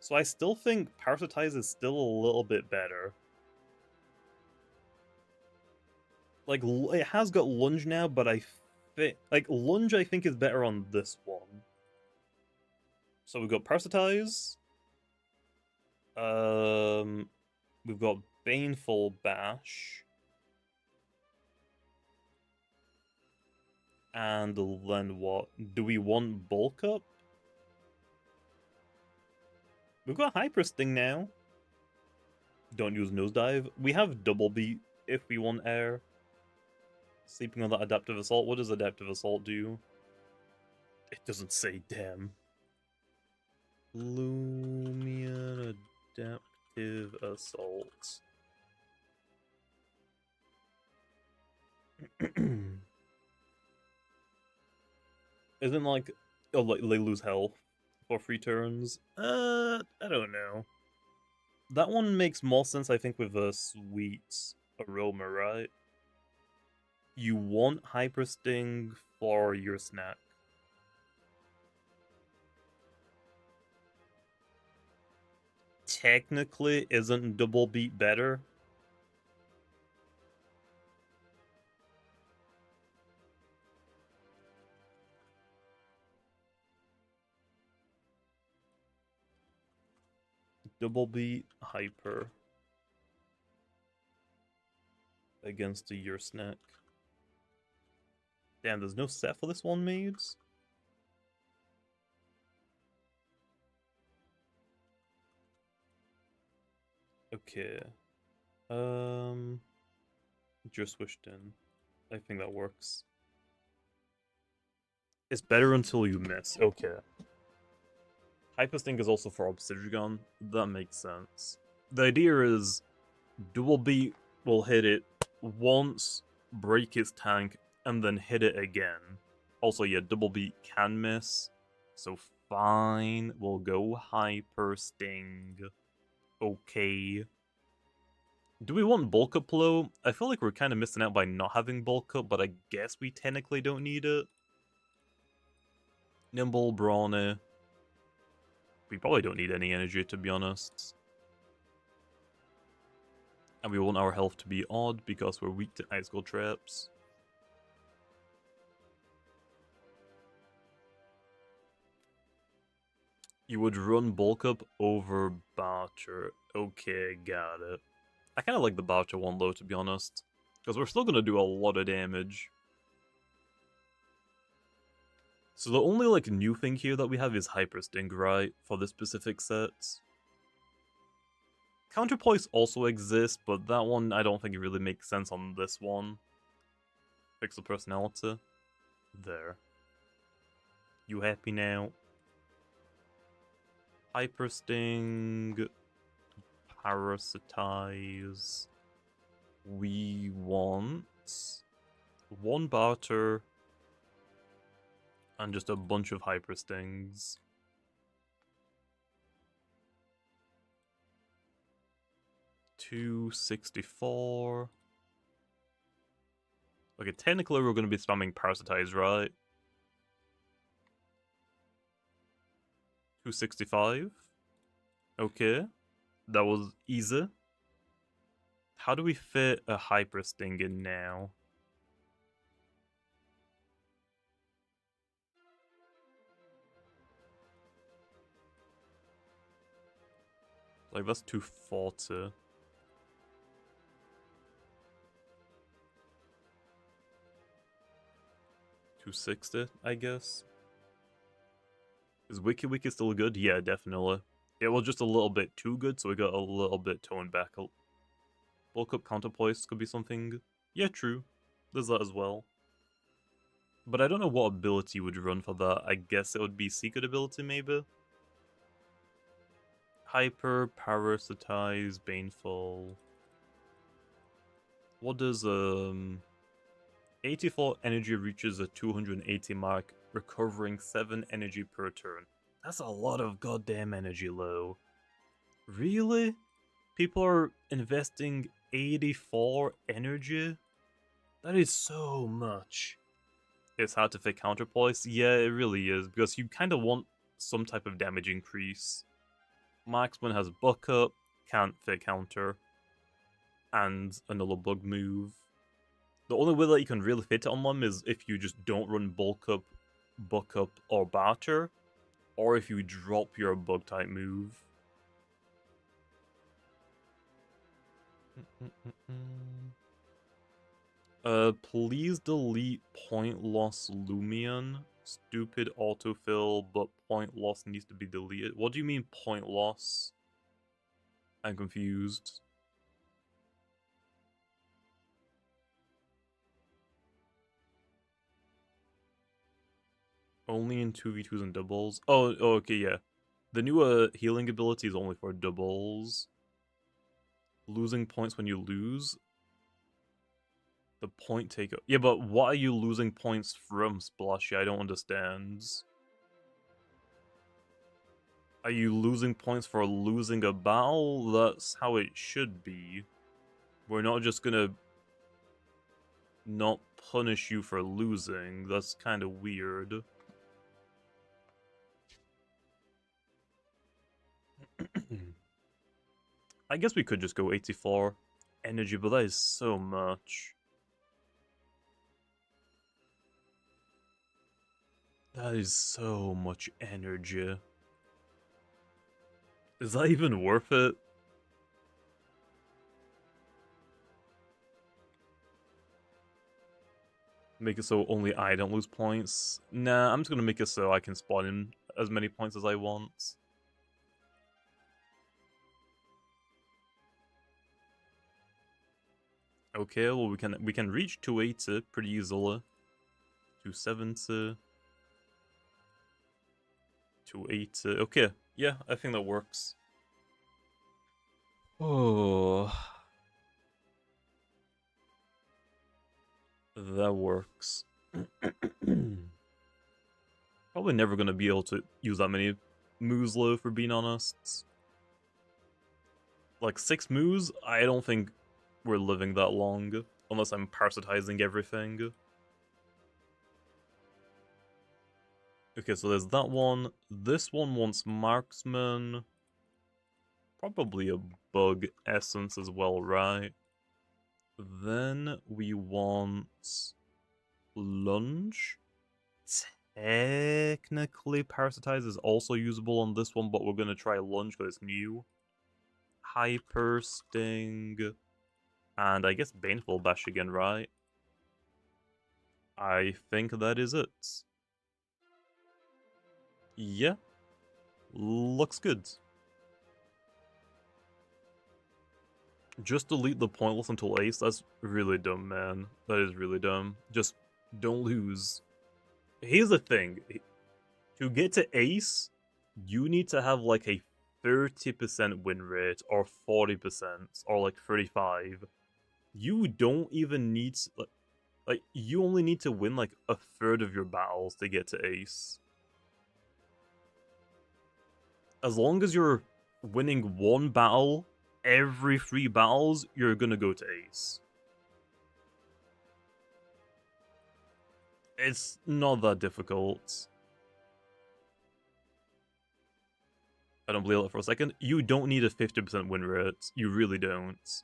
So I still think Parasitize is still a little bit better. Like, it has got Lunge now, but like, Lunge I think is better on this one. So we've got Parasitize. We've got Baneful Bash. And then what? Do we want Bulk Up? We've got Hyper Sting now. Don't use Nosedive. We have Double Beat if we want air. Sleeping on that Adaptive Assault. What does Adaptive Assault do? It doesn't say, damn. Loomian Adaptive Assault. Isn't like, oh, like they lose health for 3 turns? I don't know. That one makes more sense, I think, with a sweet aroma, right? You want Hyper Sting for your snack. Technically, isn't Double Beat better? Double Beat Hyper against the Your Snack. Damn, there's no set for this one, maids? Okay. Just switched in. I think that works. It's better until you miss. Okay. Hyper Sting is also for Obsidian. That makes sense. The idea is Double Beat will hit it once, break its tank, and then hit it again. Also, yeah, Double Beat can miss. So fine, we'll go Hyper Sting. Okay. Do we want Bulk Up Low? I feel like we're kind of missing out by not having Bulk Up, but I guess we technically don't need it. Nimble, Brawny. We probably don't need any energy, to be honest. And we want our health to be odd because we're weak to Ice Gold traps. You would run Bulk Up over Barter. Okay, got it. I kind of like the Barter one though, to be honest. Because we're still going to do a lot of damage. So the only like new thing here that we have is Hyper Sting, right? For this specific set. Counterpoise also exists, but that one I don't think it really makes sense on this one. Fix the personality. There. You happy now? Hyper Sting. Parasitize. We want 1 barter and just a bunch of hyper stings. $264. Okay, technically we're going to be spamming parasitize, right? 265. Okay, that was easy. How do we fit a hyper sting in now? Like, that's 240. $260, I guess. Is Wiki Wiki still good? Yeah, definitely. It was just a little bit too good, so we got a little bit toned back. Bulk up counterpoise could be something. Yeah, true. There's that as well. But I don't know what ability would run for that. I guess it would be secret ability, maybe? Hyper, parasitize, baneful. What does 84 energy reaches a 280 mark, recovering 7 energy per turn. That's a lot of goddamn energy, low. Really? People are investing 84 energy? That is so much. It's hard to fit counterpoise. Yeah, it really is, because you kind of want some type of damage increase. Marksman has buck up, can't fit counter, and another bug move. The only way that you can really fit it on them is if you just don't run bulk up, buck up, or barter, or if you drop your bug type move. Please delete point loss Loomian. Stupid autofill, but point loss needs to be deleted. What do you mean point loss? I'm confused. Only in 2v2s and doubles? Oh, okay, yeah. The new healing ability is only for doubles. Losing points when you lose. The point taker. Yeah, but why are you losing points from, Splashy? I don't understand. Are you losing points for losing a battle? That's how it should be. We're not just gonna not punish you for losing. That's kind of weird. I guess we could just go 84 energy, but that is so much. That is so much energy. Is that even worth it? Make it so only I don't lose points? Nah, I'm just gonna make it so I can spawn in as many points as I want. Okay, well we can reach 280 pretty easily. 270. 280. Okay, yeah, I think that works. Oh, that works. Probably never gonna be able to use that many moves, low, for being honest. Like 6 moves, I don't think we're living that long, unless I'm parasitizing everything. Okay, so there's that one. This one wants marksman. Probably a bug essence as well, right? Then we want lunge. Technically, parasitize is also usable on this one, but we're gonna try lunge because it's new. Hyper sting, and I guess baneful bash again, right? I think that is it. Yeah, looks good. Just delete the pointless until ace. That's really dumb, man. That is really dumb. Just don't lose. Here's the thing. To get to ace, you need to have like a 30% win rate or 40% or like 35. You don't even need to, like you only need to win like a third of your battles to get to ace. As long as you're winning one battle every 3 battles, you're gonna go to ace. It's not that difficult. I don't believe it for a second. You don't need a 50% win rate. You really don't.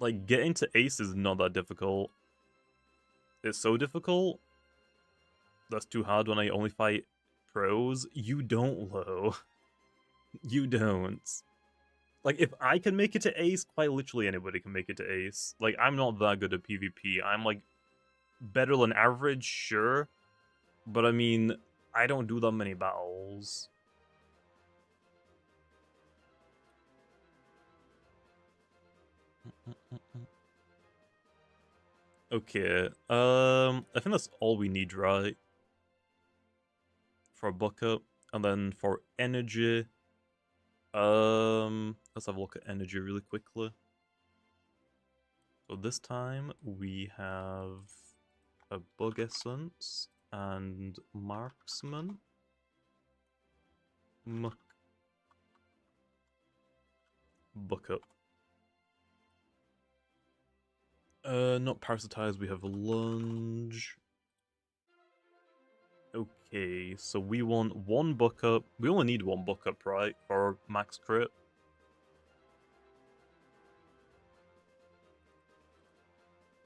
Like, getting to ace is not that difficult. It's so difficult. That's too hard when I only fight pros. You don't, Lo. You don't. Like, if I can make it to ace, quite literally anybody can make it to ace. Like, I'm not that good at PvP. I'm, like, better than average, sure. But, I mean, I don't do that many battles. Okay, I think that's all we need, right? For a bucket, and then for energy, let's have a look at energy really quickly. So this time we have a bug essence and marksman. Bucket. Not parasitize, we have lunge. Okay, so we want 1 bucket. We only need 1 bucket, right, for max crit.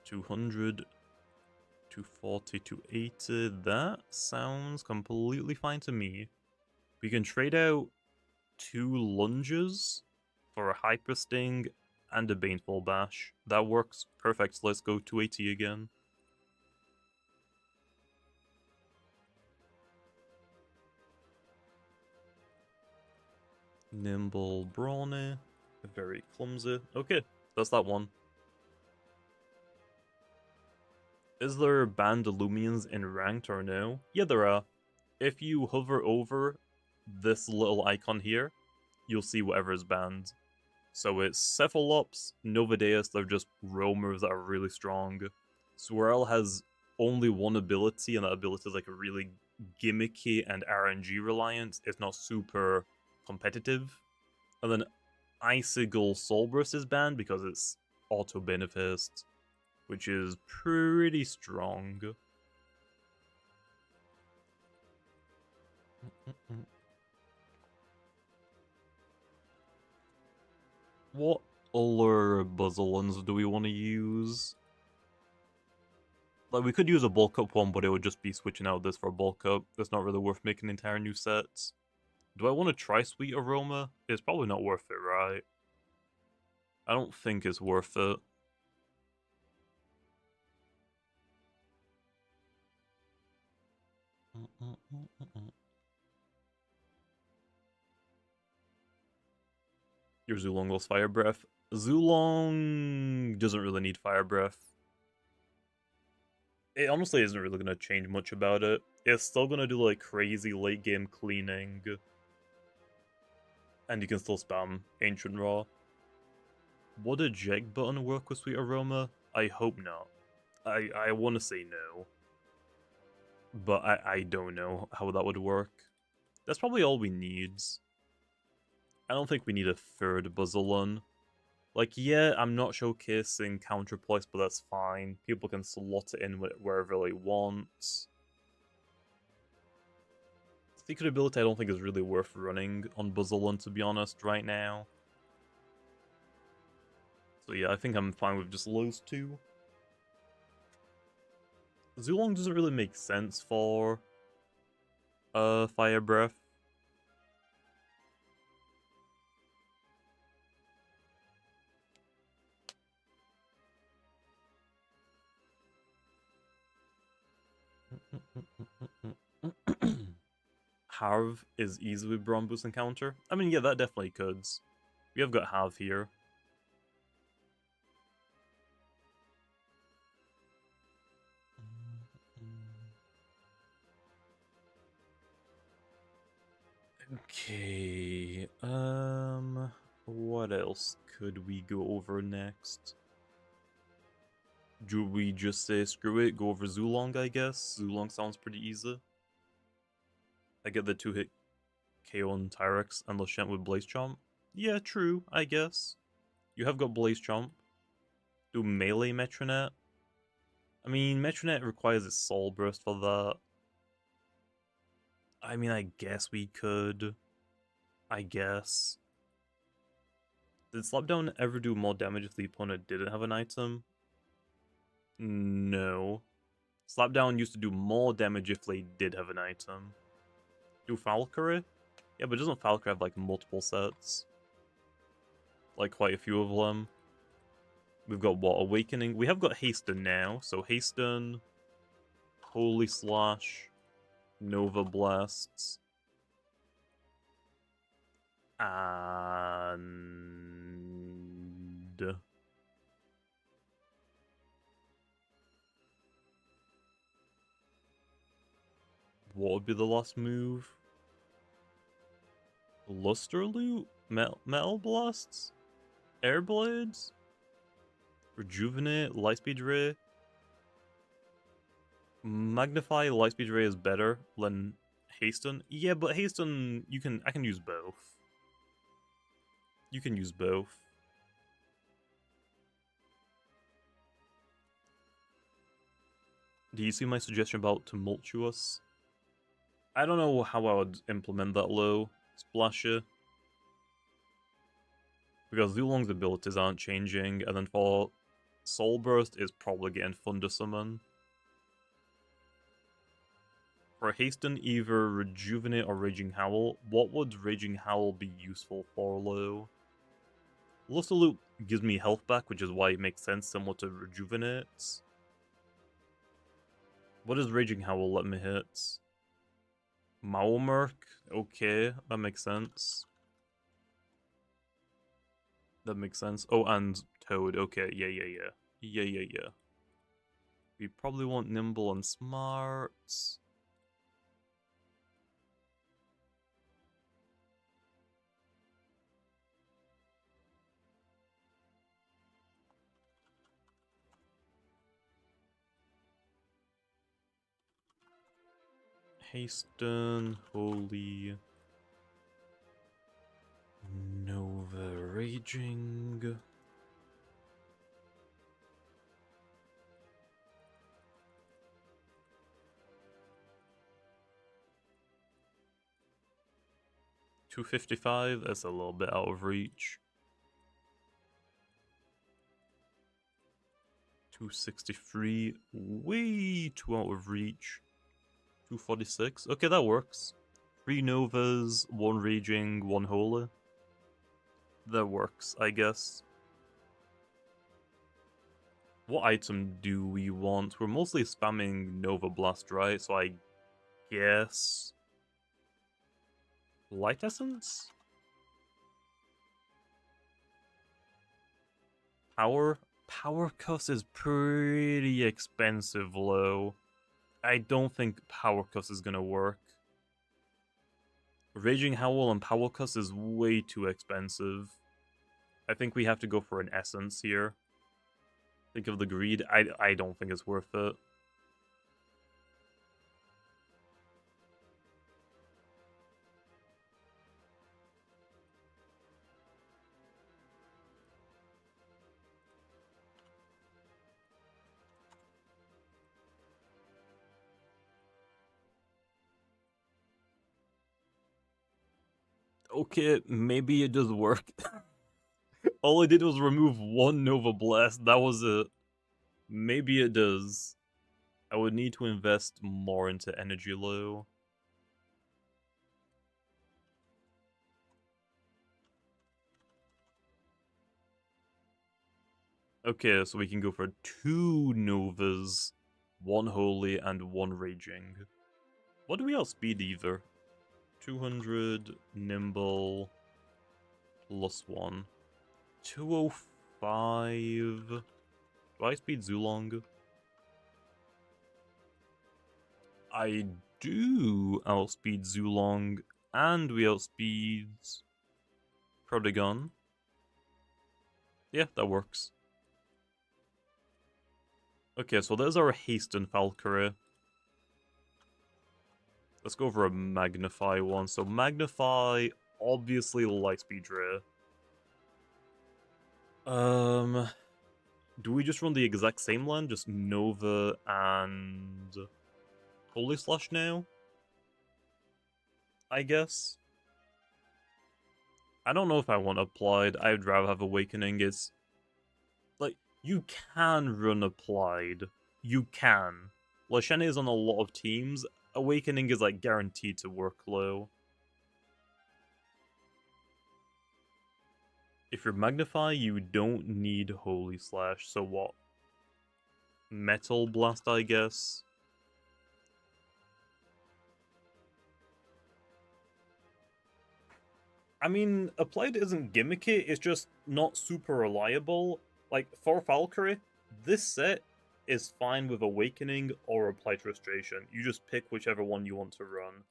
$200, $240, $280. That sounds completely fine to me. We can trade out 2 lunges for a hyper sting and a baneful bash. That works perfect. So let's go 280 again. Nimble brawny, very clumsy. Okay, that's that one. Is there banned Loomians in ranked or no? Yeah, there are. If you hover over this little icon here, you'll see whatever is banned. So it's Cephalops, Novadeus, they're just roamers that are really strong. Swirl has only 1 ability, and that ability is like a really gimmicky and RNG reliant. It's not super competitive. And then Icicle Soulburst is banned because it's auto beneficed, which is pretty strong. What other Buzzlons do we want to use? Like, we could use a bulk up one, but it would just be switching out this for a bulk up. It's not really worth making entire new sets. Do I want to try Sweet Aroma? It's probably not worth it, right? I don't think it's worth it. Your Zulong lost Fire Breath. Zulong doesn't really need Fire Breath. It honestly isn't really going to change much about it. It's still going to do like crazy late game cleaning. And you can still spam Ancient Raw. Would a Jeg button work with Sweet Aroma? I hope not. I want to say no. But I don't know how that would work. That's probably all we need. I don't think we need a 3rd Buzzalon. Like, yeah, I'm not showcasing counterploys, but that's fine. People can slot it in wherever they want. Secret ability I don't think is really worth running on Buzzalon, to be honest, right now. So yeah, I think I'm fine with just those 2. Zulong doesn't really make sense for Fire Breath. Harv is easy with Brawn Boost Encounter. I mean, yeah, that definitely could. We have got Harv here. Okay, What else could we go over next? Do we just say screw it, go over Zulong, I guess? Zulong sounds pretty easy. I get the 2-hit KO on Tyrex and Lashent with Blaze Chomp. Yeah, true, I guess. You have got Blaze Chomp. Do melee Metronet. I mean, Metronet requires its Soul Burst for that. I mean, I guess we could. I guess. Did Slapdown ever do more damage if the opponent didn't have an item? No. Slapdown used to do more damage if they did have an item. Do Valkyrie? Yeah, but doesn't Valkyrie have like multiple sets? Like quite a few of them. We've got what? Awakening? We have got Hasten now, so Hasten, Holy Slash, Nova Blasts, and what would be the last move? Luster Loot? Metal Blasts? Air Blades? Rejuvenate? Lightspeed Ray? Magnify Lightspeed Ray is better than Hasten? Yeah, but Hasten, I can use both. You can use both. Do you see my suggestion about Tumultuous? I don't know how I would implement that low Splasher. Because Zulong's abilities aren't changing, and then for Soul Burst is probably getting Thunder Summon. For Hasten, either Rejuvenate or Raging Howl. What would Raging Howl be useful for low? Luster Loop gives me health back, which is why it makes sense, similar to Rejuvenate. What does Raging Howl let me hit? Maomerk? Okay, that makes sense. That makes sense. Oh, and Toad. Okay, yeah. We probably want Nimble and Smart. Hasten, Holy, Nova Raging. $255, that's a little bit out of reach. 263, way too out of reach. 246, okay, that works. 3 Novas, 1 Raging, 1 Holy. That works, I guess. What item do we want? We're mostly spamming Nova Blast, right? So I guess... Light Essence? Power Cuss is pretty expensive, low. I don't think Power Cuss is gonna work. Raging Howl and Power Cuss is way too expensive. I think we have to go for an Essence here. Think of the greed. I don't think it's worth it. Okay, maybe it does work. All I did was remove 1 Nova Blast. That was it. Maybe it does. I would need to invest more into Energy Low. Okay, so we can go for 2 Novas, 1 Holy, and 1 Raging. What do we outspeed either? 200, Nimble, plus 1. 205. Do I speed Zulong? I do outspeed Zulong, and we outspeed Protagon. Yeah, that works. Okay, so there's our Hasten Valkyrie. Let's go over a Magnify one. So Magnify, obviously Lightspeed Ray. Do we just run the exact same land? Just Nova and Holy Slash now? I guess. I don't know if I want Applied. I'd rather have Awakening. It's like, you can run Applied. You can. Lasheni is on a lot of teams. Awakening is like guaranteed to work low. If you're Magnify, you don't need Holy Slash, so what? Metal Blast, I guess? I mean, Applied isn't gimmicky, it's just not super reliable. Like, for Valkyrie, this set is fine with Awakening or Applied Frustration. You just pick whichever one you want to run.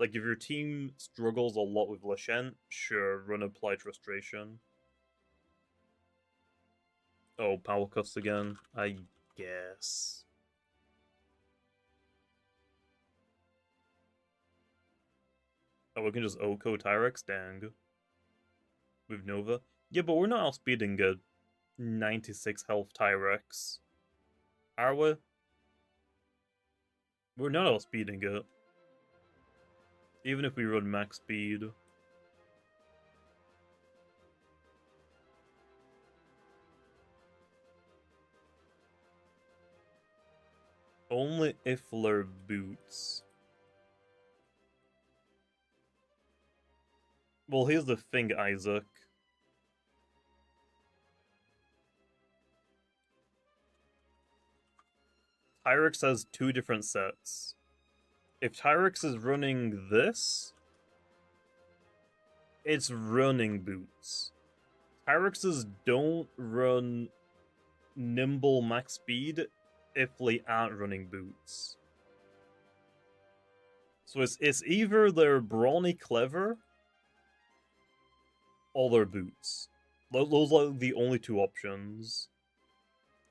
Like, if your team struggles a lot with Lashent, sure, run Applied Frustration. Oh, Power Cuffs again? I guess. Oh, we can just Oko Tyrex? Dang. With Nova? Yeah, but we're not outspeeding a 96 health Tyrex. Are we? We're not outspeeding it. Even if we run max speed. Only Ifler boots. Well, here's the thing, Isaac. Tyrex has two different sets. If Tyrex is running this, it's running boots. Tyrexes don't run nimble max speed if they aren't running boots. So it's either they're brawny clever or they're boots. Those are the only two options.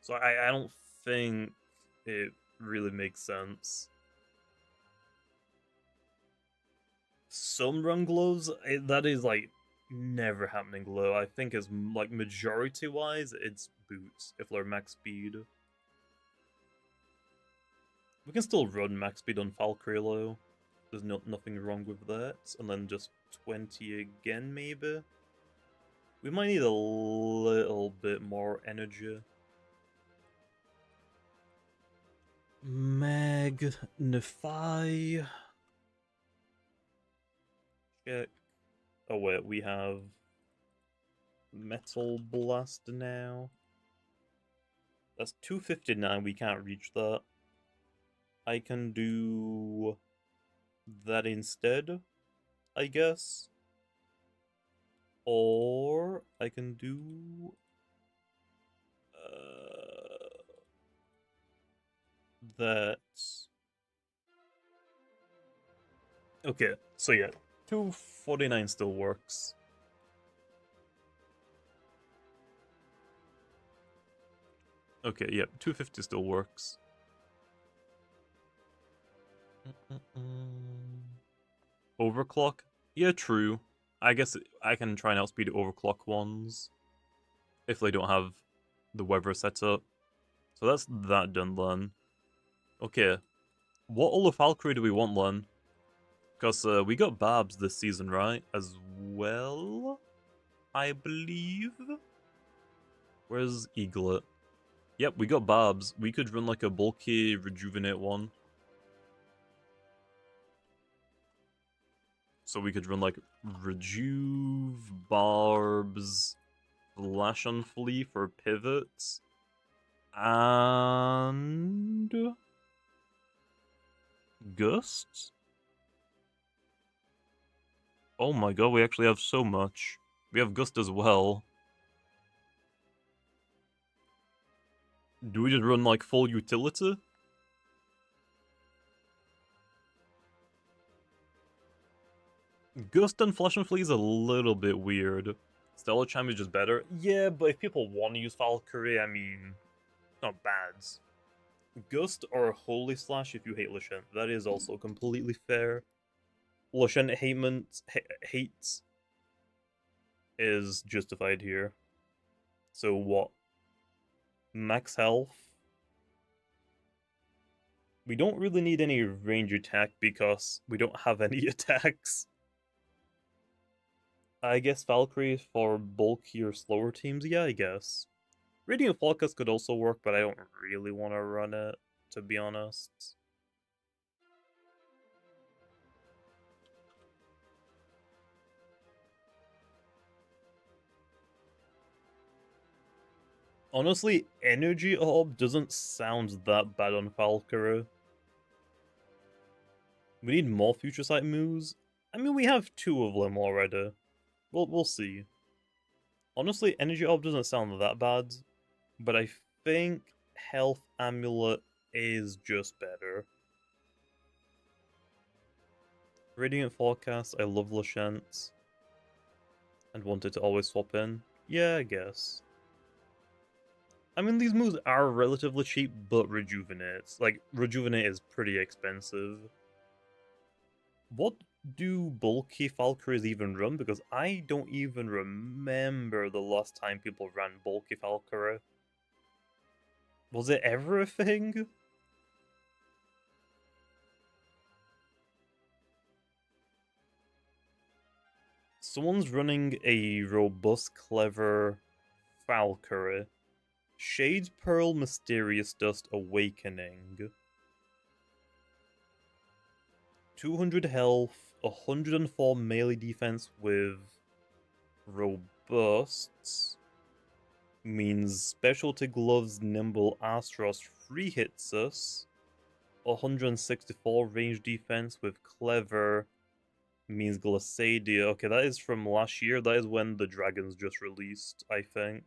So I don't think it really makes sense. Some run glows, that is like never happening low. I think is like majority wise, it's boots if they're max speed. We can still run max speed on Valkyrie low. There's nothing wrong with that. And then just 20 again, maybe. We might need a little bit more energy. Magnify. Check. Oh wait, we have Metal Blast now. That's 259, we can't reach that. I can do that instead, I guess. Or I can do that. Okay, so yeah, 249 still works. Okay, yeah, 250 still works. Overclock? Yeah, true. I guess I can try and outspeed overclock ones if they don't have the weather set up. So that's that done then. Okay, what Olaf Valkyrie do we want then? Because we got Babs this season, right? As well, I believe. Where's Eaglet? Yep, we got Babs. We could run like a bulky rejuvenate one. So we could run like Rejuve, Barbs, Flash on Flea for pivots, and Gust? Oh my god, we actually have so much. We have Gust as well. Do we just run like full utility? Gust and Flash and Flea is a little bit weird. Stellar Chime is just better. Yeah, but if people want to use Valkyrie, I mean, not bad. Gust or Holy Slash if you hate Lashent. That is also completely fair. Lashent hate is justified here. So what? Max health. We don't really need any range attack because we don't have any attacks. I guess Valkyrie for bulkier, slower teams? Yeah, I guess. Radiant Focus could also work, but I don't really want to run it, to be honest. Honestly, Energy Orb doesn't sound that bad on Valkyrie. We need more Future Sight moves. I mean, we have 2 of them already. We'll see. Honestly, Energy Orb doesn't sound that bad, but I think Health Amulet is just better. Radiant Forecast, I love Lashent. And wanted to always swap in. Yeah, I guess. I mean, these moves are relatively cheap, but Rejuvenate. Like, Rejuvenate is pretty expensive. What do bulky Valkyries even run? Because I don't even remember the last time people ran bulky Valkyrie. Was it ever a thing? Someone's running a robust, clever Valkyrie. Shade Pearl Mysterious Dust Awakening. 200 health, 104 melee defense with robust. Means Specialty Gloves Nimble Astros free hits us. 164 range defense with Clever means Glaciadia. Okay, that is from last year. That is when the dragons just released, I think.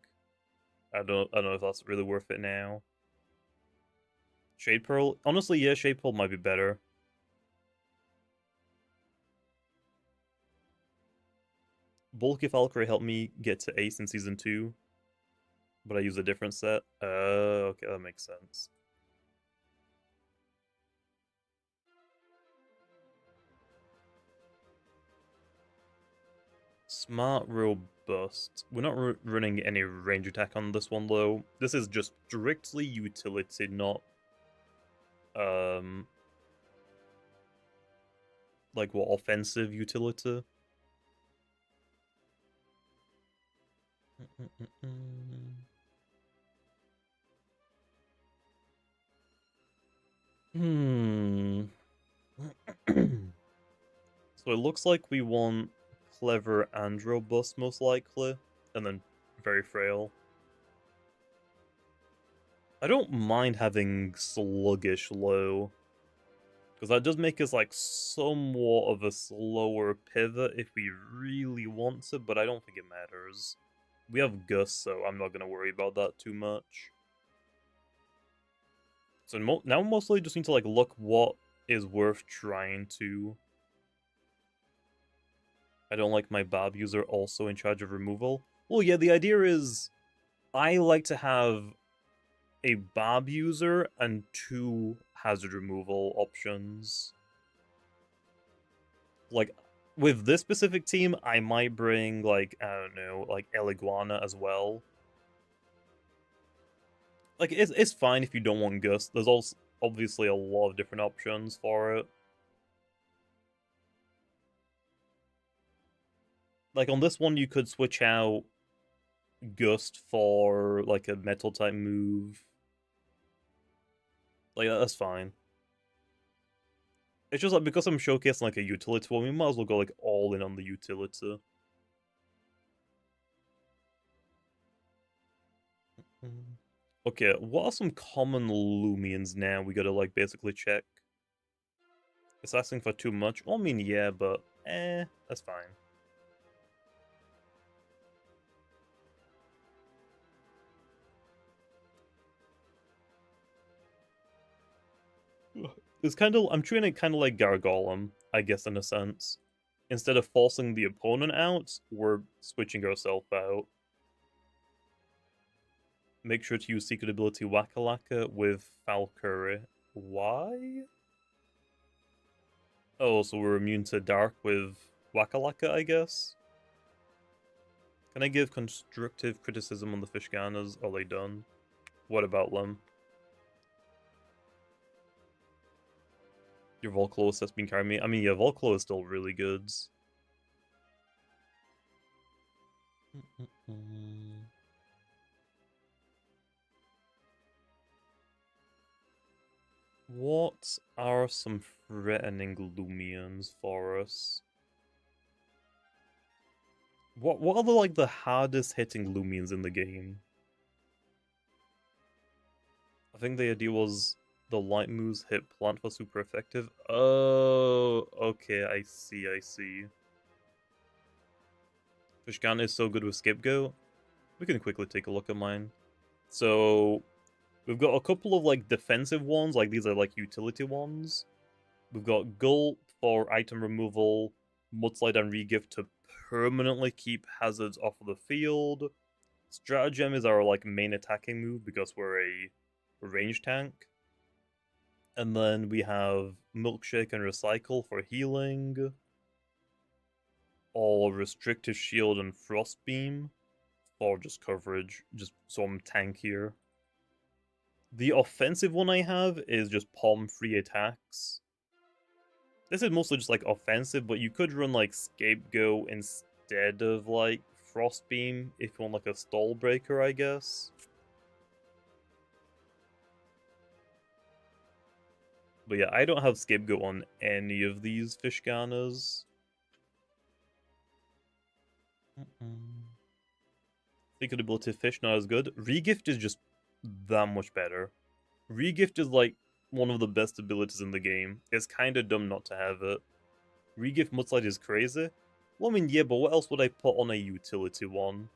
I don't know if that's really worth it now. Shade Pearl? Honestly, yeah, Shade Pearl might be better. Bulky Valkyrie helped me get to Ace in Season 2. But I use a different set. Okay, that makes sense. Smart Robust. We're not running any range attack on this one, though. This is just strictly utility, not... like, what, offensive utility? So it looks like we want Clever and Robust, most likely, and then very frail. I don't mind having Sluggish low, because that does make us, like, somewhat of a slower pivot if we really want to, but I don't think it matters. We have Gust, so I'm not going to worry about that too much. So now mostly just need to, like, look what is worth trying to. I don't like my Bob user also in charge of removal. Well, yeah, the idea is I like to have a Bob user and 2 hazard removal options. Like, with this specific team, I might bring, like, I don't know, like, Eliguana as well. Like, it's fine if you don't want Gust. There's also obviously a lot of different options for it. Like, on this one, you could switch out Gust for, like, a metal type move. Like, that's fine. It's just, like, because I'm showcasing, like, a utility one, we might as well go, like, all in on the utility. Okay, what are some common Loomians now we gotta, like, basically check? It's asking for too much? Well, I mean, yeah, but, that's fine. It's kind of, I'm treating it kind of like Gargolem, I guess, in a sense. instead of forcing the opponent out, we're switching ourselves out. Make sure to use secret ability Wakalaka with Falcurry. Why? Oh, so we're immune to dark with Wakalaka, I guess? Can I give constructive criticism on the Fishganas? Are they done? What about them? Your Volclos has been carrying me. I mean, yeah, Volclo is still really good. What are some threatening Loomians for us? What are the hardest hitting Loomians in the game? I think the idea was the light moves hit plant for super effective. Oh, okay, I see. Fishgana is so good with Scapegoat. We can quickly take a look at mine. So, we've got a couple of defensive ones, these are utility ones. We've got Gulp for item removal, Mudslide and Regift to permanently keep hazards off of the field. Stratagem is our main attacking move because we're a range tank. And then we have Milkshake and Recycle for healing. Or Restrictive Shield and Frostbeam for just coverage, just so I'm tankier. The offensive one I have is just palm free attacks. This is mostly just offensive, but you could run Scapegoat instead of Frostbeam if you want a stall breaker, I guess. But yeah, I don't have Scapegoat on any of these Fishganas. Secret ability Fish not as good. Regift is just that much better. Regift is one of the best abilities in the game. It's kind of dumb not to have it. Regift Mudslide is crazy. Well, I mean, yeah, but what else would I put on a utility one?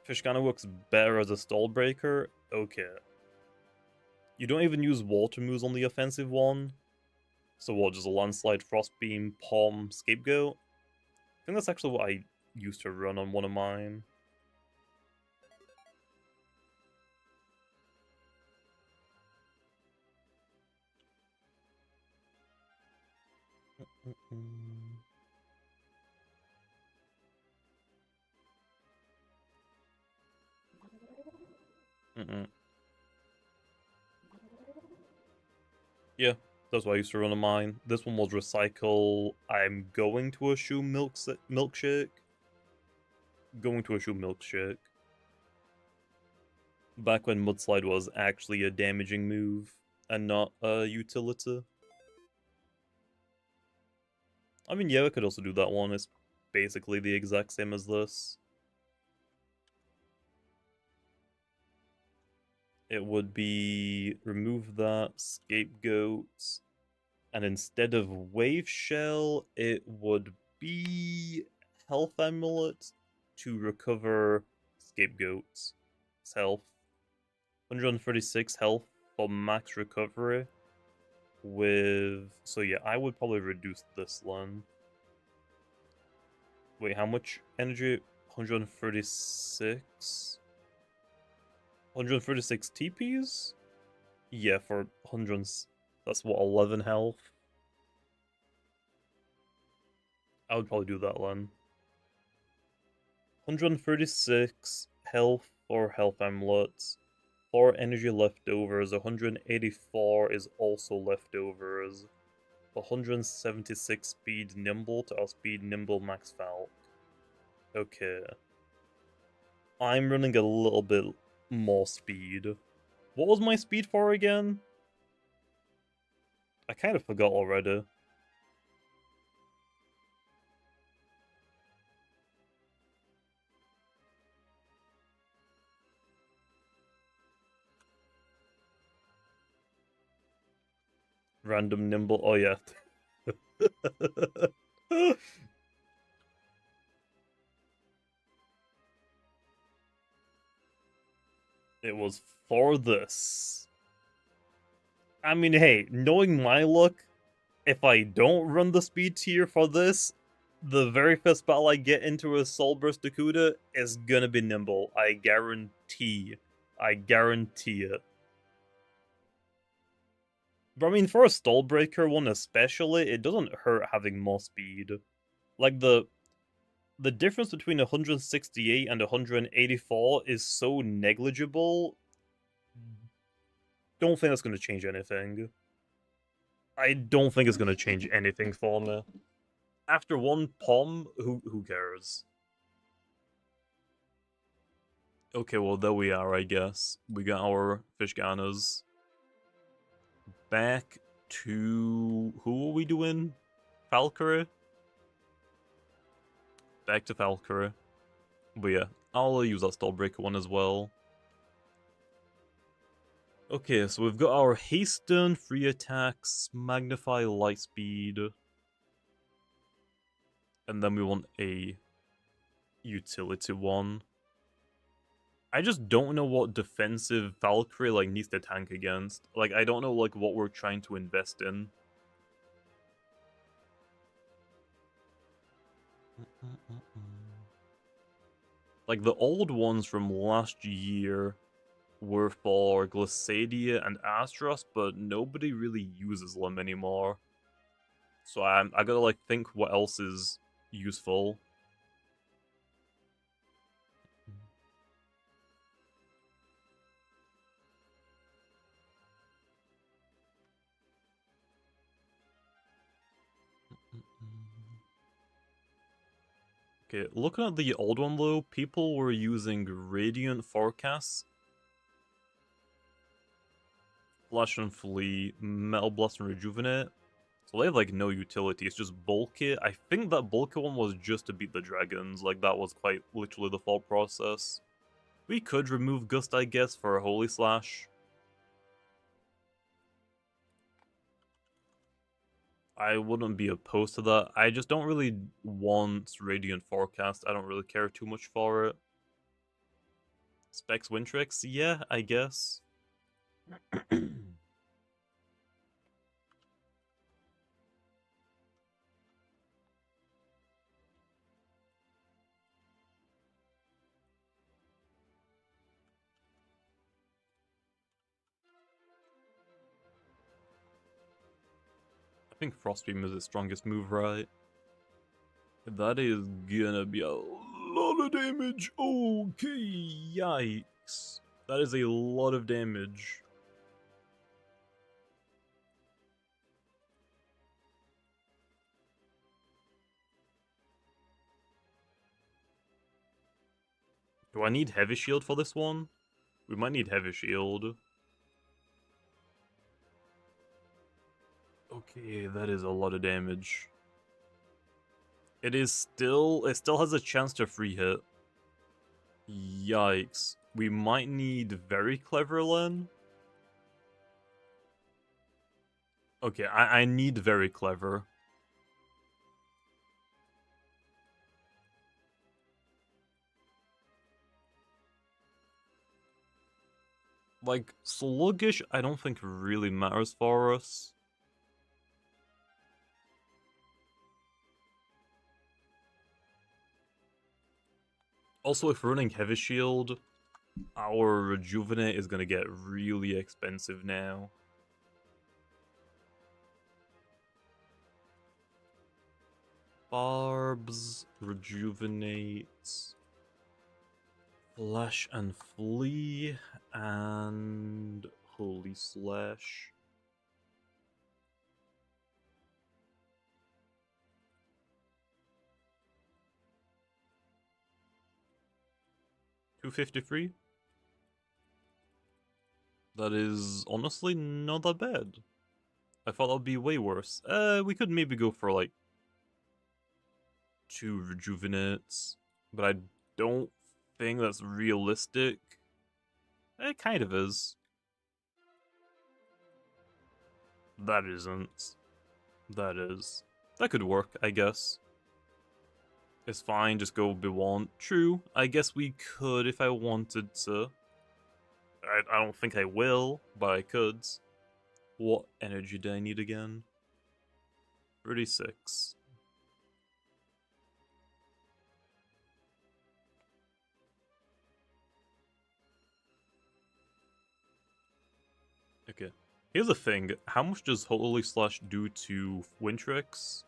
Fishgana works better as a stall breaker? Okay. You don't even use water moves on the offensive one? So what, just a landslide, frostbeam, palm, scapegoat? I think that's actually what I used to run on one of mine. Yeah, that's what I used to run on mine. This one was recycle. I'm going to assume milkshake. Going to assume milkshake. Back when Mudslide was actually a damaging move and not a utility. I mean, yeah, I could also do that one. It's basically the exact same as this. It would be remove that, scapegoat, and instead of wave shell, it would be health amulet to recover scapegoat's health. 136 health for max recovery. So yeah, I would probably reduce this one. Wait, how much energy? 136? 136 TPs? Yeah, for hundreds. That's what, 11 health? I would probably do that one. 136 health for health amulets. 4 energy leftovers. 184 is also leftovers. 176 speed nimble to outspeed nimble max falc. Okay. I'm running a little bit more speed. What was my speed for again? I kind of forgot already. Random nimble. Oh, yeah. It was for this. I mean, hey, knowing my luck, if I don't run the speed tier for this, the very first battle I get into a Soul Burst Dakuda is gonna be Nimble. I guarantee. I guarantee it. But I mean, for a Stallbreaker one especially, it doesn't hurt having more speed. Like, the difference between 168 and 184 is so negligible. Don't think that's going to change anything. I don't think it's going to change anything for me. After one POM, who cares? Okay, well, there we are, I guess. We got our fish ganas. Back to... Who are we doing? Valkyrie? Back to Valkyrie. But yeah, I'll use that Stallbreaker one as well. Okay, so we've got our Hasten, Free Attacks, Magnify, Light Speed. And then we want a utility one. I just don't know what defensive Valkyrie like needs to tank against. Like, I don't know like what we're trying to invest in. Like, the old ones from last year were for Glissadia and Astros, but nobody really uses them anymore. So I gotta like think what else is useful. Okay, looking at the old one though, people were using Radiant Forecasts, Flash and Flee, Metal Blast and Rejuvenate. So they have like no utility, it's just bulky. I think that bulky one was just to beat the dragons, like that was quite literally the thought process. We could remove Gust, I guess, for a Holy Slash. I wouldn't be opposed to that. I just don't really want Radiant Forecast. I don't really care too much for it. Specs Wintrix? Yeah, I guess. I think Frostbeam is its strongest move, right? That is gonna be a lot of damage. Okay, yikes. That is a lot of damage. Do I need Heavy Shield for this one? We might need Heavy Shield. Okay, that is a lot of damage. It still has a chance to free hit. Yikes. We might need Very Clever Len. Okay, I need Very Clever. Like, Sluggish I don't think really matters for us. Also, if we're running Heavy Shield, our Rejuvenate is gonna get really expensive now. Barbs, Rejuvenate, Flash and Flee, and Holy Slash. $253? That is honestly not that bad. I thought that would be way worse. We could maybe go for like 2 Rejuvenates, but I don't think that's realistic. It kind of is. That isn't. That is. That could work, I guess. It's fine, just go Bewant. True, I guess we could if I wanted to. I don't think I will, but I could. What energy do I need again? 36. Okay. Here's the thing. How much does Holy Slash do to Wintrix?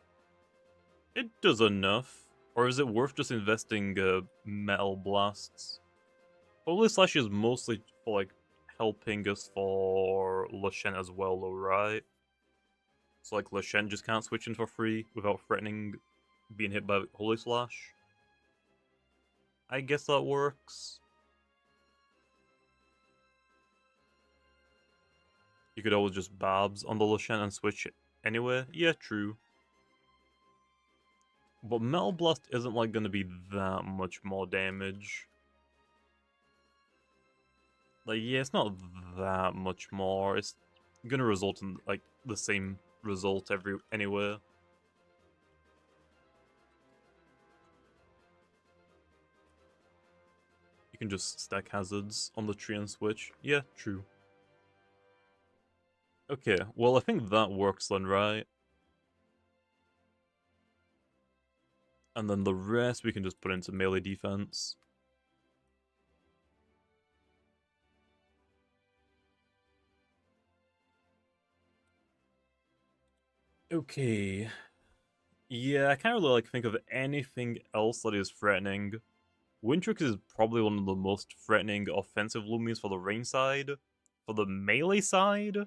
It does enough. Or is it worth just investing Metal Blasts? Holy Slash is mostly for, like, helping us for Lashen as well, though, right? So, like, Lashen just can't switch in for free without threatening being hit by Holy Slash. I guess that works. You could always just Babs on the Lashen and switch it anyway. Yeah, true. But Metal Blast isn't, like, gonna be that much more damage. Like, yeah, it's not that much more. It's gonna result in, like, the same result anywhere. You can just stack hazards on the tree and switch. Yeah, true. Okay, well, I think that works then, right? And then the rest we can just put into melee defense. Okay. Yeah, I can't really like think of anything else that is threatening. Wintrix is probably one of the most threatening offensive Loomians for the range side. For the melee side,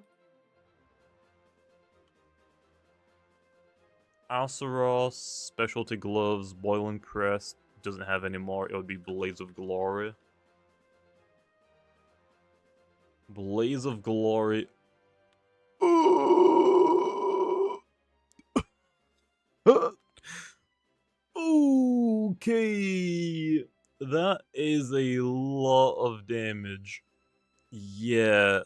Azeroth, Specialty Gloves, Boiling Crest doesn't have anymore. It would be Blaze of Glory. Blaze of Glory. Okay. That is a lot of damage. Yeah.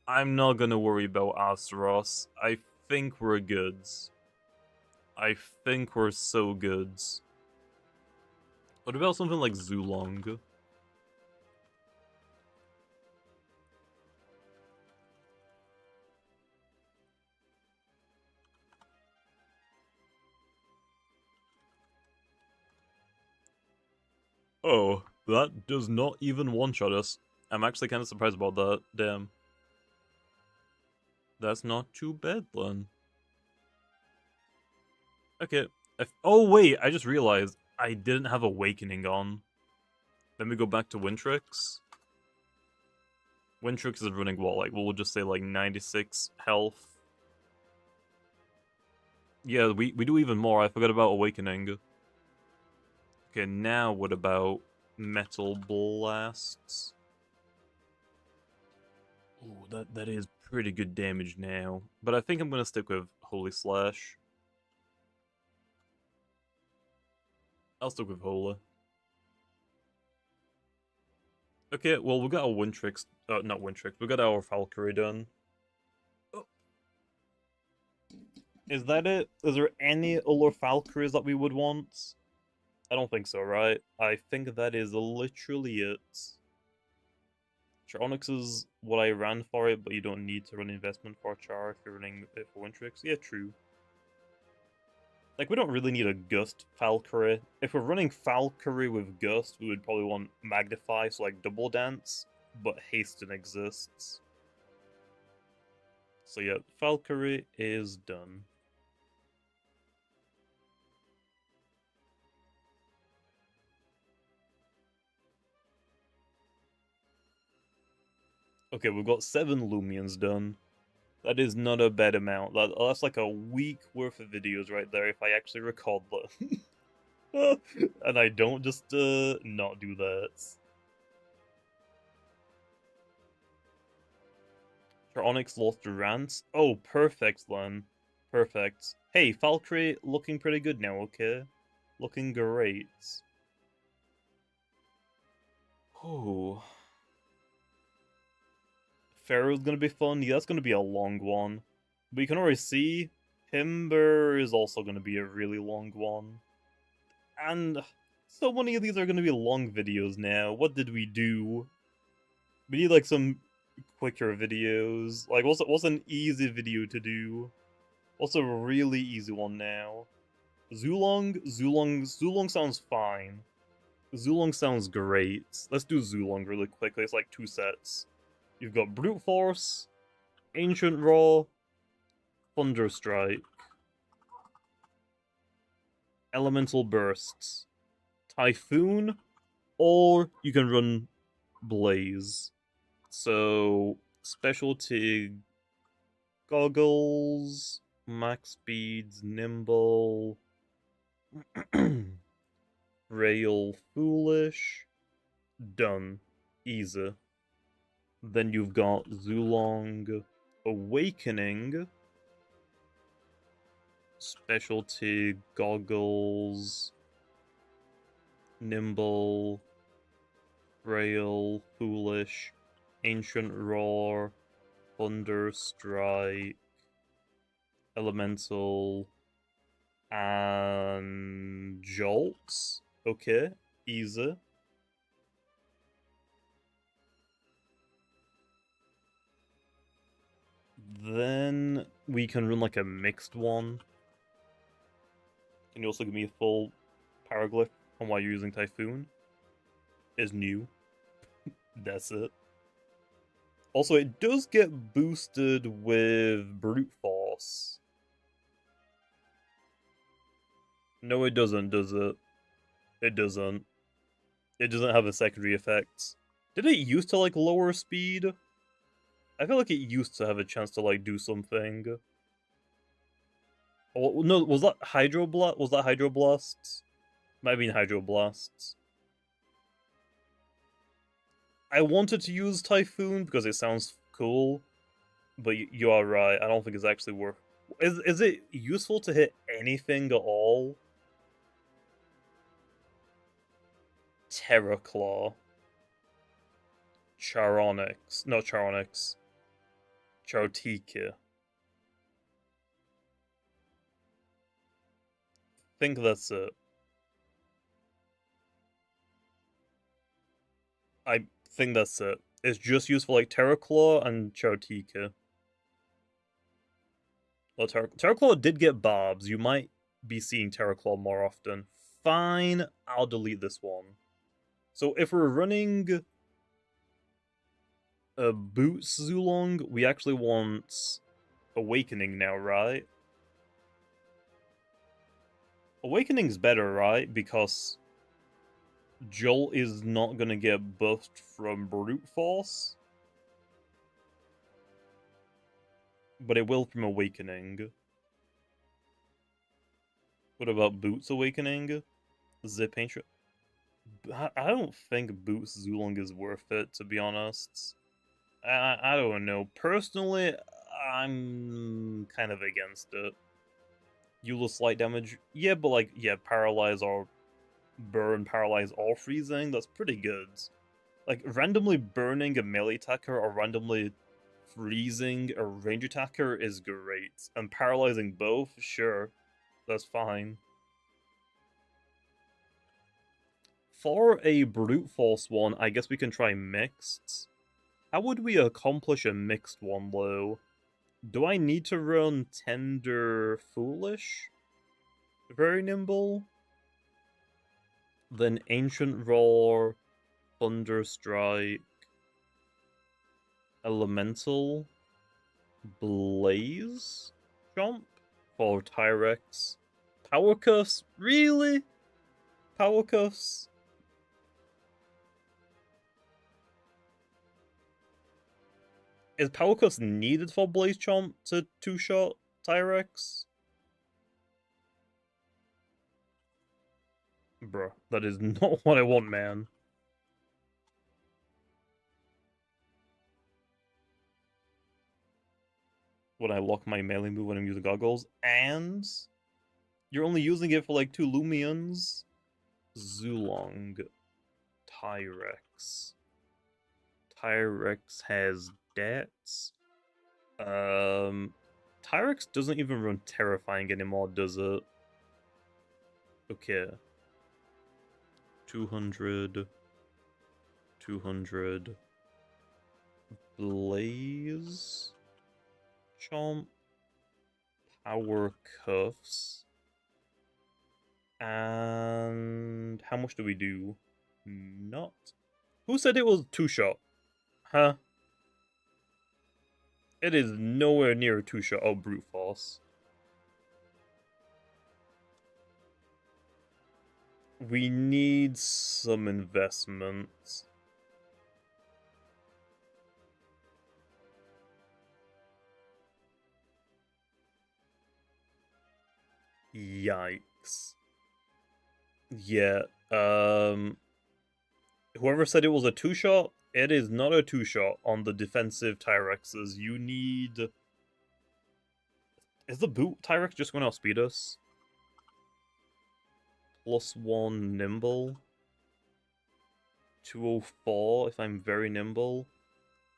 I'm not gonna worry about Azeroth. I think we're goods. I think we're so goods. What about something like Zulong? Oh, that does not even one-shot us. I'm actually kind of surprised about that. Damn. That's not too bad, then. Okay. Oh, wait, I just realized I didn't have Awakening on. Let me go back to Wintrix. Wintrix is running what, like, we'll just say, like, 96 health. Yeah, we do even more. I forgot about Awakening. Okay, now what about Metal Blasts? Ooh, that is pretty good damage now. But I think I'm gonna stick with Holy Slash. I'll stick with Holy. Okay, well, we got our Wintrix, not Wintrix, we got our Valkyrie done. Oh. Is that it? Is there any other Valkyries that we would want? I don't think so, right? I think that is literally it. Sure, Onyx is what I ran for it, but you don't need to run investment for Char if you're running it for Wintrix. Yeah, true. Like, we don't really need a Gust Valkyrie. If we're running Valkyrie with Gust, we would probably want Magnify, so like Double Dance, but Hasten exists. So yeah, Valkyrie is done. Okay, we've got 7 Loomians done. That is not a bad amount. That's like a week worth of videos right there if I actually record them. And I don't just not do that. Sure, Onyx lost Durant. Oh, perfect then. Perfect. Hey, Valkyrie looking pretty good now, okay? Looking great. Oh. Pharaoh's gonna be fun. Yeah, that's gonna be a long one. But you can already see Timber is also gonna be a really long one. And so many of these are gonna be long videos now. What did we do? We need like some quicker videos. Like, what's an easy video to do? What's a really easy one now? Zulong sounds fine. Zulong sounds great. Let's do Zulong really quickly. It's like 2 sets. You've got Brute Force, Ancient Raw, Thunderstrike, Elemental Bursts, Typhoon, or you can run Blaze. So, Specialty Goggles, Max Speeds, Nimble, Rail Foolish, done. Easy. Then you've got Zulong Awakening, Specialty Goggles, Nimble, Frail, Foolish, Ancient Roar, Thunder Strike, Elemental, and Jolts. Okay, easy. Then we can run like a mixed one. Can you also give me a full Pyroglyph on why you're using Typhoon? Is new. That's it. Also, it does get boosted with Brute Force. No, it doesn't, does it? It doesn't. It doesn't have a secondary effect. Did it used to, like, lower speed? I feel like it used to have a chance to, like, do something. Oh, no, was that Hydroblast? Was that Hydroblasts? Might have been Hydroblasts. I wanted to use Typhoon because it sounds cool, but you are right. I don't think it's actually worth. Is it useful to hit anything at all? Terraclaw. Charonix. No, Charonix. Chartika. Think that's it. I think that's it. It's just used for like Terraclaw and Chartika. Well, Terraclaw did get barbs. You might be seeing Terraclaw more often. Fine, I'll delete this one. So if we're running a Boots Zulong, we actually want Awakening now, right? Awakening's better, right? Because Jolt is not gonna get buffed from Brute Force. But it will from Awakening. What about Boots Awakening? Zip Ancient? I don't think Boots Zulong is worth it, to be honest. I don't know. Personally, I'm kind of against it. Eula slight damage. Yeah, but like, yeah, paralyze or burn, paralyze or freezing, that's pretty good. Like, randomly burning a melee attacker or randomly freezing a range attacker is great. And paralyzing both, sure, that's fine. For a brute force one, I guess we can try mixed. How would we accomplish a mixed one, though? Do I need to run Tender Foolish? Very nimble? Then Ancient Roar, Thunder Strike, Elemental, Blaze, Jump for Tyrex. Power Cuffs? Really? Power Cuffs? Is Power Cuffs needed for Blaze Chomp to two-shot Tyrex? Bruh, that is not what I want, man. When I lock my melee move when I'm using goggles, and you're only using it for like 2 Loomians. Zulong. Tyrex. Tyrex has debts. Tyrex doesn't even run Terrifying anymore, does it? Okay. 200. 200. Blaze. Chomp. Power cuffs. And how much do we do? Not. Who said it was 2-shot? Huh? It is nowhere near a 2-shot. Oh, brute force. We need some investments. Yikes. Yeah, whoever said it was a 2-shot, it is not a 2-shot on the defensive Tyrexes. You need... Is the boot Tyrex just going to outspeed us? +1 nimble. 204 if I'm very nimble.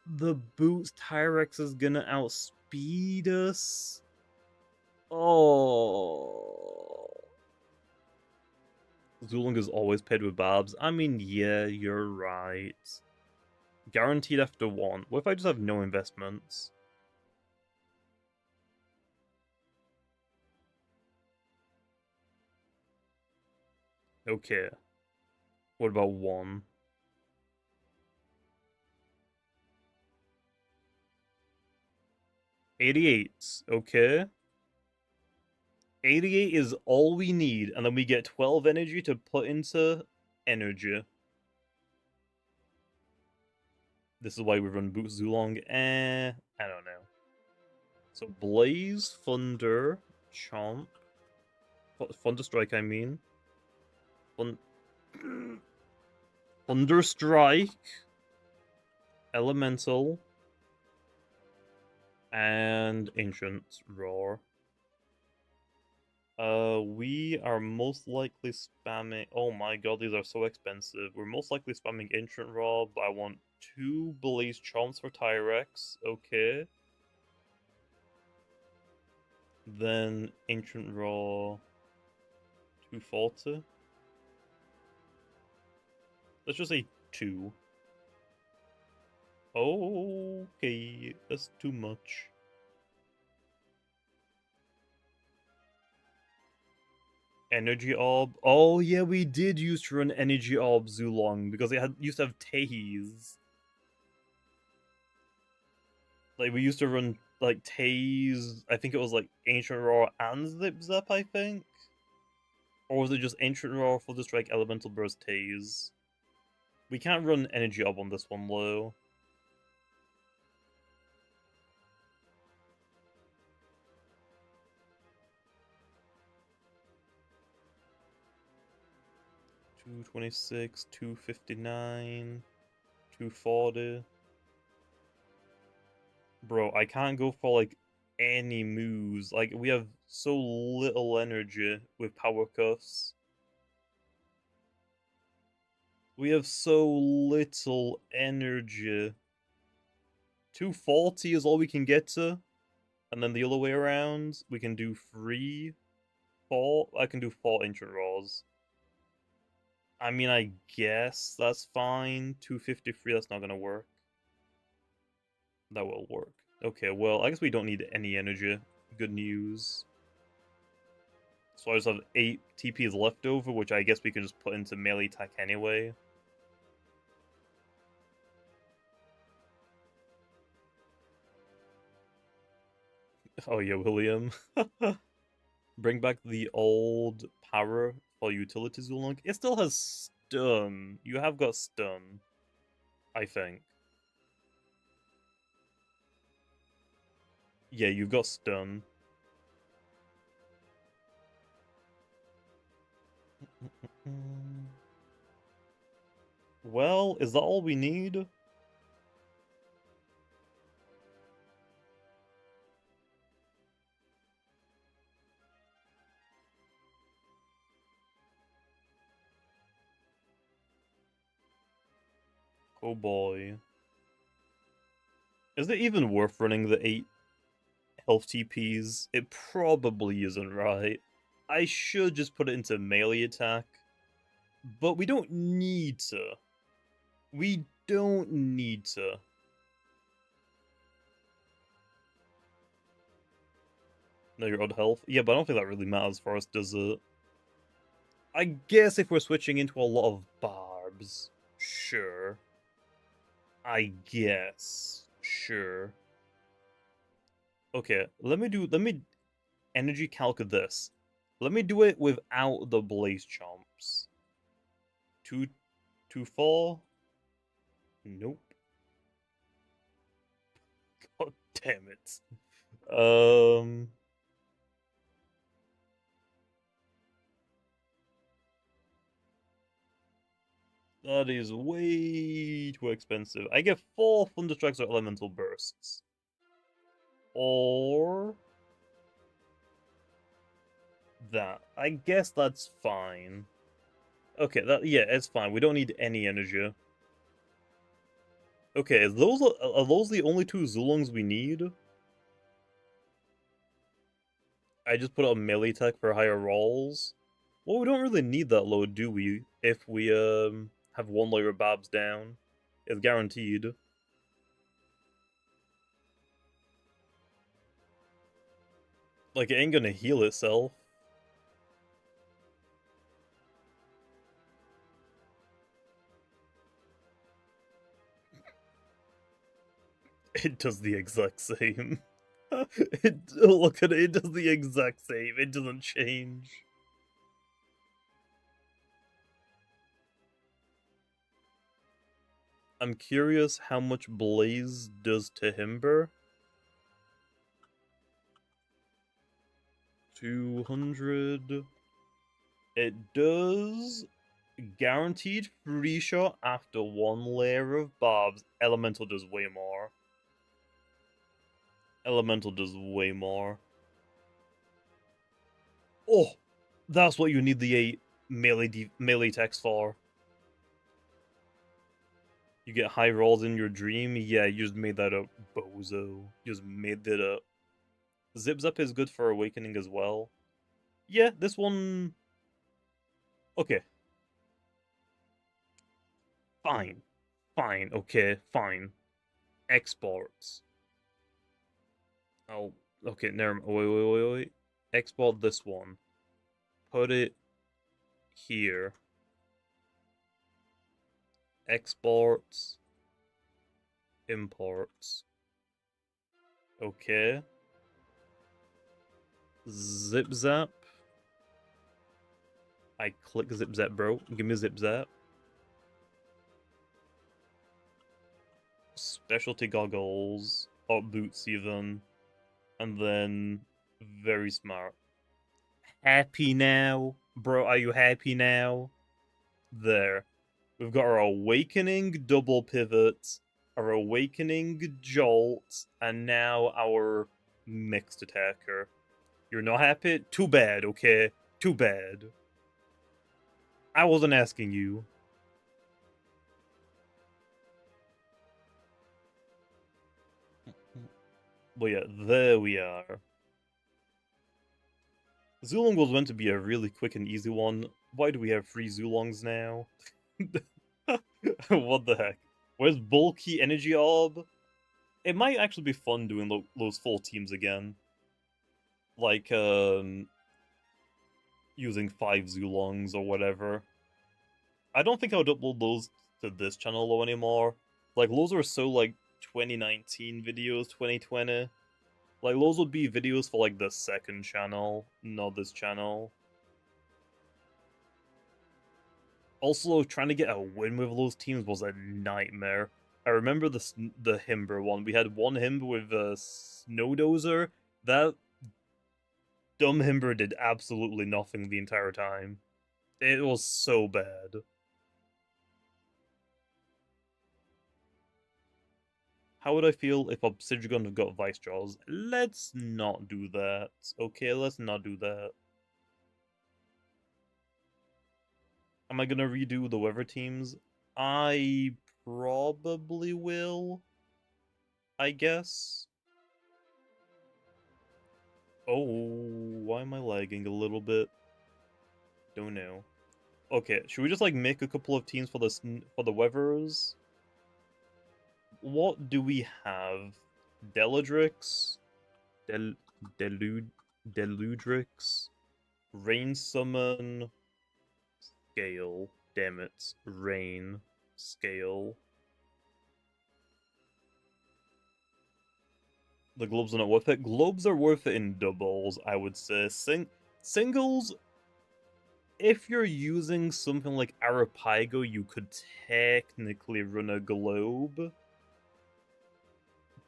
The boot's Tyrex is gonna outspeed us? Oh... Zulong is always paired with Babs. I mean, yeah, you're right. Guaranteed after 1. What if I just have no investments? Okay. What about 1? $88. Okay. 88 is all we need, and then we get 12 energy to put into energy. This is why we run Boot Zulong. I don't know. So Blaze, Thunder, Chomp. Thunder Strike, I mean. Thunder Strike. Elemental. And Ancient Roar. We are most likely spamming... Oh my god, these are so expensive. We're most likely spamming Ancient Roar, but I want 2 Blaze Chomps for Tyrex. Okay. Then Ancient Roar... 240. Let's just say 2. Okay, that's too much. Energy Orb. Oh yeah, we did used to run Energy Orb Zulong because it used to have Taze. Like we used to run like Taze. I think it was like Ancient Roar and Zip Zap. I think, or was it just Ancient Roar, Thunder Strike, Elemental Burst, Taze? We can't run Energy Orb on this one, though. $226, $259, $240. Bro, I can't go for like any moves. Like we have so little energy with power cuffs. We have so little energy. 240 is all we can get to. And then the other way around, we can do 3, 4. I can do 4 Ancient Roars. I mean, I guess that's fine. 253, that's not gonna work. That will work. Okay, well, I guess we don't need any energy. Good news. So I just have 8 TPs left over, which I guess we can just put into melee attack anyway. Oh yeah, William. Bring back the old power for utility Zulong. It still has stun. You have got stun, I think. Yeah, you've got stun. Well, is that all we need? Oh boy. Is it even worth running the 8 health TPs? It probably isn't, right? I should just put it into melee attack. But we don't need to. We don't need to. No, your odd health. Yeah, but I don't think that really matters for us, does it? I guess if we're switching into a lot of barbs, sure. I guess, sure. Okay, let me energy calc this. Let me do it without the blaze chomps. 2, 4. Nope. God damn it. That is way too expensive. I get 4 Thunderstrikes or Elemental Bursts. Or... that. I guess that's fine. Okay, yeah, it's fine. We don't need any energy. Okay, are those the only 2 Zulongs we need? I just put up melee tech for higher rolls. Well, we don't really need that load, do we? If we have 1 layer of Babs down. It's guaranteed. Like, it ain't gonna heal itself. It does the exact same. Look at it, it does the exact same. It doesn't change. I'm curious how much Blaze does to Himber. 200. It does guaranteed free shot after 1 layer of barbs. Elemental does way more. Elemental does way more. Oh, that's what you need the 8 melee text for. You get high rolls in your dream? Yeah, you just made that up, bozo. You just made that up. Zip Zap is good for awakening as well. Yeah, this one... okay. Fine. Fine, okay, fine. Exports. Oh, okay, never mind. Wait. Export this one. Put it here. Exports. Imports. Okay. Zip Zap. I click Zip Zap, bro. Give me Zip Zap. Specialty goggles. Or boots, even. And then... very smart. Happy now? Bro, are you happy now? There. We've got our Awakening double pivot, our Awakening jolt, and now our mixed attacker. You're not happy? Too bad, okay? Too bad. I wasn't asking you. But yeah, there we are. Zulong was meant to be a really quick and easy one. Why do we have 3 Zulongs now? What the heck? Where's Bulky Energy Orb? It might actually be fun doing those full teams again. Like, using 5 Zulongs or whatever. I don't think I would upload those to this channel though anymore. Like, those are so, like, 2019 videos, 2020. Like, those would be videos for, like, the second channel, not this channel. Also, trying to get a win with those teams was a nightmare. I remember the Himber one. We had one Himber with a Snowdozer. That dumb Himber did absolutely nothing the entire time. It was so bad. How would I feel if Obsidian had got Vice Jaws? Let's not do that. Okay, let's not do that. Am I gonna redo the weather teams? I probably will. I guess. Oh, why am I lagging a little bit? Don't know. Okay, should we just like make a couple of teams for the weathers? What do we have? Deladrix? Delude? Deludrix. Rain Summon. Scale. Damn it. Rain. Scale. The globes are not worth it. Globes are worth it in doubles, I would say. Singles, if you're using something like Arapago, you could technically run a globe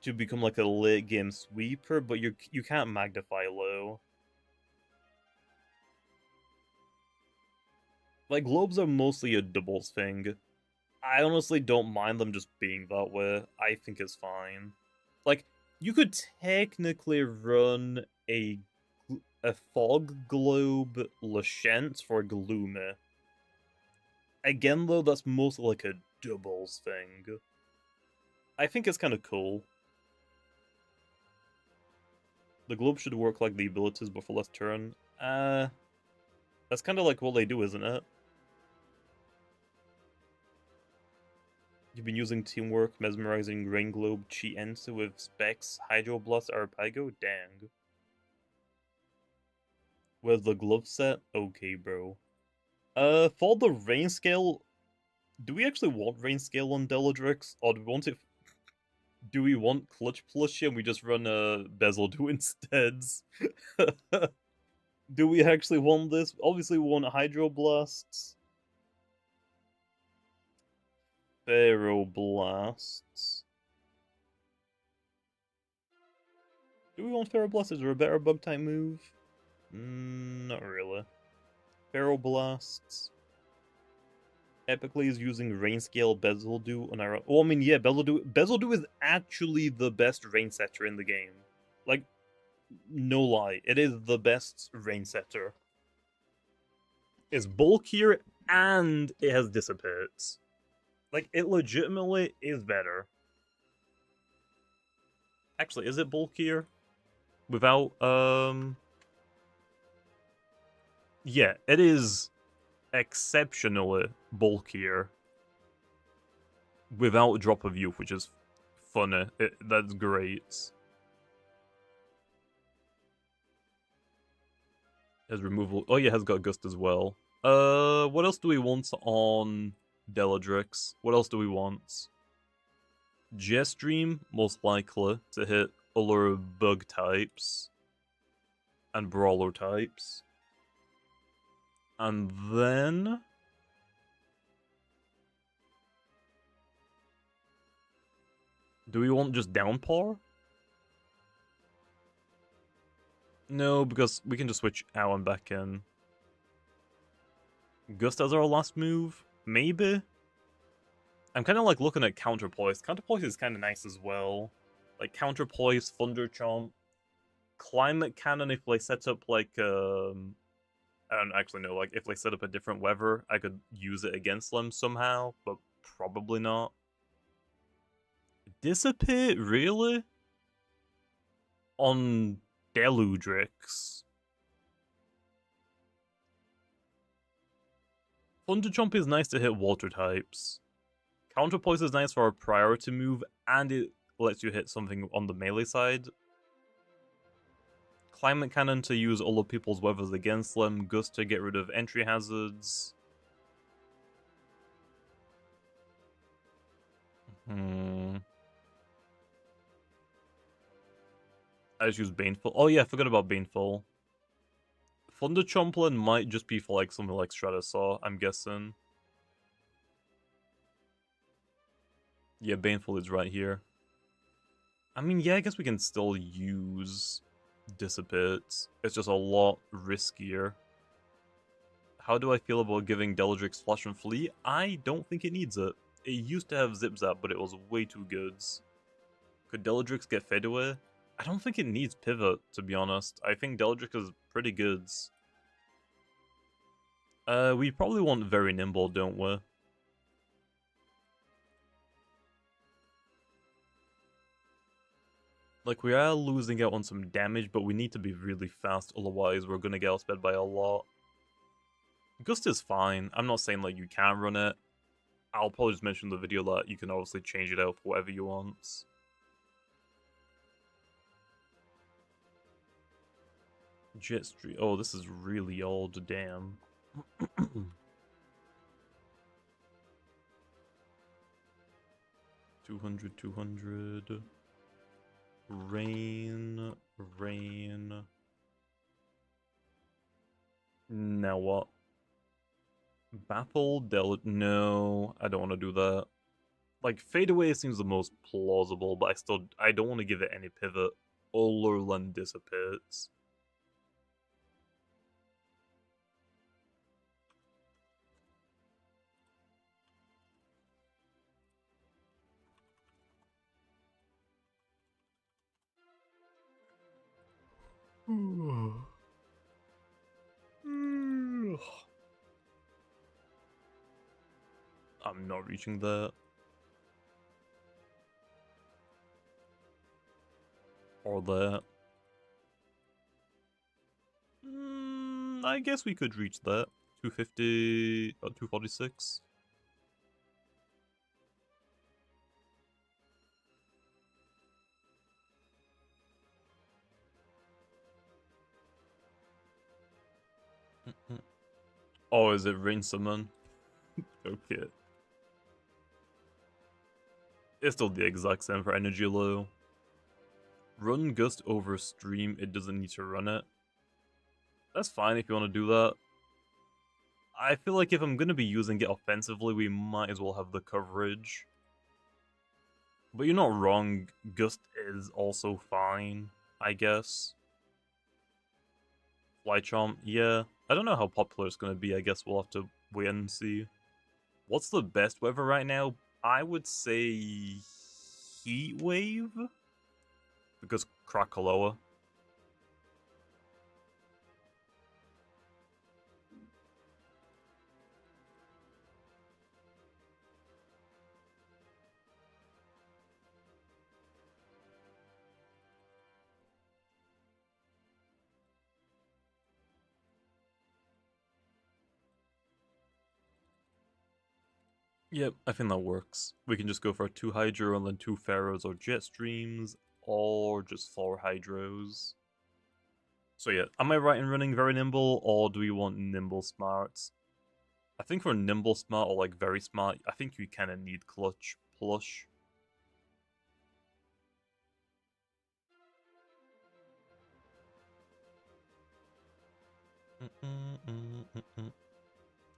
to become like a late game sweeper, but you can't magnify low. Like, globes are mostly a doubles thing. I honestly don't mind them just being that way. I think it's fine. Like, you could technically run a fog globe Lashent for Gloomy. Again, though, that's mostly like a doubles thing. I think it's kind of cool. The globe should work like the abilities before last turn. That's kind of like what they do, isn't it? You've been using Teamwork, Mesmerizing, Rain Globe, Chi Ensu with Specs, Hydroblast, Arapago? Dang. With the glove set? Okay, bro. For the Rain Scale, do we actually want Rain Scale on Deladrix? Or do we want it... Do we want Clutch Plushie and we just run a Bezeldu instead? Do we actually want this? Obviously we want Hydroblasts. Ferroblasts. Do we want Ferroblast? Is there a better bug type move? Not really. Ferroblasts. Epically is using Rain Scale Bezeldu on our... Oh, I mean, yeah, Bezeldu is actually the best rain setter in the game. Like, no lie. It is the best rain setter. It's bulkier and it has dissipates. Like, it legitimately is better. Actually, is it bulkier? Without, yeah, it is exceptionally bulkier. Without Drop of Youth, which is funny. That's great. Has removal. Oh, yeah, has got Gust as well. What else do we want on Deladrix? What else do we want? Jetstream, most likely, to hit other bug types. And brawler types. And then... Do we want just Downpour? No, because we can just switch out and back in. Gust as our last move? Maybe? I'm kind of like looking at Counterpoise. Counterpoise is kind of nice as well. Like Counterpoise, Thunder Chomp, Climate Cannon if they set up like, I don't actually know, like if they set up a different weather, I could use it against them somehow, but probably not. Dissipate? Really? On Deludrix? Thunder Chomp is nice to hit water types. Counterpoise is nice for a priority move, and it lets you hit something on the melee side. Climate Cannon to use other people's weathers against them. Gust to get rid of entry hazards. I just use Baneful. Oh yeah, I forgot about Baneful. Thunder Chomplin might just be for like something like Stratosaur, I'm guessing. Yeah, Baneful is right here. I mean, yeah, I guess we can still use Dissipate. It's just a lot riskier. How do I feel about giving Deladrix Flash and Flee? I don't think it needs it. It used to have Zip Zap, but it was way too good. Could Deladrix get fade away? I don't think it needs Pivot, to be honest. I think Deladrix is pretty good. We probably want Very Nimble, don't we? Like, we are losing out on some damage, but we need to be really fast, otherwise we're gonna get outsped by a lot. Gust is fine. I'm not saying, like, you can run it. I'll probably just mention in the video that you can obviously change it out for whatever you want. Jet Street. Oh, this is really old, damn. 200, 200. Rain, rain. Now what? Baffle, no, I don't want to do that. Like, Fadeaway seems the most plausible, but I don't want to give it any pivot. Olorland dissipates. I'm not reaching that. Or that. I guess we could reach that. 250, 246. Oh, is it Rain Summon? Okay. It's still the exact same for Energy Low. Run Gust over stream, it doesn't need to run it. That's fine if you want to do that. I feel like if I'm going to be using it offensively, we might as well have the coverage. But you're not wrong, Gust is also fine, I guess. Fly Chomp, yeah. I don't know how popular it's going to be, I guess we'll have to wait and see. What's the best weather right now? I would say Heat Wave? Because Krakaloa. Yep, I think that works. We can just go for 2 Hydro and then 2 Pharaohs or Jet Streams, or just 4 Hydros. So yeah, am I right in running Very Nimble, or do we want Nimble Smart? I think for Nimble Smart or like Very Smart, I think you kind of need Clutch Plush.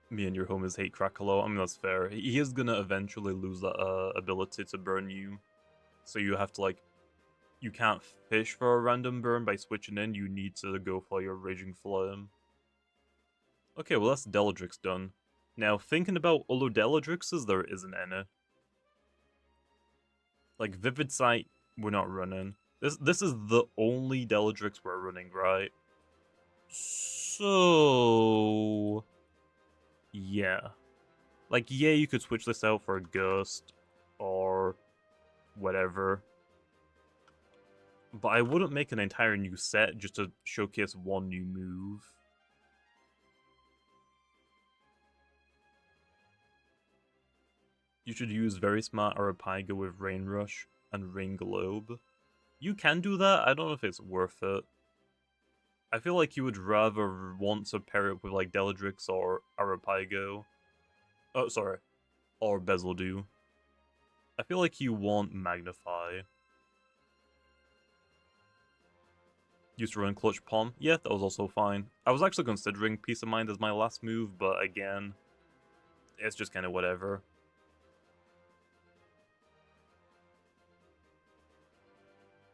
Me and your homies hate Krakaloa. I mean, that's fair. He is gonna eventually lose that ability to burn you. So you have to, like, you can't fish for a random burn by switching in. You need to go for your Raging Flame. Okay, well, that's Deladrix done. Now, thinking about other Deladrixes, there isn't any. Like, Vivid Sight, we're not running. This is the only Deladrix we're running, right? So... yeah. Like, yeah, you could switch this out for a Ghost, or whatever. But I wouldn't make an entire new set just to showcase one new move. You should use Very Smart Arapago with Rain Rush and Rain Globe. You can do that, I don't know if it's worth it. I feel like you would rather want to pair it with like Deladrix or Arapago. Oh, sorry. Or Bezeldew. I feel like you want Magnify. Used to run Clutch Palm. Yeah, that was also fine. I was actually considering Peace of Mind as my last move, but again, it's just kind of whatever.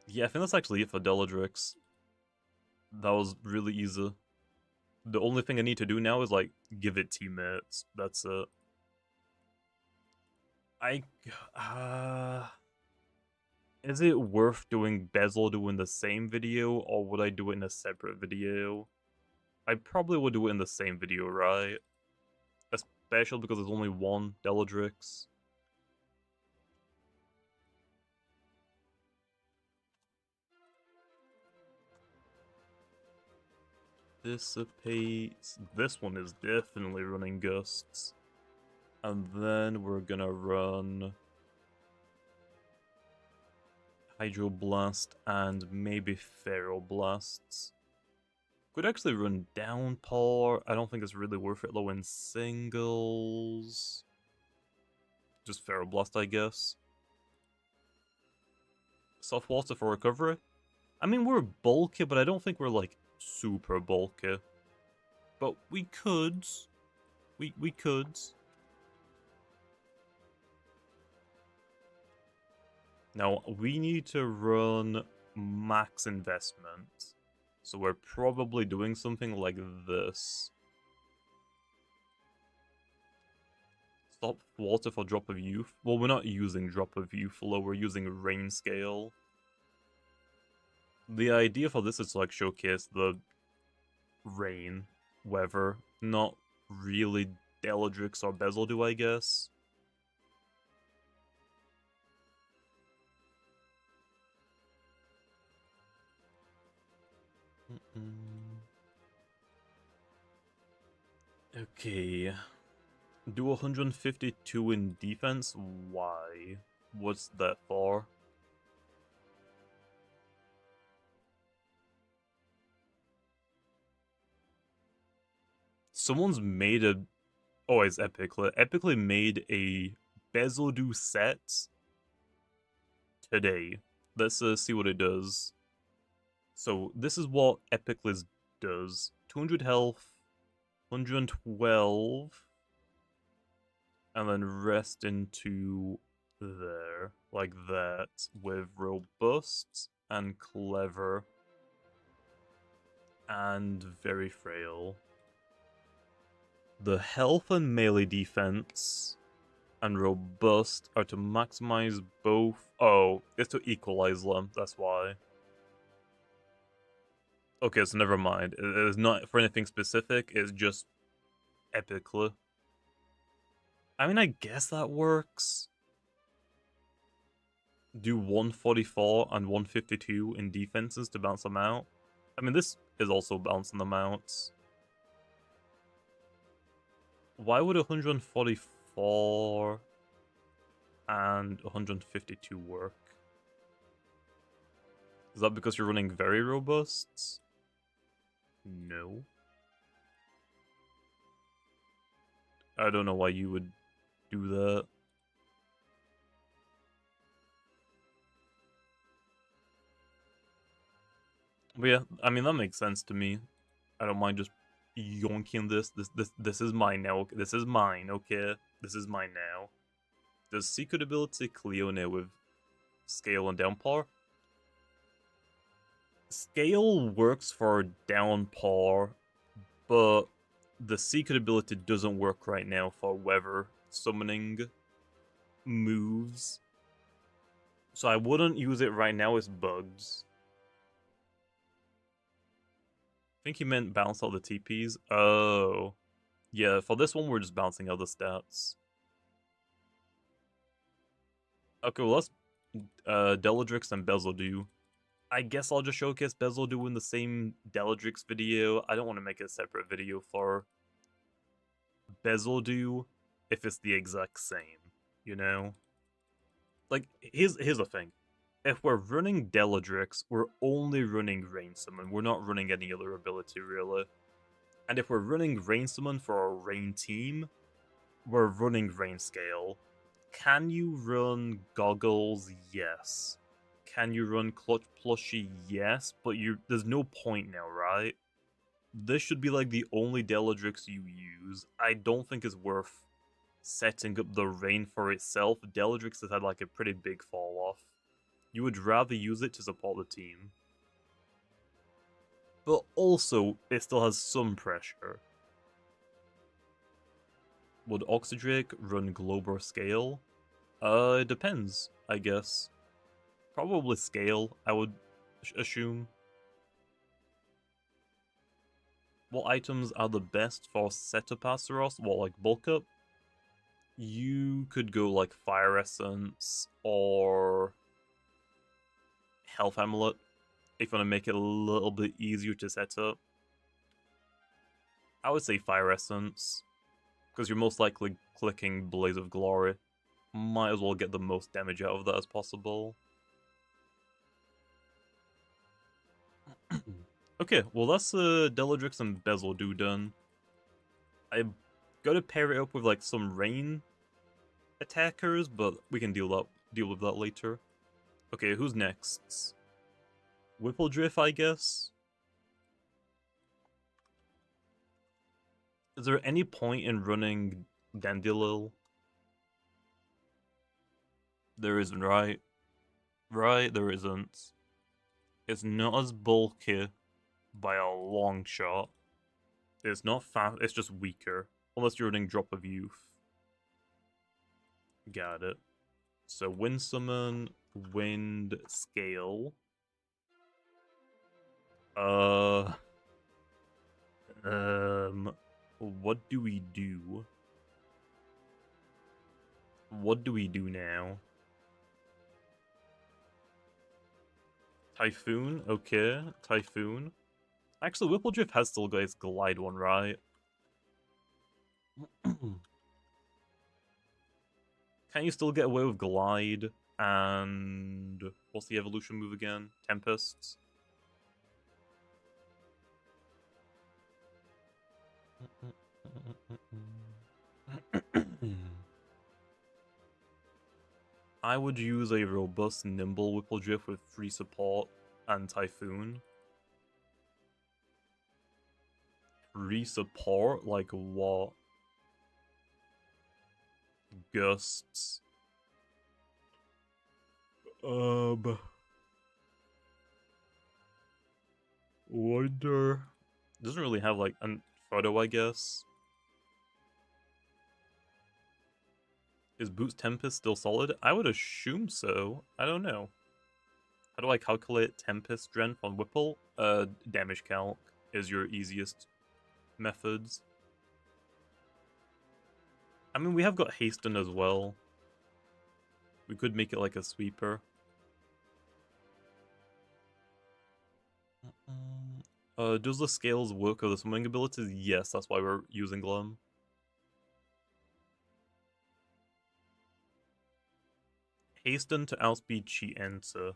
Yeah, I think that's actually it for Deladrix. That was really easy. The only thing I need to do now is, like, give it teammates. That's it. Is it worth doing Bezeldew in the same video, or would I do it in a separate video? I probably would do it in the same video, right? Especially because there's only one Deladrix. Dissipates. This one is definitely running Gusts. And then we're gonna run Hydroblast and maybe Ferroblasts. Could actually run Downpour. I don't think it's really worth it low in singles. Just Feroblast, I guess. Soft Water for recovery. I mean, we're bulky, but I don't think we're, like, super bulky. But we could. We could. Now, we need to run max investment. So we're probably doing something like this. Stop water for Drop of Youth. Well, we're not using Drop of Youth, though. We're using Rain Scale. The idea for this is to, like, showcase the rain weather, not really Deladrix or Bezeldu, I guess. Okay. Do 152 in defense? Why? What's that for? Someone's made a... Oh, it's Epically. Epically made a Bezeldu set today. Let's see what it does. So, this is what Epically does. 200 health, 112, and then rest into there, like that, with robust and clever and very frail. The health and melee defense and robust are to maximize both. Oh, it's to equalize them, that's why. Okay, so never mind. It is not for anything specific, it's just epically. I mean, I guess that works. Do 144 and 152 in defenses to bounce them out. I mean, this is also bouncing them out. Why would 144 and 152 work? Is that because you're running very robust? No. I don't know why you would do that. But yeah, I mean, that makes sense to me. I don't mind just yonking this. This is mine now. This is mine, okay? This is mine now. Does Secret Ability Cleone with Scale and Downpour? Scale works for Downpour, but the Secret Ability doesn't work right now for weather summoning moves. So I wouldn't use it right now as bugs. I think he meant bounce out the TPs. Oh. Yeah, for this one we're just bouncing out the stats. Okay, well let's Deladrix and Bezeldu. I guess I'll just showcase Bezeldu in the same Deladrix video. I don't want to make a separate video for Bezeldu if it's the exact same, you know? Like, here's the thing. If we're running Deladrix, we're only running Rain Summon. We're not running any other ability, really. And if we're running Rain Summon for our Rain team, we're running Rain Scale. Can you run Goggles? Yes. Can you run Clutch Plushie? Yes, but there's no point now, right? This should be like the only Deladrix you use. I don't think it's worth setting up the Rain for itself. Deladrix has had like a pretty big fall off. You would rather use it to support the team. But also, it still has some pressure. Would Oxydrake run Globe or Scale? It depends, I guess. Probably Scale, I would assume. What items are the best for Setup Astaros? What, like bulk up? You could go like Fire Essence or Health Amulet if you want to make it a little bit easier to set up. I would say Fire Essence, because you're most likely clicking Blaze of Glory. Might as well get the most damage out of that as possible. Okay, well that's Deladrix and Bezeldu done. I gotta pair it up with like some rain attackers, but we can deal with that later. Okay, who's next? Whippledrift, I guess. Is there any point in running Dandelion? There isn't, right? Right, there isn't. It's not as bulky by a long shot. It's not fast, it's just weaker. Unless you're running Drop of Youth. Got it. So Wind Summon, Wind Scale. What do we do? What do we do now? Typhoon? Okay, Typhoon. Actually, Whippledrift has still got its Glide one, right? Can you still get away with Glide? And what's the evolution move again? Tempests? I would use a robust, nimble Whippledrift with free support and Typhoon. Free support? Like what? Gusts. Wonder. Doesn't really have like a photo, I guess. Is Boots Tempest still solid? I would assume so. I don't know. How do I calculate Tempest strength on Whipple? Damagecalc is your easiest methods. I mean, we have got Hasten as well. We could make it like a sweeper. Does the scales work with the summoning abilities? Yes, that's why we're using Glum. Hasten to outspeed Chienza.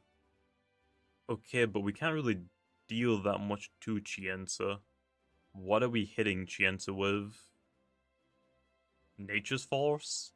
Okay, but we can't really deal that much to Chienza. What are we hitting Chienza with? Nature's Force?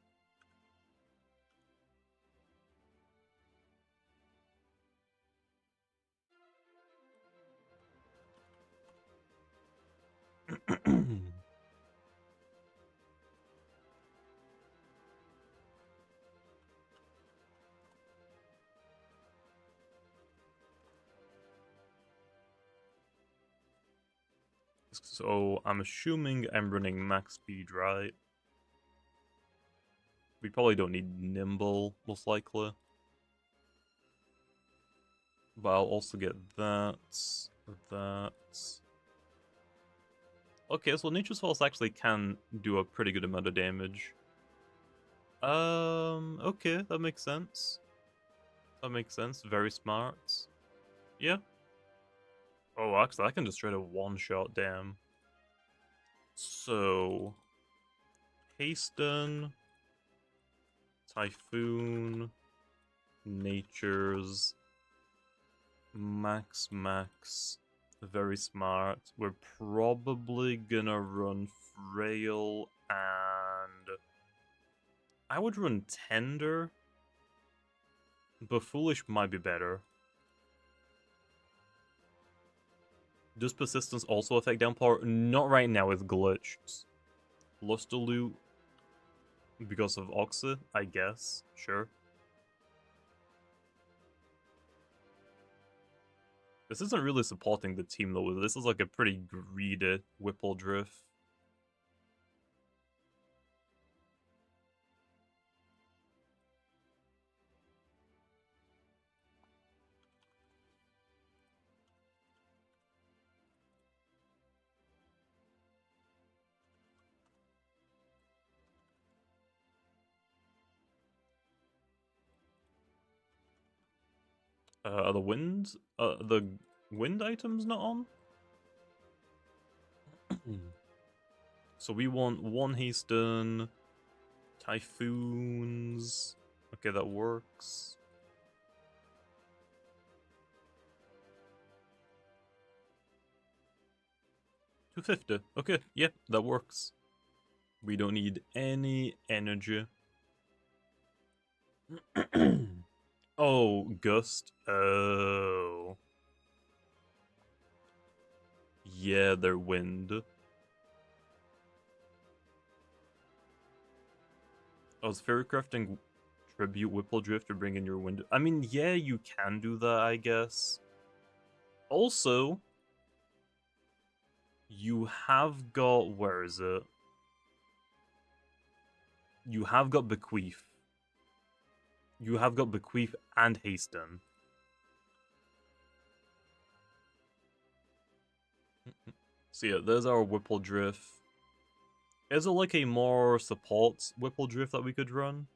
So I'm assuming I'm running max speed, right? We probably don't need nimble, most likely. But I'll also get that. Okay, so Nature's Force actually can do a pretty good amount of damage. Okay, that makes sense. That makes sense. Very smart. Yeah. Oh, actually, I can just straight a one-shot, damn. So... Hasten... Typhoon... Nature's... Max. Very smart. We're probably gonna run Frail and... I would run Tender, but Foolish might be better. Does Persistence also affect Downpour? Not right now, it's glitched. Lusterloot because of Oxa, I guess. Sure. This isn't really supporting the team though. This is like a pretty greedy Whippledrift. Are the wind items not on? So we want one Hasten, Typhoons. Okay, that works. 250. Okay, yeah, that works. We don't need any energy. Oh, gust. Oh. Yeah, they're wind. Oh, is fairy crafting tribute Whipple Drift to bring in your wind? I mean, yeah, you can do that, I guess. Also, you have got, where is it? You have got Bequeath. You have got Bequeath and Hasten. So yeah, there's our Whipple Drift. Is it like a more support Whipple Drift that we could run?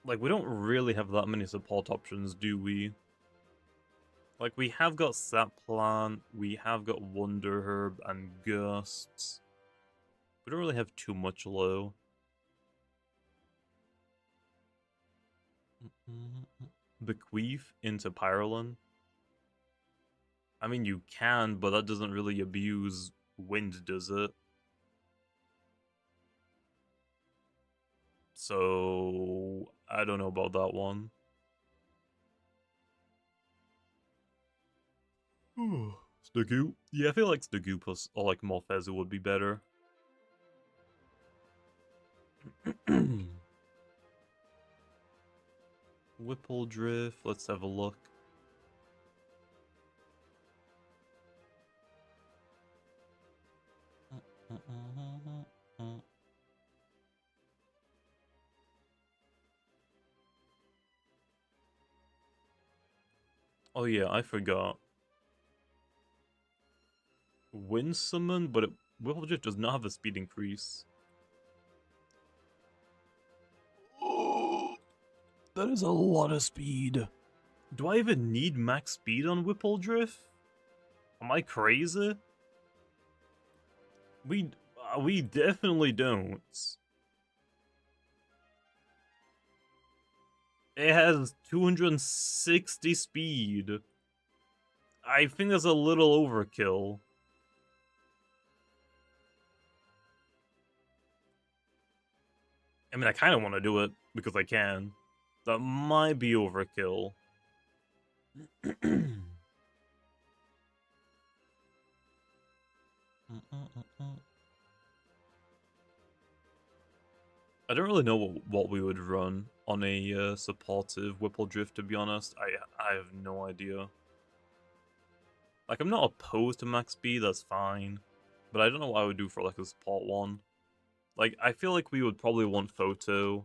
Like, we don't really have that many support options, do we? Like, we have got Sap Plant, we have got Wonder Herb and Gusts. We don't really have too much low. Bequeath into Pyrolin. I mean, you can, but that doesn't really abuse wind, does it? So, I don't know about that one. Stegoo? Yeah, I feel like Stegoo plus, or like Morphezu would be better. Whipple Drift, let's have a look. Oh yeah, I forgot. Wind Summon, but Whipple Drift does not have a speed increase. That is a lot of speed. Do I even need max speed on Whipple Drift? Am I crazy? We definitely don't. It has 260 speed. I think that's a little overkill. I mean, I kind of want to do it because I can. That might be overkill. I don't really know what we would run on a supportive Whipple Drift, to be honest. I have no idea. Like, I'm not opposed to max speed, that's fine. But I don't know what I would do for, like, a support one. Like, I feel like we would probably want Photo.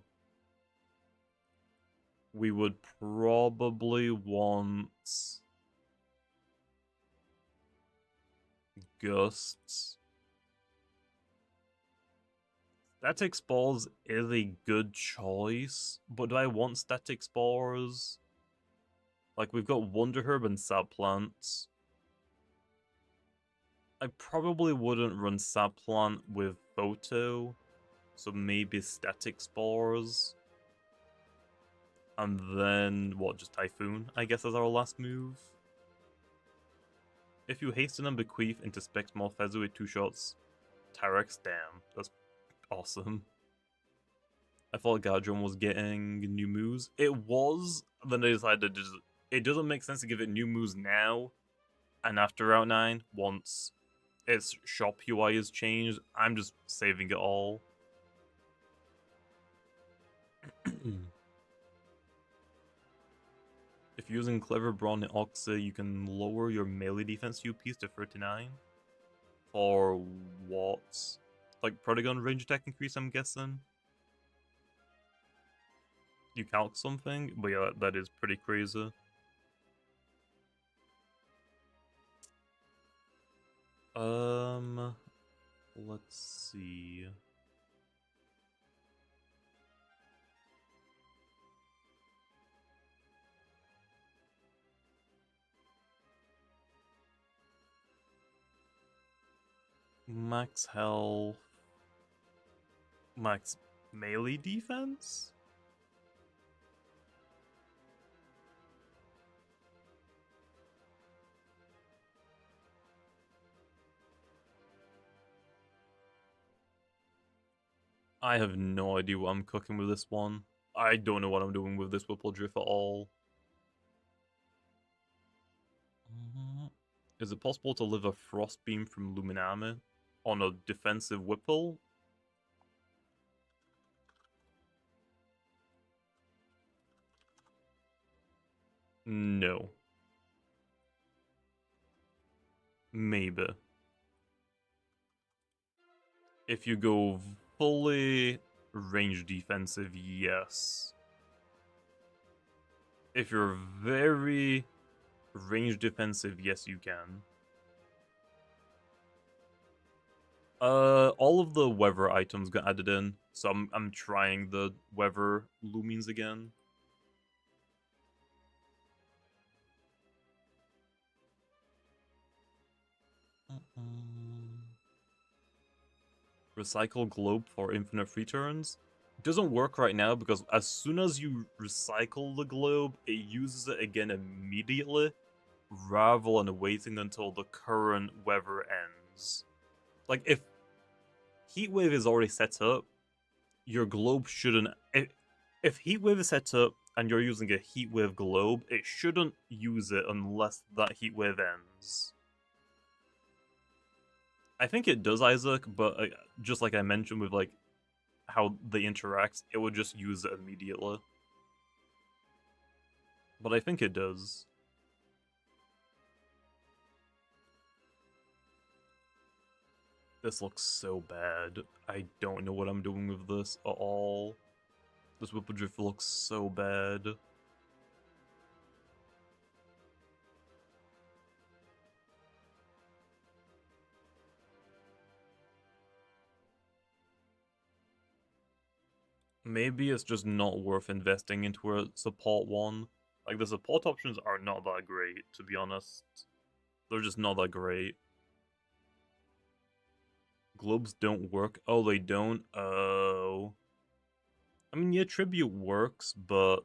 We would probably want Gusts. Static Spores is a good choice, but do I want Static Spores? Like, we've got Wonder Herb and Sap Plants. I probably wouldn't run Sap Plant with Photo, so maybe Static Spores. And then, what, just Typhoon, I guess, as our last move? If you hasten and bequeath into Specs Morphezu with 2 shots, Tyrex, damn, that's awesome. I thought Gadron was getting new moves. It was, then they decided it doesn't make sense to give it new moves now, and after Route 9, once its shop UI is changed, I'm just saving it all. If using Clever Brawn and Oxa, you can lower your melee defense UPs to 39. For what? Like Protagon range attack increase, I'm guessing? You calc something? But yeah, that is pretty crazy. Let's see. Max health. Max melee defense? I have no idea what I'm cooking with this one. I don't know what I'm doing with this Whippledrift at all. Is it possible to live a Frost Beam from Loomian on a defensive Whipple? No. Maybe. If you go fully range defensive, yes. If you're very range defensive, yes you can. All of the weather items got added in, so I'm trying the weather Loomians again. Recycle globe for infinite free turns. Doesn't work right now because as soon as you recycle the globe, it uses it again immediately, rather than waiting until the current weather ends. Like, if Heatwave is already set up, your globe shouldn't... If Heatwave is set up and you're using a Heatwave globe, it shouldn't use it unless that Heatwave ends. I think it does, Isaac, but just like I mentioned with like how they interact, it would just use it immediately. But I think it does. This looks so bad. I don't know what I'm doing with this at all. This Whippledrift looks so bad. Maybe it's just not worth investing into a support one. Like, the support options are not that great, to be honest. They're just not that great. Globes don't work. Oh, they don't? Oh. I mean, yeah, Tribute works, but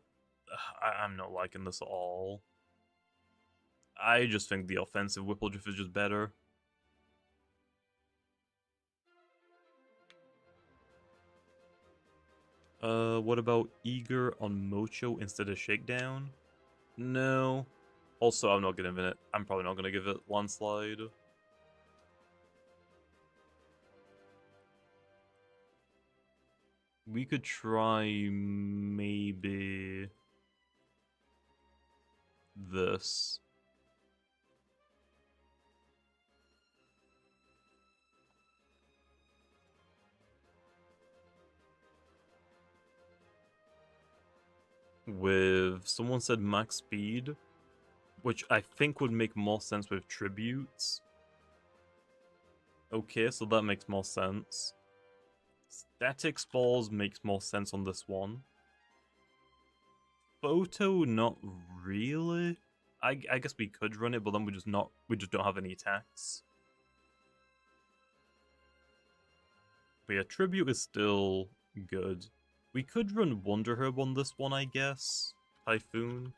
I'm not liking this at all. I just think the offensive Whippledrift is just better. What about Eager on Mocho instead of Shakedown? No. Also, I'm not gonna give it. I'm probably not gonna give it Landslide. We could try maybe this. With someone said max speed, which I think would make more sense with tributes. Okay, so that makes more sense. Static Spalls makes more sense on this one. Photo, not really. I guess we could run it, but then we just don't have any attacks. But yeah, Tribute is still good. We could run Wonder Herb on this one, I guess. Typhoon.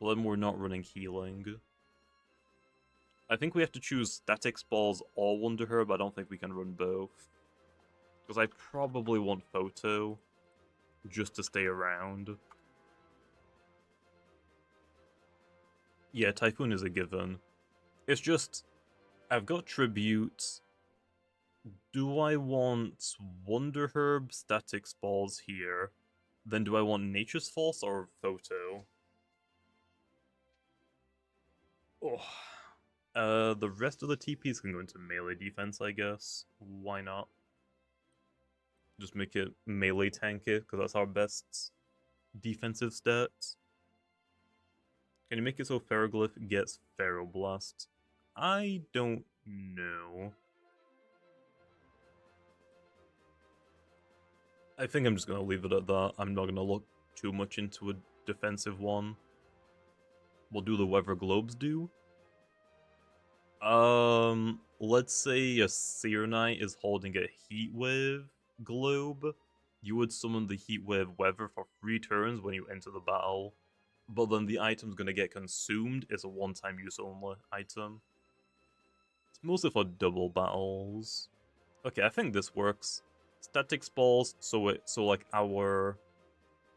But then we're not running Healing. I think we have to choose Static Spalls or Wonder Herb. I don't think we can run both. Because I probably want Photo just to stay around. Yeah, Typhoon is a given. It's just, I've got Tribute. Do I want Wonder Herb, Static Spalls here? Then do I want Nature's Force or Photo? Oh. The rest of the TPs can go into melee defense, I guess. Why not? Just make it melee tanky, because that's our best defensive stats. Can you make it so Pharoglyph gets Pharoblast? I don't know. I think I'm just going to leave it at that. I'm not going to look too much into a defensive one. We'll do the Weather Globes do. Let's say a Seer Knight is holding a Heat Wave. globe, you would summon the Heatwave Weather for 3 turns when you enter the battle. But then the item's gonna get consumed. It's a one-time use only item. It's mostly for double battles. Okay, I think this works. Static spalls, so like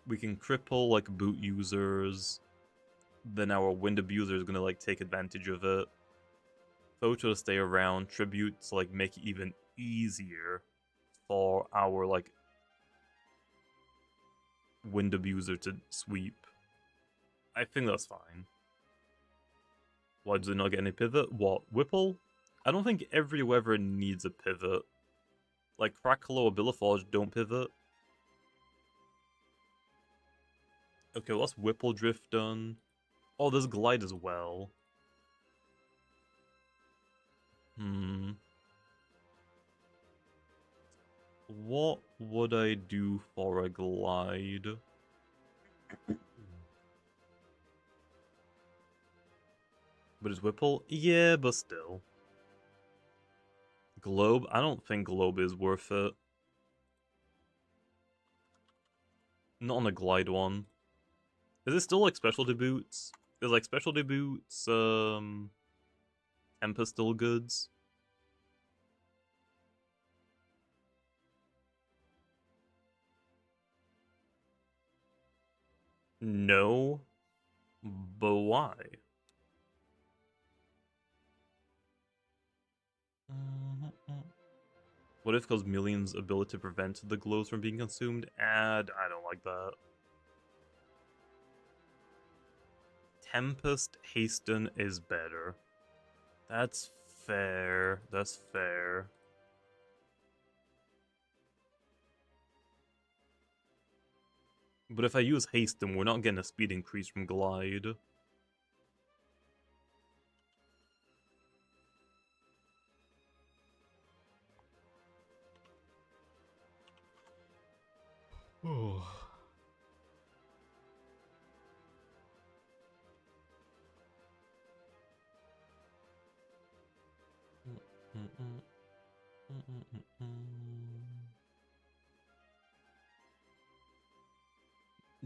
we can cripple like boot users. Then our wind abuser is gonna like take advantage of it. Photo to stay around, tribute to like make it even easier for our like wind abuser to sweep. I think that's fine. Why does it not get any pivot? What, Whipple? I don't think every weather needs a pivot. Like Crackle or Billaforge don't pivot. Okay, what's Whipple Drift done? Oh, there's Glide as well. What would I do for a Glide? But is Whipple? Yeah, but still. Globe? I don't think Globe is worth it. Not on a Glide one. Is it still like specialty boots? Is like specialty boots, Tempest still goods? No. But why? What if because Million's ability to prevent the glows from being consumed? And I don't like that. Tempest Hasten is better. That's fair. That's fair. But if I use Hasten, we're not getting a speed increase from Glide. Oh.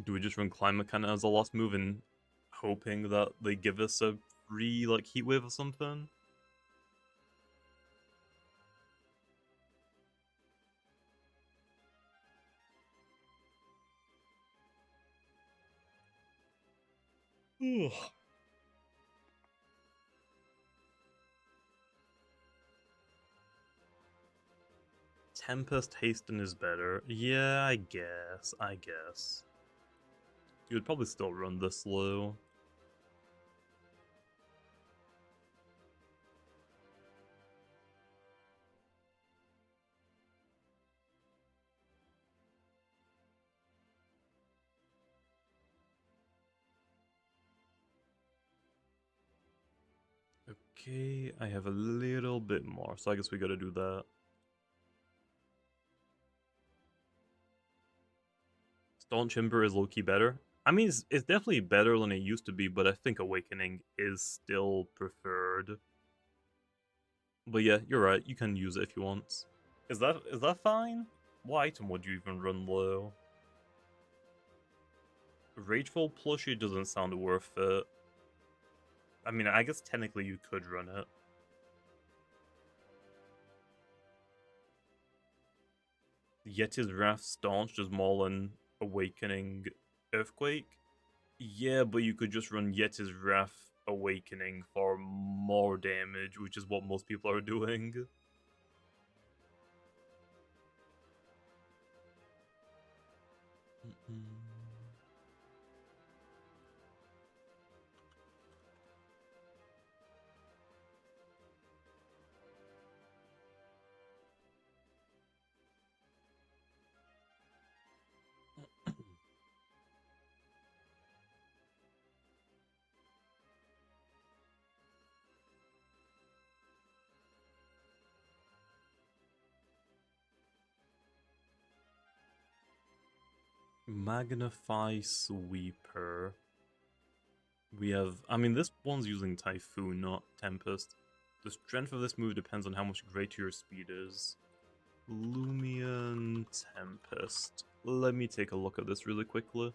Do we just run Climate Cannon as a lost move and hoping that they give us a free like heat wave or something? Ugh. Tempest Hasten is better. Yeah, I guess. You would probably still run this slow. Okay, I have a little bit more, so I guess we gotta do that. Staunch Ember is low-key better. I mean, it's definitely better than it used to be, but I think Awakening is still preferred. But yeah, you're right, you can use it if you want. Is that fine? What item would you even run low? Rageful plushie doesn't sound worth it. I mean, I guess technically you could run it. Yeti's Wrath Staunch does more than Awakening Earthquake. Yeah, but you could just run Yeti's Wrath Awakening for more damage, which is what most people are doing. Magnify Sweeper. We have... I mean, this one's using Typhoon, not Tempest. The strength of this move depends on how much greater your speed is. Loomian Tempest. Let me take a look at this really quickly.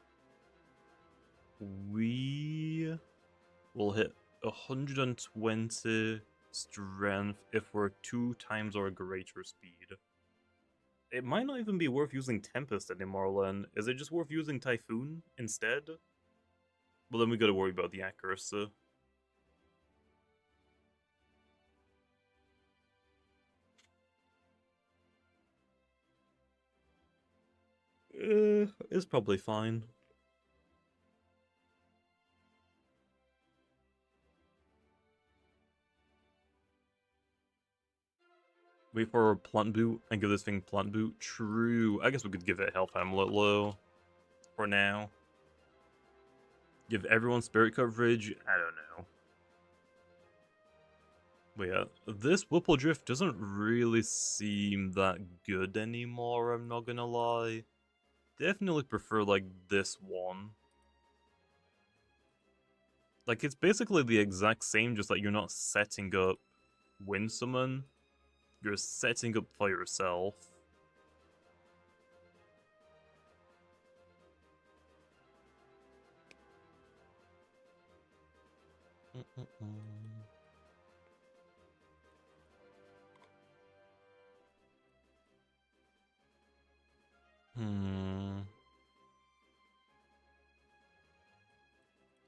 We will hit 120 strength if we're 2 times or greater speed. It might not even be worth using Tempest anymore, then. Is it just worth using Typhoon instead? Well, then we gotta worry about the accuracy. It's probably fine. Wait for Plant Boot and give this thing Plant Boot. True. I guess we could give it Health Amulet low. For now. Give everyone Spirit Coverage. I don't know. But yeah, this Whipple Drift doesn't really seem that good anymore, I'm not gonna lie. Definitely prefer, like, this one. Like, it's basically the exact same, just that you're not setting up Wind Summon. You're setting up for yourself.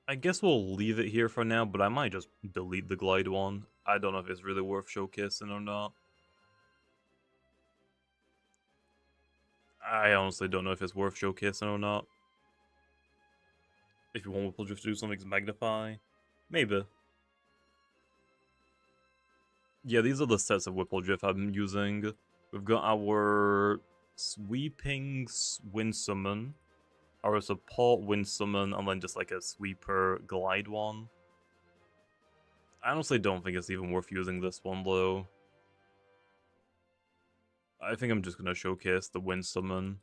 I guess we'll leave it here for now, but I might just delete the Glide one. I don't know if it's really worth showcasing or not. I honestly don't know if it's worth showcasing or not. If you want Whipple Drift to do something, Magnify. Maybe. Yeah, these are the sets of Whipple Drift I'm using. We've got our Sweeping Wind Summon, our Support Wind Summon, and then just like a Sweeper Glide one. I honestly don't think it's even worth using this one, though. I think I'm just going to showcase the Wind Summon.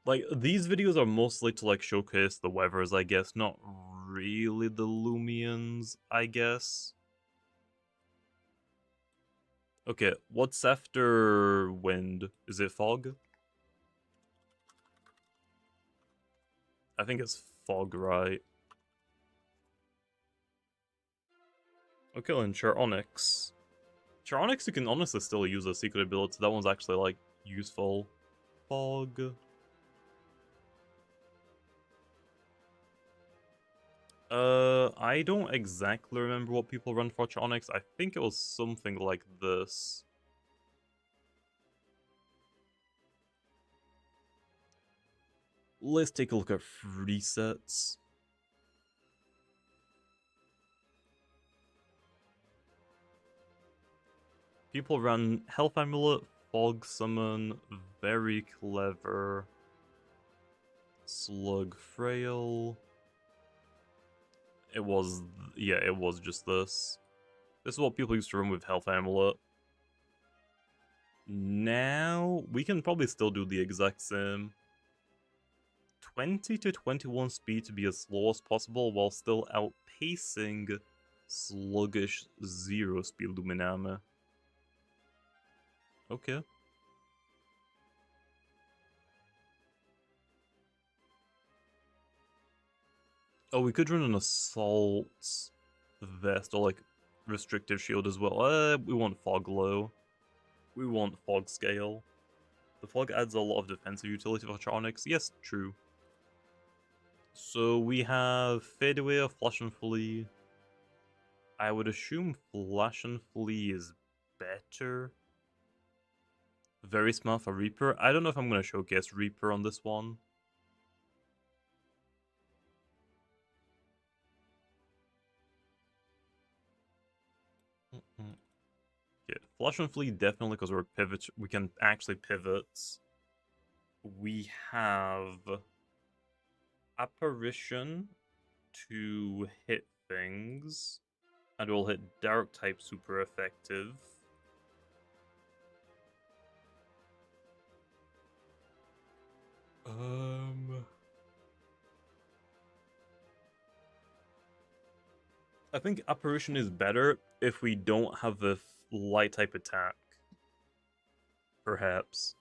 Like, these videos are mostly to, like, showcase the weathers, I guess, not really the Loomians, I guess. Okay, what's after wind? Is it fog? I think it's fog, right? Okay, then Charonyx. Charonyx you can honestly still use a secret ability, that one's actually, like, useful. Fog. I don't exactly remember what people run for Charonyx. I think it was something like this. Let's take a look at free sets. People run Health Amulet, Fog Summon, Very Clever, Slug Frail. It was just this. This is what people used to run with Health Amulet. Now, we can probably still do the exact same. 20 to 21 speed to be as slow as possible while still outpacing sluggish 0 speed Luminame. Okay. Oh, we could run an Assault Vest or, like, Restrictive Shield as well. We want Fog low. We want Fog Scale. The Fog adds a lot of defensive utility for Charonyx. Yes, true. So we have Fade Away or Flash and Flee. I would assume Flash and Flee is better. Very smart for Reaper. I don't know if I'm going to showcase Reaper on this one. Yeah, Flash and Flee definitely, because we're pivot. We can actually pivot. We have Apparition to hit things, and we'll hit Dark type super effective. I think Apparition is better if we don't have the light type attack. Perhaps.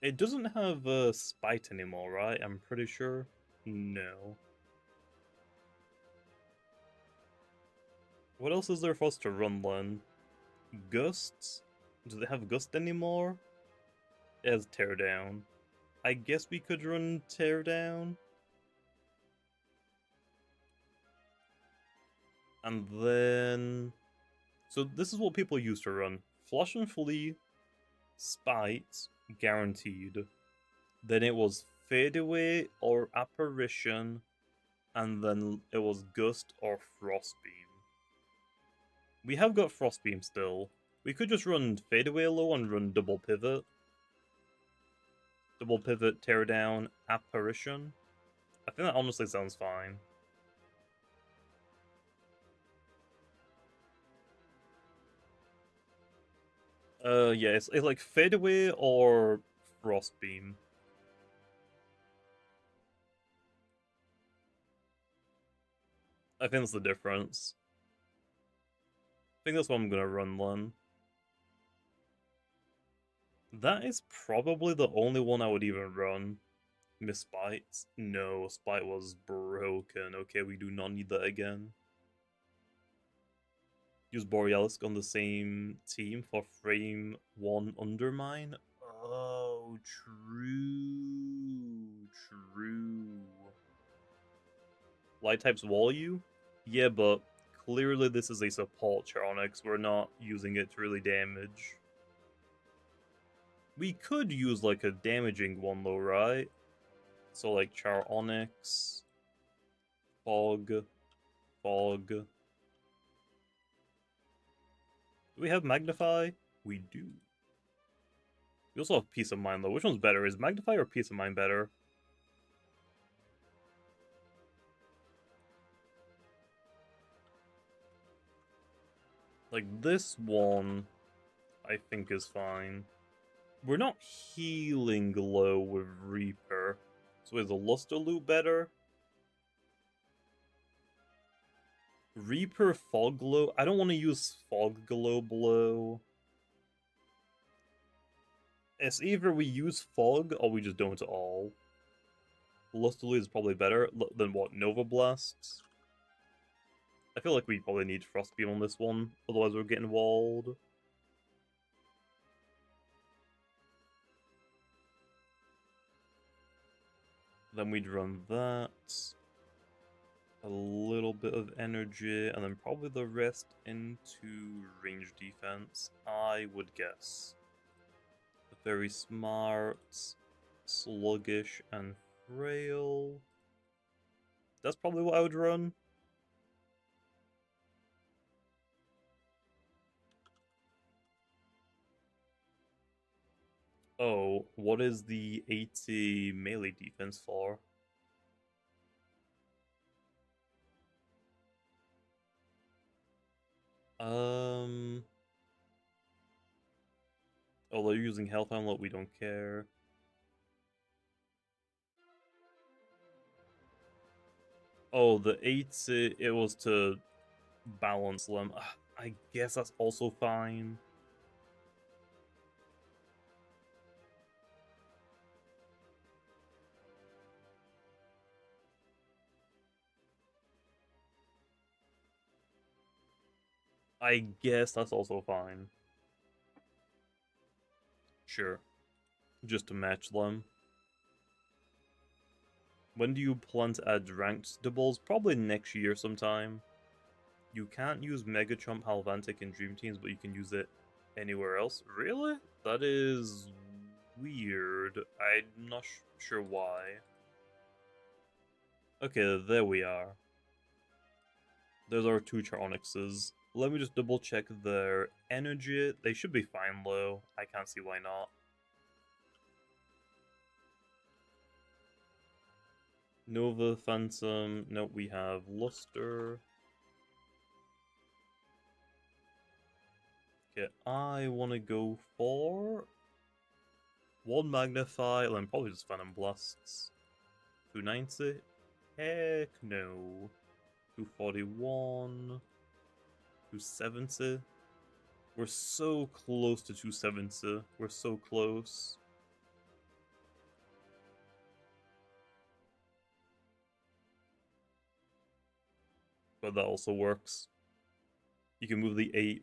It doesn't have spite anymore, right? I'm pretty sure. No. What else is there for us to run then? Gusts? Do they have Gust anymore? It has Teardown. I guess we could run Teardown. And then... So this is what people used to run. Flush and Flee, Spite, guaranteed. Then it was Fadeaway or Apparition, and then it was Gust or Frostbeam. We have got Frostbeam still. We could just run Fadeaway low and run Double Pivot. Double Pivot, Teardown, Apparition. I think that honestly sounds fine. Yeah, it's like Fadeaway or Frostbeam. I think that's the difference. I think that's what I'm gonna run then. That is probably the only one I would even run. Miss Spite? No, Spite was broken. Okay, we do not need that again. Use Borealis on the same team for frame 1 Undermine? Oh, true. Light types wall you? Yeah, but clearly this is a support Charonix. We're not using it to really damage. We could use like a damaging one though, right? So like Charonix, Fog. Do we have Magnify? We do. We also have Peace of Mind though. Which one's better? Is Magnify or Peace of Mind better? Like this one, I think is fine. We're not healing low with Reaper. So is the Luster Loot better? Reaper Fog Glow? I don't want to use Fog Glow Blow. It's either we use Fog or we just don't at all. Luster Loot is probably better than what? Nova Blasts? I feel like we probably need Frostbeam on this one, otherwise we're getting walled. Then we'd run that. A little bit of energy, and then probably the rest into range defense, I would guess. Very smart, sluggish, and frail. That's probably what I would run. Oh, what is the 80 melee defense for? Oh, they're using health unlock, we don't care. Oh, the 80, it was to balance them. I guess that's also fine. I guess that's also fine. Sure. Just to match them. When do you plan to add ranked doubles? Probably next year sometime. You can't use Mega Chomp Halvantic in Dream Teams, but you can use it anywhere else. Really? That is weird. I'm not sure why. Okay, there we are. There's our two Charonixes. Let me just double check their energy. They should be fine though. I can't see why not. Nova, Phantom. Nope, we have Luster. Okay, I want to go for 1 Magnify, and then probably just Venom Blasts. 290. Heck no. 241. 270. We're so close to 270. We're so close. But that also works. You can move the 8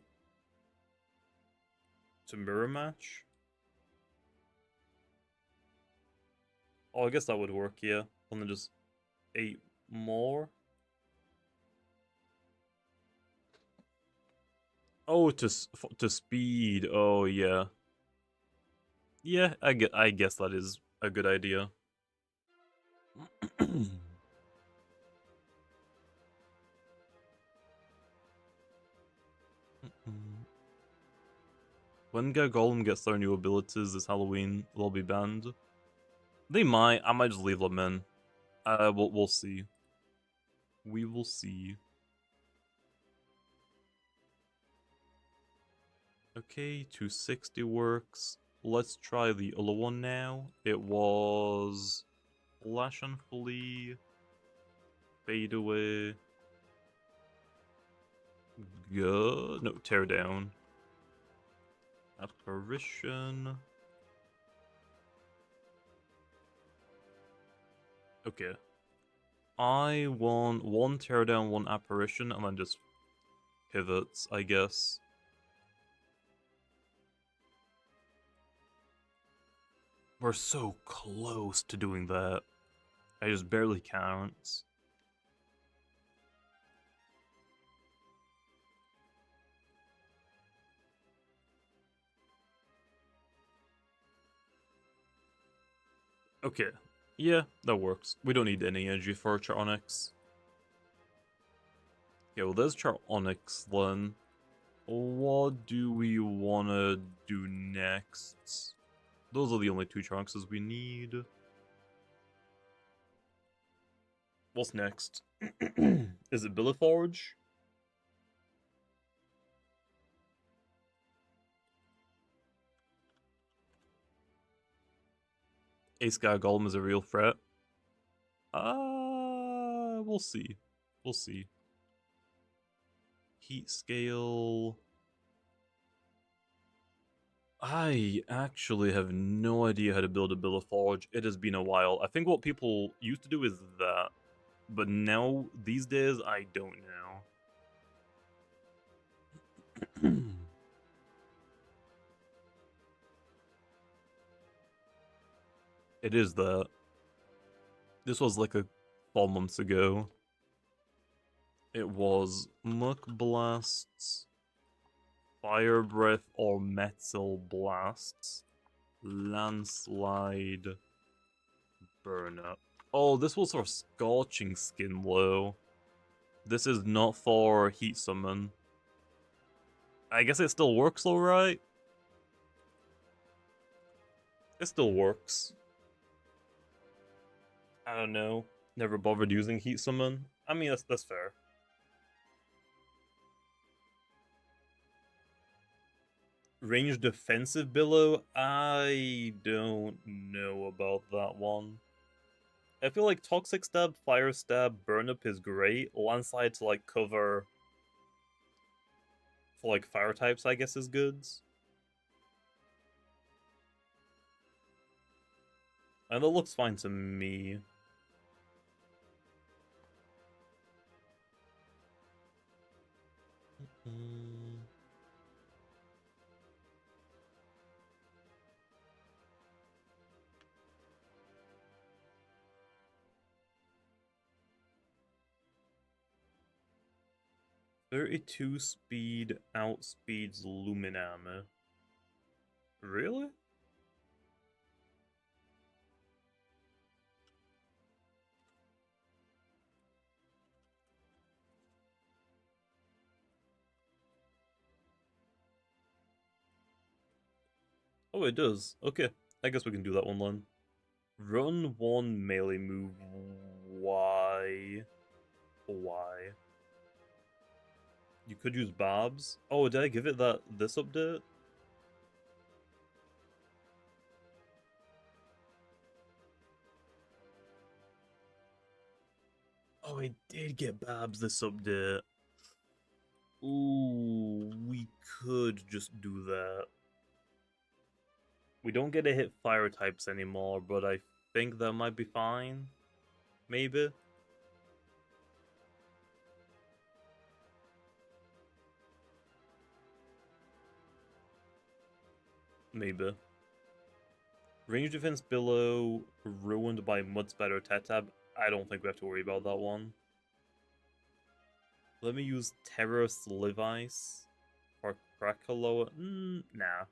to mirror match. Oh, I guess that would work, yeah. And then just 8 more. Oh, to speed. Oh, yeah. Yeah, I guess that is a good idea. When Golem gets their new abilities this Halloween, they'll be banned. They might. I might just leave them in. We'll see. We will see. Okay, 260 works. Let's try the other one now. It was Flash and Flee, Fade Away. Good. No, Tear Down. Apparition. Okay. I want one Tear Down, one Apparition, and then just pivots, I guess. We're so close to doing that. I just barely count. Okay. Yeah, that works. We don't need any energy for Char Onyx. Okay, well there's Char Onyx then. What do we want to do next? Those are the only 2 Char Onyxes we need. What's next? Is it Billiforge? Ace Guy Golem is a real threat. We'll see. We'll see. Heat scale. I actually have no idea how to build a Billiforge. It has been a while. I think what people used to do is that. But now, these days, I don't know. It is that. This was like 4 months ago. It was Muck Blasts, Fire Breath or Metal Blasts, Landslide, Burn Up. Oh, this was for Scorching Skin, though. This is not for Heat Summon. I guess it still works, alright? It still works. I don't know. Never bothered using Heat Summon. I mean, that's fair. Ranged defensive Billow? I don't know about that one. I feel like Toxic Stab, Fire Stab, Burn Up is great. Landslide to like cover for like fire types, I guess, is good. And that looks fine to me. Mm-hmm. 32 speed outspeeds Loomian. Really? Oh, it does. Okay, I guess we can do that one then. Run 1 melee move. Why? Why? You could use Bobs. Oh, did I give it this update? Oh, it did get Babs this update. Ooh, we could just do that. We don't get to hit fire types anymore, but I think that might be fine. Maybe. Maybe. Range defense below, ruined by mud spider tetab. I don't think we have to worry about that one. Let me use Terror Slive Ice or Krakaloa. Nah.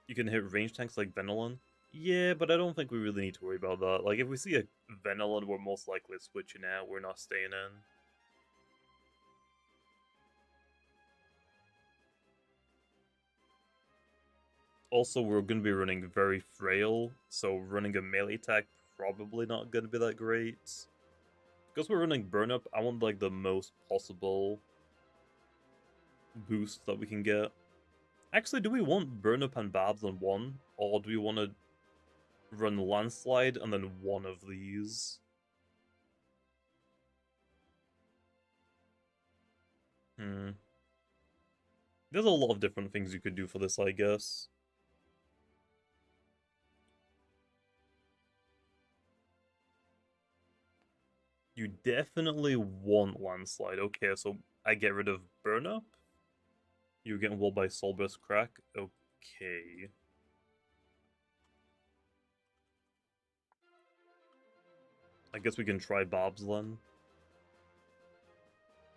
You can hit range tanks like Venolin. Yeah, but I don't think we really need to worry about that. Like, if we see a Venolin, we're most likely switching out. We're not staying in. Also, we're going to be running very frail, so running a melee attack probably not going to be that great. Because we're running burn up, I want like the most possible boost that we can get. Actually, do we want burn up and Babs on one, or do we want to run landslide and then one of these? There's a lot of different things you could do for this, I guess. You definitely want landslide. Okay, so I get rid of burn up. You're getting walled by Soulburst Crack. Okay. I guess we can try Bob's then.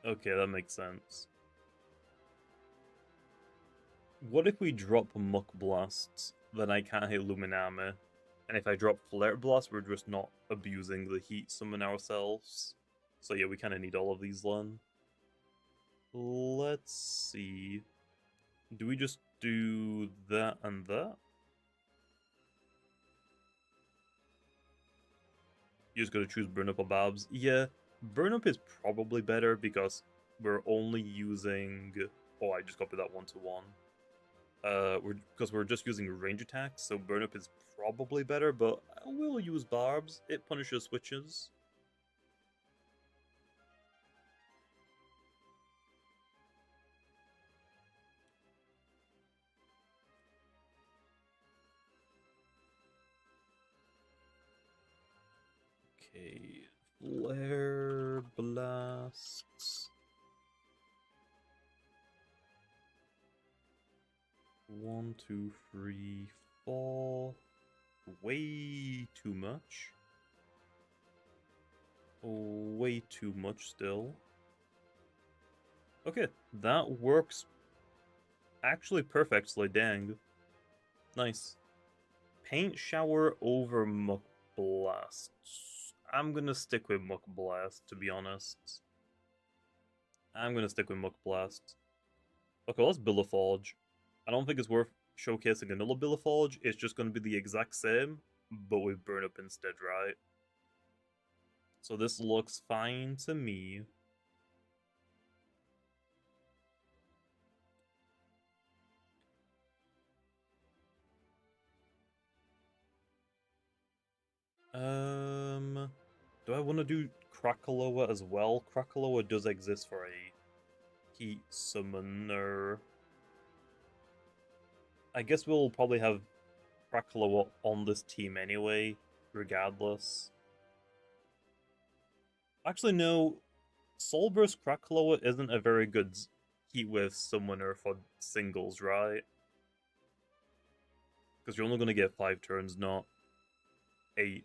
Okay, that makes sense. What if we drop Muck Blast? Then I can't hit Luminami. And if I drop Flare Blast, we're just not abusing the heat summon ourselves. So yeah, we kind of need all of these then. Let's see. Do we just do that and that? You just gotta choose Burn Up or Babs. Yeah, Burn Up is probably better because we're only using... Oh, I just copied that 1-to-1. Because we're just using range attacks, so Burn Up is probably better, but I will use Barbs. It punishes switches. Okay, Flare Blasts. 1, 2, 3, 4. Way too much. Way too much still. Okay, that works actually perfectly, dang. Nice. Paint Shower over Muck Blast. I'm gonna stick with Muck Blast, to be honest. I'm gonna stick with Muck Blast. Okay, let's Billaforge. I don't think it's worth showcasing another Billaforge. It's just gonna be the exact same, but with Burn Up instead, right? So this looks fine to me. Do I want to do Krakaloa as well? Krakaloa does exist for a heat summoner. I guess we'll probably have Krakaloa on this team anyway, regardless. Actually, no. Soulburst Krakaloa isn't a very good heat wave summoner for singles, right? Because you're only going to get 5 turns, not 8.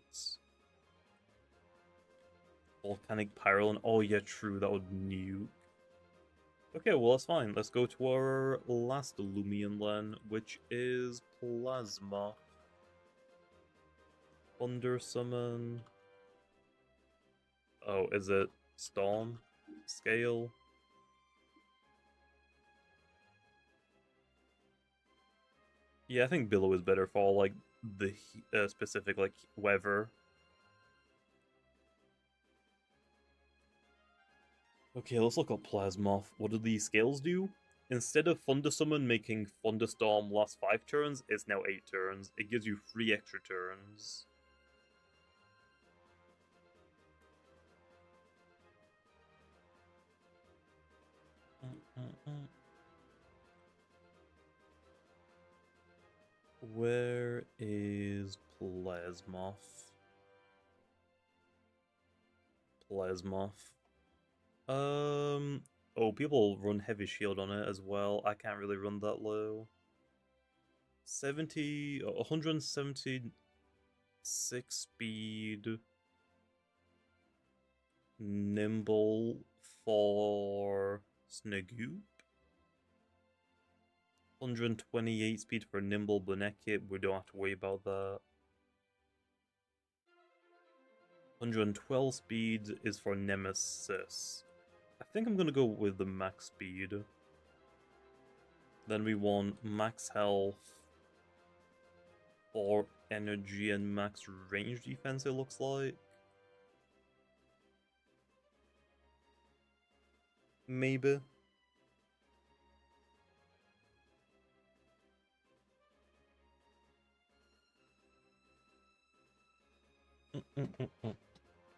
Volcanic Pyrolin. Oh yeah, true, that would nuke. Okay, well that's fine. Let's go to our last Loomian then, which is Plasma. Thunder Summon. Oh, is it Storm? Scale? Yeah, I think Billow is better for like the specific like weather. Okay, let's look up Plasmoth. What do these scales do? Instead of Thunder Summon making Thunderstorm last 5 turns, it's now 8 turns. It gives you 3 extra turns. Where is Plasmoth? Plasmoth. Oh, people run heavy shield on it as well. I can't really run that low. 176 speed. Nimble for Snagoop. 128 speed for Nimble Bonekit. We don't have to worry about that. 112 speed is for Nemesis. I think I'm gonna go with the max speed. Then we want max health for energy and max range defense, it looks like. Maybe.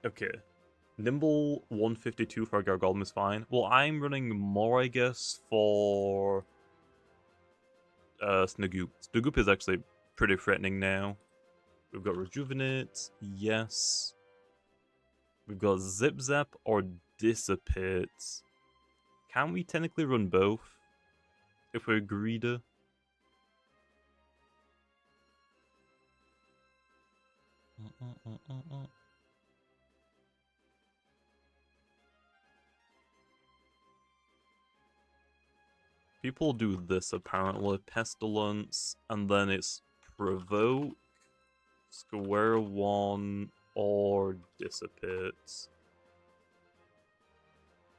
Okay. Nimble 152 for Gargolem is fine. Well, I'm running more, I guess, for Snagoop. Snagoop is actually pretty threatening now. We've got Rejuvenate, yes. We've got Zip Zap or Dissipate. Can we technically run both? If we're greedy? People do this apparently. Pestilence, and then it's Provoke, Square One, or Dissipate.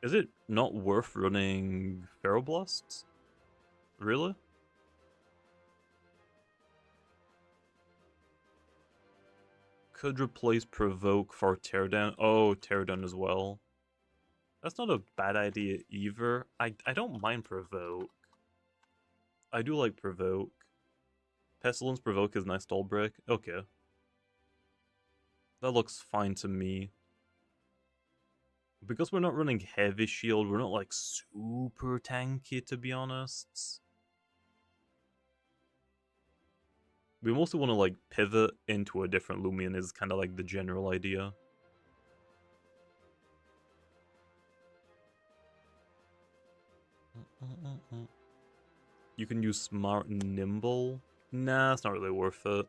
Is it not worth running Ferroblast? Really? Could replace Provoke for Teardown. Oh, Teardown as well. That's not a bad idea either. I don't mind Provoke. I do like Provoke. Pestilence Provoke is nice stall break. Okay. That looks fine to me. Because we're not running heavy shield, we're not like super tanky to be honest. We mostly want to like pivot into a different Loomian is kind of like the general idea. You can use Smart and Nimble. Nah, it's not really worth it.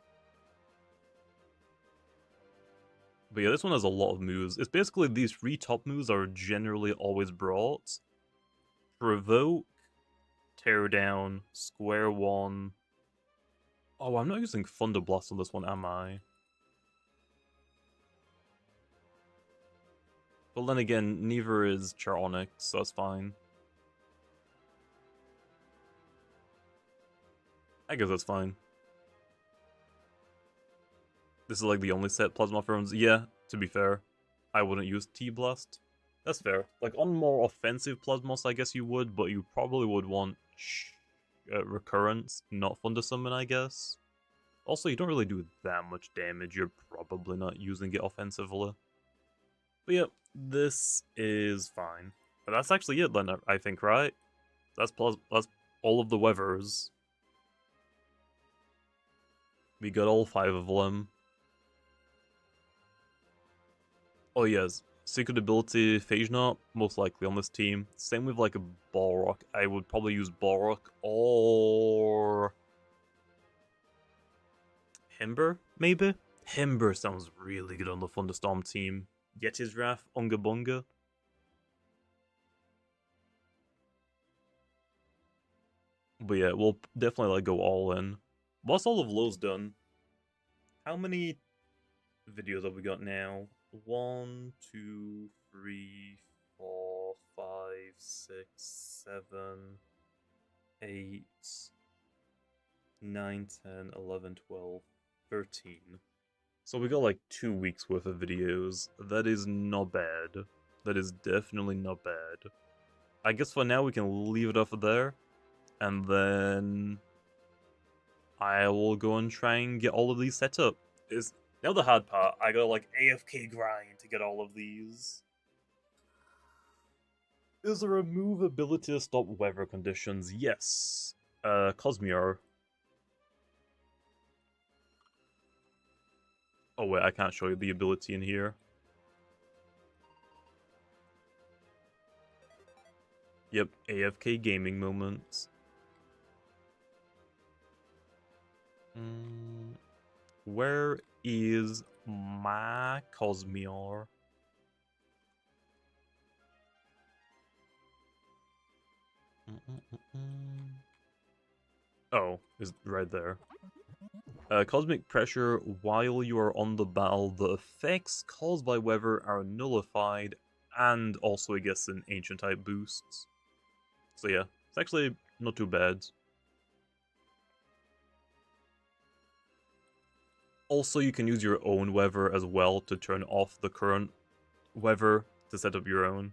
But yeah, this one has a lot of moves. It's basically these three top moves are generally always brought. Provoke, Tear Down, Square One. Oh, I'm not using Thunder Blast on this one, am I? But then again, neither is Charonic, so that's fine. I guess that's fine. This is like the only set Plasma runs. Yeah, to be fair. I wouldn't use T-Blast. That's fair. Like, on more offensive Plasmos, I guess you would, but you probably would want Recurrence, not Thunder Summon, I guess. Also, you don't really do that much damage. You're probably not using it offensively. But yeah, this is fine. But that's actually it then, I think, right? That's all of the weathers. We got all 5 of them. Oh yes, secret ability Phage Knot, most likely on this team. Same with like a Balrog. I would probably use Balrog or Himber, maybe? Himber sounds really good on the Thunderstorm team. Yeti's Wrath, Unga Bunga. But yeah, we'll definitely like go all in. Once all of Lowe's done, how many videos have we got now? 1, 2, 3, 4, 5, 6, 7, 8, 9, 10, 11, 12, 13. So we got like 2 weeks worth of videos. That is not bad. That is definitely not bad. I guess for now we can leave it off there. And then I will go and try and get all of these set up. Now the hard part, I gotta like AFK grind to get all of these. Is there a move ability to stop weather conditions? Yes. Cosmior. Oh wait, I can't show you the ability in here. Yep, AFK gaming moments. Where is my Cosmior? Oh, is right there. Cosmic pressure while you are on the battle. The effects caused by weather are nullified, and also it gets an ancient type boosts. So yeah, it's actually not too bad. Also, you can use your own weather as well to turn off the current weather to set up your own.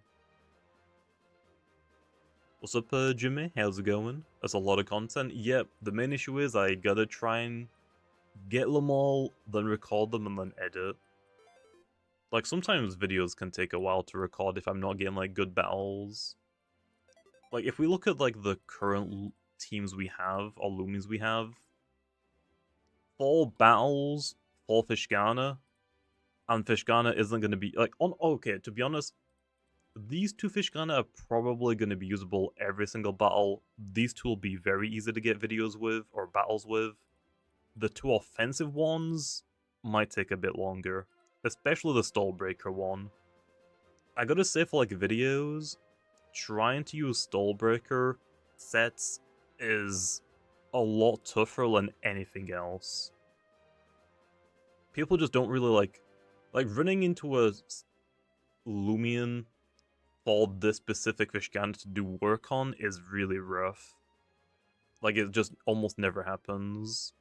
What's up, Jimmy? How's it going? That's a lot of content. Yep, the main issue is I gotta try and get them all, then record them, and then edit. Like, sometimes videos can take a while to record if I'm not getting, like, good battles. Like, if we look at, like, the current teams we have, or Loomians we have, 4 battles for Fishgana, and Fishgana isn't going to be, like, okay, to be honest, these 2 Fishgana are probably going to be usable every single battle. These 2 will be very easy to get videos with, or battles with. The 2 offensive ones might take a bit longer, especially the Stallbreaker one. I gotta say, for like videos, trying to use Stallbreaker sets is a lot tougher than anything else. People just don't really like running into a Loomian for this specific Fishgana to do work on is really rough. Like, it just almost never happens.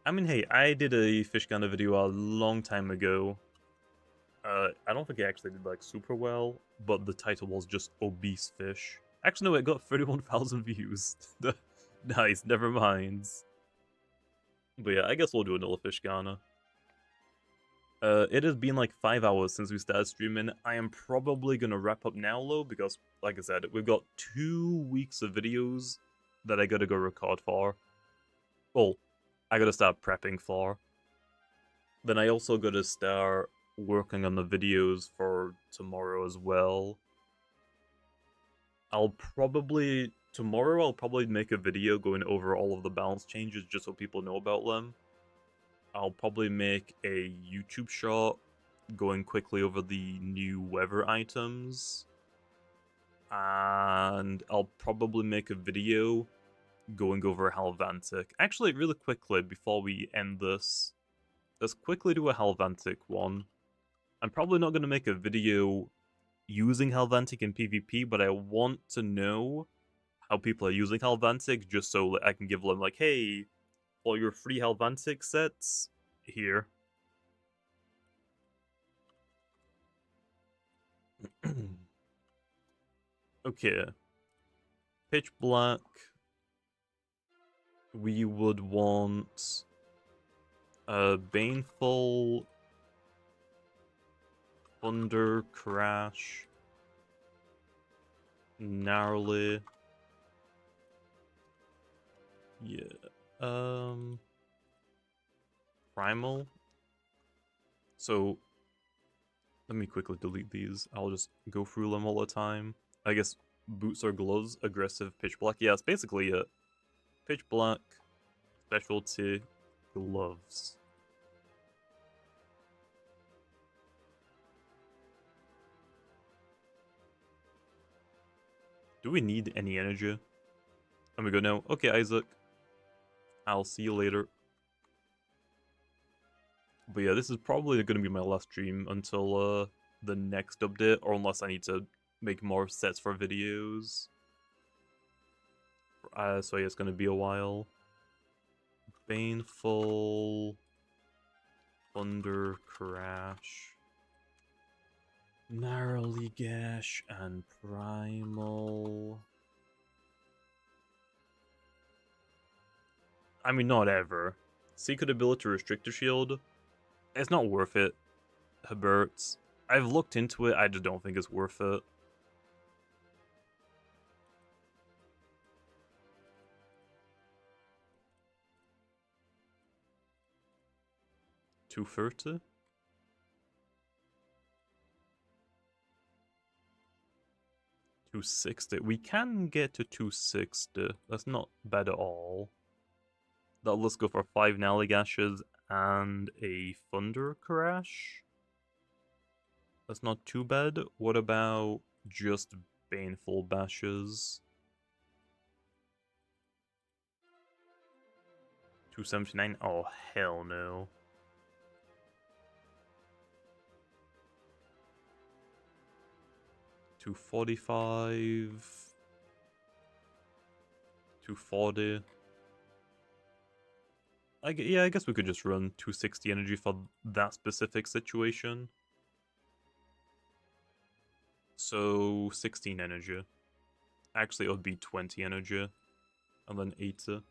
I mean, hey, I did a Fishgana video a long time ago. I don't think it actually did, like, super well, but the title was just Obese Fish. Actually, no, it got 31,000 views. Nice, never mind. But yeah, I guess we'll do another Fishgana. It has been like 5 hours since we started streaming. I am probably gonna wrap up now, though, because, like I said, we've got 2 weeks of videos that I gotta go record for. Well, I gotta start prepping for. Then I also gotta start working on the videos for tomorrow as well. Tomorrow I'll probably make a video going over all of the balance changes just so people know about them. I'll probably make a YouTube short going quickly over the new weather items. And I'll probably make a video going over Halvantic. Actually, really quickly, before we end this, let's quickly do a Halvantic one. I'm probably not going to make a video using Halvantic in PvP, but I want to know how people are using Halvantic just so that I can give them, like, hey, all your free Halvantic sets, here. Okay. Pitch Black. We would want Baneful, Thunder Crash, Narrowly. Yeah. Primal. So let me quickly delete these. I'll just go through them all the time. I guess boots or gloves, aggressive, pitch black. Yeah, it's basically it. Pitch black, specialty, gloves. Do we need any energy? And we go now. Okay, Isaac. I'll see you later. But yeah, this is probably going to be my last stream until the next update, or unless I need to make more sets for videos. So yeah, it's going to be a while. Baneful, Thunder Crash, Narrowly Gash, and Primal. I mean, not ever. Secret ability Restrictor Shield. It's not worth it, Herberts. I've looked into it, I just don't think it's worth it. 230. $260. We can get to 260. That's not bad at all. Let's go for 5 Naligashes and a Thunder Crash. That's not too bad. What about just Baneful Bashes? 279? Oh, hell no. $245. $240. Yeah, I guess we could just run 260 energy for that specific situation. So 16 energy. Actually, it would be 20 energy. And then 80.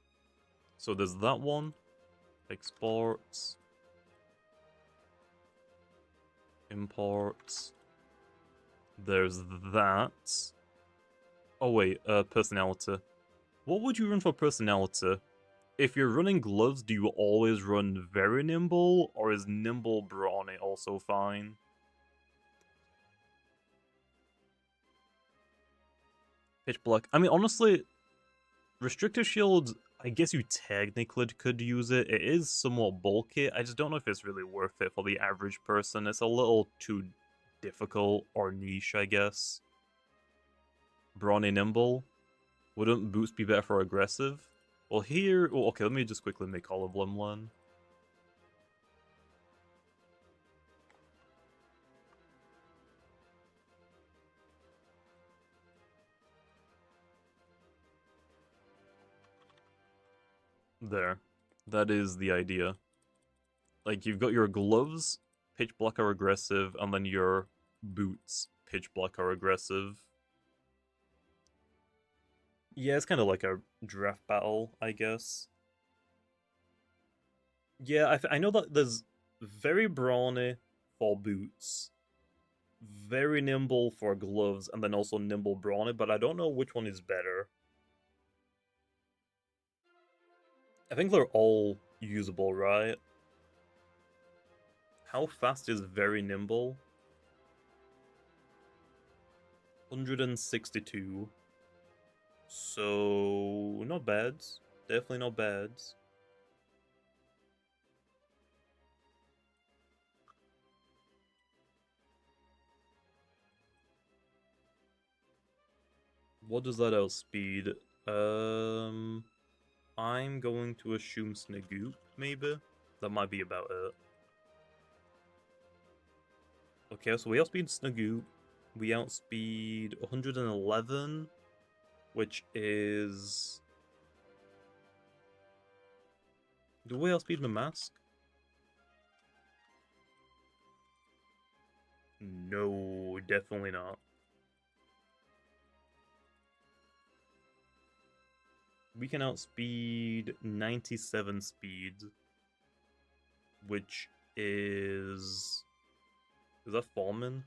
So there's that one. Exports. Imports. There's that. Oh wait, personality. What would you run for personality? If you're running gloves, do you always run very nimble, or is nimble brawny also fine? Pitch black. I mean, honestly, restrictive shield, I guess you technically could use it. It is somewhat bulky. I just don't know if it's really worth it for the average person. It's a little too difficult or niche, I guess. Brawny nimble. Wouldn't boots be better for aggressive? Well, here... Oh, okay, let me just quickly make all of them one. There. That is the idea. Like, you've got your gloves, pitch black are aggressive, and then your boots, pitch black are aggressive. Yeah, it's kind of like a draft battle, I guess. Yeah, I know that there's very brawny for boots, very nimble for gloves, and then also nimble brawny, but I don't know which one is better. I think they're all usable, right? How fast is very nimble? 162. So, not bad. Definitely not bad. What does that outspeed? I'm going to assume Snagoop, maybe? That might be about it. Okay, so we outspeed Snagoop. We outspeed 111, which is... Do we outspeed Mamask? No, definitely not. We can outspeed 97 speed, which is... Is that Fallman?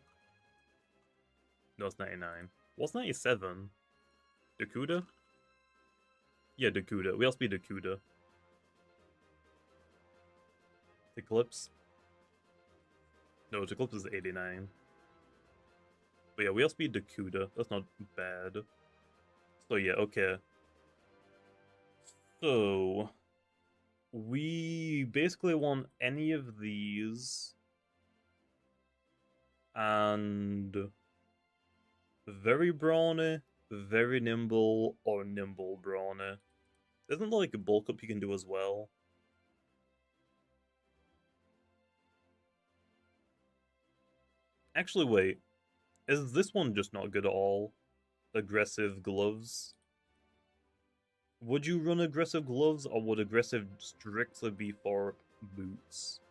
No, it's 99. What's 97? Dakuda? Yeah, Dakuda. We outspeed Dakuda. Eclipse? No, Eclipse is 89. But yeah, we outspeed Dakuda. That's not bad. So yeah, okay. So... We basically want any of these... And... Very brawny, very nimble, or nimble brawny. Isn't there like a bulk up you can do as well? Actually, wait. Is this one just not good at all? Aggressive gloves? Would you run aggressive gloves, or would aggressive strictly be for boots?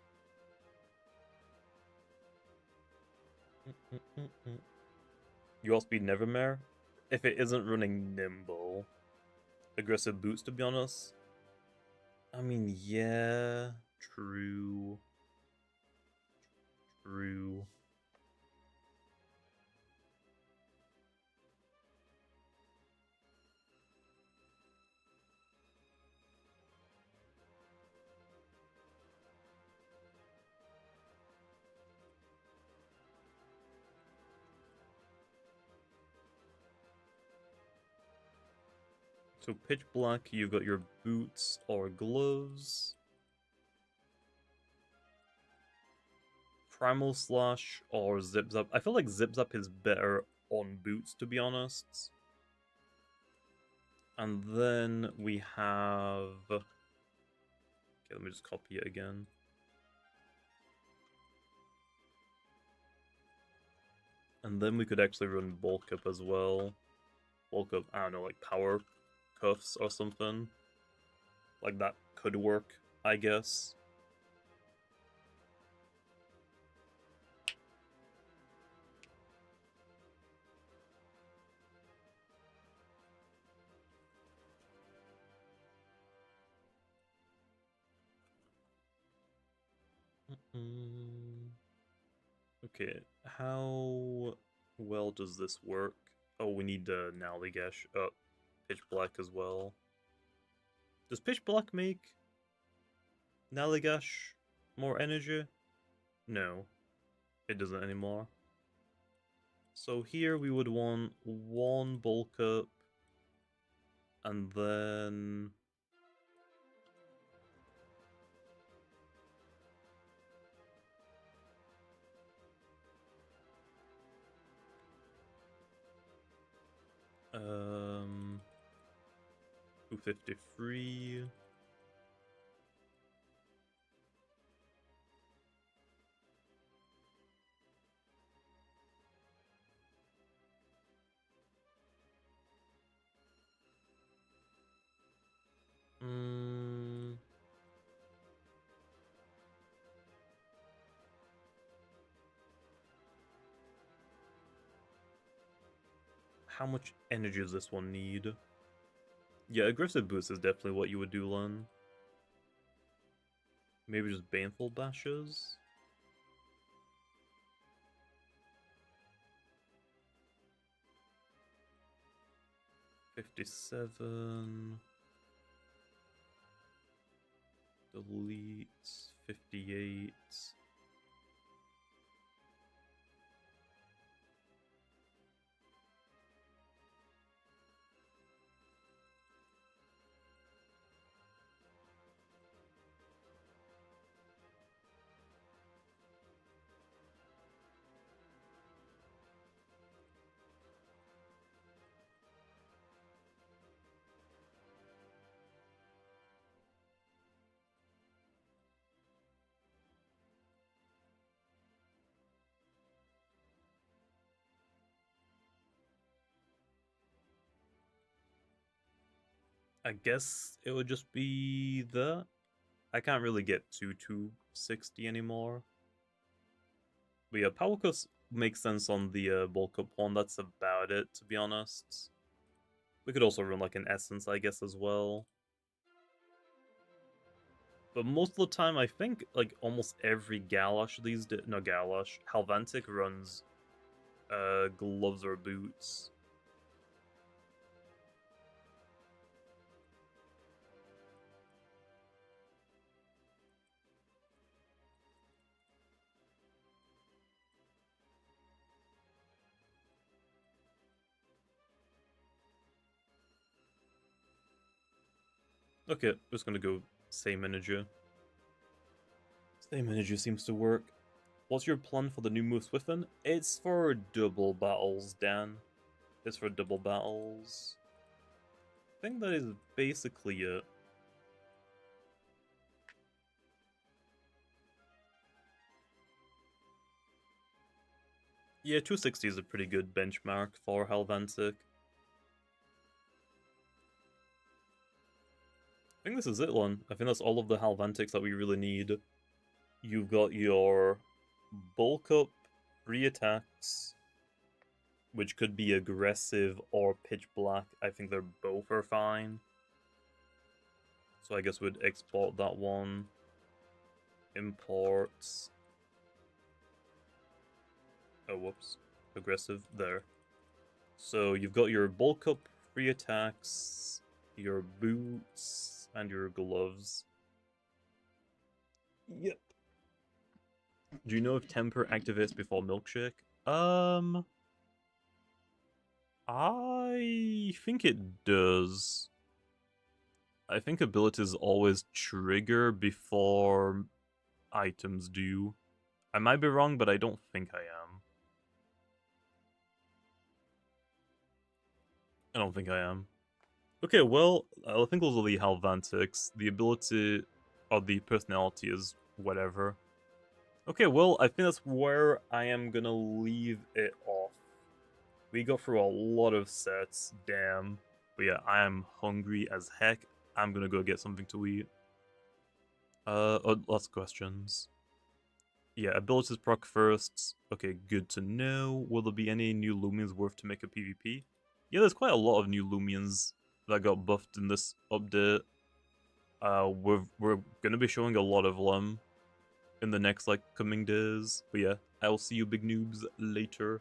You outspeed Nevermare? If it isn't running nimble. Aggressive boots, to be honest. I mean, yeah. True. True. So pitch black, you've got your boots or gloves. Primal slash or zip zap. I feel like zip zap is better on boots, to be honest. And then we have... Okay, let me just copy it again. And then we could actually run bulk up as well. Bulk up, I don't know, like power cuffs or something. Like that could work, I guess. Okay, how well does this work? Oh, we need Naligash up. Pitch black as well. Does pitch black make Naligash more energy? No, it doesn't anymore. So here we would want one bulk up, and then... Um, 253. How much energy does this one need? Yeah, aggressive boost is definitely what you would do, Len. Maybe just baneful bashes? $57. Delete. 58. I guess it would just be that. I can't really get to 260 anymore. But yeah, Power Cuts makes sense on the bulk up one. That's about it, to be honest. We could also run like an Essence, I guess, as well. But most of the time, I think like almost every Galash these days, no Galash, Halvantic runs gloves or boots. Okay, just gonna go same energy. Same energy seems to work. What's your plan for the new move Swifthen? It's for double battles, Dan. It's for double battles. I think that is basically it. Yeah, 260 is a pretty good benchmark for Halvantic. I think this is it, Lon. I think that's all of the Halvantics that we really need. You've got your bulk up, 3 attacks, which could be aggressive or pitch black. I think they're both are fine. So I guess we'd export that one. Imports. Oh, whoops. Aggressive, there. So you've got your bulk up, 3 attacks, your boots, and your gloves. Yep. Do you know if Temper activates before Milkshake? I think it does. I think abilities always trigger before items do. I might be wrong, but I don't think I am. I don't think I am. Okay, well, I think those are the Halvantics. The ability or the personality is whatever. Okay, well, I think that's where I am gonna leave it off. We got through a lot of sets, damn. But yeah, I am hungry as heck. I'm gonna go get something to eat. Lots of questions. Yeah, abilities proc first. Okay, good to know. Will there be any new Loomians worth to make a PvP? Yeah, there's quite a lot of new Loomians that got buffed in this update. We're gonna be showing a lot of them in the next coming days. But yeah, I'll see you big noobs later.